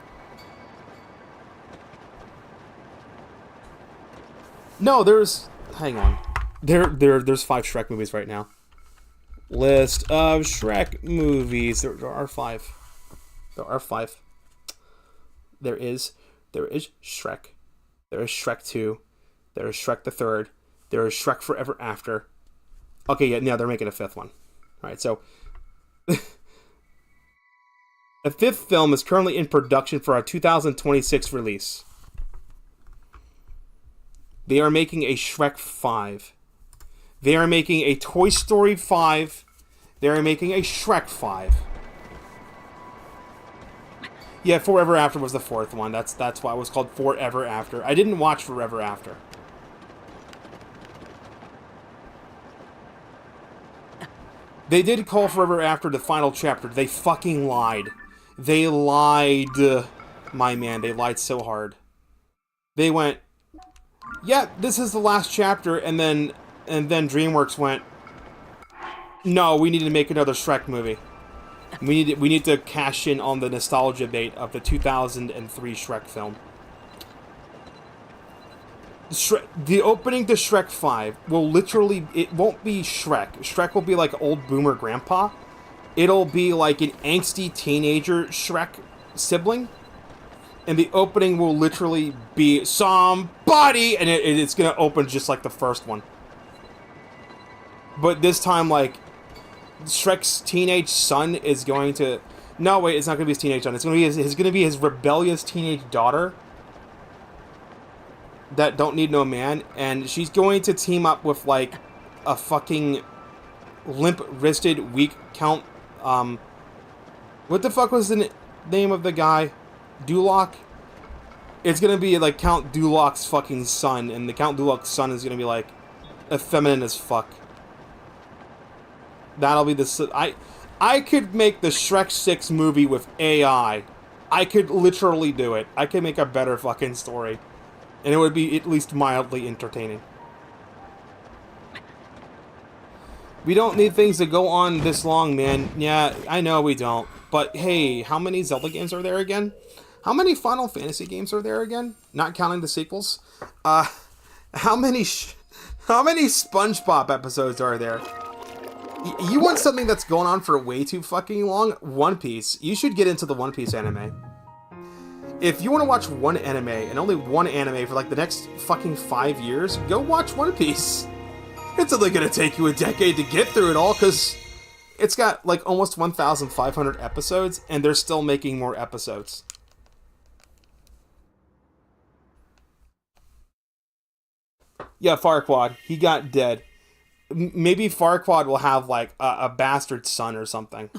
[SPEAKER 1] No, there's... Hang on. There's 5 Shrek movies right now. List of Shrek movies. There are 5. There are 5. There is Shrek. There is Shrek 2. There is Shrek the 3rd. There is Shrek Forever After. Okay, yeah, now they're making a 5th one. Alright, so... a 5th film is currently in production for a 2026 release. They are making a Shrek 5. They are making a Toy Story 5. They are making a Shrek 5. Yeah, Forever After was the 4th one. That's why it was called Forever After. I didn't watch Forever After. They did call Forever After the final chapter. They fucking lied. They lied. My man, they lied so hard. They went, yeah, this is the last chapter, and then DreamWorks went, no, we need to make another Shrek movie. We need to cash in on the nostalgia bait of the 2003 Shrek film. The opening to Shrek 5 will literally... It won't be Shrek. Shrek will be like old boomer grandpa. It'll be like an angsty teenager Shrek sibling. And the opening will literally be somebody... And it's going to open just like the first one. But this time, like... Shrek's teenage son is going to... No, wait, it's not going to be his teenage son. It's going to be his rebellious teenage daughter that don't need no man, and she's going to team up with, like, a fucking limp-wristed, weak Count... what the fuck was the name of the guy? Duloc? It's going to be, like, Count Duloc's fucking son, and the Count Duloc's son is going to be, like, effeminate as fuck. That'll be the... I could make the Shrek 6 movie with AI. I could literally do it. I could make a better fucking story. And it would be at least mildly entertaining. We don't need things to go on this long, man. Yeah, I know we don't. But hey, how many Zelda games are there again? How many Final Fantasy games are there again? Not counting the sequels. How many SpongeBob episodes are there? You want something that's going on for way too fucking long? One Piece. You should get into the One Piece anime. If you want to watch one anime, and only one anime for like the next fucking 5 years, go watch One Piece. It's only gonna take you a decade to get through it all, because it's got like almost 1,500 episodes, and they're still making more episodes. Yeah, Farquaad. He got dead. Maybe Farquaad will have like a bastard son or something.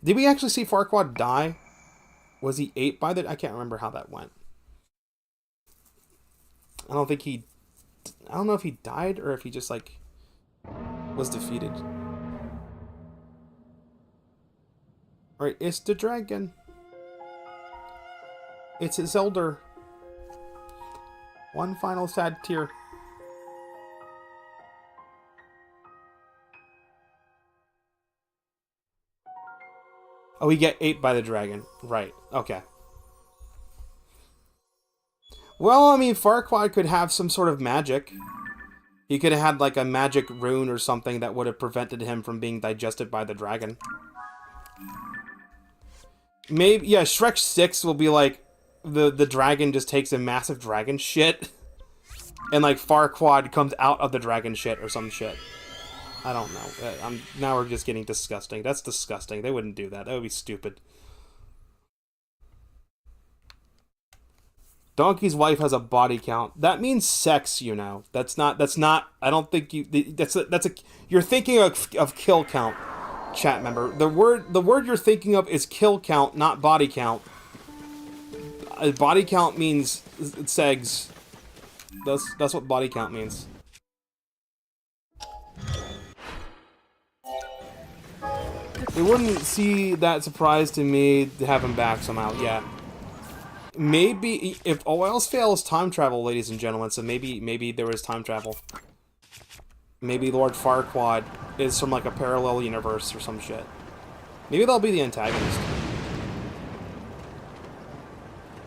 [SPEAKER 1] Did we actually see Farquaad die? Was he ate by the... I can't remember how that went. I don't know if he died or if he just like was defeated. Alright, it's the dragon. It's his elder. One final sad tear. Oh, he get ate by the dragon. Right. Okay. Well, I mean, Farquaad could have some sort of magic. He could have had, like, a magic rune or something that would have prevented him from being digested by the dragon. Maybe, yeah, Shrek 6 will be, like, the dragon just takes a massive dragon shit. And, like, Farquaad comes out of the dragon shit or some shit. I don't know. Now we're just getting disgusting. That's disgusting. They wouldn't do that. That would be stupid. Donkey's wife has a body count. That means sex, you know. That's not, I don't think you're thinking of kill count, chat member. The word you're thinking of is kill count, not body count. Body count means segs. That's what body count means. It wouldn't see that surprise to me to have him back somehow, yeah. Maybe, if all else fails, time travel, ladies and gentlemen, so maybe there is time travel. Maybe Lord Farquaad is from, like, a parallel universe or some shit. Maybe they'll be the antagonist.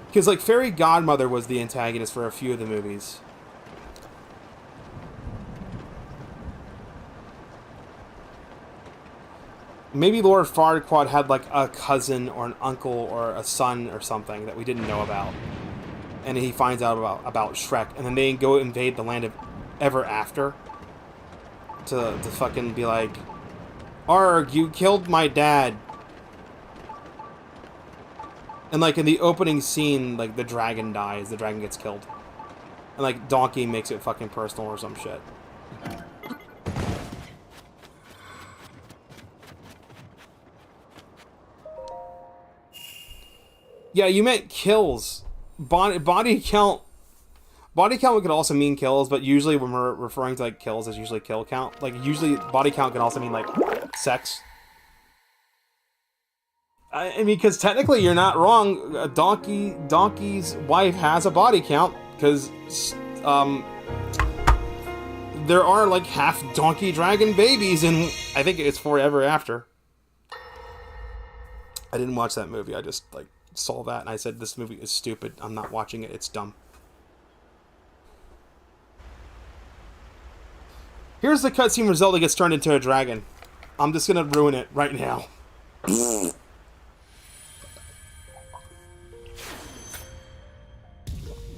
[SPEAKER 1] Because, like, Fairy Godmother was the antagonist for a few of the movies. Maybe Lord Farquaad had, like, a cousin or an uncle or a son or something that we didn't know about. And he finds out about Shrek. And then they go invade the land of Ever After. To fucking be like, Arg, you killed my dad. And, like, in the opening scene, like, the dragon dies. The dragon gets killed. And, like, Donkey makes it fucking personal or some shit. Yeah, you meant kills. Body count. Body count could also mean kills, but usually when we're referring to, like, kills, it's usually kill count. Like, usually body count can also mean, like, sex. I mean, because technically you're not wrong. Donkey's wife has a body count, because, there are, like, half donkey dragon babies, and I think it's Forever After. I didn't watch that movie, I just, like, saw that and I said, this movie is stupid. I'm not watching it. It's dumb. Here's the cutscene where Zelda gets turned into a dragon. I'm just gonna ruin it right now.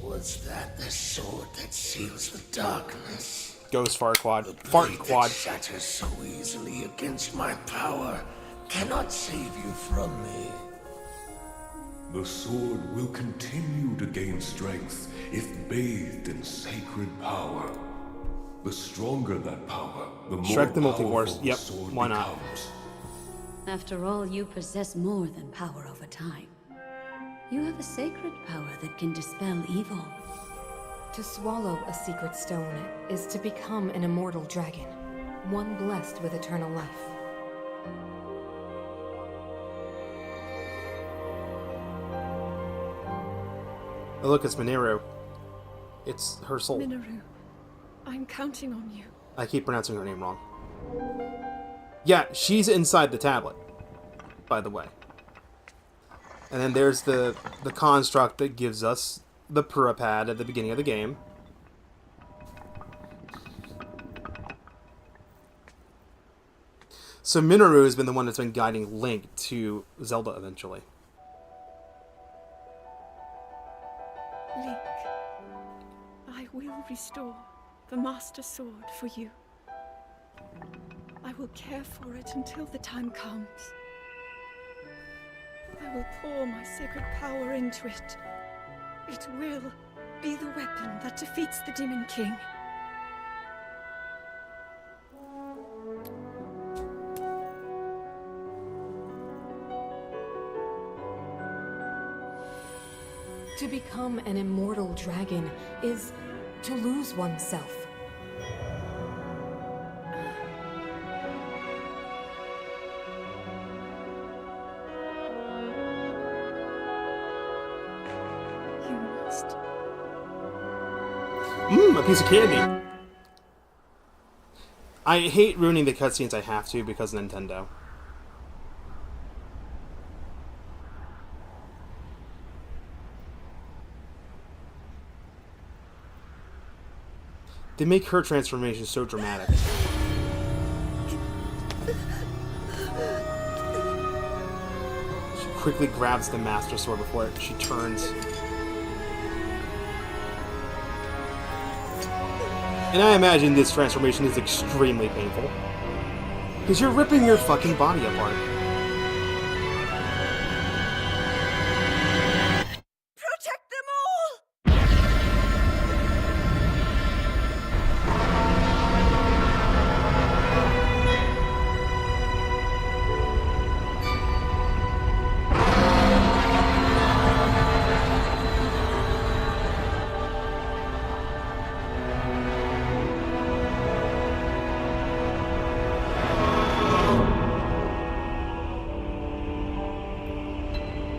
[SPEAKER 8] Was that the sword that seals the darkness?
[SPEAKER 1] Ghost Farquaad.
[SPEAKER 8] The blade
[SPEAKER 1] Farquaad.
[SPEAKER 8] that shatters so easily against my power cannot save you from me.
[SPEAKER 10] The sword will continue to gain strength if bathed in sacred power. The stronger that power, the more
[SPEAKER 1] Shrek the
[SPEAKER 10] powerful
[SPEAKER 1] Multiverse.
[SPEAKER 10] the
[SPEAKER 1] Yep,
[SPEAKER 10] sword
[SPEAKER 1] why not?
[SPEAKER 10] becomes.
[SPEAKER 13] After all, you possess more than power over time. You have a sacred power that can dispel evil.
[SPEAKER 12] To swallow a secret stone is to become an immortal dragon, one blessed with eternal life.
[SPEAKER 1] Oh, look, it's Mineru. It's her soul.
[SPEAKER 4] Minoru, I'm counting on you.
[SPEAKER 1] I keep pronouncing her name wrong. Yeah, she's inside the tablet, by the way. And then there's the construct that gives us the Pura pad at the beginning of the game. So Minoru has been the one that's been guiding Link to Zelda eventually.
[SPEAKER 4] Link, I will restore the Master Sword for you. I will care for it until the time comes. I will pour my sacred power into it. It will be the weapon that defeats the Demon King.
[SPEAKER 12] To become an immortal dragon is to lose oneself.
[SPEAKER 4] You must.
[SPEAKER 1] A piece of candy. I hate ruining the cutscenes I have to because of Nintendo. They make her transformation so dramatic. She quickly grabs the Master Sword before she turns. And I imagine this transformation is extremely painful. Because you're ripping your fucking body apart.
[SPEAKER 4] Protect them all!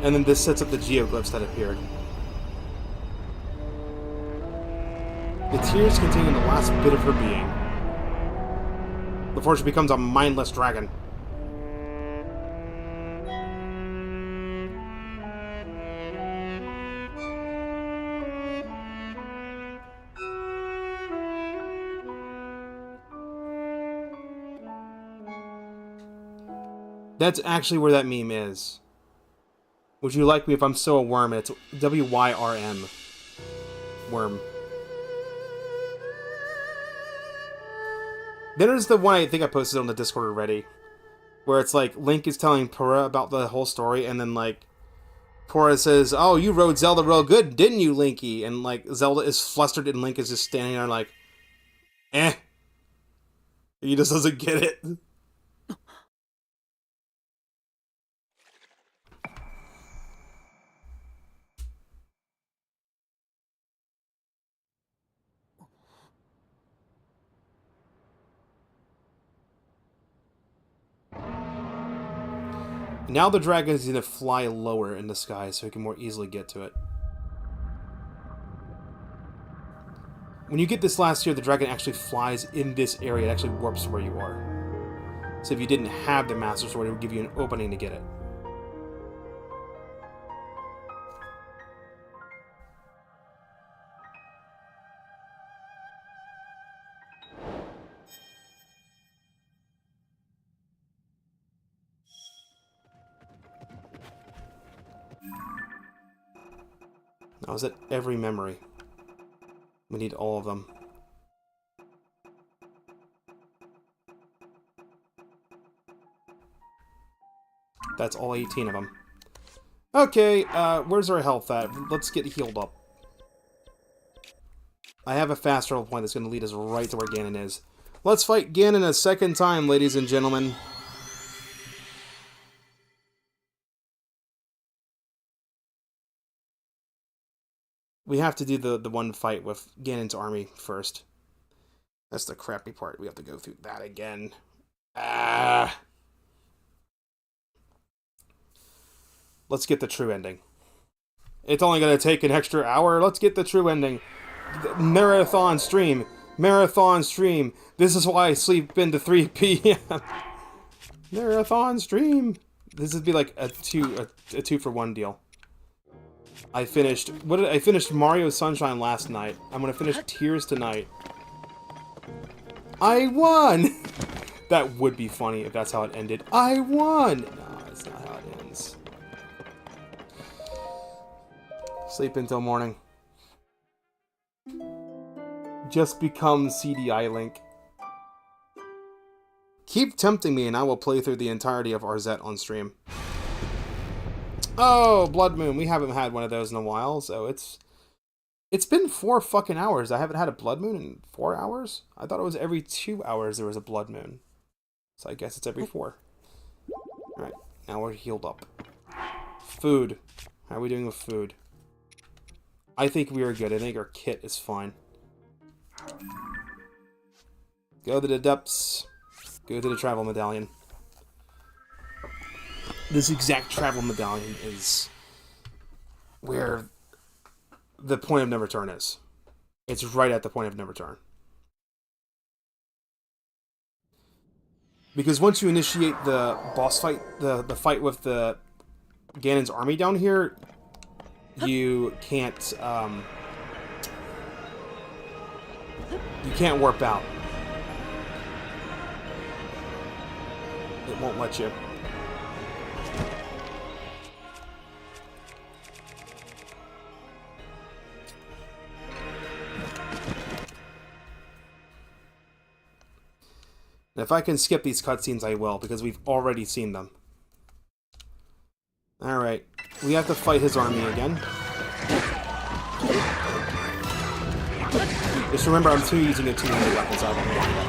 [SPEAKER 1] And then this sets up the geoglyphs that appeared. The tears containing the last bit of her being. Before she becomes a mindless dragon. That's actually where that meme is. Would you like me if I'm still a worm? It's WYRM. Worm. Then there's the one I think I posted on the Discord already. Where it's like, Link is telling Pura about the whole story, and then like, Pura says, "Oh, you rode Zelda real good, didn't you, Linky?" And like, Zelda is flustered and Link is just standing there like, eh. He just doesn't get it. Now the dragon is going to fly lower in the sky so he can more easily get to it. When you get this last tier, the dragon actually flies in this area. It actually warps where you are. So if you didn't have the Master Sword, it would give you an opening to get it. Now, is it every memory? We need all of them. That's all 18 of them. Okay, where's our health at? Let's get healed up. I have a fast travel point that's going to lead us right to where Ganon is. Let's fight Ganon a second time, ladies and gentlemen. We have to do the one fight with Ganon's army first. That's the crappy part. We have to go through that again. Ah. Let's get the true ending. It's only going to take an extra hour. Let's get the true ending. The marathon stream. Marathon stream. This is why I sleep into 3 p.m. Marathon stream. This would be like a two for one deal. I finished Mario Sunshine last night. I'm gonna finish Tears tonight. I won. That would be funny if that's how it ended. I won. No, that's not how it ends. Sleep until morning. Just become CDI Link. Keep tempting me and I will play through the entirety of Arzette on stream. Oh, Blood Moon. We haven't had one of those in a while, so it's been 4 fucking hours. I haven't had a Blood Moon in 4 hours? I thought it was every 2 hours there was a Blood Moon. So I guess it's every 4. Alright, now we're healed up. Food. How are we doing with food? I think we are good. I think our kit is fine. Go to the depths. Go to the travel medallion. This exact travel medallion is where the point of no return is. It's right at the point of no return. Because once you initiate the boss fight, the fight with the Ganon's army down here, you can't warp out. It won't let you. And if I can skip these cutscenes, I will, because we've already seen them. Alright, we have to fight his army again. Just remember, I'm too using a 200 weapons, so I don't know.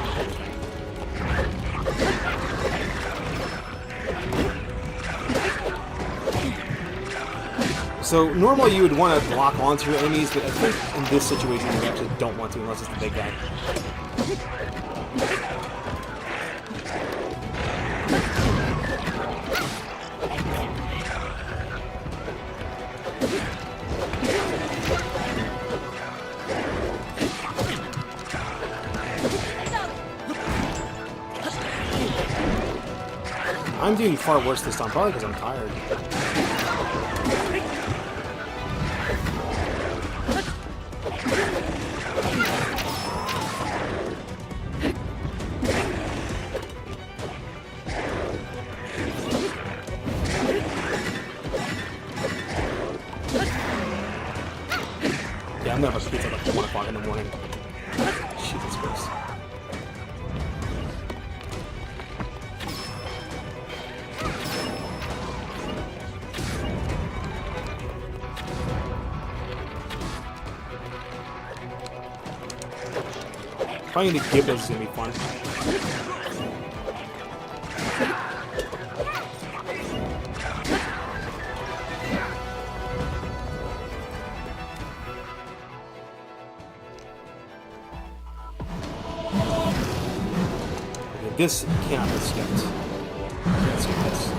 [SPEAKER 1] So, normally you would want to lock onto your enemies, but I think in this situation you actually don't want to unless it's the big guy. I'm doing far worse this time, probably because I'm tired. Yeah, I'm gonna have a pizza at like 1 o'clock in the morning. Jesus Christ. Finding the gibbos is gonna be fun. Okay, this cannot be skipped. Can't skip this.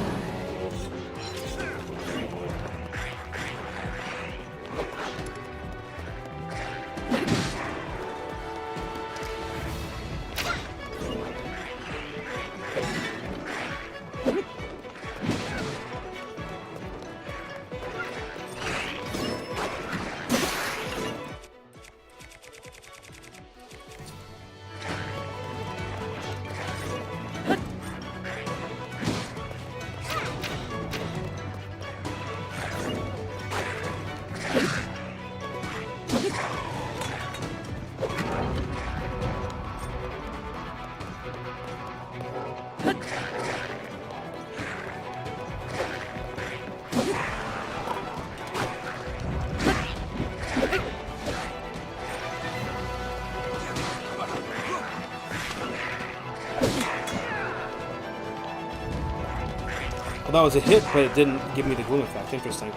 [SPEAKER 1] Well, that was a hit, but it didn't give me the gloom effect. Interesting.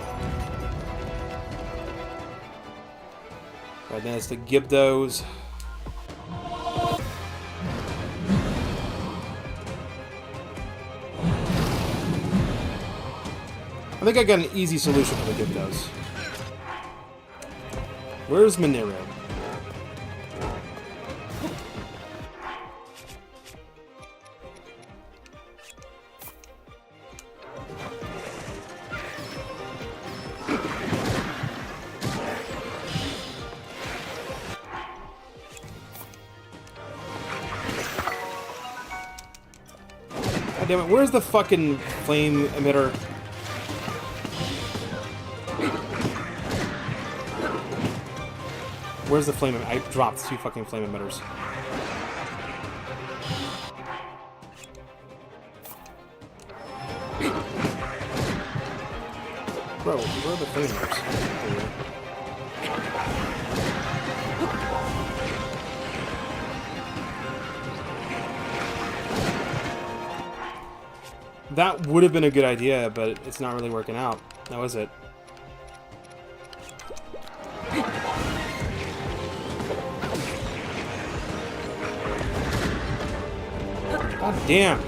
[SPEAKER 1] Right, then it's the Gibdos. I think I got an easy solution for the Gibdos. Where's Mineru? damn it, where's the fucking flame emitter? Where's the flame emitter? I dropped 2 fucking flame emitters. Bro, where are the flame emitters? That would have been a good idea, but it's not really working out. That was it. God damn.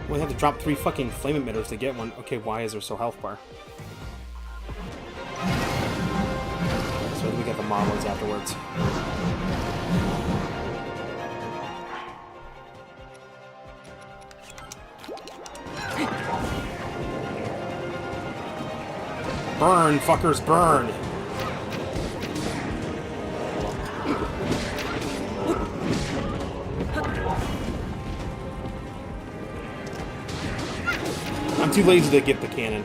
[SPEAKER 1] We had to drop 3 fucking flame emitters to get one. Okay, why is there so health bar? So we get the marbles afterwards. Burn, fuckers, burn! I'm too lazy to get the cannon.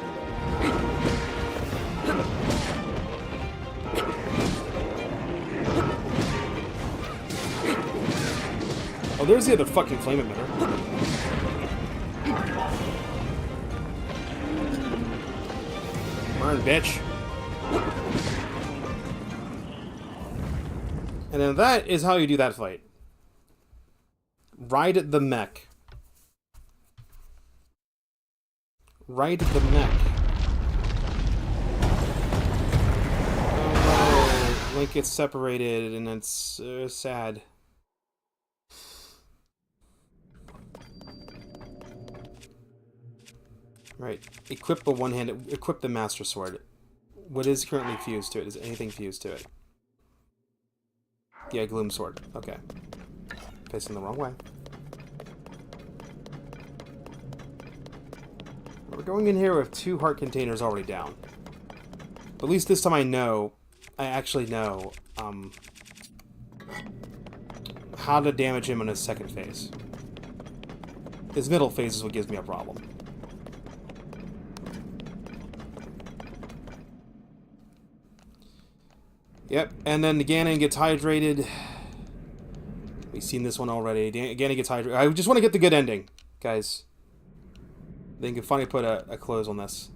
[SPEAKER 1] Oh, there's the other fucking flame emitter. Burn, bitch. And then that is how you do that fight. Ride the mech. Ride the mech. Oh no, Link gets separated and it's sad. Right. Equip the one-handed. Equip the Master Sword. What is currently fused to it? Is anything fused to it? Yeah, Gloom Sword. Okay. Facing the wrong way. We're going in here with 2 heart containers already down. But at least this time I actually know, how to damage him in his second phase. His middle phase is what gives me a problem. Yep, and then Ganon gets hydrated. We've seen this one already. Ganon gets hydrated. I just want to get the good ending, guys. Then you can finally put a close on this.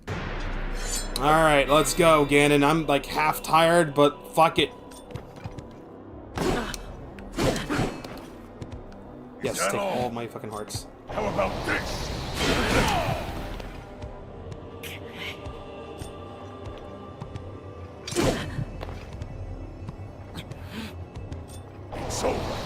[SPEAKER 1] Alright, let's go, Ganon. I'm like half tired, but fuck it. Yes, take all my fucking hearts.
[SPEAKER 8] How about this? It's over.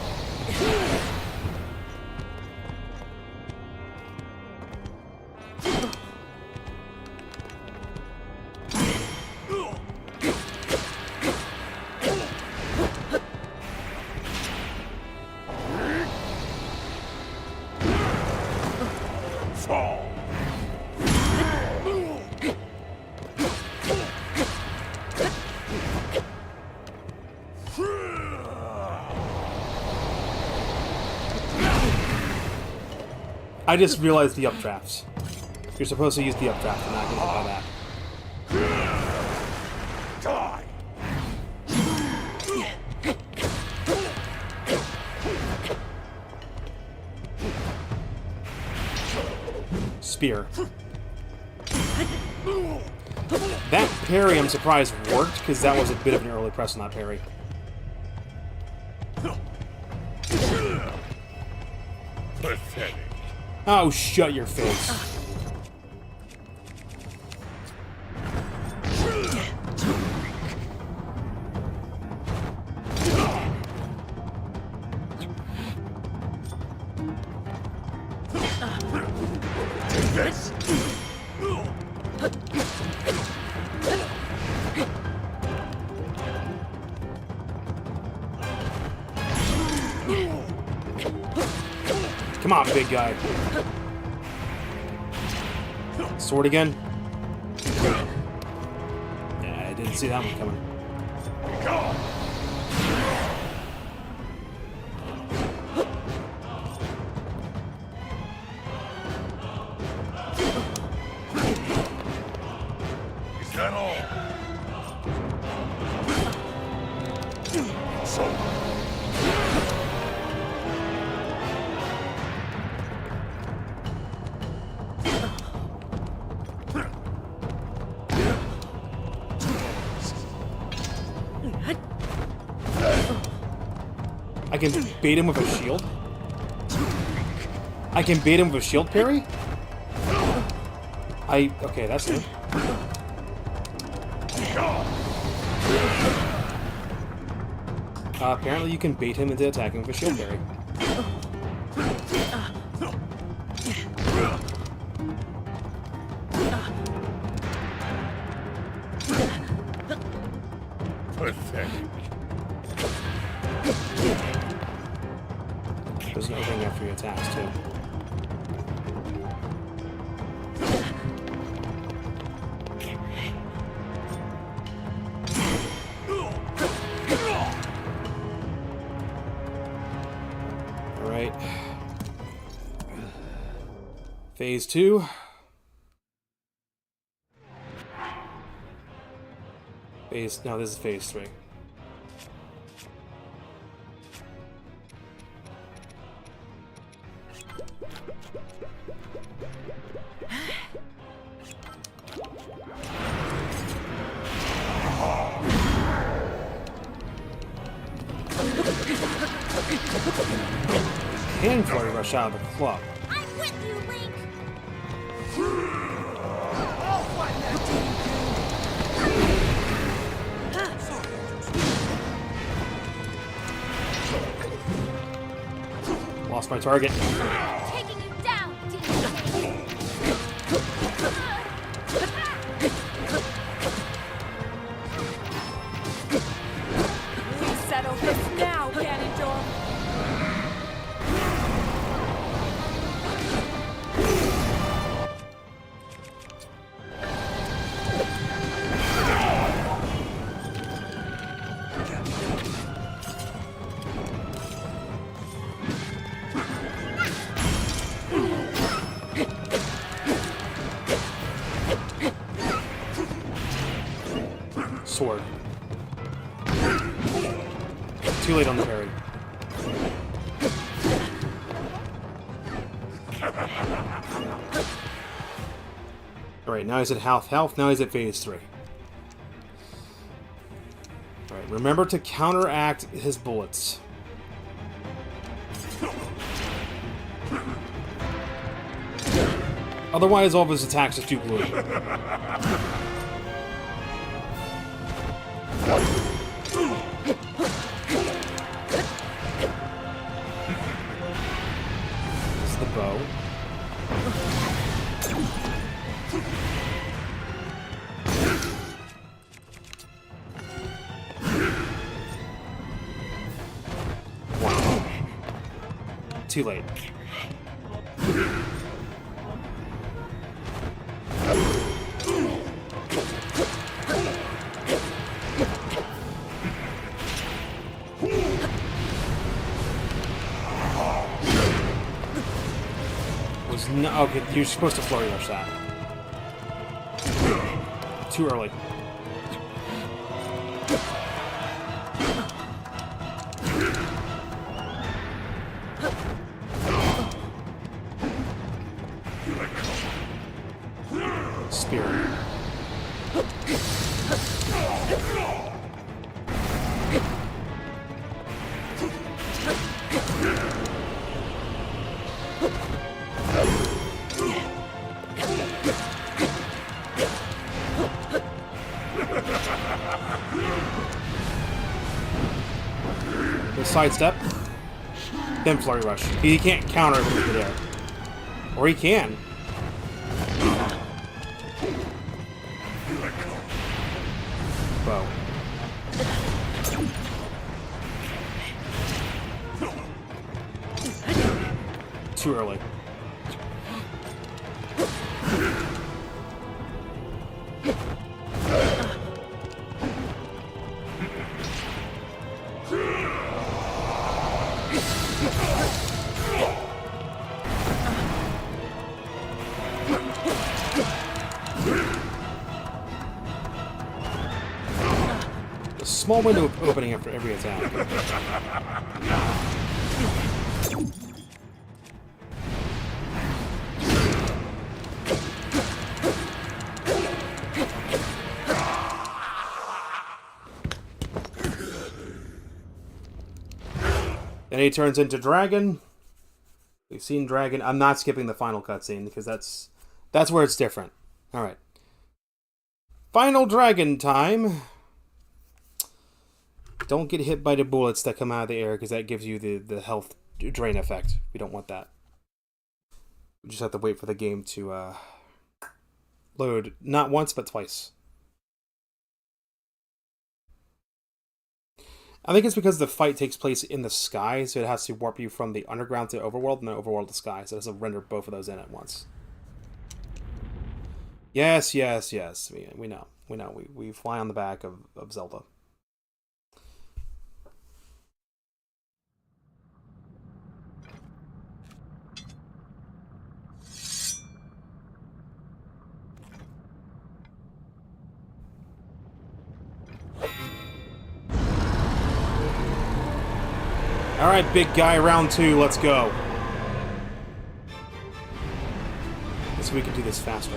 [SPEAKER 1] I just realized the updrafts. You're supposed to use the updraft, and not get hit by that.
[SPEAKER 8] Die.
[SPEAKER 1] Spear. That parry, I'm surprised, worked, because that was a bit of an early press on that parry.
[SPEAKER 8] Pathetic.
[SPEAKER 1] Oh, shut your face.
[SPEAKER 8] Take this.
[SPEAKER 1] Come on, big guy. Sword again? Yeah, I didn't see that one coming.
[SPEAKER 8] Is that all?
[SPEAKER 1] I can bait him with a shield? I can bait him with a shield parry? Okay, that's new. Apparently you can bait him into attacking with a shield parry.
[SPEAKER 8] Pathetic.
[SPEAKER 1] There's an opening after your attacks, too. Alright. Phase 2. No, this is phase 3. Hand flurry rush out of the club.
[SPEAKER 2] I'm with you, Link!
[SPEAKER 1] Lost my target.
[SPEAKER 2] Taking you down, Demon!
[SPEAKER 4] We'll settle this now, Ganondorf!
[SPEAKER 1] Sword. Too late on the parry. Alright, now he's at health. Now he's at phase 3. Alright, remember to counteract his bullets. Otherwise, all of his attacks just do glue. This is the bow. Wow. Too late. No, okay, you're supposed to flurry rush that. Too early. Spear. Sidestep, then flurry rush. He can't counter it with midair. Or he can. Bow. too early. A small window opening after every attack. And he turns into dragon. We've seen dragon. I'm not skipping the final cutscene because that's where it's different. All right. Final dragon time. Don't get hit by the bullets that come out of the air because that gives you the health drain effect. We don't want that. We just have to wait for the game to load not once but twice. I think it's because the fight takes place in the sky, so it has to warp you from the underground to overworld and the overworld to sky, so it doesn't render both of those in at once. Yes, yes, yes. We know. We know. We fly on the back of Zelda. Alright, big guy, round 2, let's go. Let's see if we can do this faster.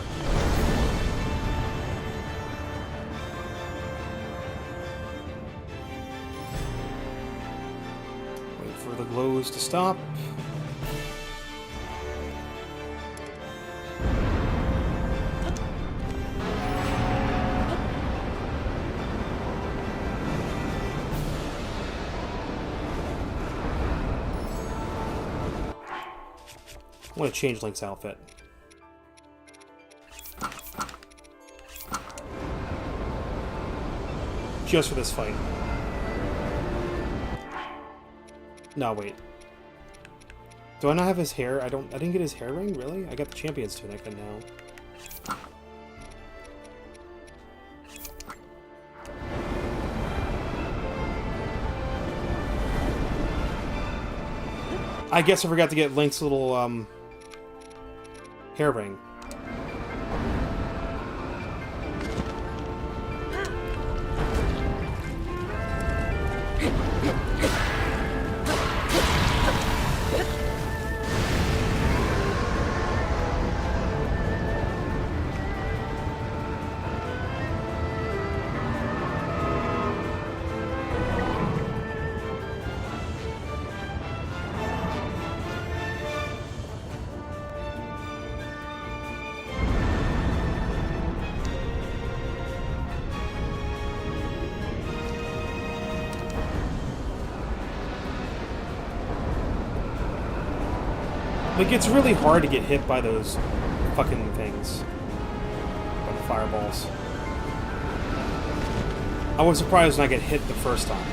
[SPEAKER 1] Wait for the glows to stop. I want to change Link's outfit. Just for this fight. No, wait. Do I not have his hair? I didn't get his hair ring, really? I got the champion's tunic and now. I guess I forgot to get Link's little hair ring. Like, it's really hard to get hit by those fucking things. By the fireballs. I was surprised when I got hit the first time.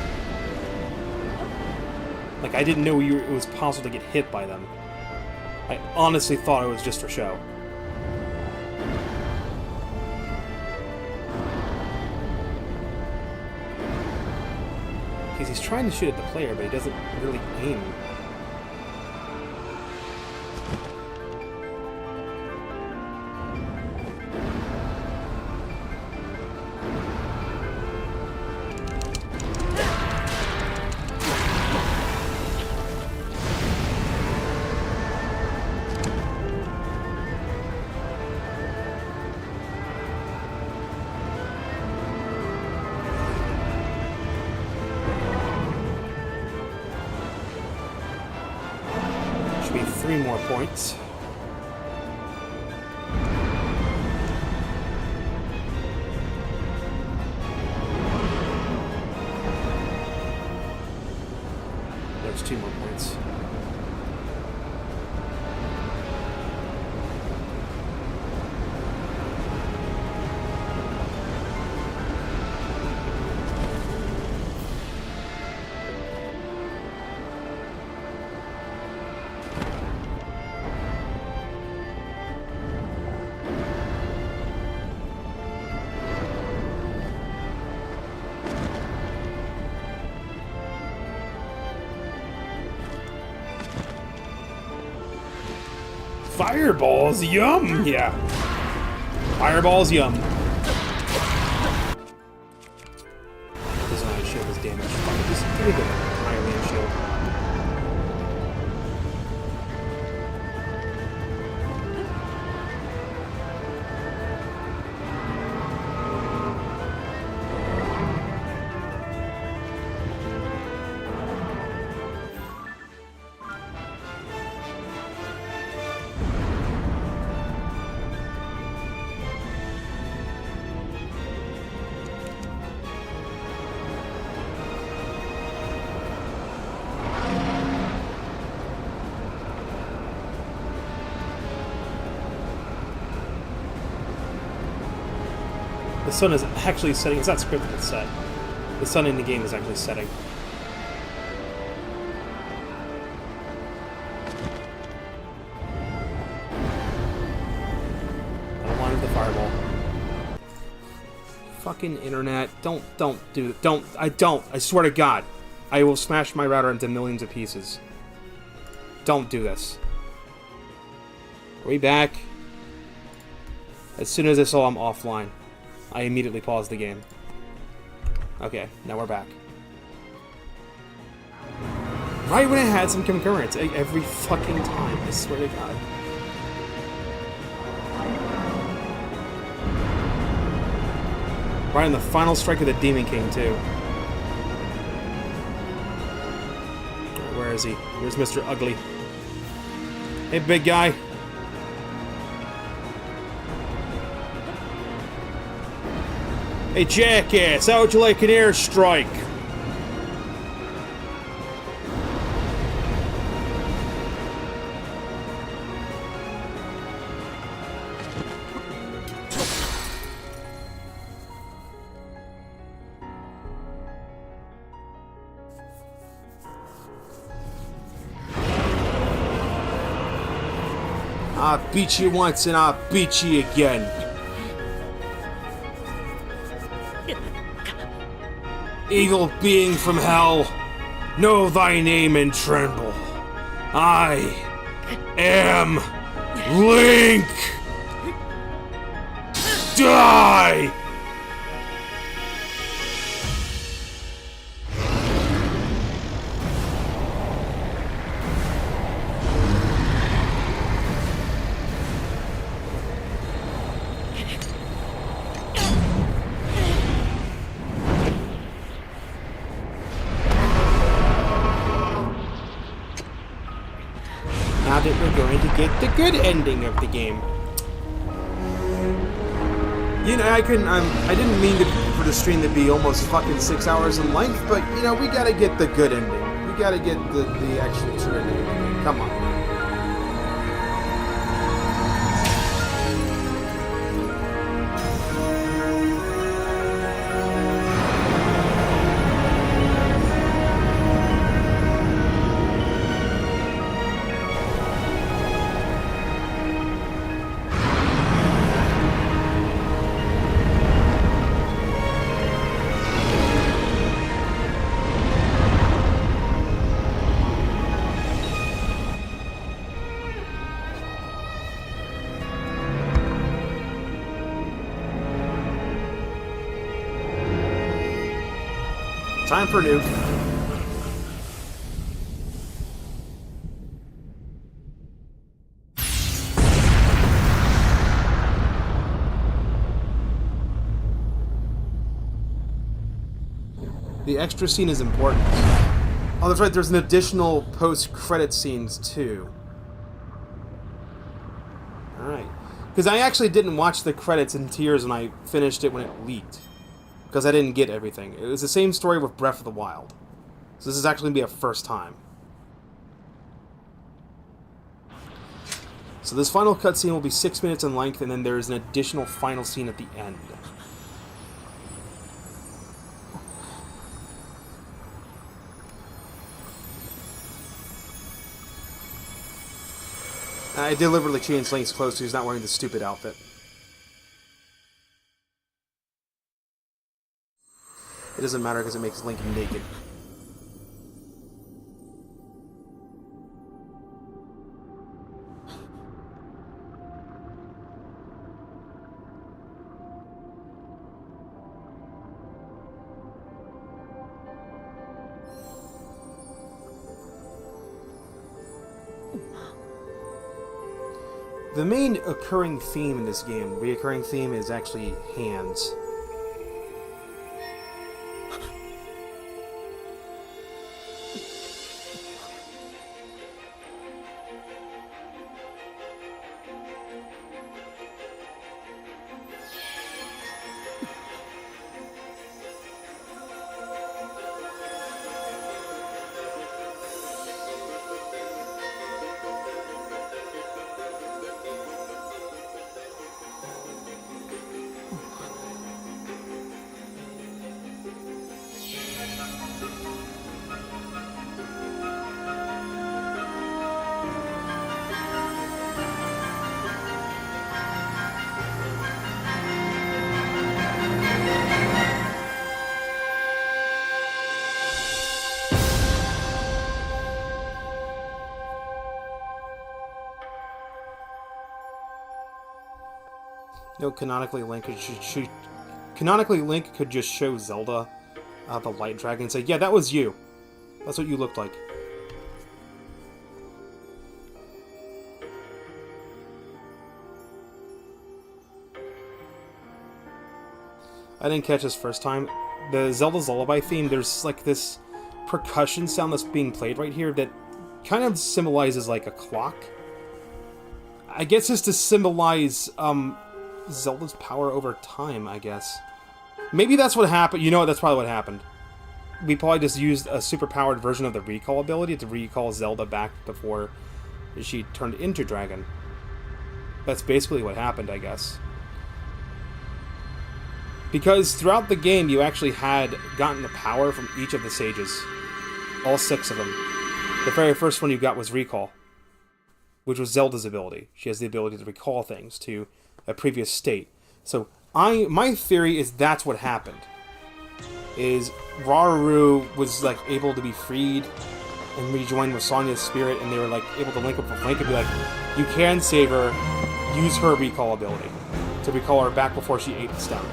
[SPEAKER 1] Like, I didn't know it was possible to get hit by them. I honestly thought it was just for show. Because he's trying to shoot at the player, but he doesn't really aim. Points. There's 2 more points. Fireballs, yum! Yeah. Fireballs, yum. This iron shield is damaged. Just give me the Iron Man shield. The sun is actually setting. It's not scripted, it's set. The sun in the game is actually setting. I don't want the fireball. Fucking internet. Don't do it. I swear to God. I will smash my router into millions of pieces. Don't do this. Are we back? As soon as I saw I'm offline, I immediately paused the game. Okay, now we're back. Right when I had some concurrence, every fucking time, I swear to God. Right on the final strike of the Demon King, too. Where is he? Where's Mr. Ugly? Hey, big guy. Hey, jackass, how would you like an airstrike? I beat you once and I'll beat you again. Evil being from hell, know thy name and tremble. I am Link! Die! Now that we're going to get the good ending of the game. You know, I didn't mean for the stream to be almost fucking 6 hours in length, but, you know, we gotta get the good ending. We gotta get the actual true ending of the game. Come on. Time for nuke. The extra scene is important. Oh, that's right, there's an additional post-credit scenes, too. Alright. Because I actually didn't watch the credits in tears when I finished it when it leaked. Because I didn't get everything. It was the same story with Breath of the Wild. So this is actually going to be a first time. So this final cutscene will be 6 minutes in length, and then there's an additional final scene at the end. I deliberately changed Link's clothes so he's not wearing the stupid outfit. It doesn't matter because it makes Link naked. The main occurring theme in this game, reoccurring theme, is actually hands. You know, canonically Link could just show Zelda the light dragon and say, "Yeah, that was you. That's what you looked like." I didn't catch this first time. The Zelda's Lullaby theme, there's like this percussion sound that's being played right here that kind of symbolizes like a clock. I guess it's to symbolize Zelda's power over time, I guess. Maybe that's what happened. You know what? That's probably what happened. We probably just used a super-powered version of the recall ability to recall Zelda back before she turned into Dragon. That's basically what happened, I guess. Because throughout the game, you actually had gotten the power from each of the sages. All 6 of them. The very first one you got was Recall, which was Zelda's ability. She has the ability to recall things to a previous state. So my theory is that's what happened. Is Rauru was like able to be freed and rejoin with Sonia's spirit, and they were like able to link up with Link and be like, "You can save her. Use her recall ability to recall her back before she ate the stone."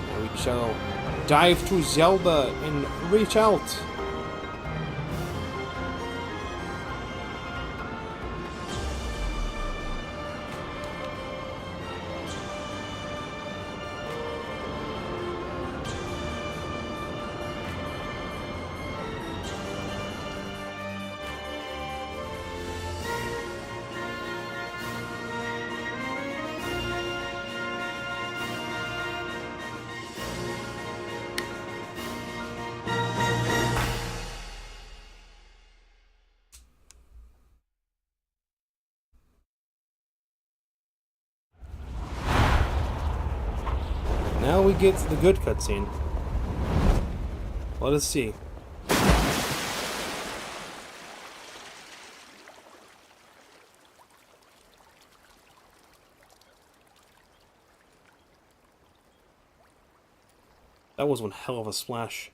[SPEAKER 1] Now we shall dive to Zelda and reach out. Now we get to the good cutscene. Let us see. That was one hell of a splash.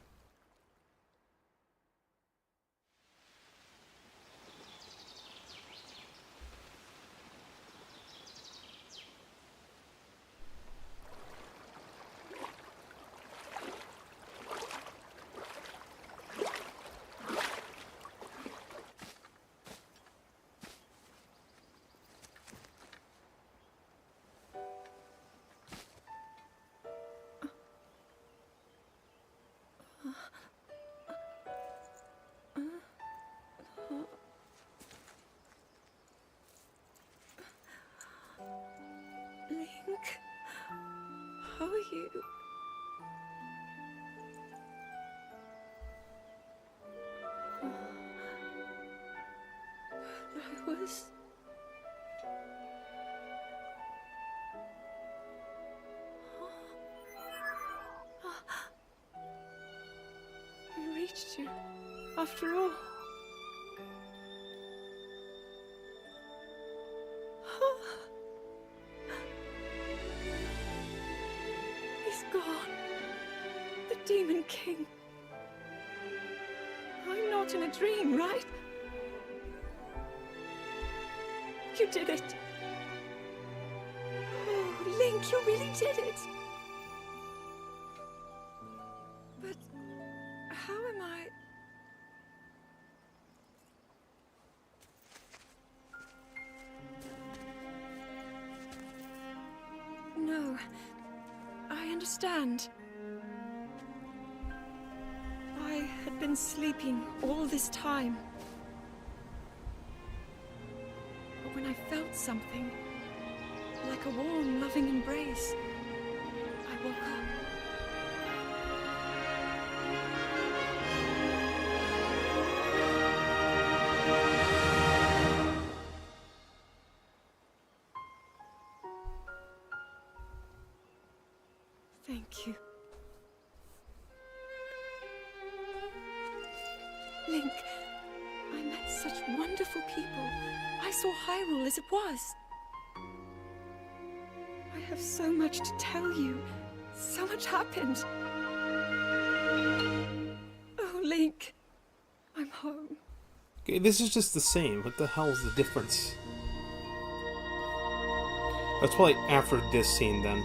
[SPEAKER 4] Link, how are you? I was... I reached you, after all. He's gone. The Demon King. I'm not in a dream, right? You did it. Oh, Link, you really did it. But how am I... understand. I had been sleeping all this time. But when I felt something, like a warm, loving embrace, I woke up. Thank you. Link, I met such wonderful people. I saw Hyrule as it was. I have so much to tell you. So much happened. Oh, Link, I'm home.
[SPEAKER 1] Okay, this is just the same. What the hell is the difference? That's probably after this scene, then.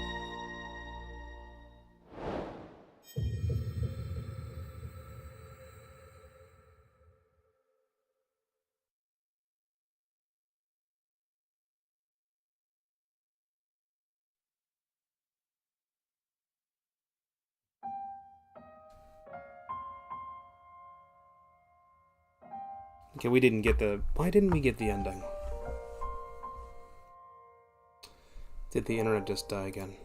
[SPEAKER 1] Okay, we didn't get the... Why didn't we get the ending? Did the internet just die again?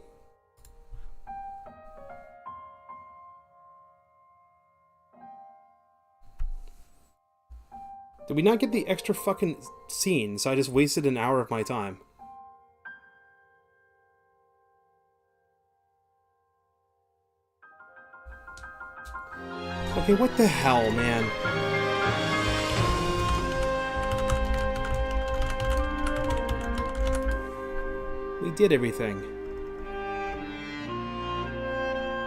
[SPEAKER 1] Did we not get the extra fucking scene, so I just wasted an hour of my time? Okay, what the hell, man? We did everything.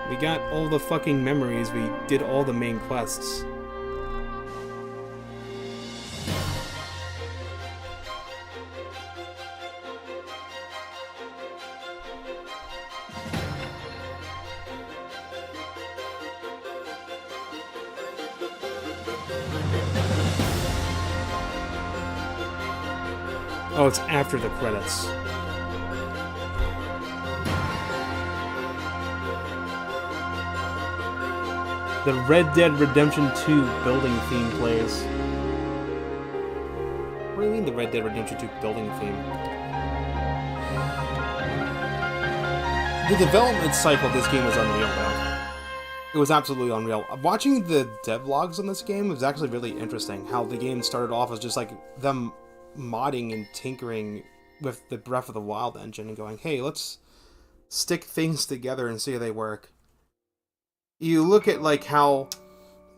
[SPEAKER 1] We got all the fucking memories, we did all the main quests. Oh, it's after the credits. The Red Dead Redemption 2 building theme plays. What do you mean the Red Dead Redemption 2 building theme? The development cycle of this game was unreal, though. It was absolutely unreal. Watching the devlogs on this game was actually really interesting. How the game started off as just like them modding and tinkering with the Breath of the Wild engine and going, hey, let's stick things together and see how they work. You look at like how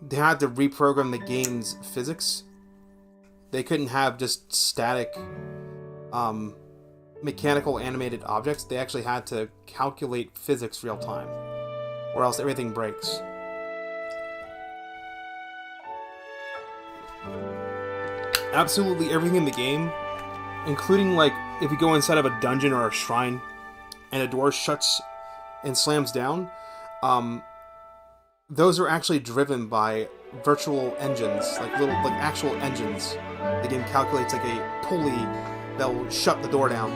[SPEAKER 1] they had to reprogram the game's physics. They couldn't have just static mechanical animated objects. They actually had to calculate physics real time, or else everything breaks. Absolutely everything in the game, including like if you go inside of a dungeon or a shrine and a door shuts and slams down, those are actually driven by virtual engines, like actual engines. The game calculates like a pulley that will shut the door down.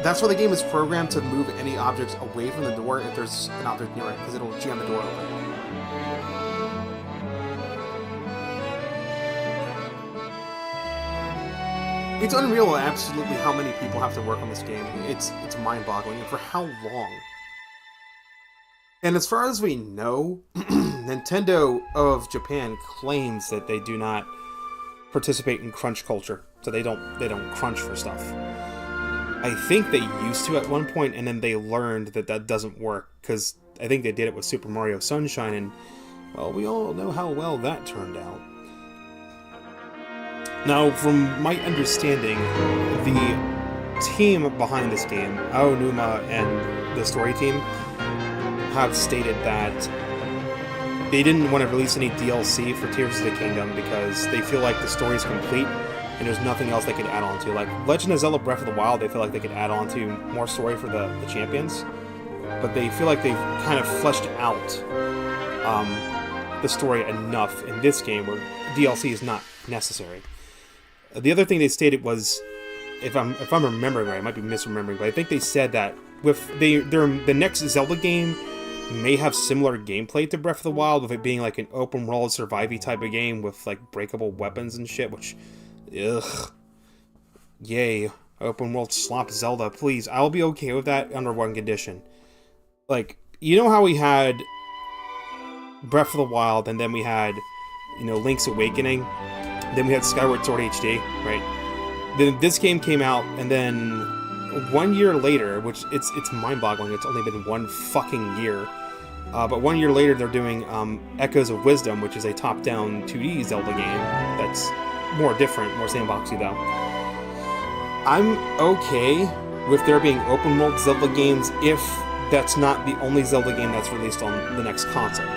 [SPEAKER 1] That's why the game is programmed to move any objects away from the door if there's an object near it, because it'll jam the door open. It's unreal absolutely how many people have to work on this game. It's mind-boggling, and for how long. And as far as we know, Nintendo of Japan claims that they do not participate in crunch culture, so they don't crunch for stuff. I think they used to at one point, and then they learned that that doesn't work, because I think they did it with Super Mario Sunshine, and well, we all know how well that turned out. Now, from my understanding, the team behind this game, Aonuma and the story team, have stated that they didn't want to release any DLC for Tears of the Kingdom because they feel like the story is complete and there's nothing else they could add on to. Like Legend of Zelda Breath of the Wild, they feel like they could add on to more story for the champions, but they feel like they've kind of fleshed out the story enough in this game where DLC is not necessary. The other thing they stated was, if I'm remembering right, I might be misremembering, but I think they said that the next Zelda game may have similar gameplay to Breath of the Wild, with it being like an open world survivey type of game with like breakable weapons and shit, which, ugh, yay, open world slop Zelda, please. I'll be okay with that under one condition. Like, you know how we had Breath of the Wild, and then we had, you know, Link's Awakening, then we had Skyward Sword HD, right? Then this game came out, and then 1 year later, which it's mind-boggling, it's only been 1 fucking year, but 1 year later they're doing Echoes of Wisdom, which is a top-down 2D Zelda game that's more different, more sandboxy though. I'm okay with there being open world Zelda games if that's not the only Zelda game that's released on the next console.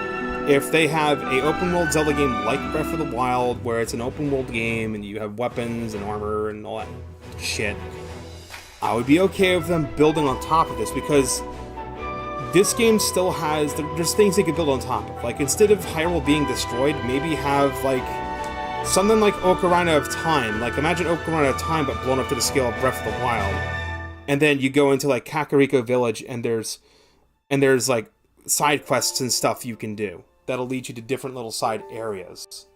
[SPEAKER 1] If they have a open world Zelda game like Breath of the Wild, where it's an open world game and you have weapons and armor and all that shit, I would be okay with them building on top of this, because this game still has, there's things they could build on top of. Like, instead of Hyrule being destroyed, maybe have, like, something like Ocarina of Time. Like, imagine Ocarina of Time, but blown up to the scale of Breath of the Wild. And then you go into, like, Kakariko Village, and there's, like, side quests and stuff you can do that'll lead you to different little side areas.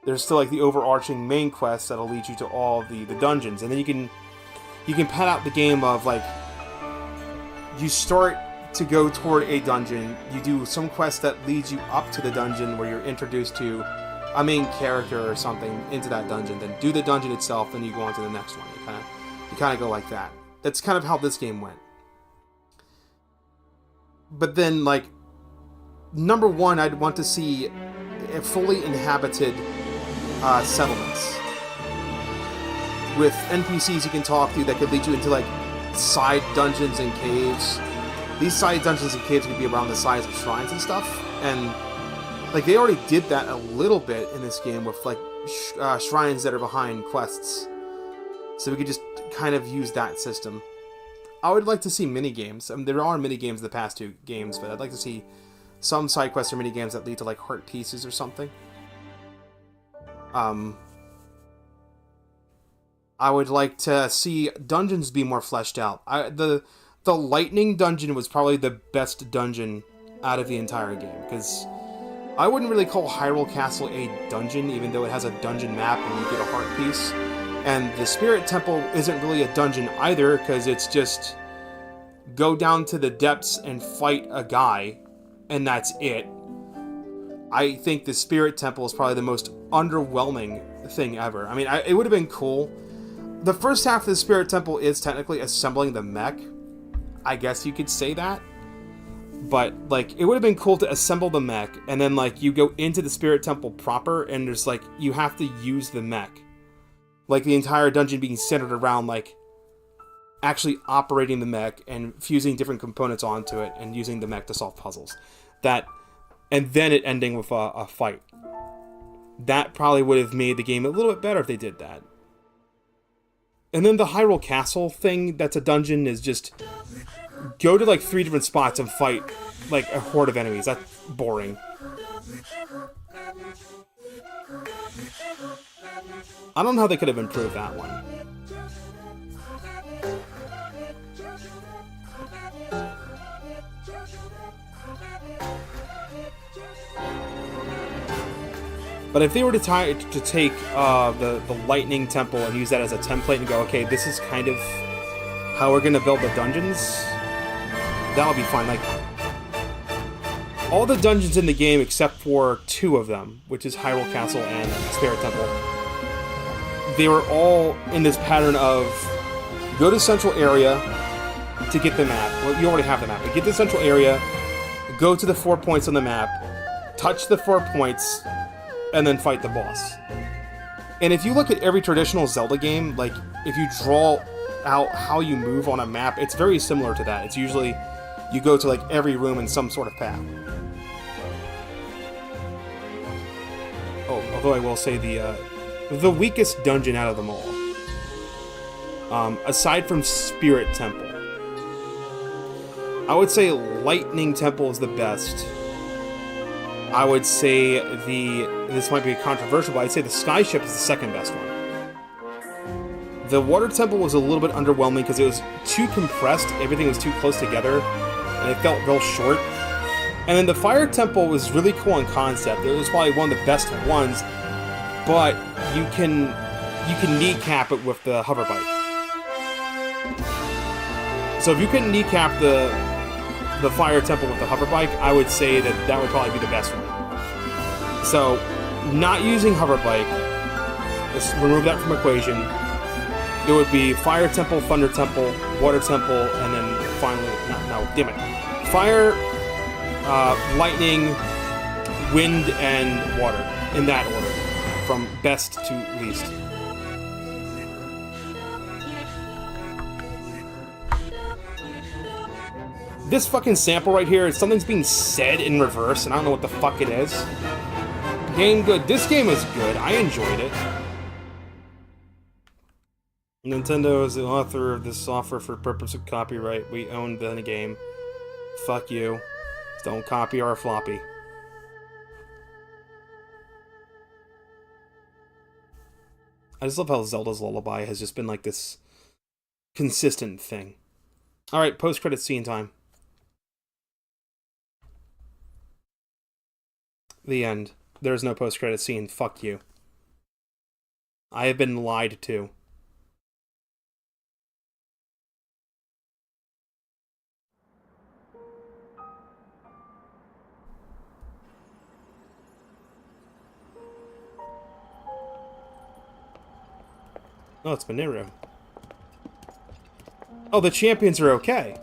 [SPEAKER 1] There's still, like, the overarching main quest that'll lead you to all the dungeons. And then you can pad out the game of, like, you start to go toward a dungeon, you do some quest that leads you up to the dungeon where you're introduced to a main character or something into that dungeon, then do the dungeon itself, then you go on to the next one. You kind of go like that. That's kind of how this game went. But then, like, number one, I'd want to see a fully inhabited settlements with NPCs you can talk to that could lead you into, like, side dungeons and caves. These side dungeons and caves could be around the size of shrines and stuff, and, like, they already did that a little bit in this game with, like, shrines that are behind quests. So we could just kind of use that system. I would like to see mini-games. I mean, there are mini-games in the past 2 games, but I'd like to see some side quests or mini-games that lead to, like, heart pieces or something. I would like to see dungeons be more fleshed out. The lightning dungeon was probably the best dungeon out of the entire game, because I wouldn't really call Hyrule Castle a dungeon, even though it has a dungeon map and you get a heart piece. And the Spirit Temple isn't really a dungeon either, because it's just go down to the depths and fight a guy, and that's it. I think the Spirit Temple is probably the most underwhelming thing ever. I mean, it would have been cool. The first half of the Spirit Temple is technically assembling the mech. I guess you could say that. But, like, it would have been cool to assemble the mech, and then, like, you go into the Spirit Temple proper, and there's, like, you have to use the mech. Like, the entire dungeon being centered around, like, actually operating the mech and fusing different components onto it and using the mech to solve puzzles. And then it ending with a fight. That probably would have made the game a little bit better if they did that. And then the Hyrule Castle thing that's a dungeon is just go to, like, 3 different spots and fight, like, a horde of enemies. That's boring. I don't know how they could have improved that one. But if they were to take the Lightning Temple and use that as a template and go, okay, this is kind of how we're going to build the dungeons, that'll be fine. Like, all the dungeons in the game except for 2 of them, which is Hyrule Castle and Spirit Temple, they were all in this pattern of go to central area to get the map. Well, you already have the map, but get to the central area, go to the 4 points on the map, touch the 4 points, and then fight the boss. And if you look at every traditional Zelda game, like, if you draw out how you move on a map, it's very similar to that. It's usually you go to, like, every room in some sort of path. Oh, although I will say the weakest dungeon out of them all, aside from Spirit Temple, I would say Lightning Temple is the best. I would say this might be controversial, but I'd say the Sky Ship is the second best one. The water temple was a little bit underwhelming because it was too compressed. Everything was too close together, and it felt real short. And then the fire temple was really cool in concept. It was probably one of the best ones, but you can kneecap it with the hover bike. So if you can kneecap the fire temple with the hover bike, I would say that would probably be the best one. So, not using hover bike, let's remove that from equation. It would be fire temple, thunder temple, water temple, and then finally, no, damn it. Fire, lightning, wind, and water, in that order, from best to least. This fucking sample right here, something's being said in reverse, and I don't know what the fuck it is. Game good. This game is good. I enjoyed it. Nintendo is the author of this software for purpose of copyright. We own the game. Fuck you. Just don't copy our floppy. I just love how Zelda's Lullaby has just been like this consistent thing. Alright, post-credit scene time. The end. There's no post-credit scene. Fuck you. I have been lied to. Oh, it's Mineru. Oh, the champions are okay.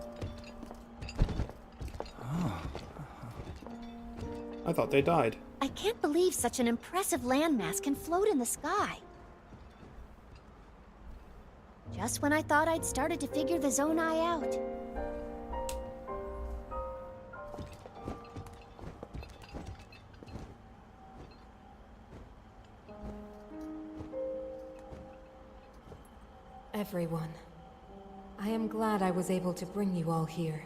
[SPEAKER 1] I thought they died.
[SPEAKER 2] I can't believe such an impressive landmass can float in the sky. Just when I thought I'd started to figure the Zonai out.
[SPEAKER 12] Everyone, I am glad I was able to bring you all here.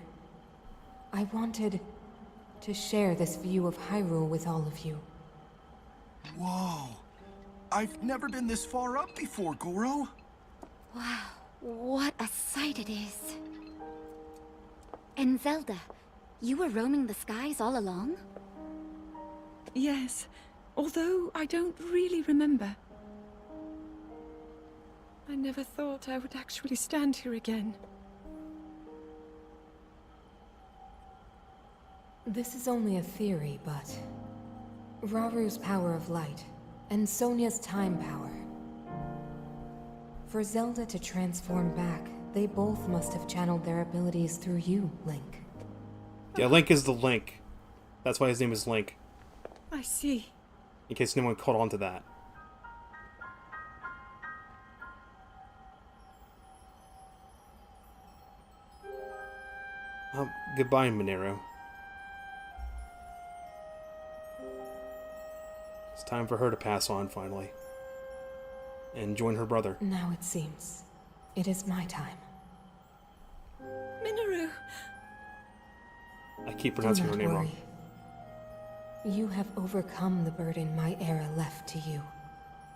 [SPEAKER 12] I wanted to share this view of Hyrule with all of you.
[SPEAKER 9] Whoa! I've never been this far up before, Goro.
[SPEAKER 2] Wow, what a sight it is. And Zelda, you were roaming the skies all along?
[SPEAKER 4] Yes, although I don't really remember. I never thought I would actually stand here again.
[SPEAKER 12] This is only a theory, but Raru's power of light and Sonia's time power. For Zelda to transform back, they both must have channeled their abilities through you, Link.
[SPEAKER 1] Yeah, Link is the Link. That's why his name is Link.
[SPEAKER 4] I see.
[SPEAKER 1] In case no one caught on to that. Oh, goodbye, Mineru. It's time for her to pass on, finally. And join her brother.
[SPEAKER 12] Now it seems. It is my time.
[SPEAKER 4] Mineru!
[SPEAKER 1] I keep pronouncing her name wrong.
[SPEAKER 12] You have overcome the burden my era left to you.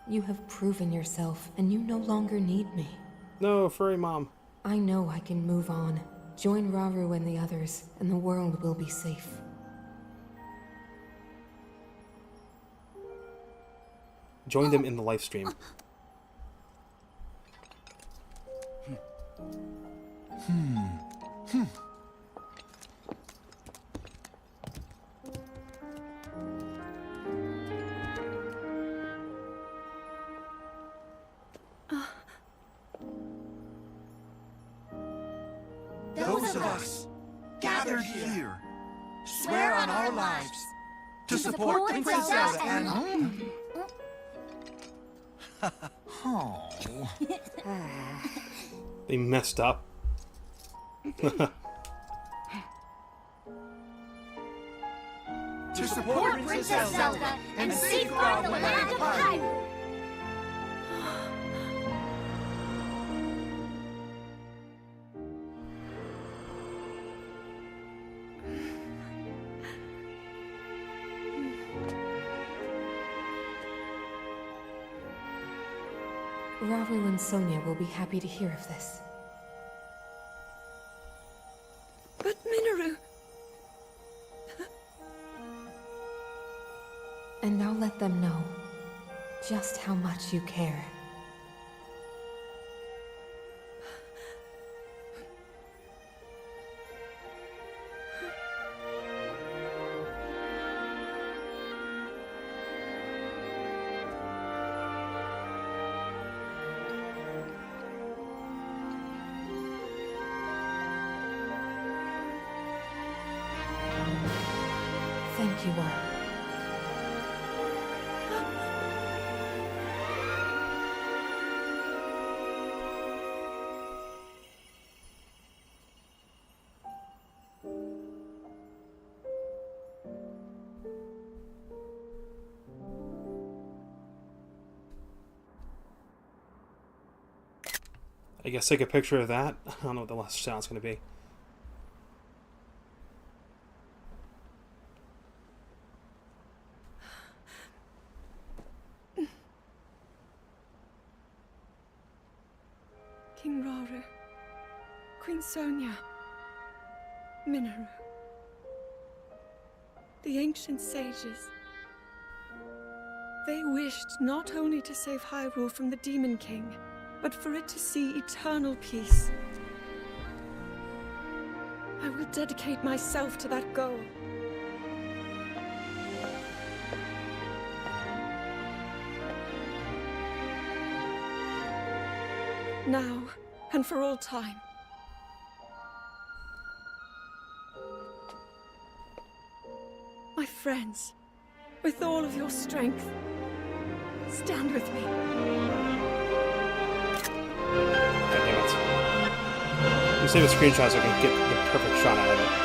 [SPEAKER 12] You have proven yourself, and you no longer need me.
[SPEAKER 1] No, furry mom.
[SPEAKER 12] I know I can move on. Join Raru and the others, and the world will be safe.
[SPEAKER 1] Join them in the live stream.
[SPEAKER 9] Those of us gathered here swear on our lives to support Princess Zelda and... Oh.
[SPEAKER 1] They messed up.
[SPEAKER 9] To support Princess Zelda and safeguard the land of Hyrule.
[SPEAKER 12] Rauru and Sonia will be happy to hear of this.
[SPEAKER 4] But Minoru...
[SPEAKER 12] And I'll let them know just how much you care. Thank you all.
[SPEAKER 1] I guess take a picture of that. I don't know what the last sound's going to be.
[SPEAKER 4] King Rauru, Queen Sonia, Minoru. The ancient sages. They wished not only to save Hyrule from the Demon King, but for it to see eternal peace. I will dedicate myself to that goal. Now, and for all time. My friends, with all of your strength, stand with me.
[SPEAKER 1] You save a screenshot so I can get the perfect shot out of it.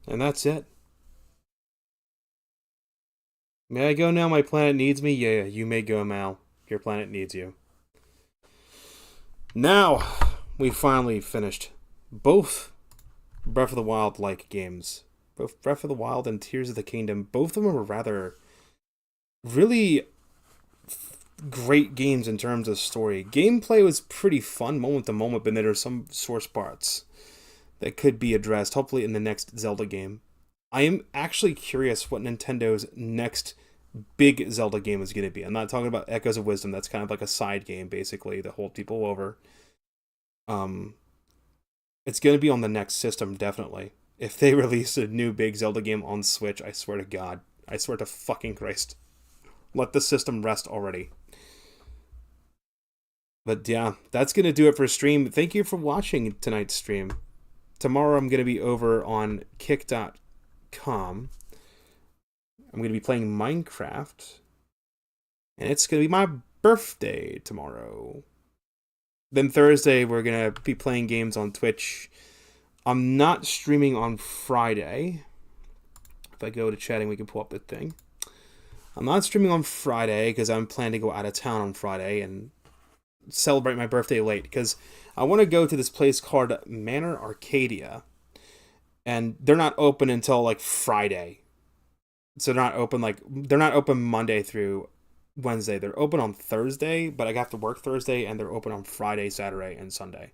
[SPEAKER 1] And that's it. May I go now? My planet needs me? Yeah, you may go, Mal. Your planet needs you. Now, we finally finished both Breath of the Wild-like games. Both Breath of the Wild and Tears of the Kingdom. Both of them were rather really great games in terms of story. Gameplay was pretty fun moment to moment, but there are some sore spots that could be addressed, hopefully in the next Zelda game. I am actually curious what Nintendo's next big Zelda game is going to be. I'm not talking about Echoes of Wisdom. That's kind of like a side game, basically, to hold people over. It's going to be on the next system, definitely. If they release a new big Zelda game on Switch, I swear to God. I swear to fucking Christ. Let the system rest already. But yeah, that's going to do it for stream. Thank you for watching tonight's stream. Tomorrow I'm going to be over on kick.com. I'm going to be playing Minecraft. And it's going to be my birthday tomorrow. Then Thursday we're going to be playing games on Twitch. I'm not streaming on Friday. If I go to chatting, we can pull up the thing. I'm not streaming on Friday because I'm planning to go out of town on Friday and celebrate my birthday late, because I want to go to this place called Manor Arcadia, and they're not open until like Friday. So they're not open Monday through Wednesday. They're open on Thursday, but I have to work Thursday, and they're open on Friday, Saturday, and Sunday.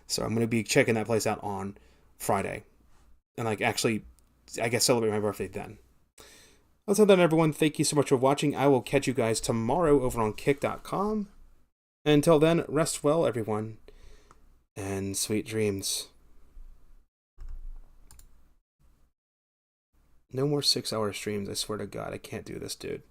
[SPEAKER 1] So I'm going to be checking that place out on Friday, and actually, I guess, celebrate my birthday then. Until then, everyone, thank you so much for watching. I will catch you guys tomorrow over on kick.com. Until then, rest well, everyone, and sweet dreams. No more 6-hour streams, I swear to God, I can't do this, dude.